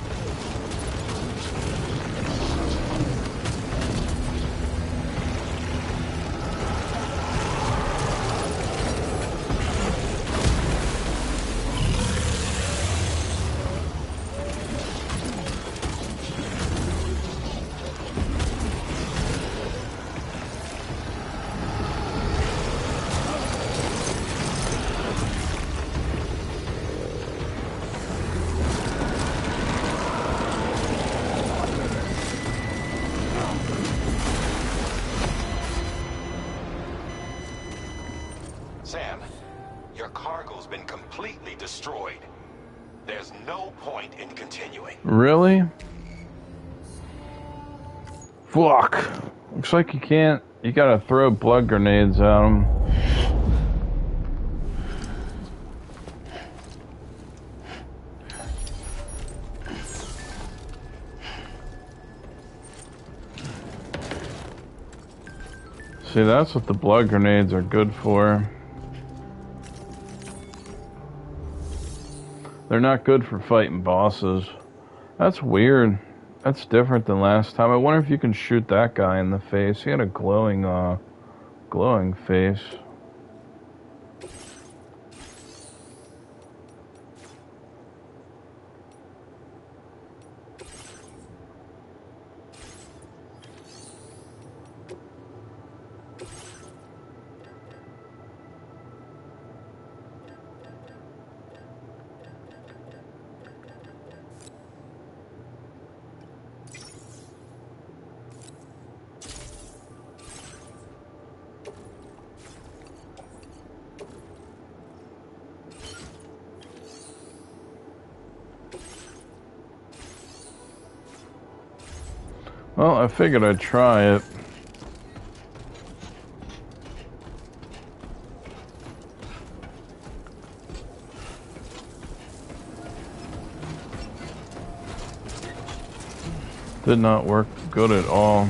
Sam, your cargo's been completely destroyed. There's no point in continuing. Really? Fuck. Looks like you can't. You gotta throw blood grenades at them. See, that's what the blood grenades are good for. They're not good for fighting bosses. That's weird. That's different than last time. I wonder if you can shoot that guy in the face. He had a glowing face. Well, I figured I'd try it. Did not work good at all.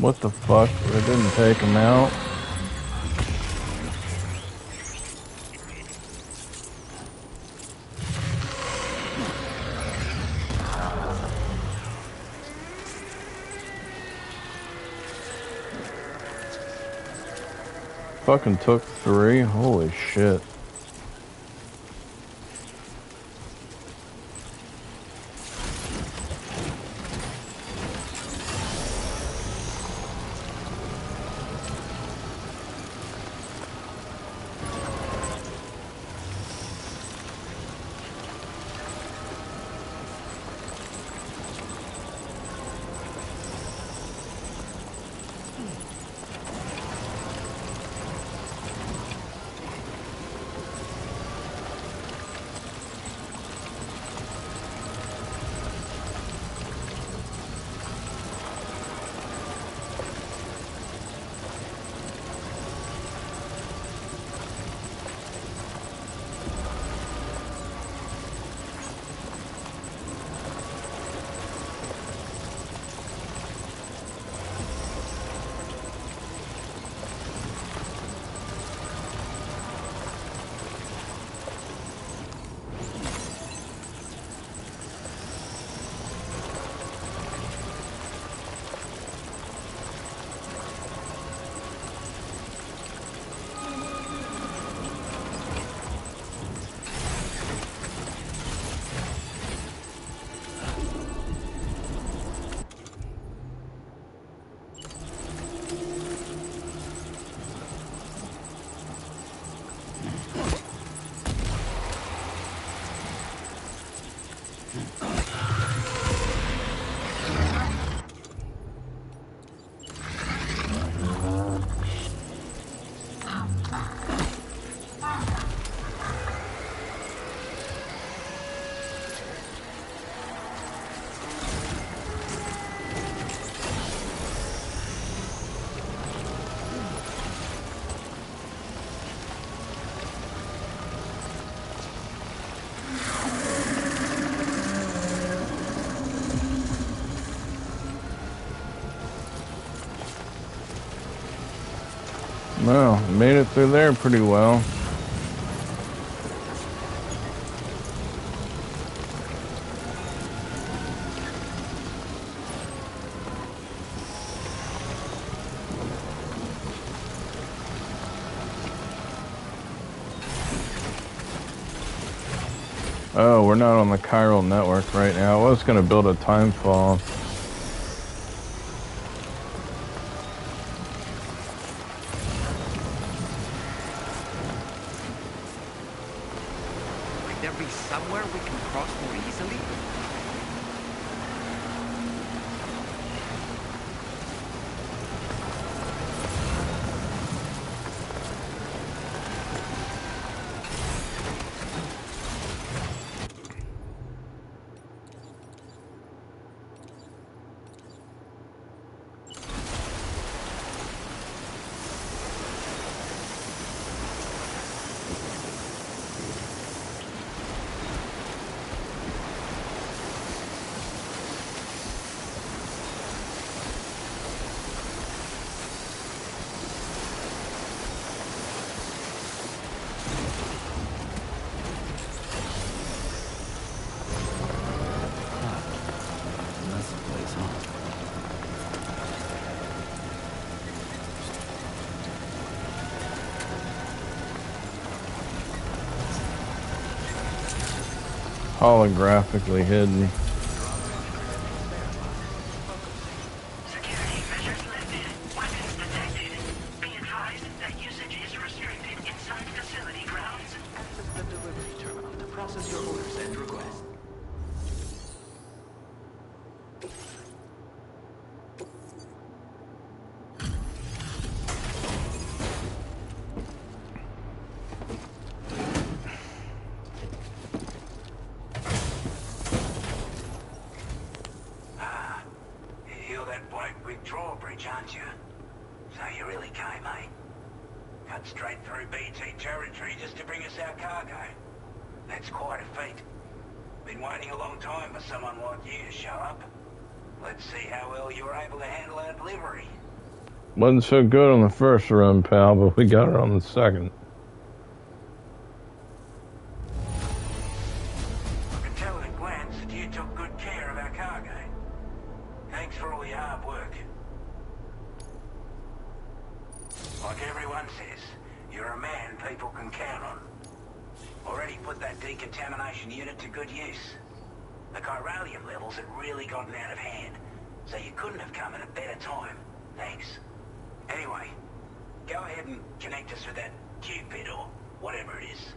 What the fuck? It didn't take him out. Fucking took 3. Holy shit. Well, made it through there pretty well. Oh, we're not on the chiral network right now. I was going to build a time fall. Might there be somewhere we can cross more easily? Holographically hidden. Security measures lifted. Weapons detected. Be advised that usage is restricted inside facility grounds. Access the delivery terminal to process your orders and requests. You're that bloke with drawbridge, aren't you? So you really came, eh? Cut straight through BT territory just to bring us our cargo. That's quite a feat. Been waiting a long time for someone like you to show up. Let's see how well you were able to handle our delivery. Wasn't so good on the first run, pal, but we got it on the second. I can tell at a glance that you took good care of our cargo. Thanks for all your hard work. Like everyone says, you're a man people can count on. Already put that decontamination unit to good use. The chiralium levels had really gotten out of hand, so you couldn't have come at a better time. Thanks. Anyway, go ahead and connect us with that Cupid or whatever it is.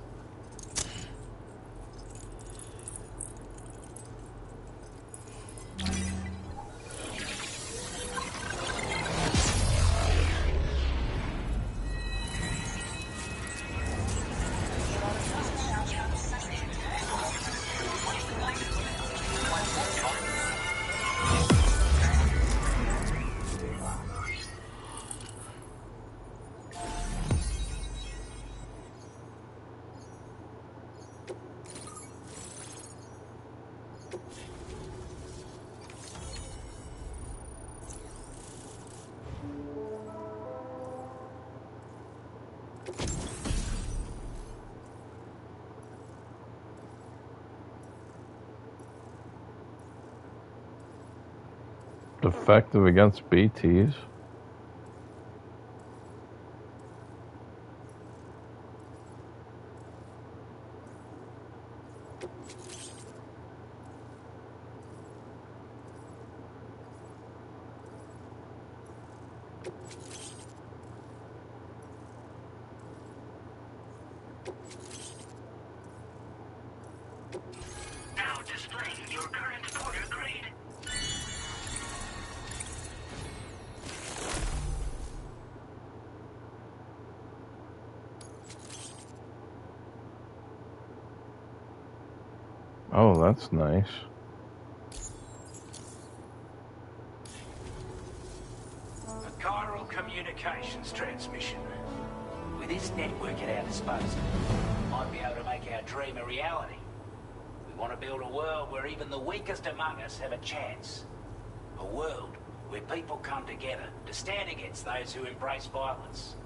Effective against BTs. Now displaying your current porter grade. Oh, that's nice. A chiral communications transmission. With this network at our disposal, we might be able to make our dream a reality. We want to build a world where even the weakest among us have a chance. A world where people come together to stand against those who embrace violence.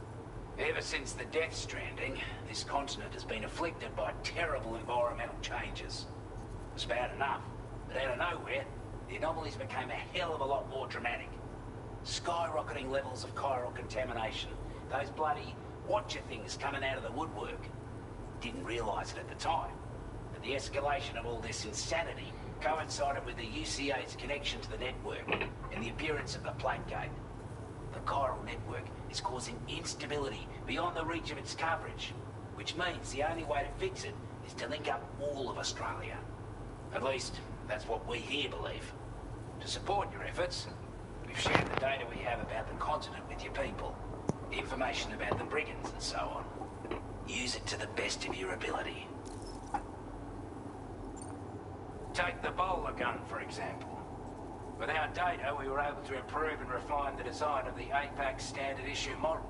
Ever since the Death Stranding, this continent has been afflicted by terrible environmental changes. It's bad enough, but out of nowhere, the anomalies became a hell of a lot more dramatic. Skyrocketing levels of chiral contamination. Those bloody watcher things coming out of the woodwork. Didn't realise it at the time, but the escalation of all this insanity coincided with the UCA's connection to the network and the appearance of the Plague Gate. The chiral network is causing instability beyond the reach of its coverage, which means the only way to fix it is to link up all of Australia. At least, that's what we here believe. To support your efforts, we've shared the data we have about the continent with your people. Information about the brigands and so on. Use it to the best of your ability. Take the bowler gun, for example. With our data, we were able to improve and refine the design of the APAC standard issue model.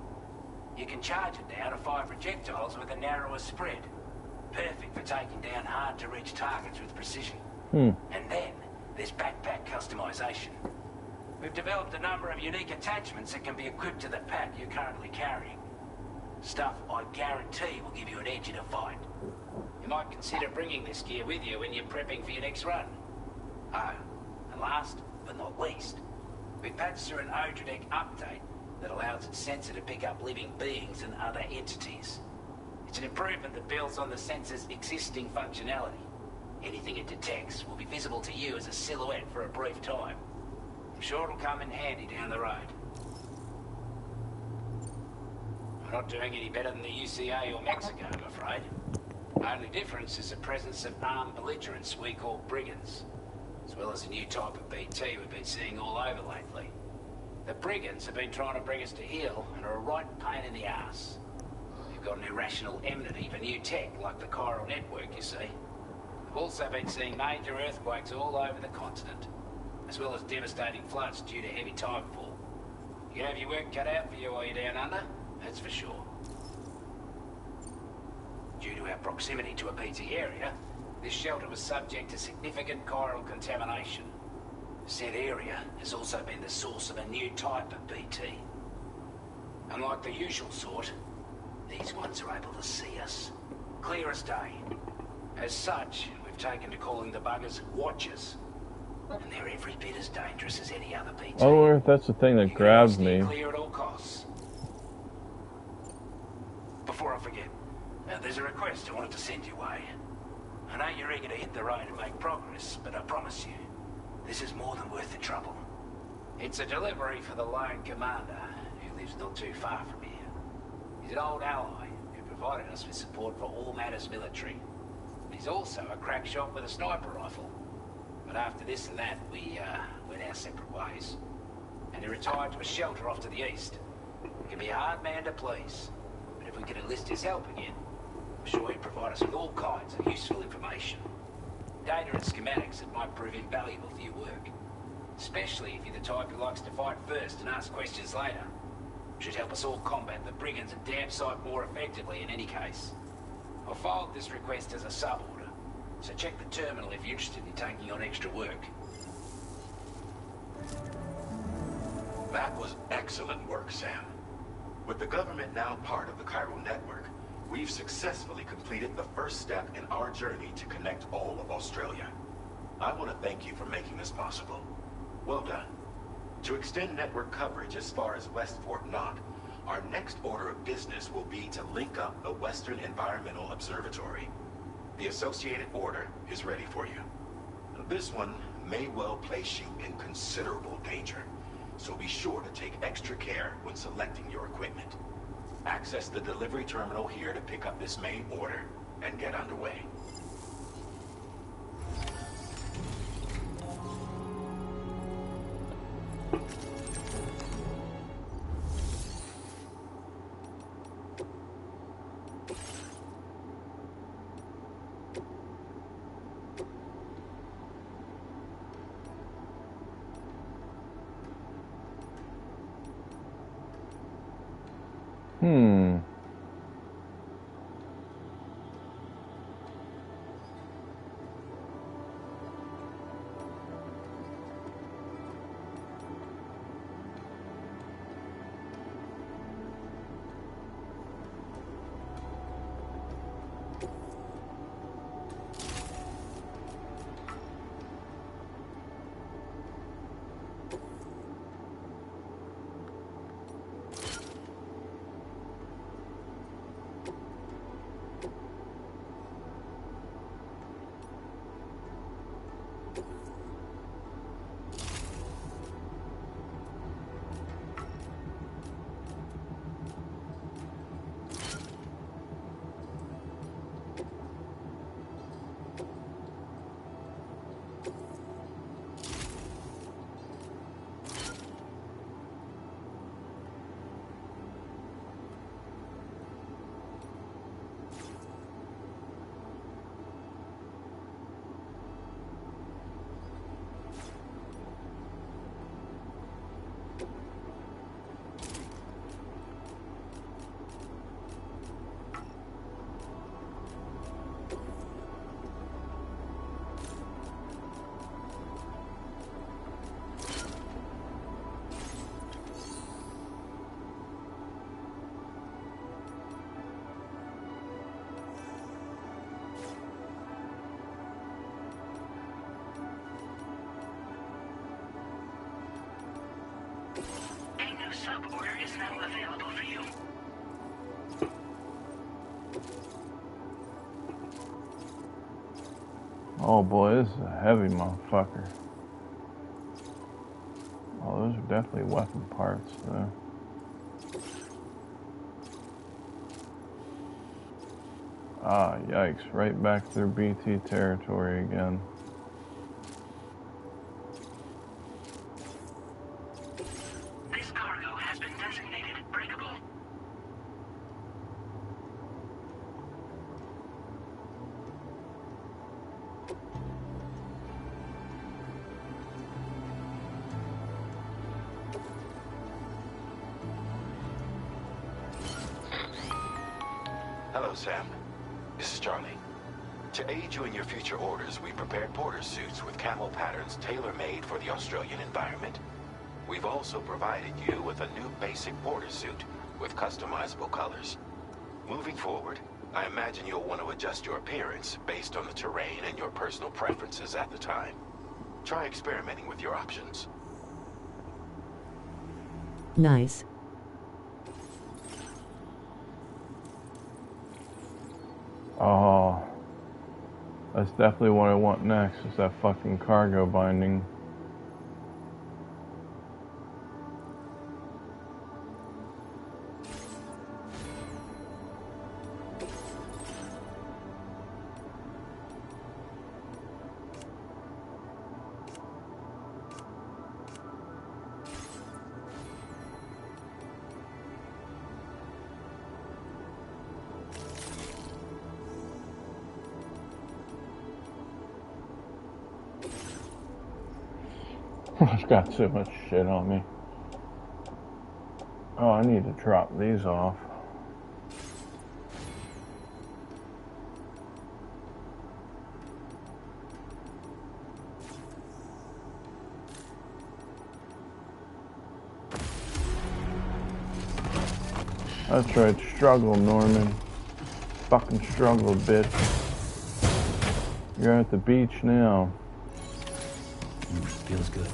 You can charge it now to fire projectiles with a narrower spread. Perfect for taking down hard-to-reach targets with precision. And then, there's backpack customization. We've developed a number of unique attachments that can be equipped to the pack you're currently carrying. Stuff I guarantee will give you an edge in a fight. You might consider bringing this gear with you when you're prepping for your next run. Oh, and last but not least, we've patched through an Odradek update that allows its sensor to pick up living beings and other entities. It's an improvement that builds on the sensor's existing functionality. Anything it detects will be visible to you as a silhouette for a brief time. I'm sure it'll come in handy down the road. We're not doing any better than the UCA or Mexico, I'm afraid. Only difference is the presence of armed belligerents we call brigands, as well as a new type of BT we've been seeing all over lately. The brigands have been trying to bring us to heel and are a right pain in the ass. We've got an irrational enmity for new tech like the chiral network, you see. We've also been seeing major earthquakes all over the continent, as well as devastating floods due to heavy tidefall. You have your work cut out for you while you're down under, that's for sure. Due to our proximity to a BT area, this shelter was subject to significant chiral contamination. Said area has also been the source of a new type of BT. Unlike the usual sort, these ones are able to see us. Clear as day. As such, we've taken to calling the buggers Watchers. And they're every bit as dangerous as any other BT. I wonder if that's the thing that grabs me. Clear at all costs. Before I forget, there's a request I wanted to send your way. I know you're eager to hit the road and make progress, but I promise you, this is more than worth the trouble. It's a delivery for the lone commander, who lives not too far from here. He's an old ally who provided us with support for all matters military. He's also a crack shot with a sniper rifle. But after this and that, we went our separate ways. And he retired to a shelter off to the east. He can be a hard man to please, but if we can enlist his help again, I'm sure he'd provide us with all kinds of useful information. Data and schematics that might prove invaluable for your work. Especially if you're the type who likes to fight first and ask questions later. Should help us all combat the brigands a damn sight more effectively in any case. I'll filed this request as a sub-order, so check the terminal if you're interested in taking on extra work. That was excellent work, Sam. With the government now part of the chiral network, we've successfully completed the first step in our journey to connect all of Australia. I want to thank you for making this possible. Well done. To extend network coverage as far as West Fort Knott, our next order of business will be to link up the Western Environmental Observatory. The associated order is ready for you. This one may well place you in considerable danger, so be sure to take extra care when selecting your equipment. Access the delivery terminal here to pick up this main order and get underway. sub order is now available for you. Oh boy, this is a heavy motherfucker. Oh, those are definitely weapon parts, though. Ah, yikes. Right back through BT territory again. This cargo has been designated breakable. Hello, Sam. This is Charlie. To aid you in your future orders, we prepared porter suits with camel patterns tailor-made for the Australian environment. We've also provided you with a new basic porter suit with customizable colors. Moving forward, I imagine you'll want to adjust your appearance based on the terrain and your personal preferences at the time. Try experimenting with your options. Nice. Oh, that's definitely what I want next, is that fucking cargo binding. I've got so much shit on me. Oh, I need to drop these off. That's right, struggle, Norman. Fucking struggle, bitch. You're at the beach now. Feels good.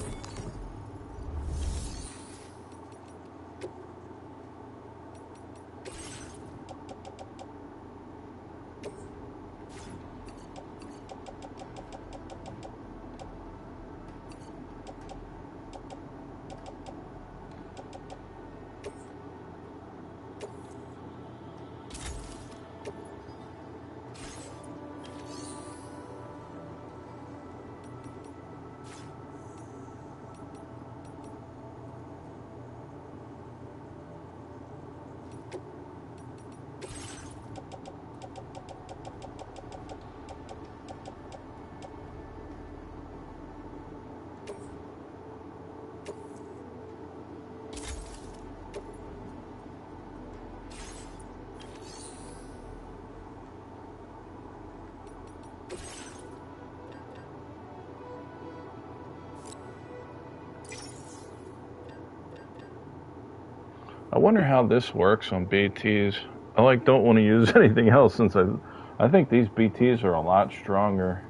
I wonder how this works on BTs. I don't want to use anything else since I think these BTs are a lot stronger.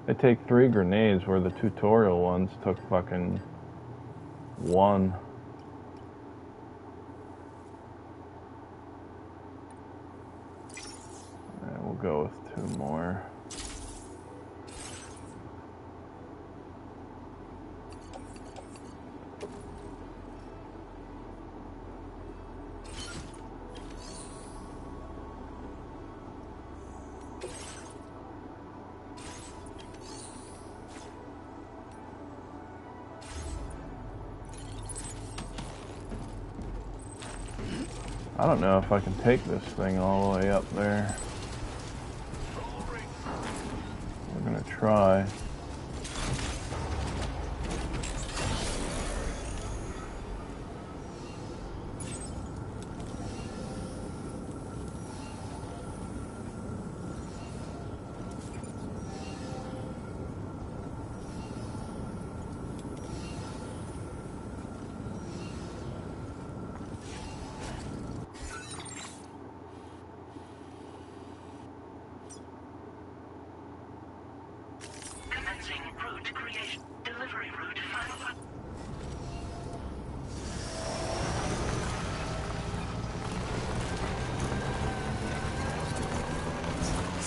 They take 3 grenades where the tutorial ones took fucking 1. And we'll go with 2 more. I don't know if I can take this thing all the way up there. We're gonna try.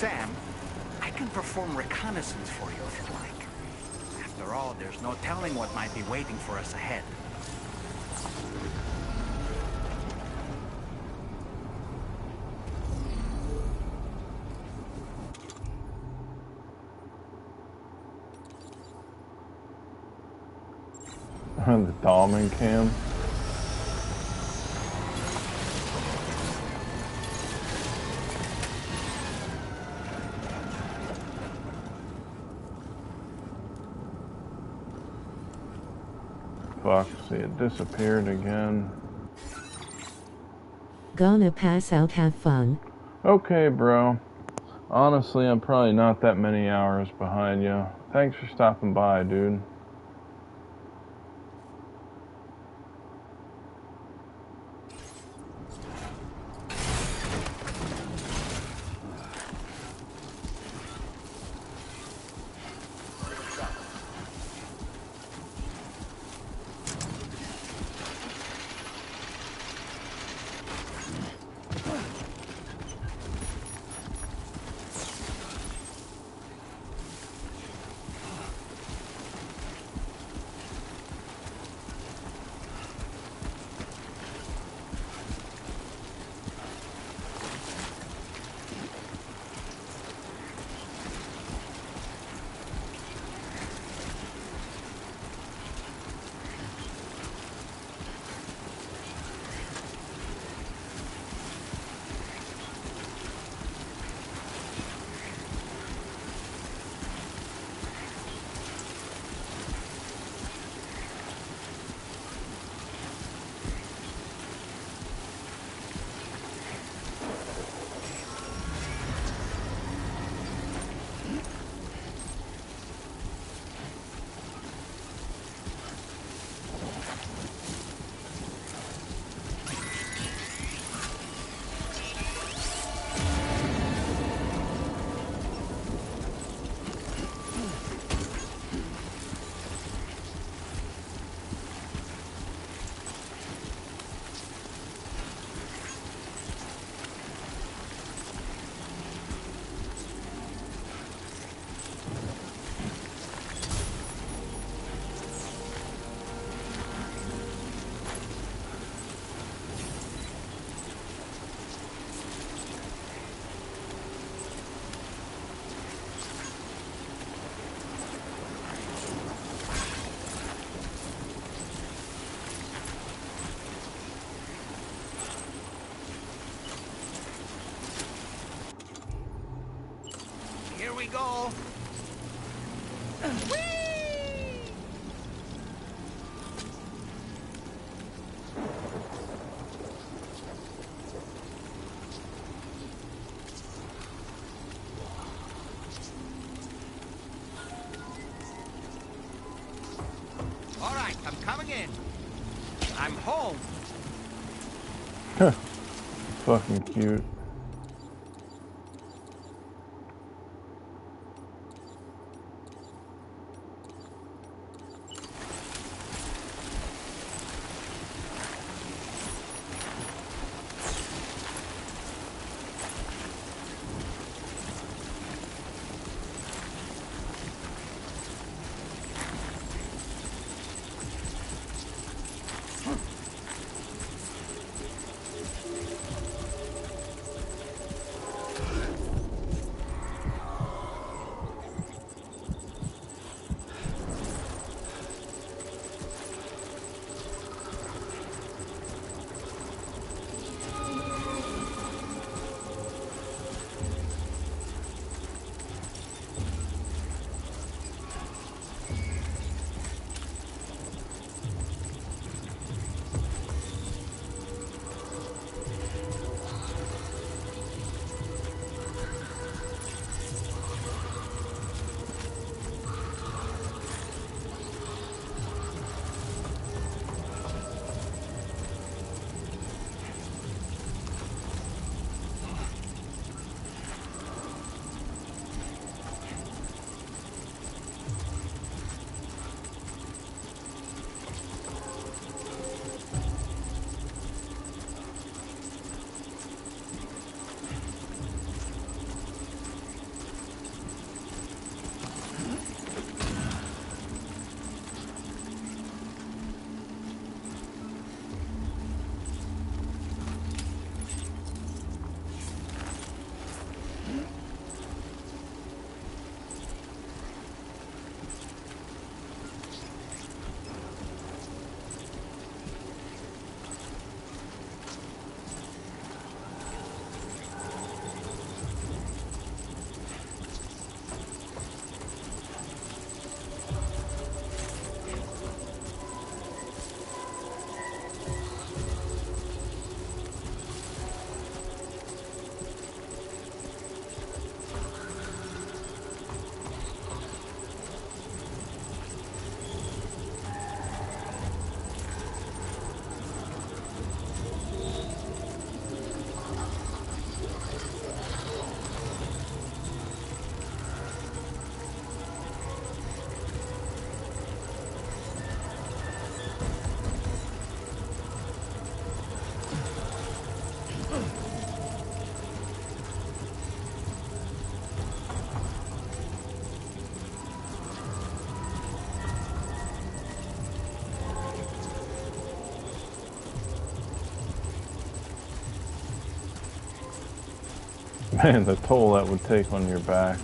Sam, I can perform reconnaissance for you if you'd like. After all, there's no telling what might be waiting for us ahead. The Dahlman cam. Fuck, see, it disappeared again. Gonna pass out, have fun. Okay, bro. Honestly, I'm probably not that many hours behind you. Thanks for stopping by, dude. Here we go. All right, I'm coming in. I'm home. Fucking cute. Man, the toll that would take on your back.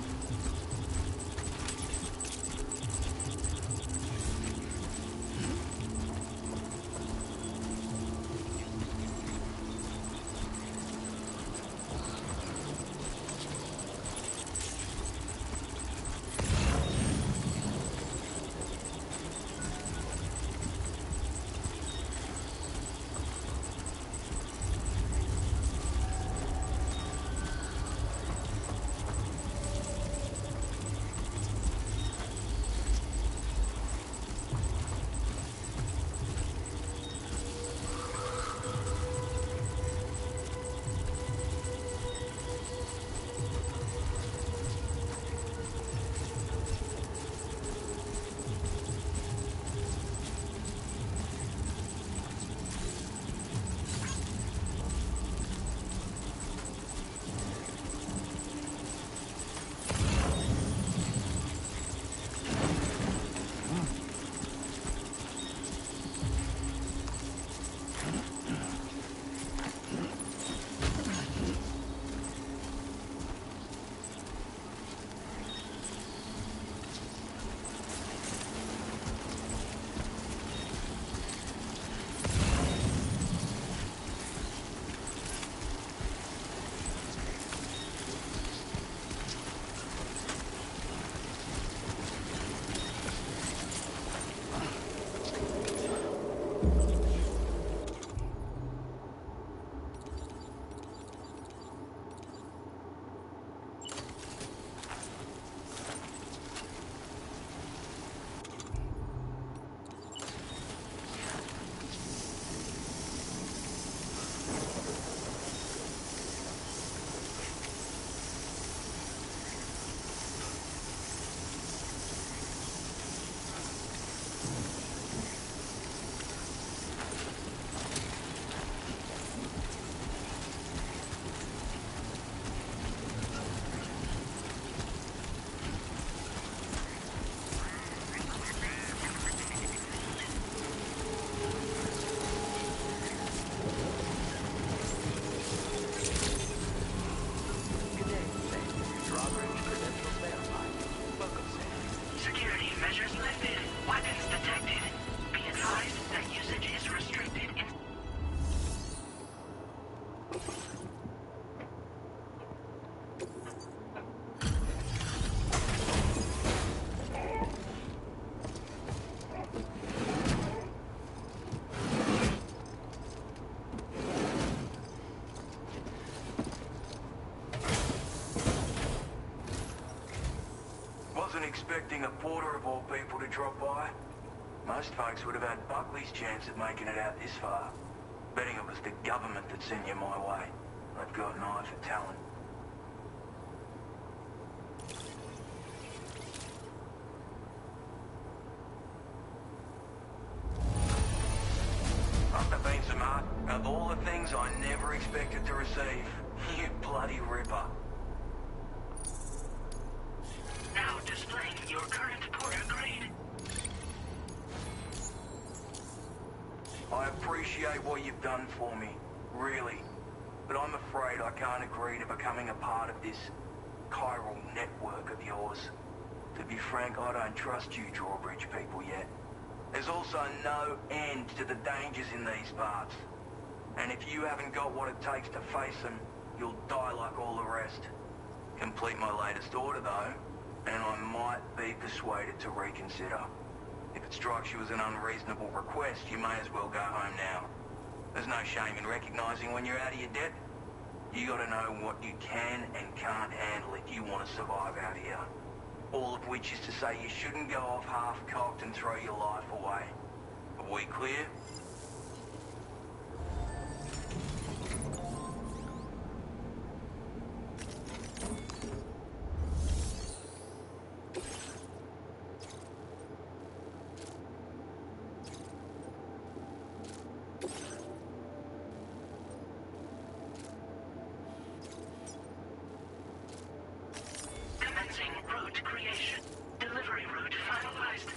Security measures lifted. Weapons detected. Be advised that usage is restricted. Wasn't expecting a porter of all people to drop by. Most folks would have had Buckley's chance of making it out this far. Betting it was the government that sent you my way. I've got an eye for talent. Must have been some art. Of all the things I never expected to receive, you bloody ripper. Now displaying your current porter grade. I appreciate what you've done for me, really. But I'm afraid I can't agree to becoming a part of this chiral network of yours. To be frank, I don't trust you drawbridge people yet. There's also no end to the dangers in these parts. And if you haven't got what it takes to face them, you'll die like all the rest. Complete my latest order though, and I might be persuaded to reconsider. If it strikes you as an unreasonable request, you may as well go home now. There's no shame in recognizing when you're out of your depth. You gotta know what you can and can't handle if you want to survive out here. All of which is to say you shouldn't go off half-cocked and throw your life away. Are we clear? Commencing route creation. Delivery route finalized.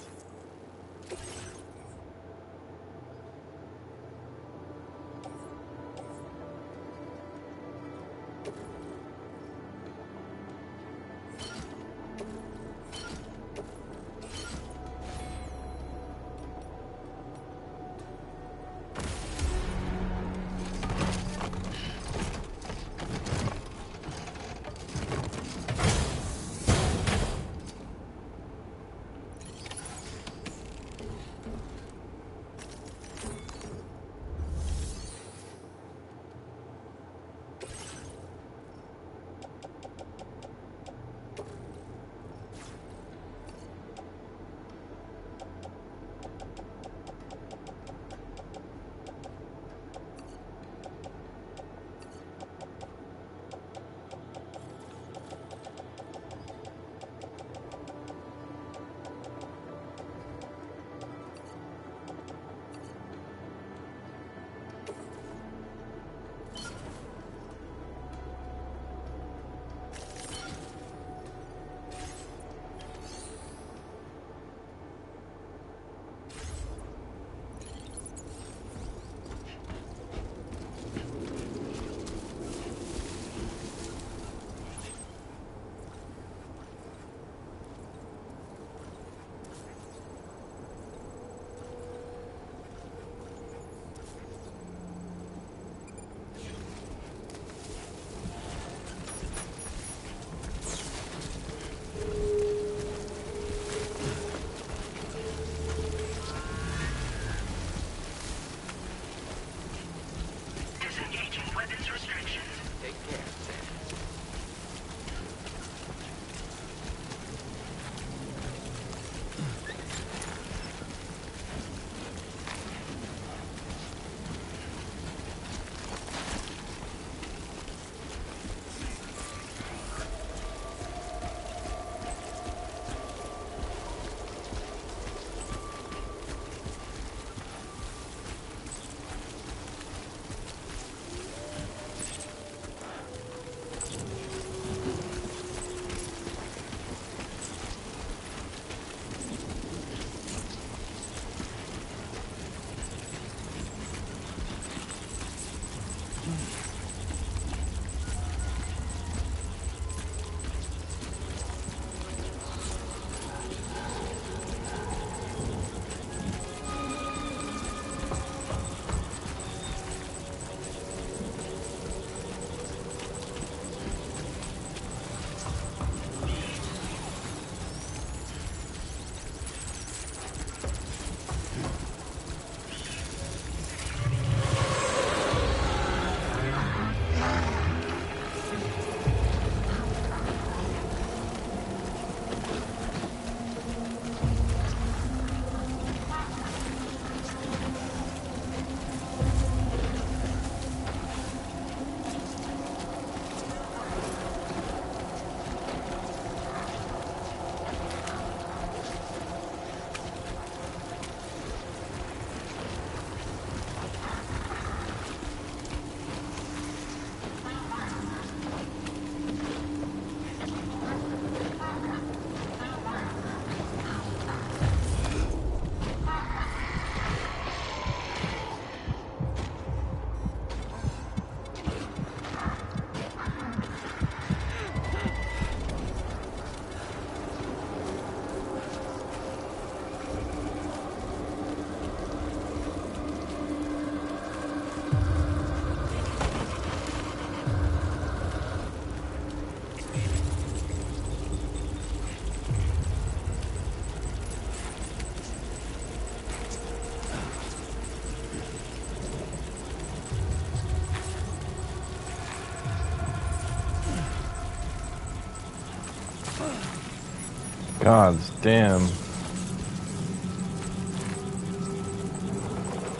God damn.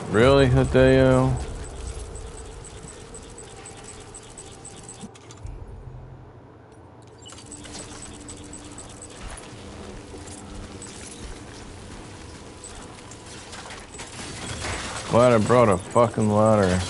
Really, Hideo? Glad I brought a fucking ladder.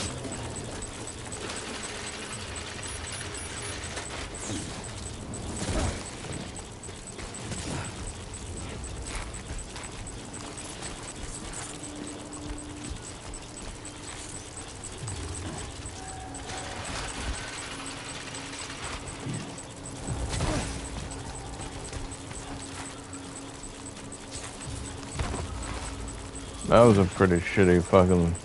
That was a pretty shitty fucking...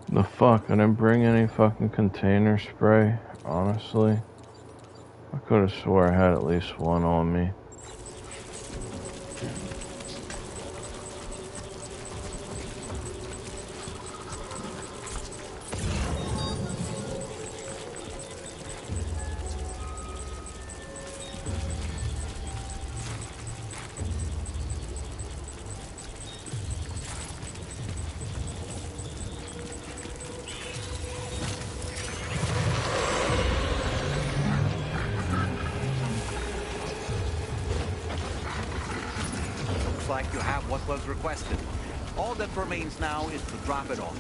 The fuck? I didn't bring any fucking container spray, honestly. I could have swore I had at least one on me. Looks like you have what was requested. All that remains now is to drop it off.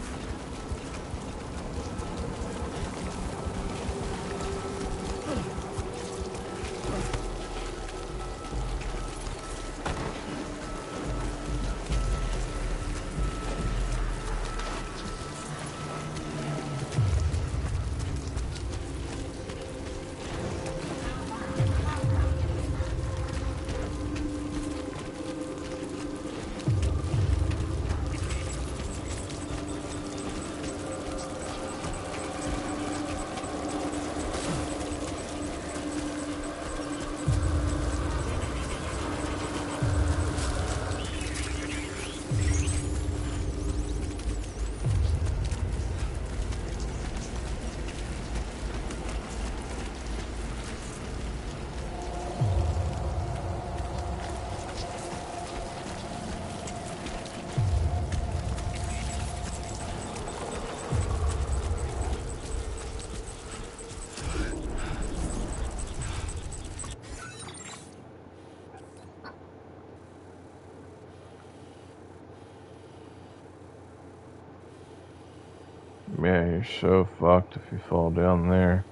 Yeah, you're so fucked if you fall down there.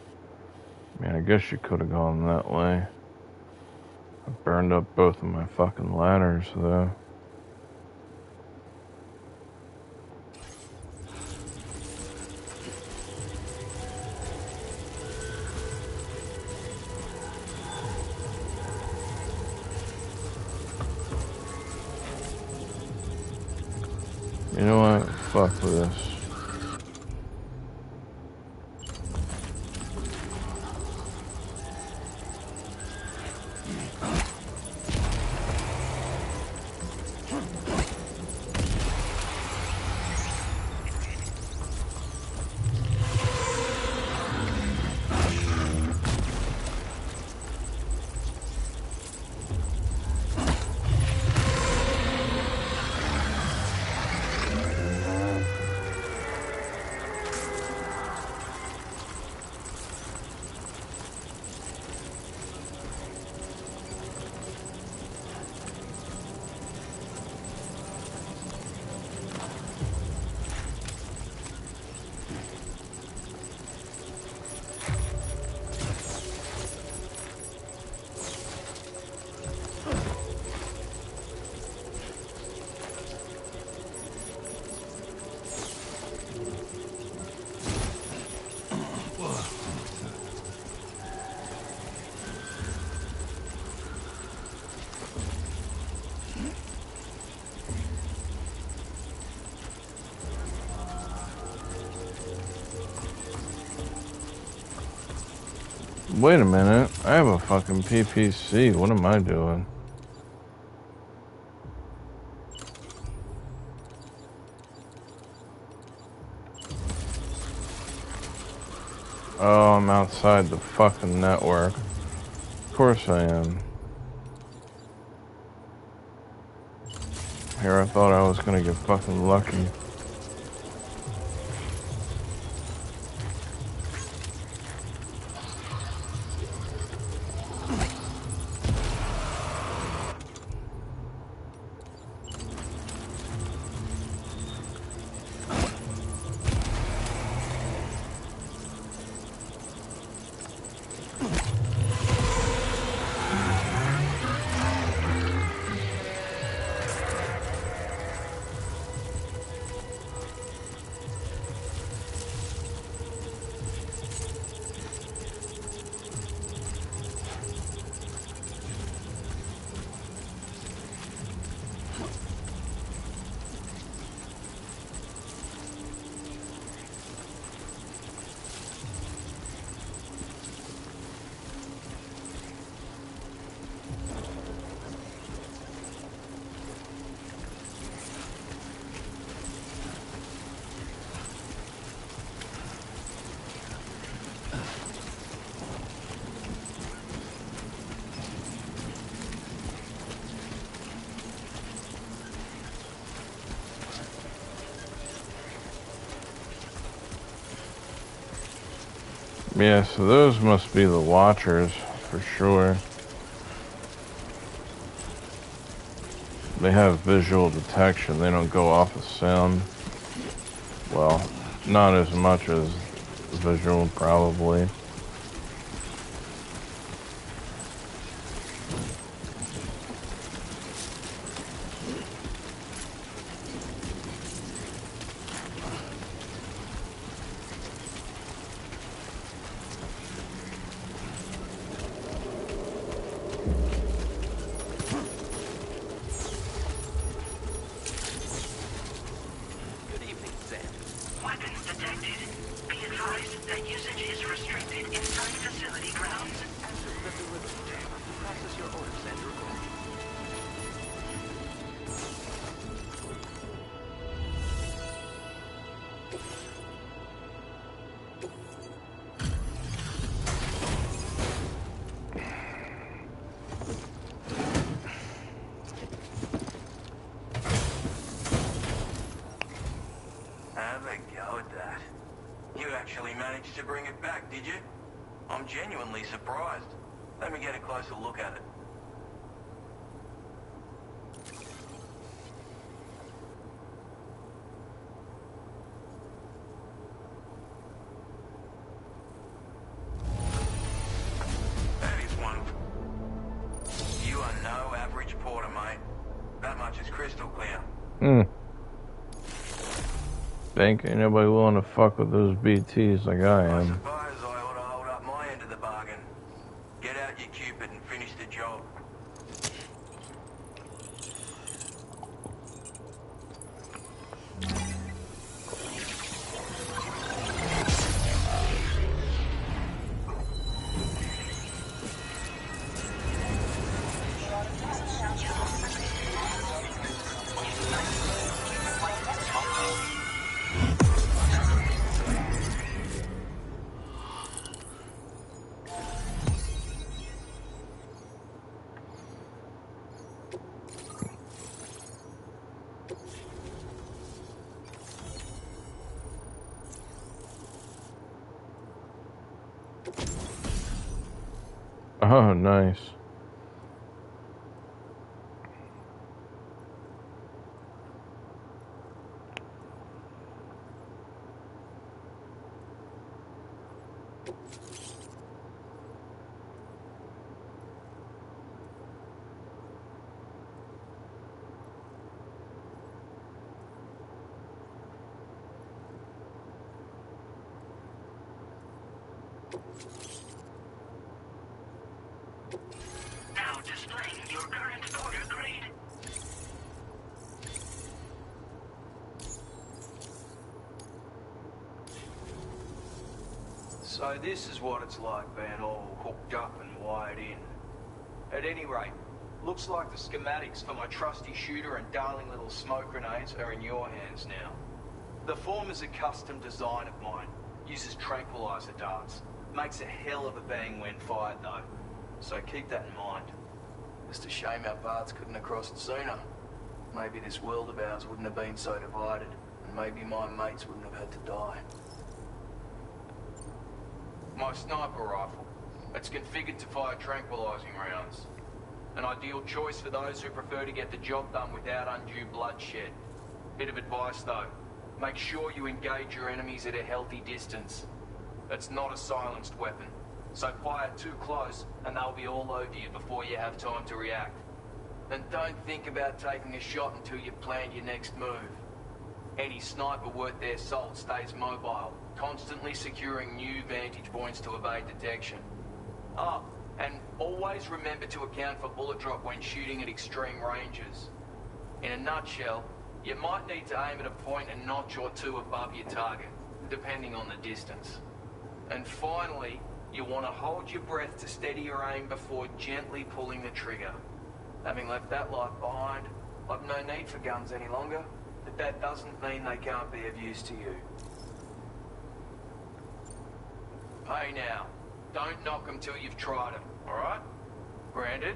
I mean, I guess you could have gone that way. I burned up both of my fucking ladders, though. You know what? Fuck with this. Wait a minute, I have a fucking PPC. What am I doing? Oh, I'm outside the fucking network. Of course I am. Here, I thought I was gonna get fucking lucky. Yeah, so those must be the Watchers, for sure. They have visual detection, they don't go off of sound. Well, not as much as visual, probably. To bring it back, did you? I'm genuinely surprised. Let me get a closer look at it. That is one. You are no average porter, mate. That much is crystal clear. Think ain't nobody willing to fuck with those BTs like I am. I suppose I ought to hold up my end of the bargain. Get out your Cupid and finish the job. Oh, nice. Now displaying your current order grade. So this is what it's like being all hooked up and wired in. At any rate, looks like the schematics for my trusty shooter and darling little smoke grenades are in your hands now. The form is a custom design of mine. Uses tranquilizer darts. Makes a hell of a bang when fired though. So keep that in mind. Just a shame our paths couldn't have crossed sooner. Maybe this world of ours wouldn't have been so divided, and maybe my mates wouldn't have had to die. My sniper rifle. It's configured to fire tranquilizing rounds. An ideal choice for those who prefer to get the job done without undue bloodshed. Bit of advice though. Make sure you engage your enemies at a healthy distance. It's not a silenced weapon, so fire too close and they'll be all over you before you have time to react. And don't think about taking a shot until you've planned your next move. Any sniper worth their salt stays mobile, constantly securing new vantage points to evade detection. Oh, and always remember to account for bullet drop when shooting at extreme ranges. In a nutshell, you might need to aim at a point a notch or two above your target, depending on the distance. And finally, you want to hold your breath to steady your aim before gently pulling the trigger. Having left that life behind, I've no need for guns any longer, but that doesn't mean they can't be of use to you. Hey now, don't knock them till you've tried them, alright? Granted,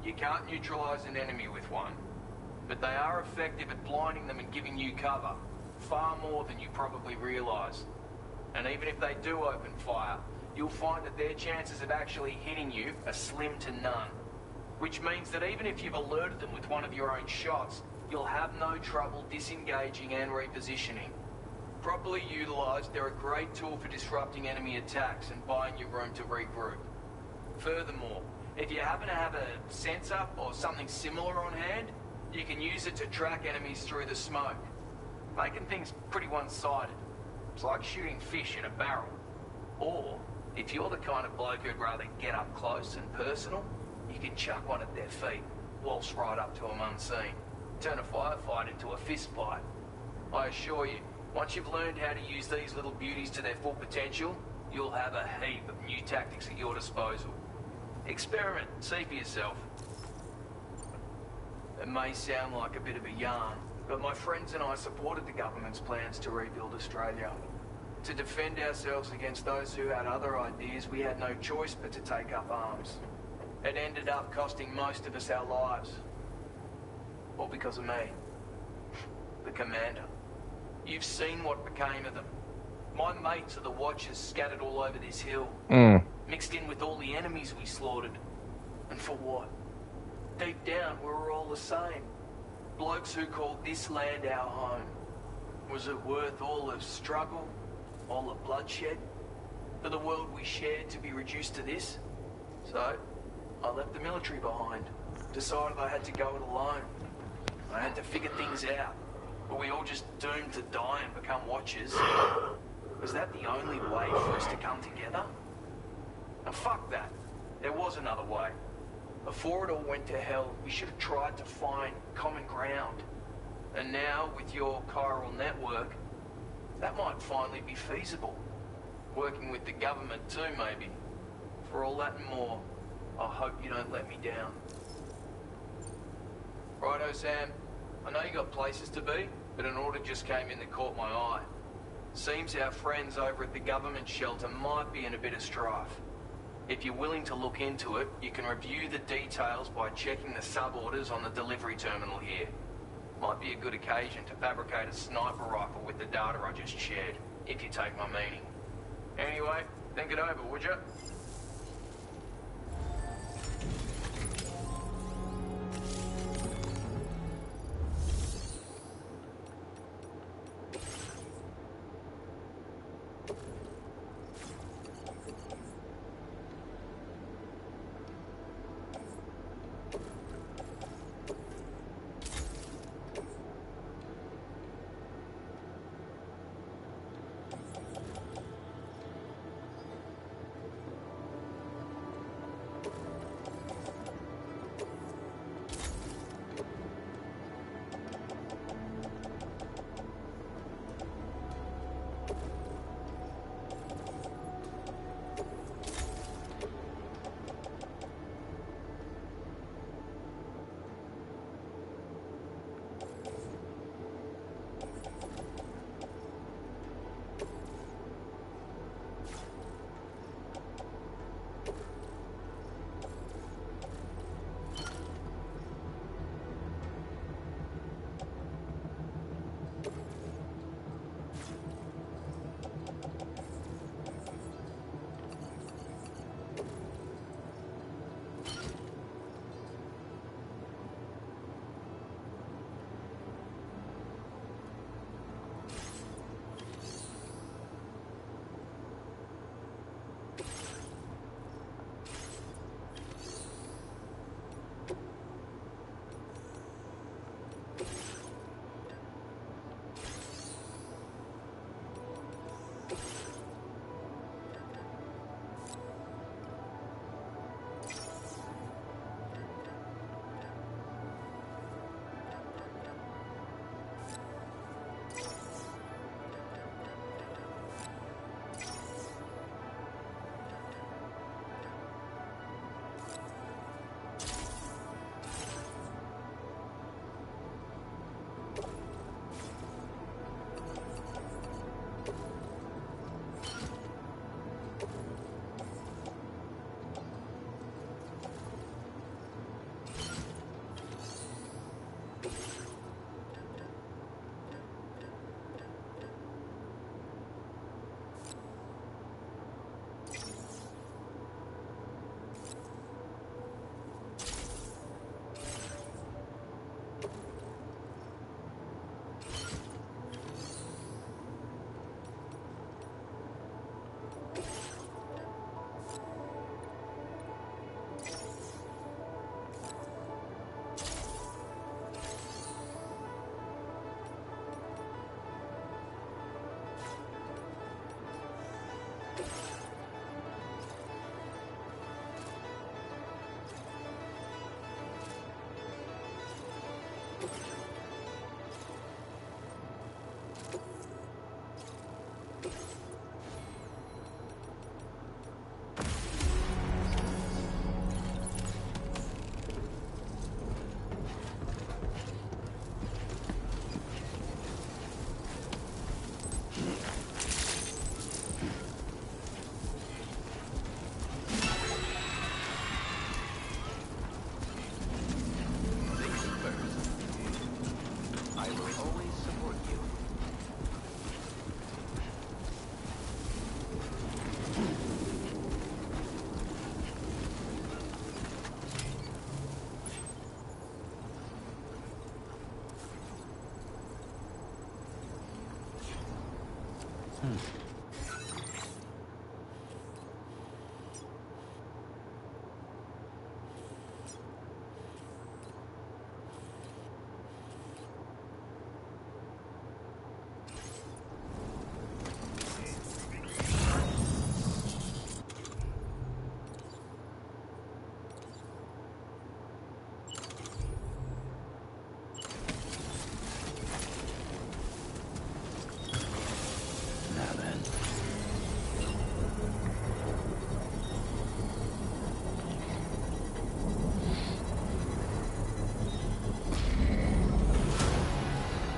you can't neutralize an enemy with one, but they are effective at blinding them and giving you cover, far more than you probably realize. And even if they do open fire, you'll find that their chances of actually hitting you are slim to none. Which means that even if you've alerted them with one of your own shots, you'll have no trouble disengaging and repositioning. Properly utilized, they're a great tool for disrupting enemy attacks and buying you room to regroup. Furthermore, if you happen to have a sensor or something similar on hand, you can use it to track enemies through the smoke, making things pretty one-sided. It's like shooting fish in a barrel. Or, if you're the kind of bloke who'd rather get up close and personal, you can chuck one at their feet, waltz right up to them unseen, turn a firefight into a fist fight. I assure you, once you've learned how to use these little beauties to their full potential, you'll have a heap of new tactics at your disposal. Experiment, see for yourself. It may sound like a bit of a yarn, but my friends and I supported the government's plans to rebuild Australia. To defend ourselves against those who had other ideas, we had no choice but to take up arms. It ended up costing most of us our lives. All because of me. The commander. You've seen what became of them. My mates are the Watchers scattered all over this hill. Mixed in with all the enemies we slaughtered. And for what? Deep down, we were all the same. Blokes who called this land our home. Was it worth all the struggle? All the bloodshed? For the world we shared to be reduced to this? So, I left the military behind. Decided I had to go it alone. I had to figure things out. Were we all just doomed to die and become Watchers? Was that the only way for us to come together? Now fuck that. There was another way. Before it all went to hell, we should have tried to find common ground. And now, with your chiral network, that might finally be feasible. Working with the government too, maybe. For all that and more, I hope you don't let me down. Righto, Sam. I know you got places to be, but an order just came in that caught my eye. Seems our friends over at the government shelter might be in a bit of strife. If you're willing to look into it, you can review the details by checking the sub-orders on the delivery terminal here. Might be a good occasion to fabricate a sniper rifle with the data I just shared, if you take my meaning. Anyway, think it over, would you?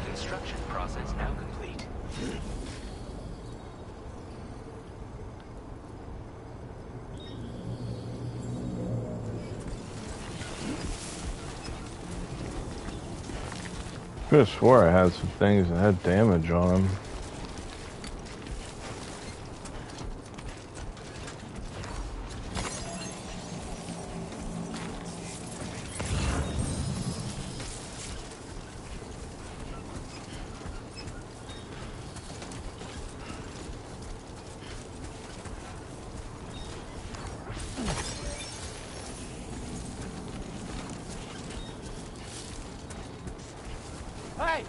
Construction process now complete. I could have swore I had some things that had damage on them. Hey!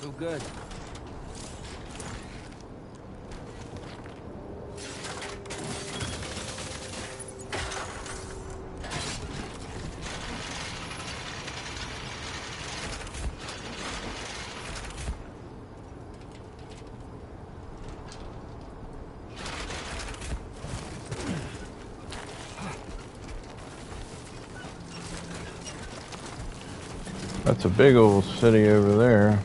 So good. That's a big old city over there.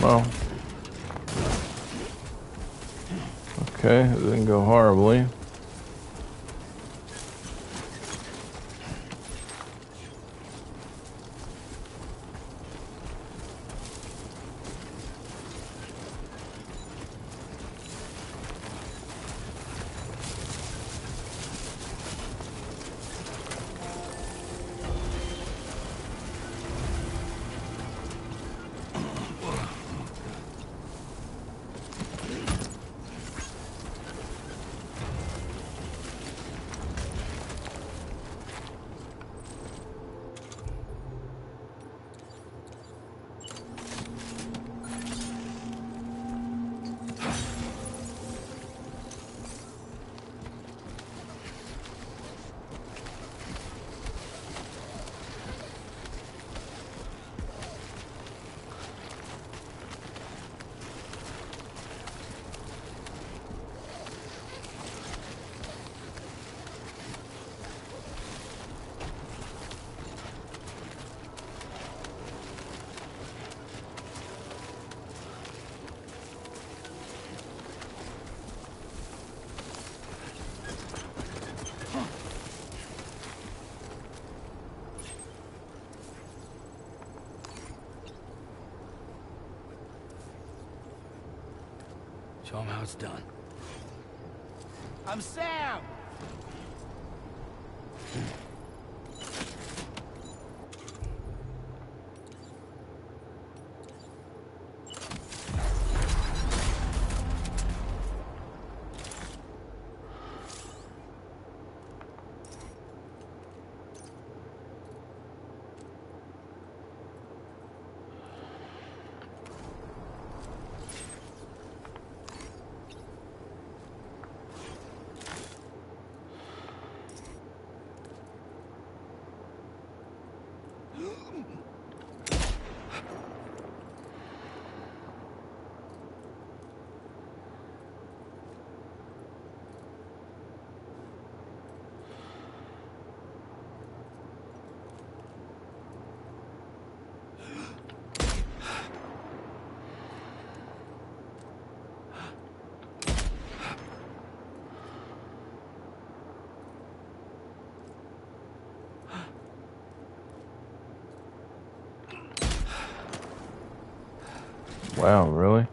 Well, okay, it didn't go horribly. Show him how it's done. I'm Sam! Wow, really?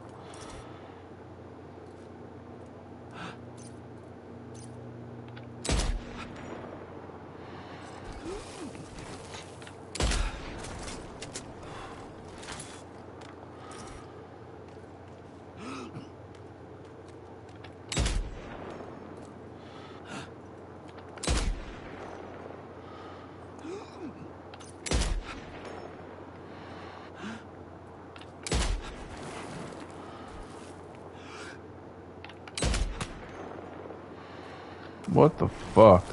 What the fuck?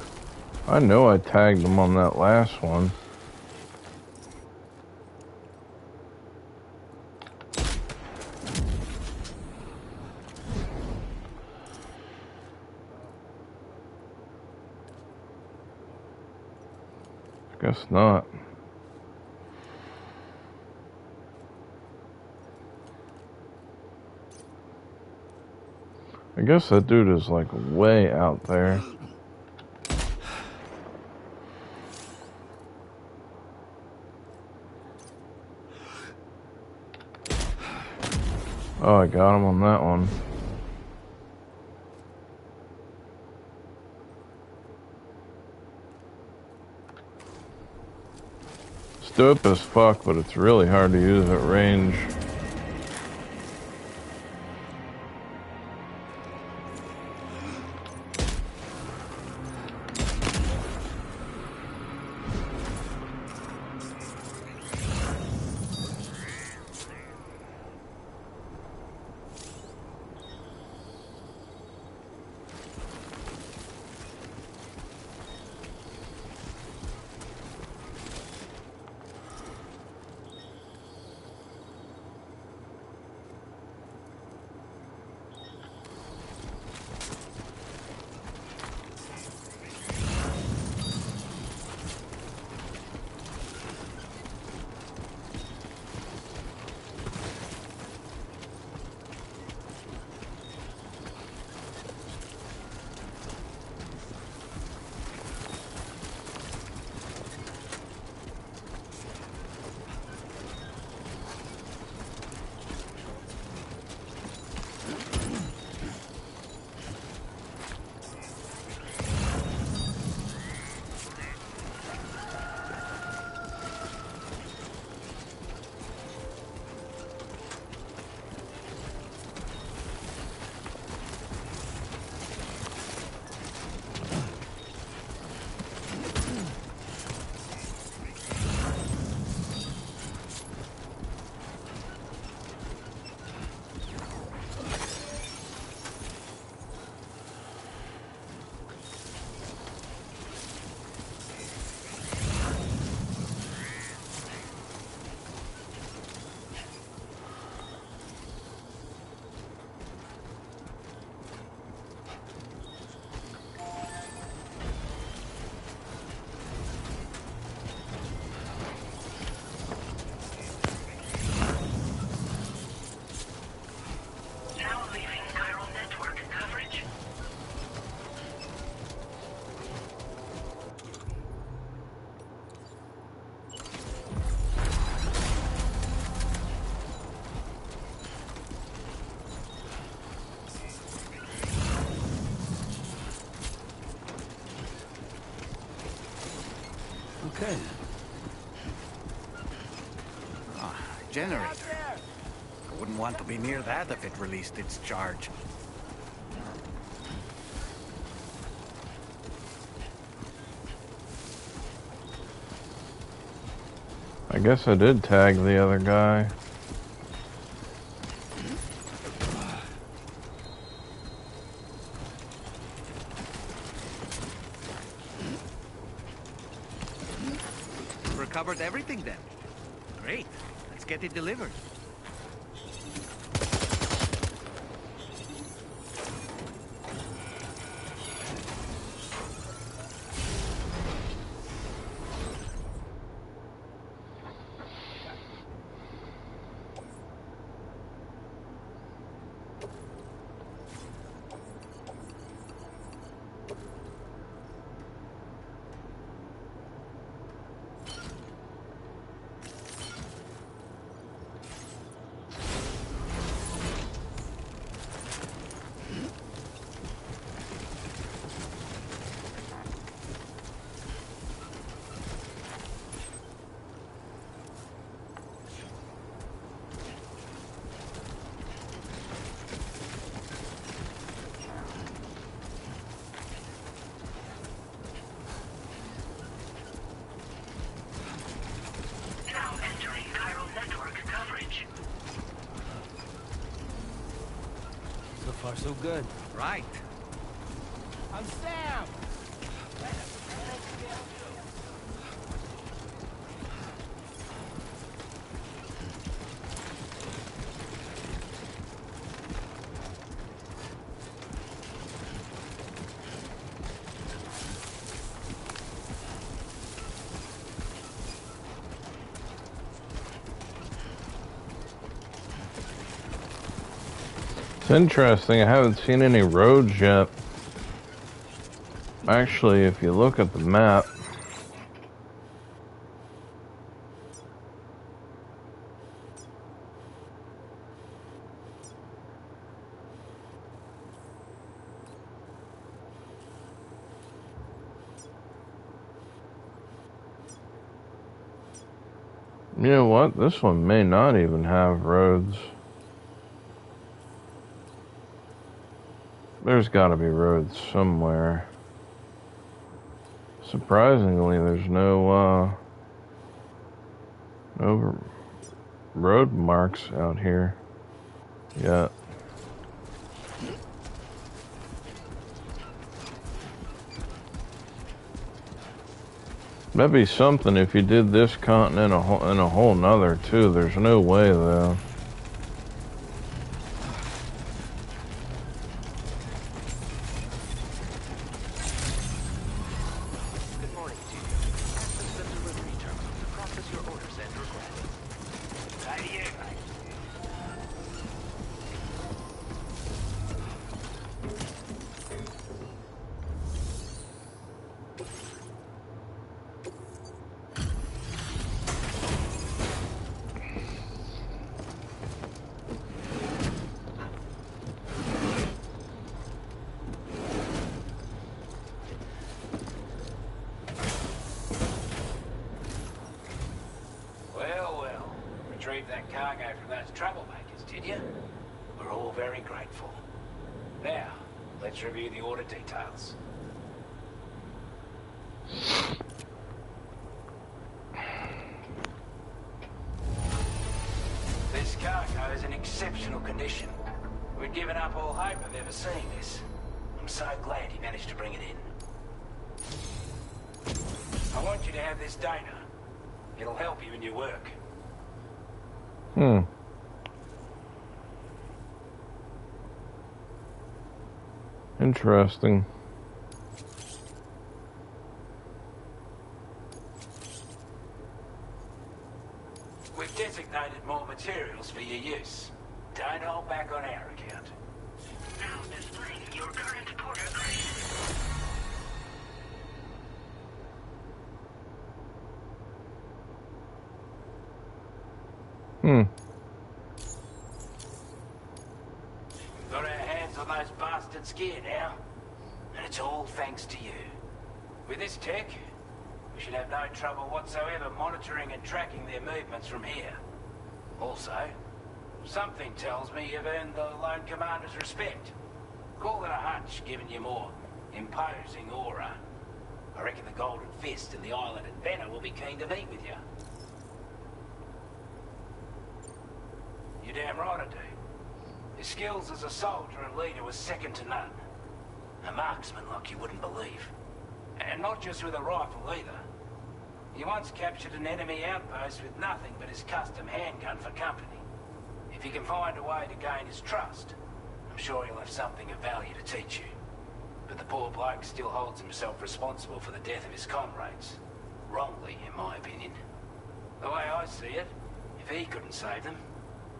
I know I tagged him on that last one. Guess not. I guess that dude is like way out there. Oh, I got him on that one. It's dope as fuck, but it's really hard to use at range. Okay. Ah, generator. I wouldn't want to be near that if it released its charge. I guess I did tag the other guy. Recovered everything then. Great. Let's get it delivered. So far, so good. Right. I'm Sam! It's interesting, I haven't seen any roads yet. Actually, if you look at the map, you know what? This one may not even have roads. There's gotta be roads somewhere. Surprisingly, there's no road marks out here yet. That'd be something if you did this continent and a whole nother too. There's no way though. Retrieved that cargo from those troublemakers, did you? We're all very grateful. Now, let's review the order details. This cargo is in exceptional condition. We'd given up all hope of ever seeing this. I'm so glad you managed to bring it in. I want you to have this data. It'll help you in your work. Interesting. We've designated more materials for your use. Don't hold back on our account. Now displaying your current porter grade. Got our hands on those bastards gear now. And it's all thanks to you. With this tech, We should have no trouble whatsoever monitoring and tracking their movements from here. Also, something tells me you've earned the Lone Commander's respect. Call it a hunch, giving you more imposing aura. I reckon the Golden Fist and the island inventor will be keen to meet with you. You're damn right I do. His skills as a soldier and leader was second to none. A marksman like you wouldn't believe. And not just with a rifle either. He once captured an enemy outpost with nothing but his custom handgun for company. If you can find a way to gain his trust, I'm sure he'll have something of value to teach you. But the poor bloke still holds himself responsible for the death of his comrades. Wrongly, in my opinion. The way I see it, if he couldn't save them,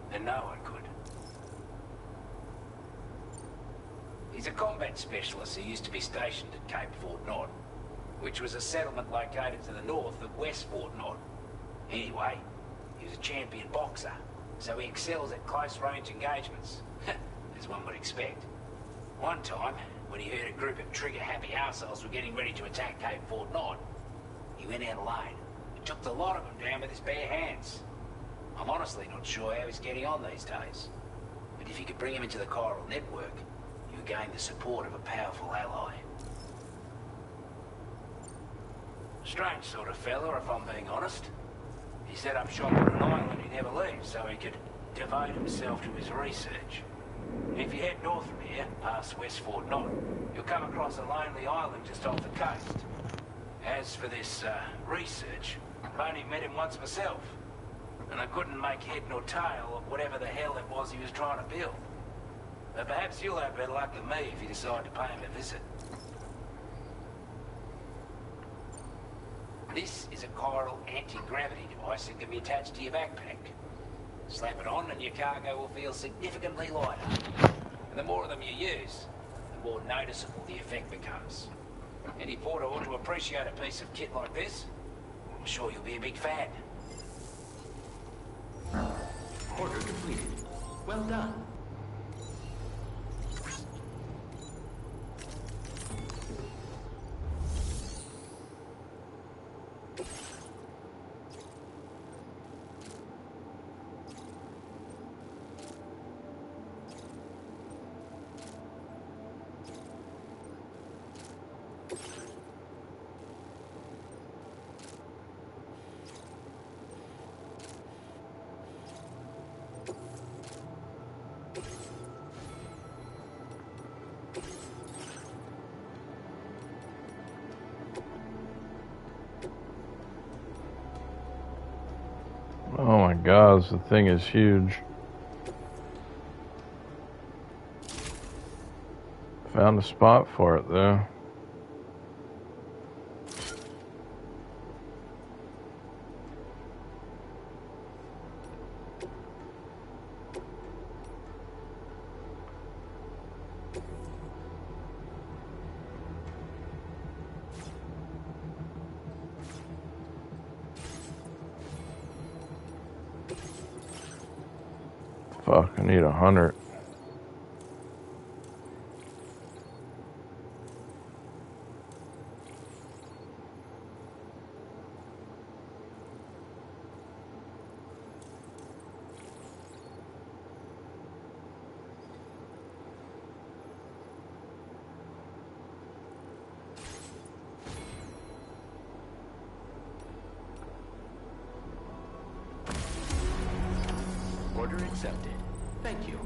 then no one could. He's a combat specialist who used to be stationed at Cape Fort Knot, which was a settlement located to the north of West Fort Knot. Anyway, he was a champion boxer, so he excels at close-range engagements, as one would expect. One time, when he heard a group of trigger-happy arseholes were getting ready to attack Cape Fort Knot, he went out alone and took the lot of them down with his bare hands. I'm honestly not sure how he's getting on these days, but if you could bring him into the chiral network, you gain the support of a powerful ally. Strange sort of fella, if I'm being honest. He set up shop on an island he never leaves so he could devote himself to his research. If you head north from here, past West Fort Knot, you'll come across a lonely island just off the coast. As for this research, I've only met him once myself, and I couldn't make head nor tail of whatever the hell it was he was trying to build. But perhaps you'll have better luck than me if you decide to pay him a visit. This is a chiral anti-gravity device that can be attached to your backpack. Slap it on and your cargo will feel significantly lighter. And the more of them you use, the more noticeable the effect becomes. Any porter ought to appreciate a piece of kit like this. I'm sure you'll be a big fan. Order completed. Well done. Oh my God, the thing is huge. Found a spot for it though. Fuck, I need 100. Order accepted. Thank you.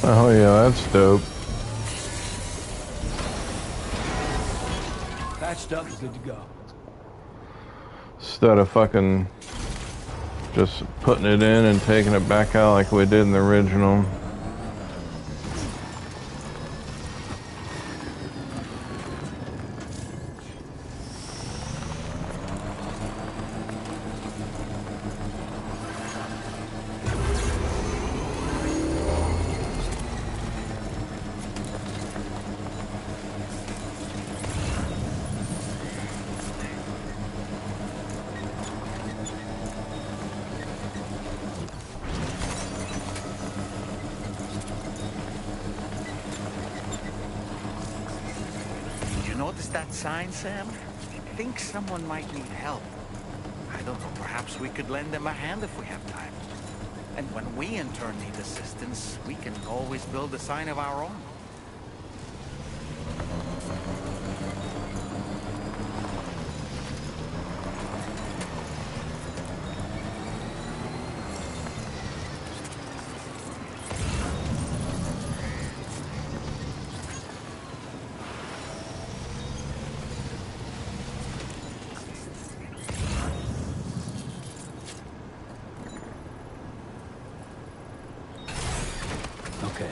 Oh yeah, that's dope. Patched up, good to go. Instead of fucking just putting it in and taking it back out like we did in the original. That sign, Sam? I think someone might need help. I don't know, perhaps we could lend them a hand if we have time. And when we in turn need assistance, we can always build a sign of our own. Okay.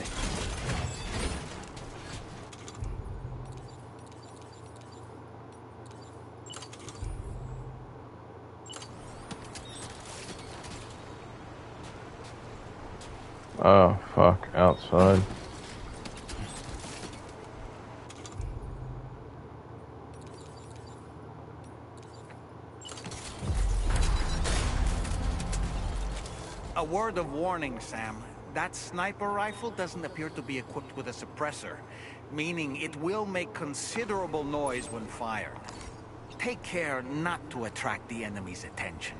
Oh, fuck, outside. A word of warning, Sam. That sniper rifle doesn't appear to be equipped with a suppressor, meaning it will make considerable noise when fired. Take care not to attract the enemy's attention.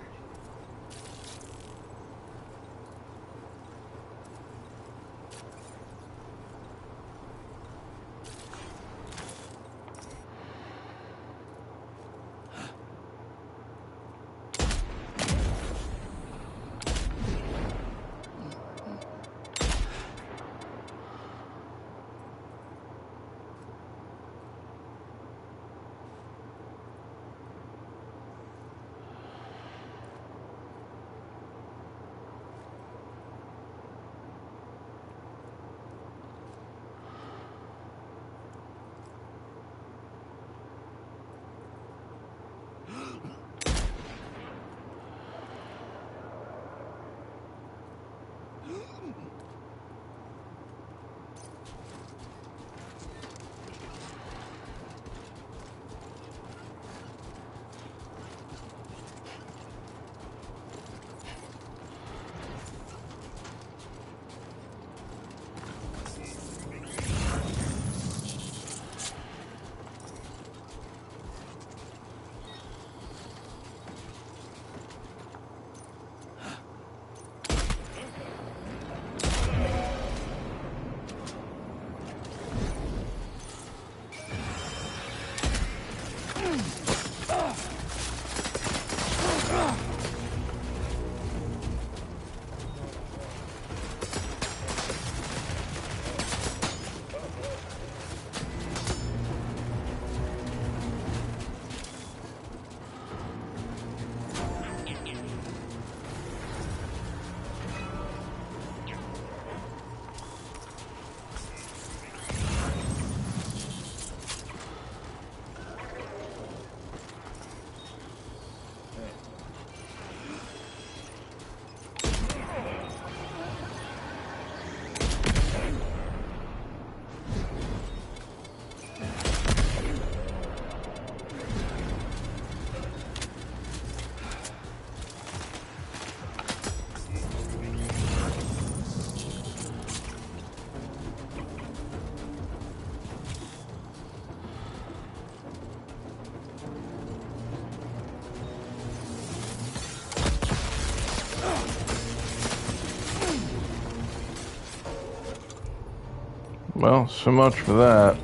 Well, so much for that.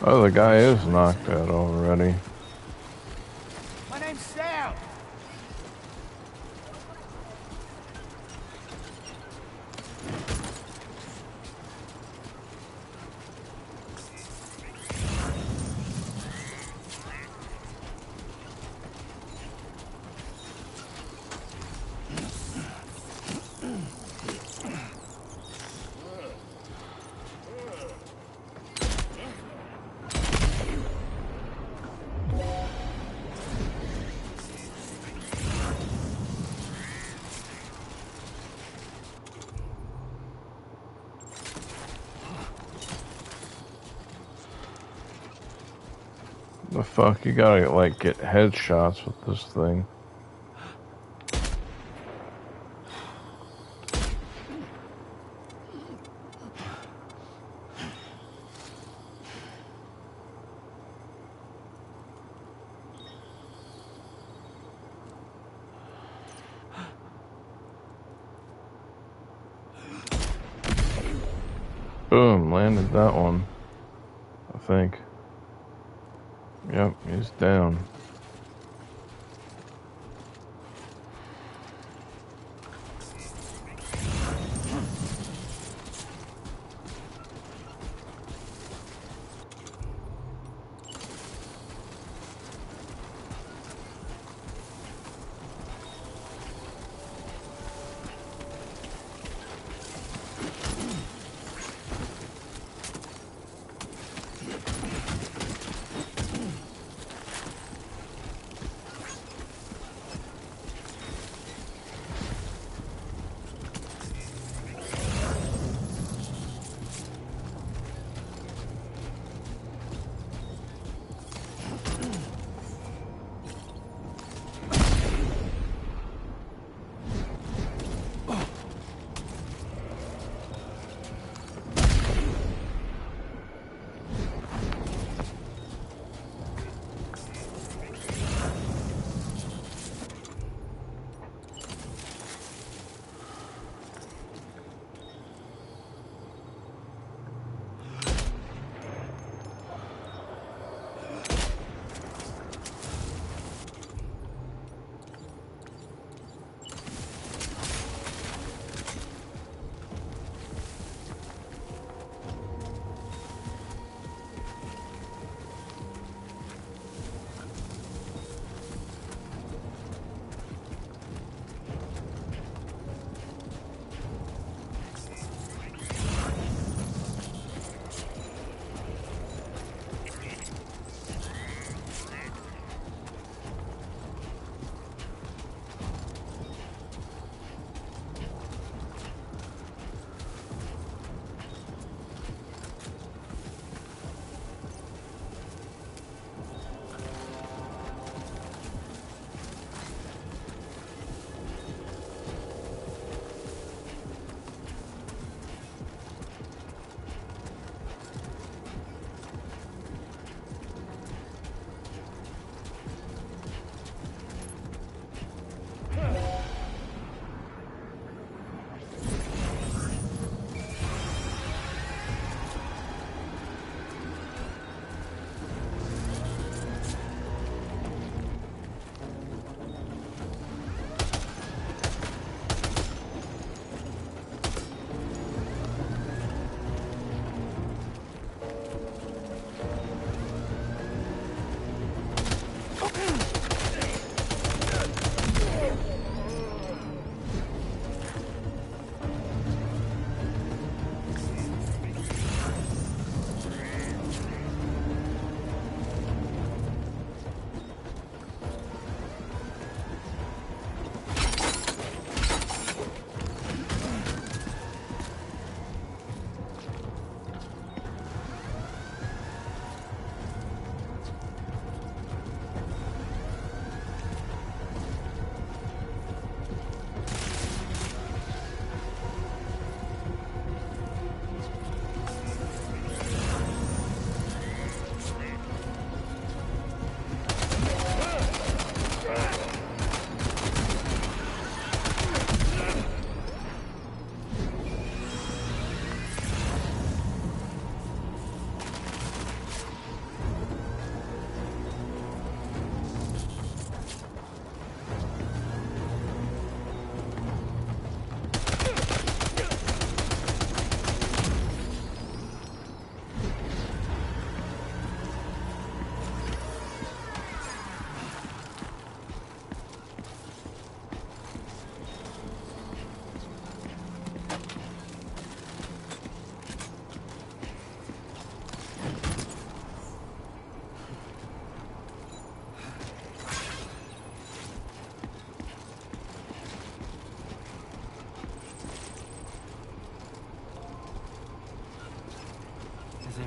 Oh, the guy is knocked out already. My name's Sam. The fuck? You gotta, like, get headshots with this thing. Boom, landed that one. I think. Yep, he's down.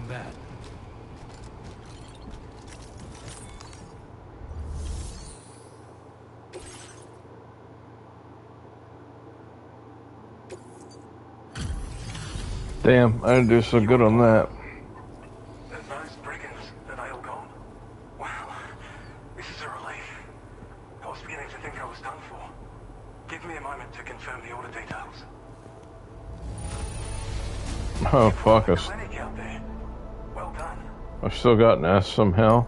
bad. Damn, I didn't do so good on that. Those brigands, are they all gone? Well, this is a relief. I was beginning to think I was done for. Give me a moment to confirm the order details. Oh, fuck us. Clinic out there. Well done. I've still got an S somehow.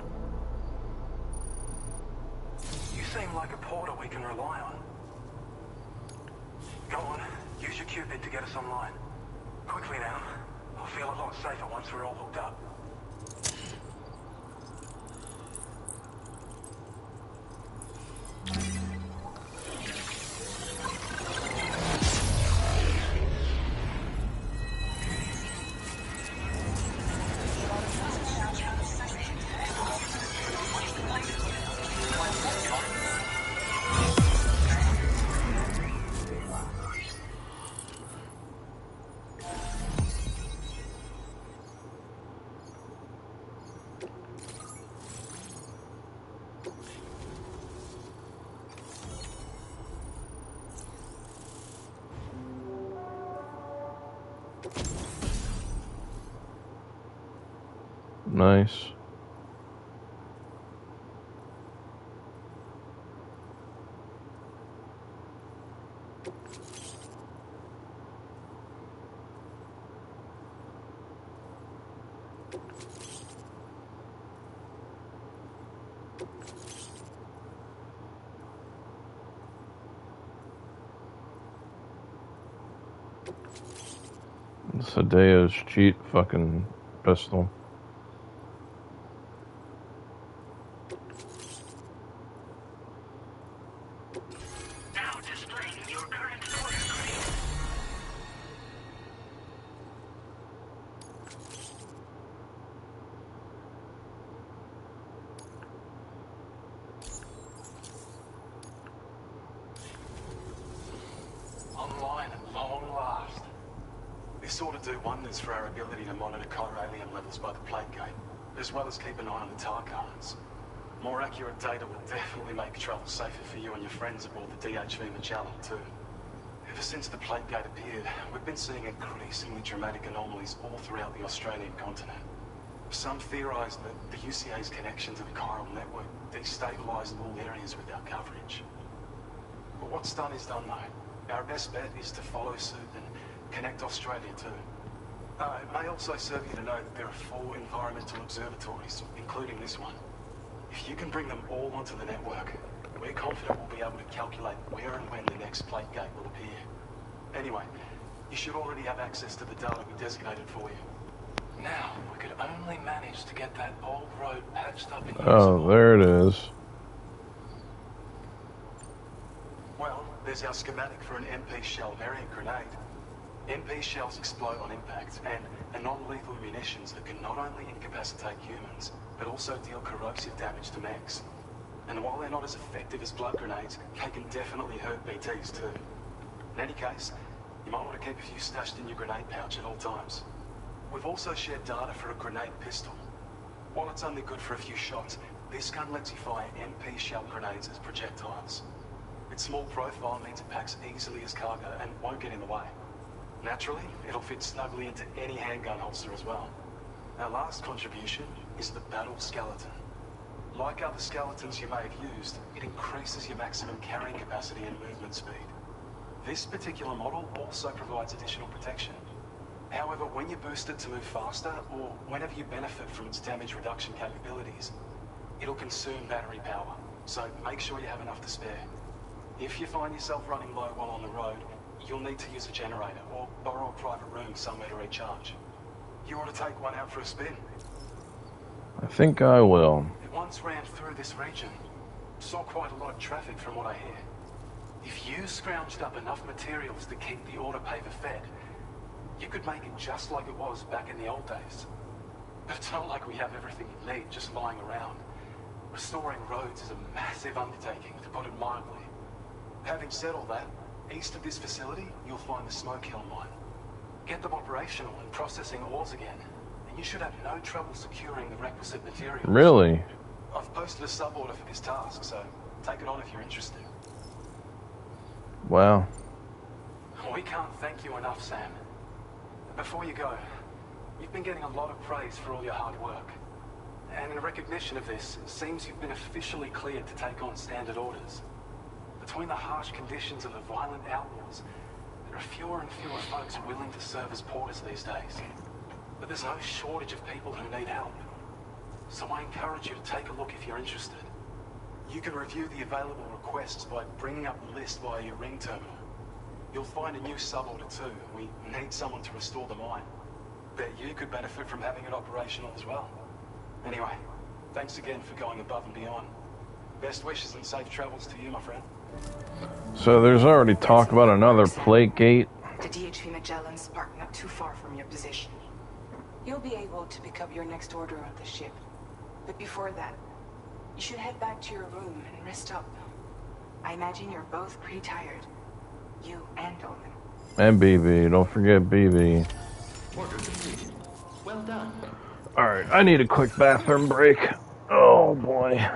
You seem like a porter we can rely on. Go on, use your Cupid to get us online. Quickly now. I'll feel a lot safer once we're all hooked up. Nice. It's Hideo's cheat fucking pistol. Online at long last. This ought to do wonders for our ability to monitor chiralium levels by the plague gate, as well as keep an eye on the tar currents. More accurate data will definitely make travel safer for you and your friends aboard the DHV Magellan too. Ever since the plague gate appeared, we've been seeing increasingly dramatic anomalies all throughout the Australian continent. Some theorise that the UCA's connection to the chiral network destabilised all areas with our coverage. But what's done is done though. Our best bet is to follow suit and connect Australia too. It may also serve you to know that there are 4 environmental observatories, including this one. If you can bring them all onto the network, we're confident we'll be able to calculate where and when the next plague gate will appear. Anyway, you should already have access to the data we designated for you. Now, we could only manage to get that old road patched up in Oh, there it is. Well, there's our schematic for an MP shell variant grenade. MP shells explode on impact, and non-lethal munitions that can not only incapacitate humans, but also deal corrosive damage to mechs. And while they're not as effective as blood grenades, they can definitely hurt BTs too. In any case, you might want to keep a few stashed in your grenade pouch at all times. We've also shared data for a grenade pistol. While it's only good for a few shots, this gun lets you fire MP shell grenades as projectiles. Its small profile means it packs easily as cargo and won't get in the way. Naturally, it'll fit snugly into any handgun holster as well. Our last contribution is the battle skeleton. Like other skeletons you may have used, it increases your maximum carrying capacity and movement speed. This particular model also provides additional protection. However, when you boost it to move faster, or whenever you benefit from its damage reduction capabilities, it'll consume battery power, so make sure you have enough to spare. If you find yourself running low while on the road, you'll need to use a generator or borrow a private room somewhere to recharge. You want to take one out for a spin? I think I will. It once ran through this region. Saw quite a lot of traffic from what I hear. If you scrounged up enough materials to keep the autopaver fed, you could make it just like it was back in the old days. But it's not like we have everything you need just lying around. Restoring roads is a massive undertaking, to put it mildly. Having said all that, east of this facility, you'll find the Smoke Hill mine. Get them operational and processing ores again, You should have no trouble securing the requisite materials. Really? I've posted a sub-order for this task, so take it on if you're interested. Wow. We can't thank you enough, Sam. Before you go, you've been getting a lot of praise for all your hard work. And in recognition of this, it seems you've been officially cleared to take on standard orders. Between the harsh conditions of the violent outlaws, there are fewer and fewer folks willing to serve as porters these days. But there's no shortage of people who need help. So I encourage you to take a look if you're interested. You can review the available requests by bringing up the list via your ring terminal. You'll find a new sub-order too. We need someone to restore the mine. Bet you could benefit from having it operational as well. Anyway, thanks again for going above and beyond. Best wishes and safe travels to you, my friend. So there's already talk about another plate gate. The DHV Magellan's parked not too far from your position. You'll be able to pick up your next order on the ship. But before that, you should head back to your room and rest up. I imagine you're both pretty tired. You and Omen. And BB. Don't forget BB. Order completed. Well done. Alright, I need a quick bathroom break. Oh boy.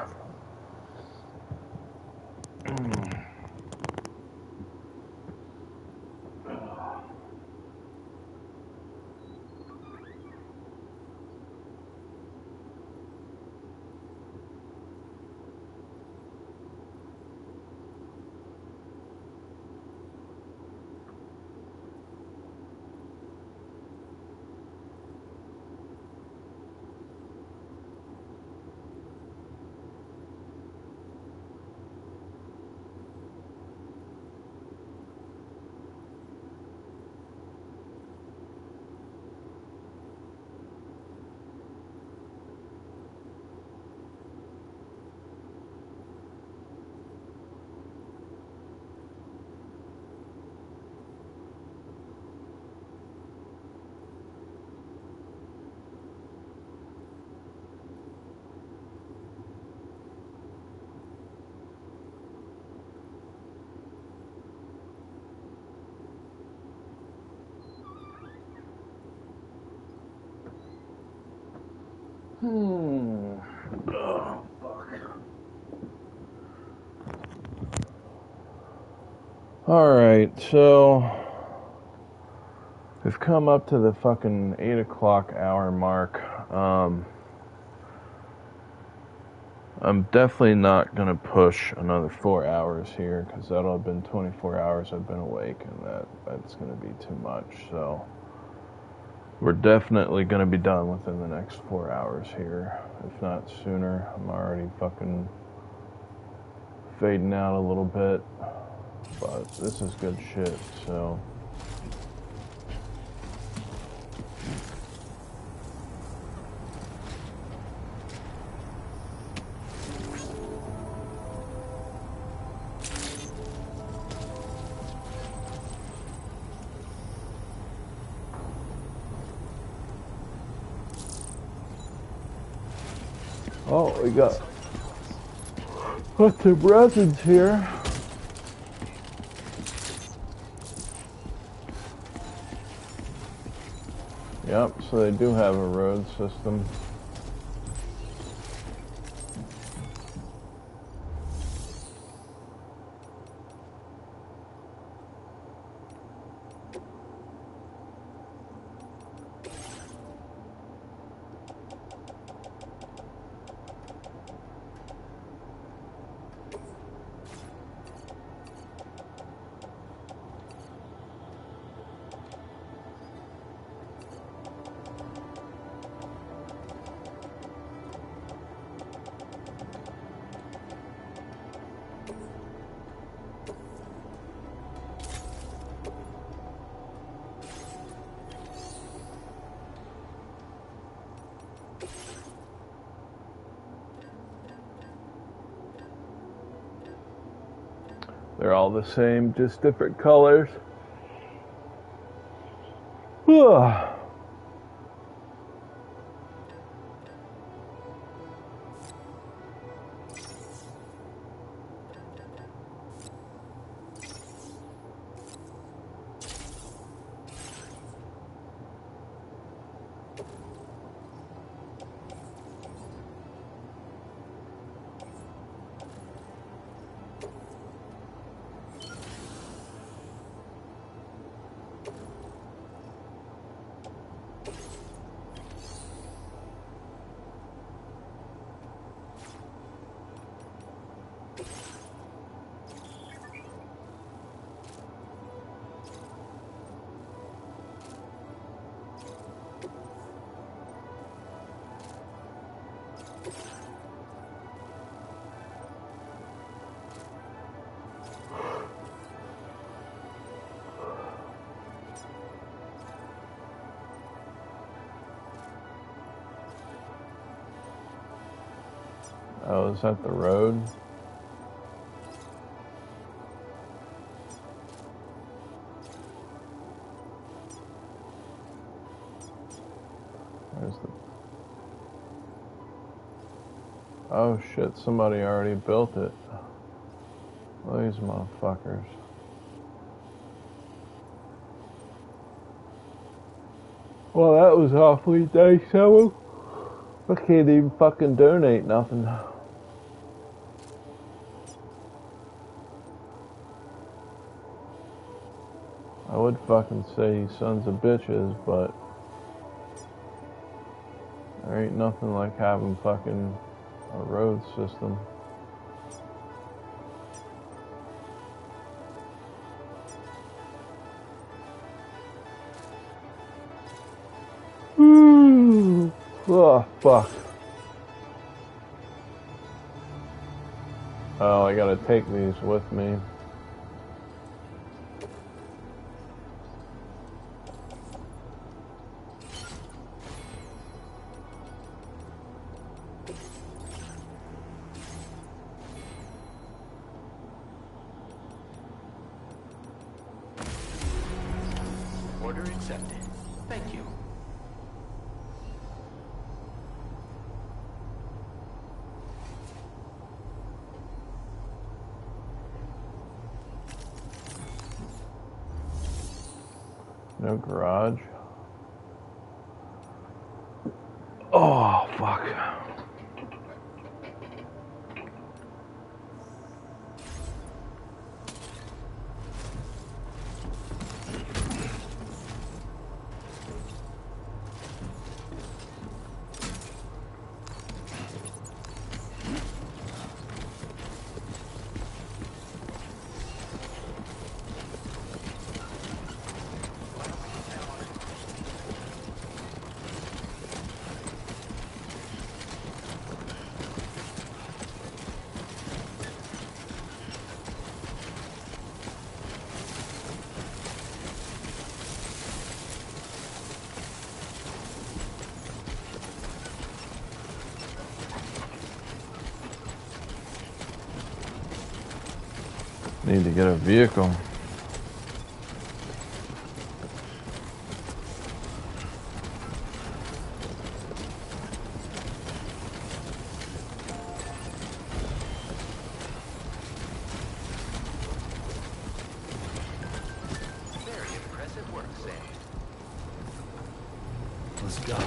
Oh, fuck. Alright, so we've come up to the fucking 8 o'clock hour mark. I'm definitely not going to push another 4 hours here, because that'll have been 24 hours I've been awake, and that's going to be too much, so we're definitely going to be done within the next 4 hours here, if not sooner. I'm already fucking fading out a little bit, but this is good shit, so... Oh, we got lots of resins here. Yep, so they do have a road system. They're all the same, just different colors. Oh, is that the road? There's the... Oh shit, somebody already built it. These motherfuckers. Well, that was awfully nice, Helen. I can't even fucking donate nothing. I would fucking say you sons of bitches, but there ain't nothing like having fucking a road system. Oh, fuck. Oh, I gotta take these with me. Order accepted. Thank you. No garage. Oh, fuck. Need to get a vehicle. Very impressive work, Sam. Let's go.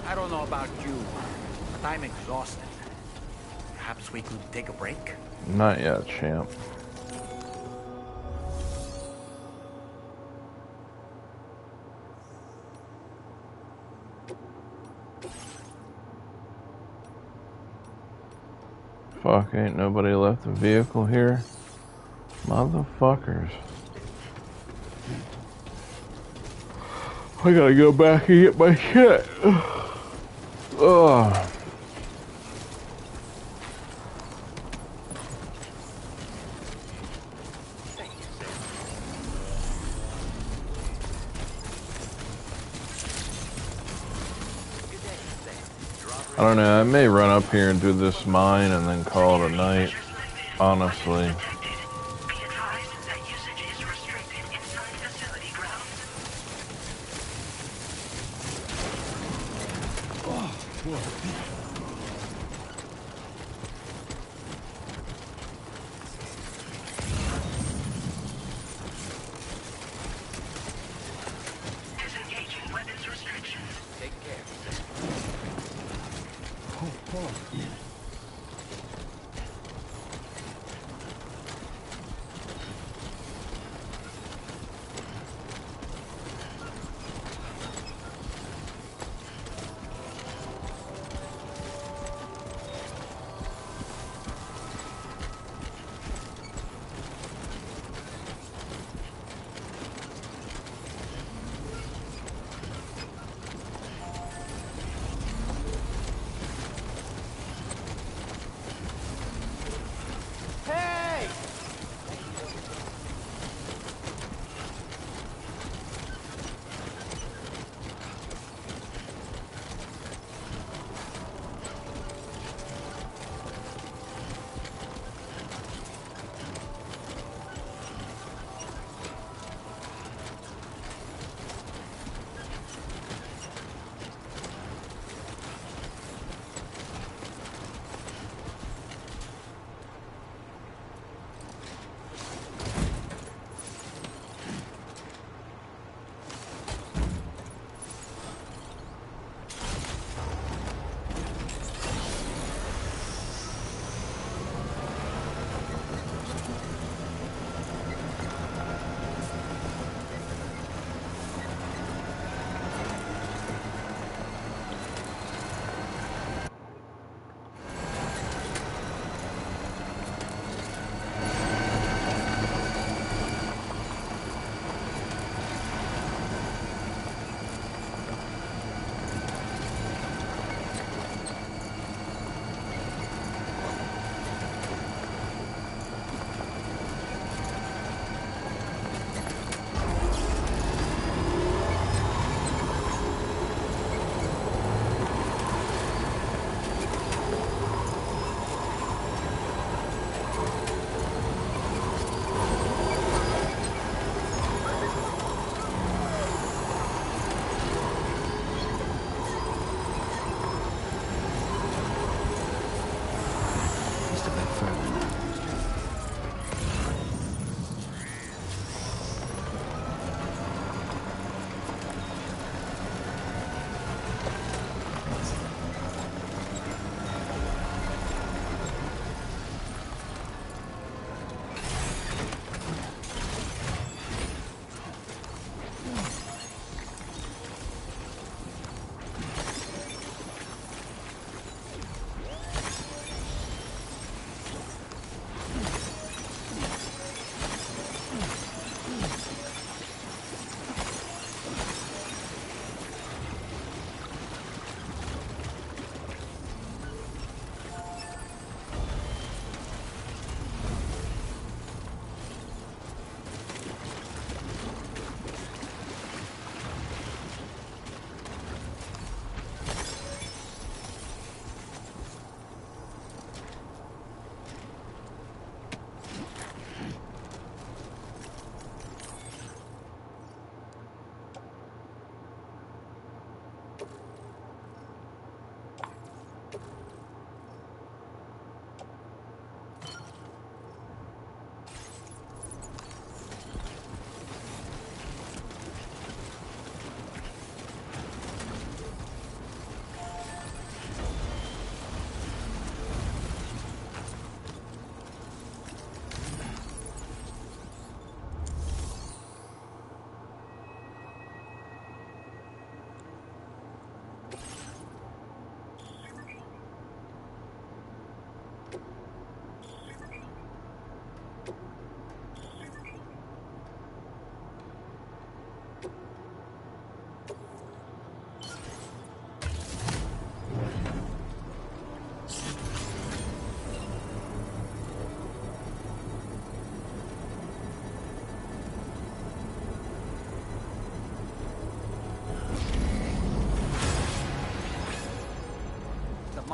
I don't know about you, but I'm exhausted. Perhaps we could take a break? Not yet, champ. Fuck, ain't nobody left the vehicle here? Motherfuckers. I gotta go back and get my shit. Ugh. I don't know, I may run up here and do this mine and then call it a night, honestly.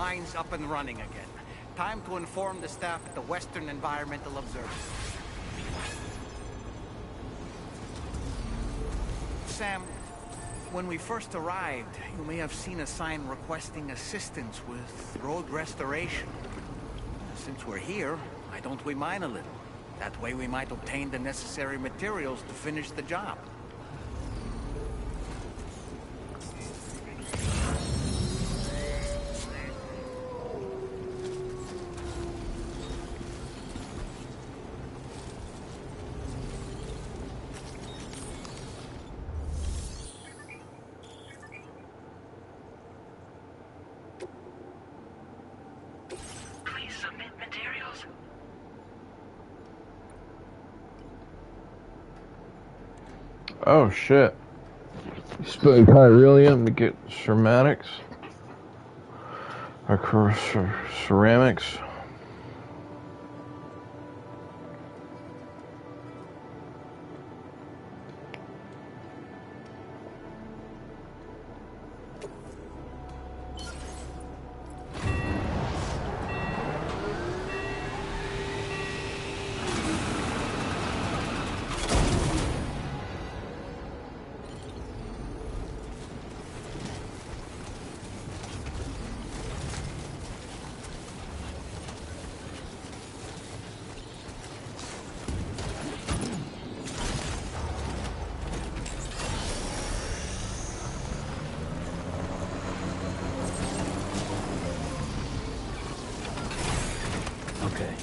mine's up and running again. Time to inform the staff at the Western Environmental Observatory. Sam, when we first arrived, you may have seen a sign requesting assistance with road restoration. Since we're here, why don't we mine a little? That way we might obtain the necessary materials to finish the job. Please submit materials. Oh shit. You spoke Hylium to get ceramics. Or ceramics. Okay.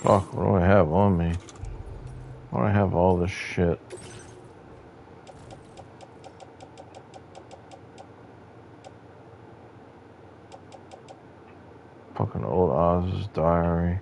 Fuck, what do I have on me? Why do I have all this shit? Fucking old Oz's diary.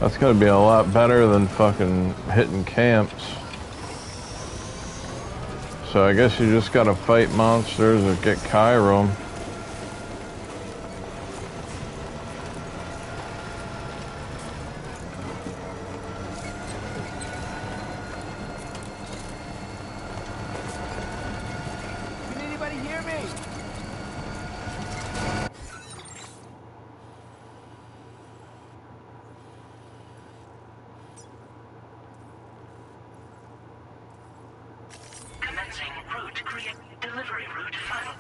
That's gonna be a lot better than fucking hitting camps. So I guess you just gotta fight monsters or get Chiron. Can anybody hear me? Commencing route create delivery route final.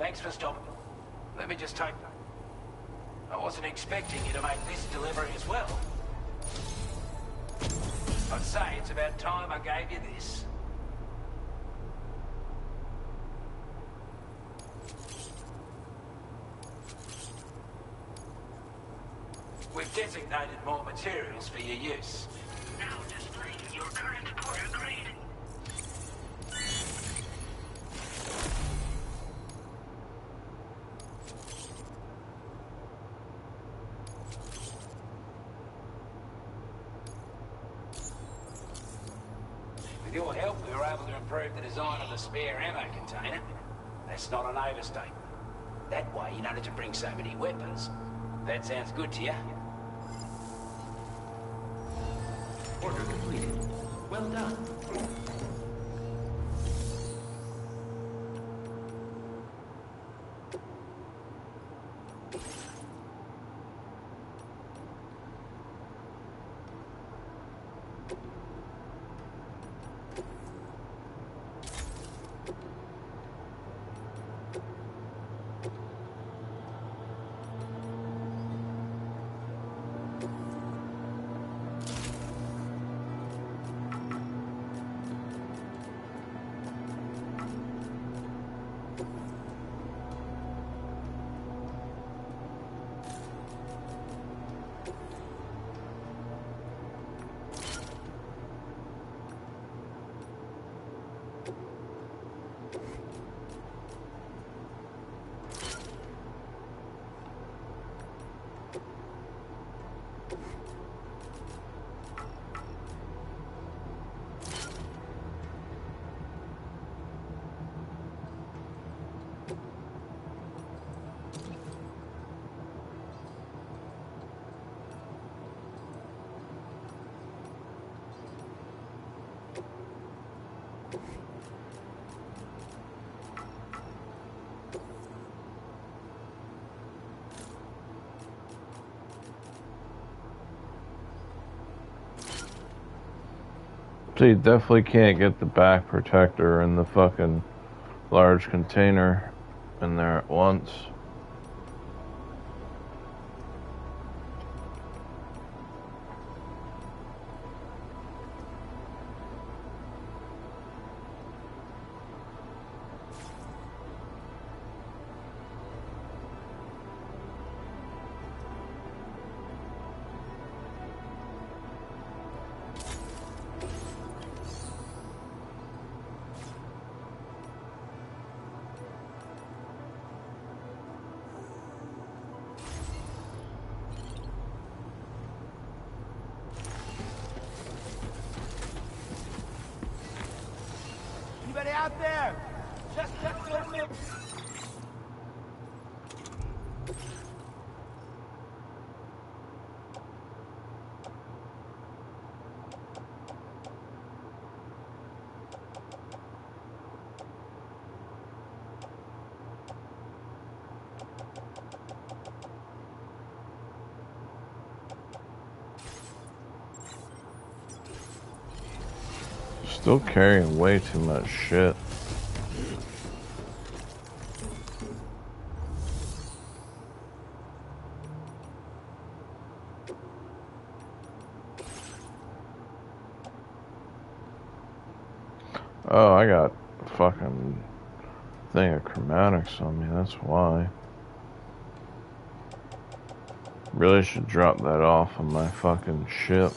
Thanks for stopping. Let me just take... I wasn't expecting you to make this delivery as well. I'd say it's about time I gave you this. We've designated more materials for your use. Now displaying your current porter grade. With your help, we were able to improve the design of the spare ammo container. That's not an overstatement. That way, you don't have to bring so many weapons. That sounds good to you? Order completed. Well done. So you definitely can't get the back protector and the fucking large container in there at once. Anybody out there? Just a minute. Still carrying way too much shit. Oh, I got a fucking thing of chromatics on me, that's why. Really should drop that off on my fucking ship.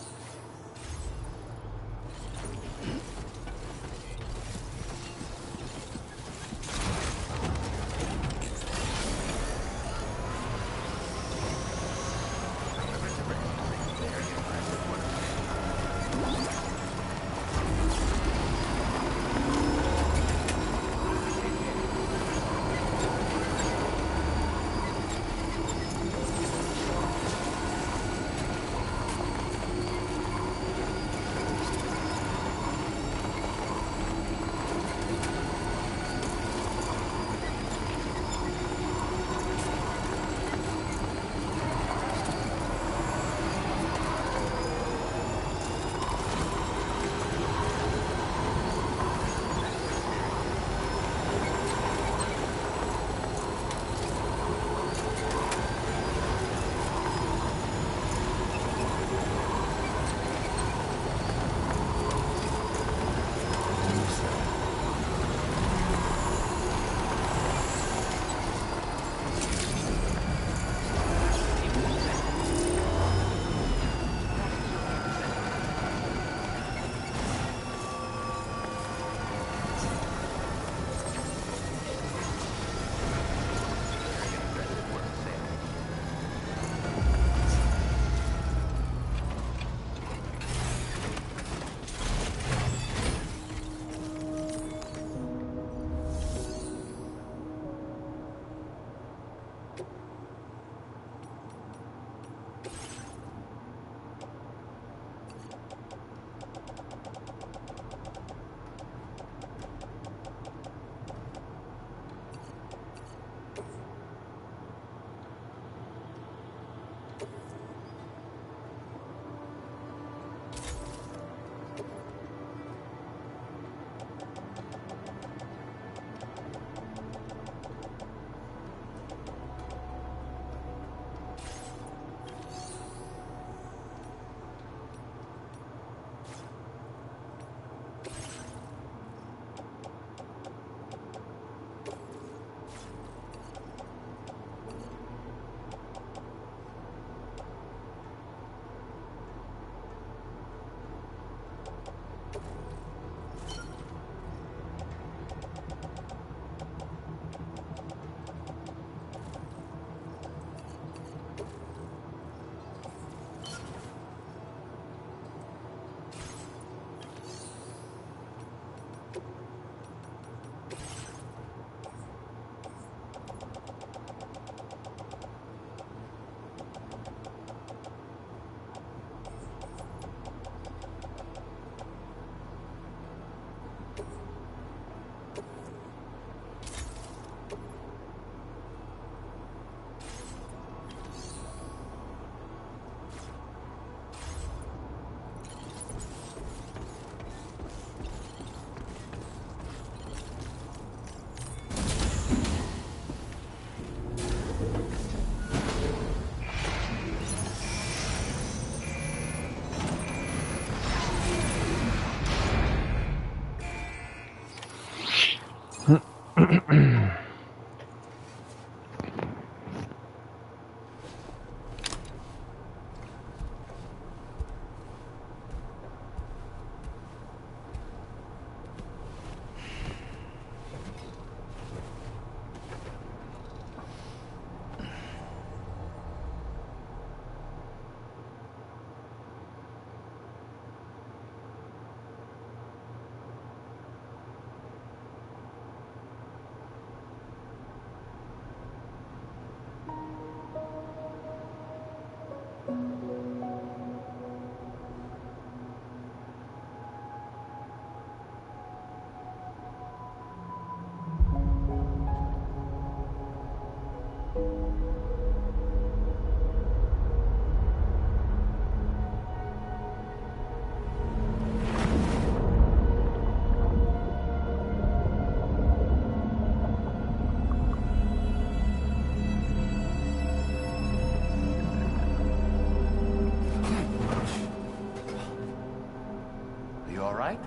right?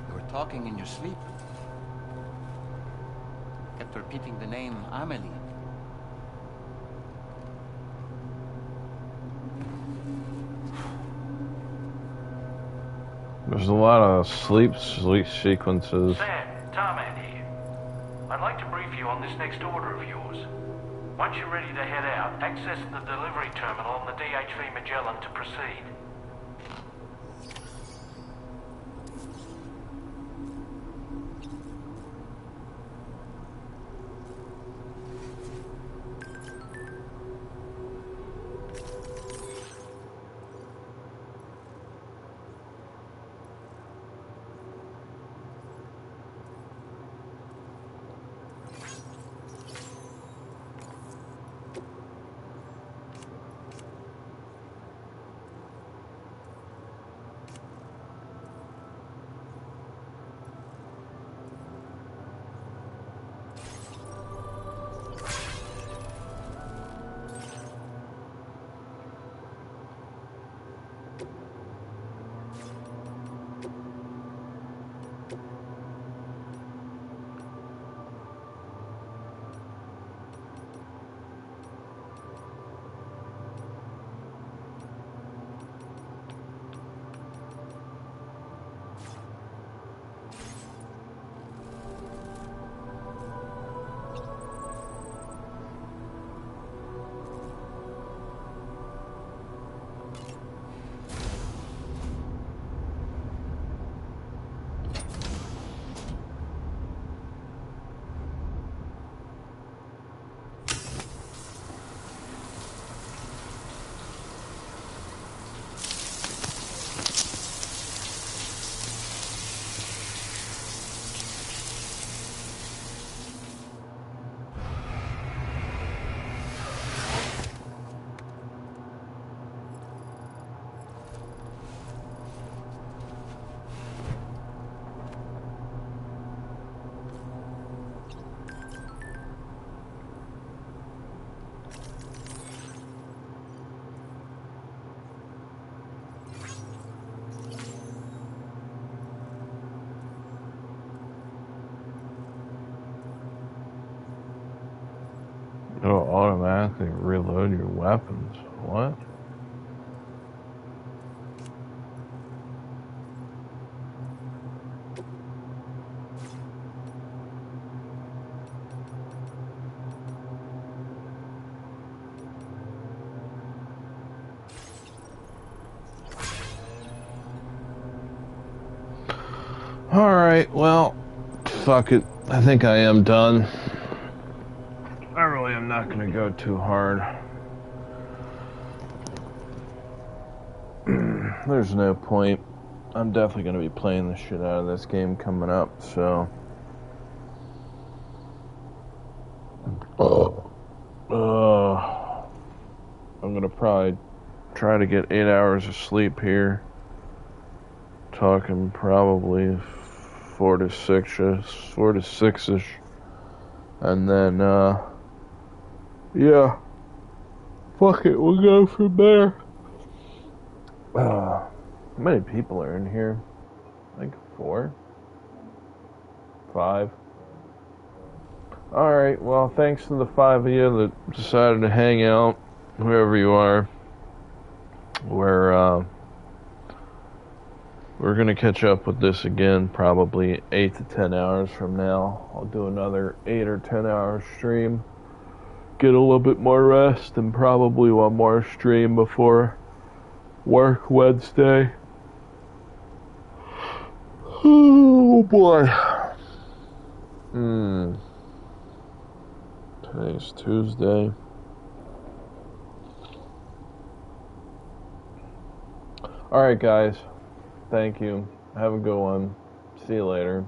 You were talking in your sleep. Kept repeating the name Amelie. There's a lot of sleep sequences. Sam, Tarman here. I'd like to brief you on this next order of yours. Once you're ready to head out, access the delivery terminal on the DHV Magellan to proceed. It'll automatically reload your weapons. What? Alright, well, fuck it. I think I am done. I really am not going to go too hard. There's no point. I'm definitely going to be playing the shit out of this game coming up, so... I'm going to probably try to get 8 hours of sleep here. Talking probably 4 to 6-ish. And then, yeah. Fuck it, we'll go from there. How many people are in here? I think 4? 5? Alright, well, thanks to the 5 of you that decided to hang out, whoever you are. We're gonna catch up with this again probably 8 to 10 hours from now. I'll do another 8 or 10 hour stream. Get a little bit more rest and probably one more stream before work Wednesday. Oh boy. Today's Tuesday. Alright guys. Thank you. Have a good one. See you later.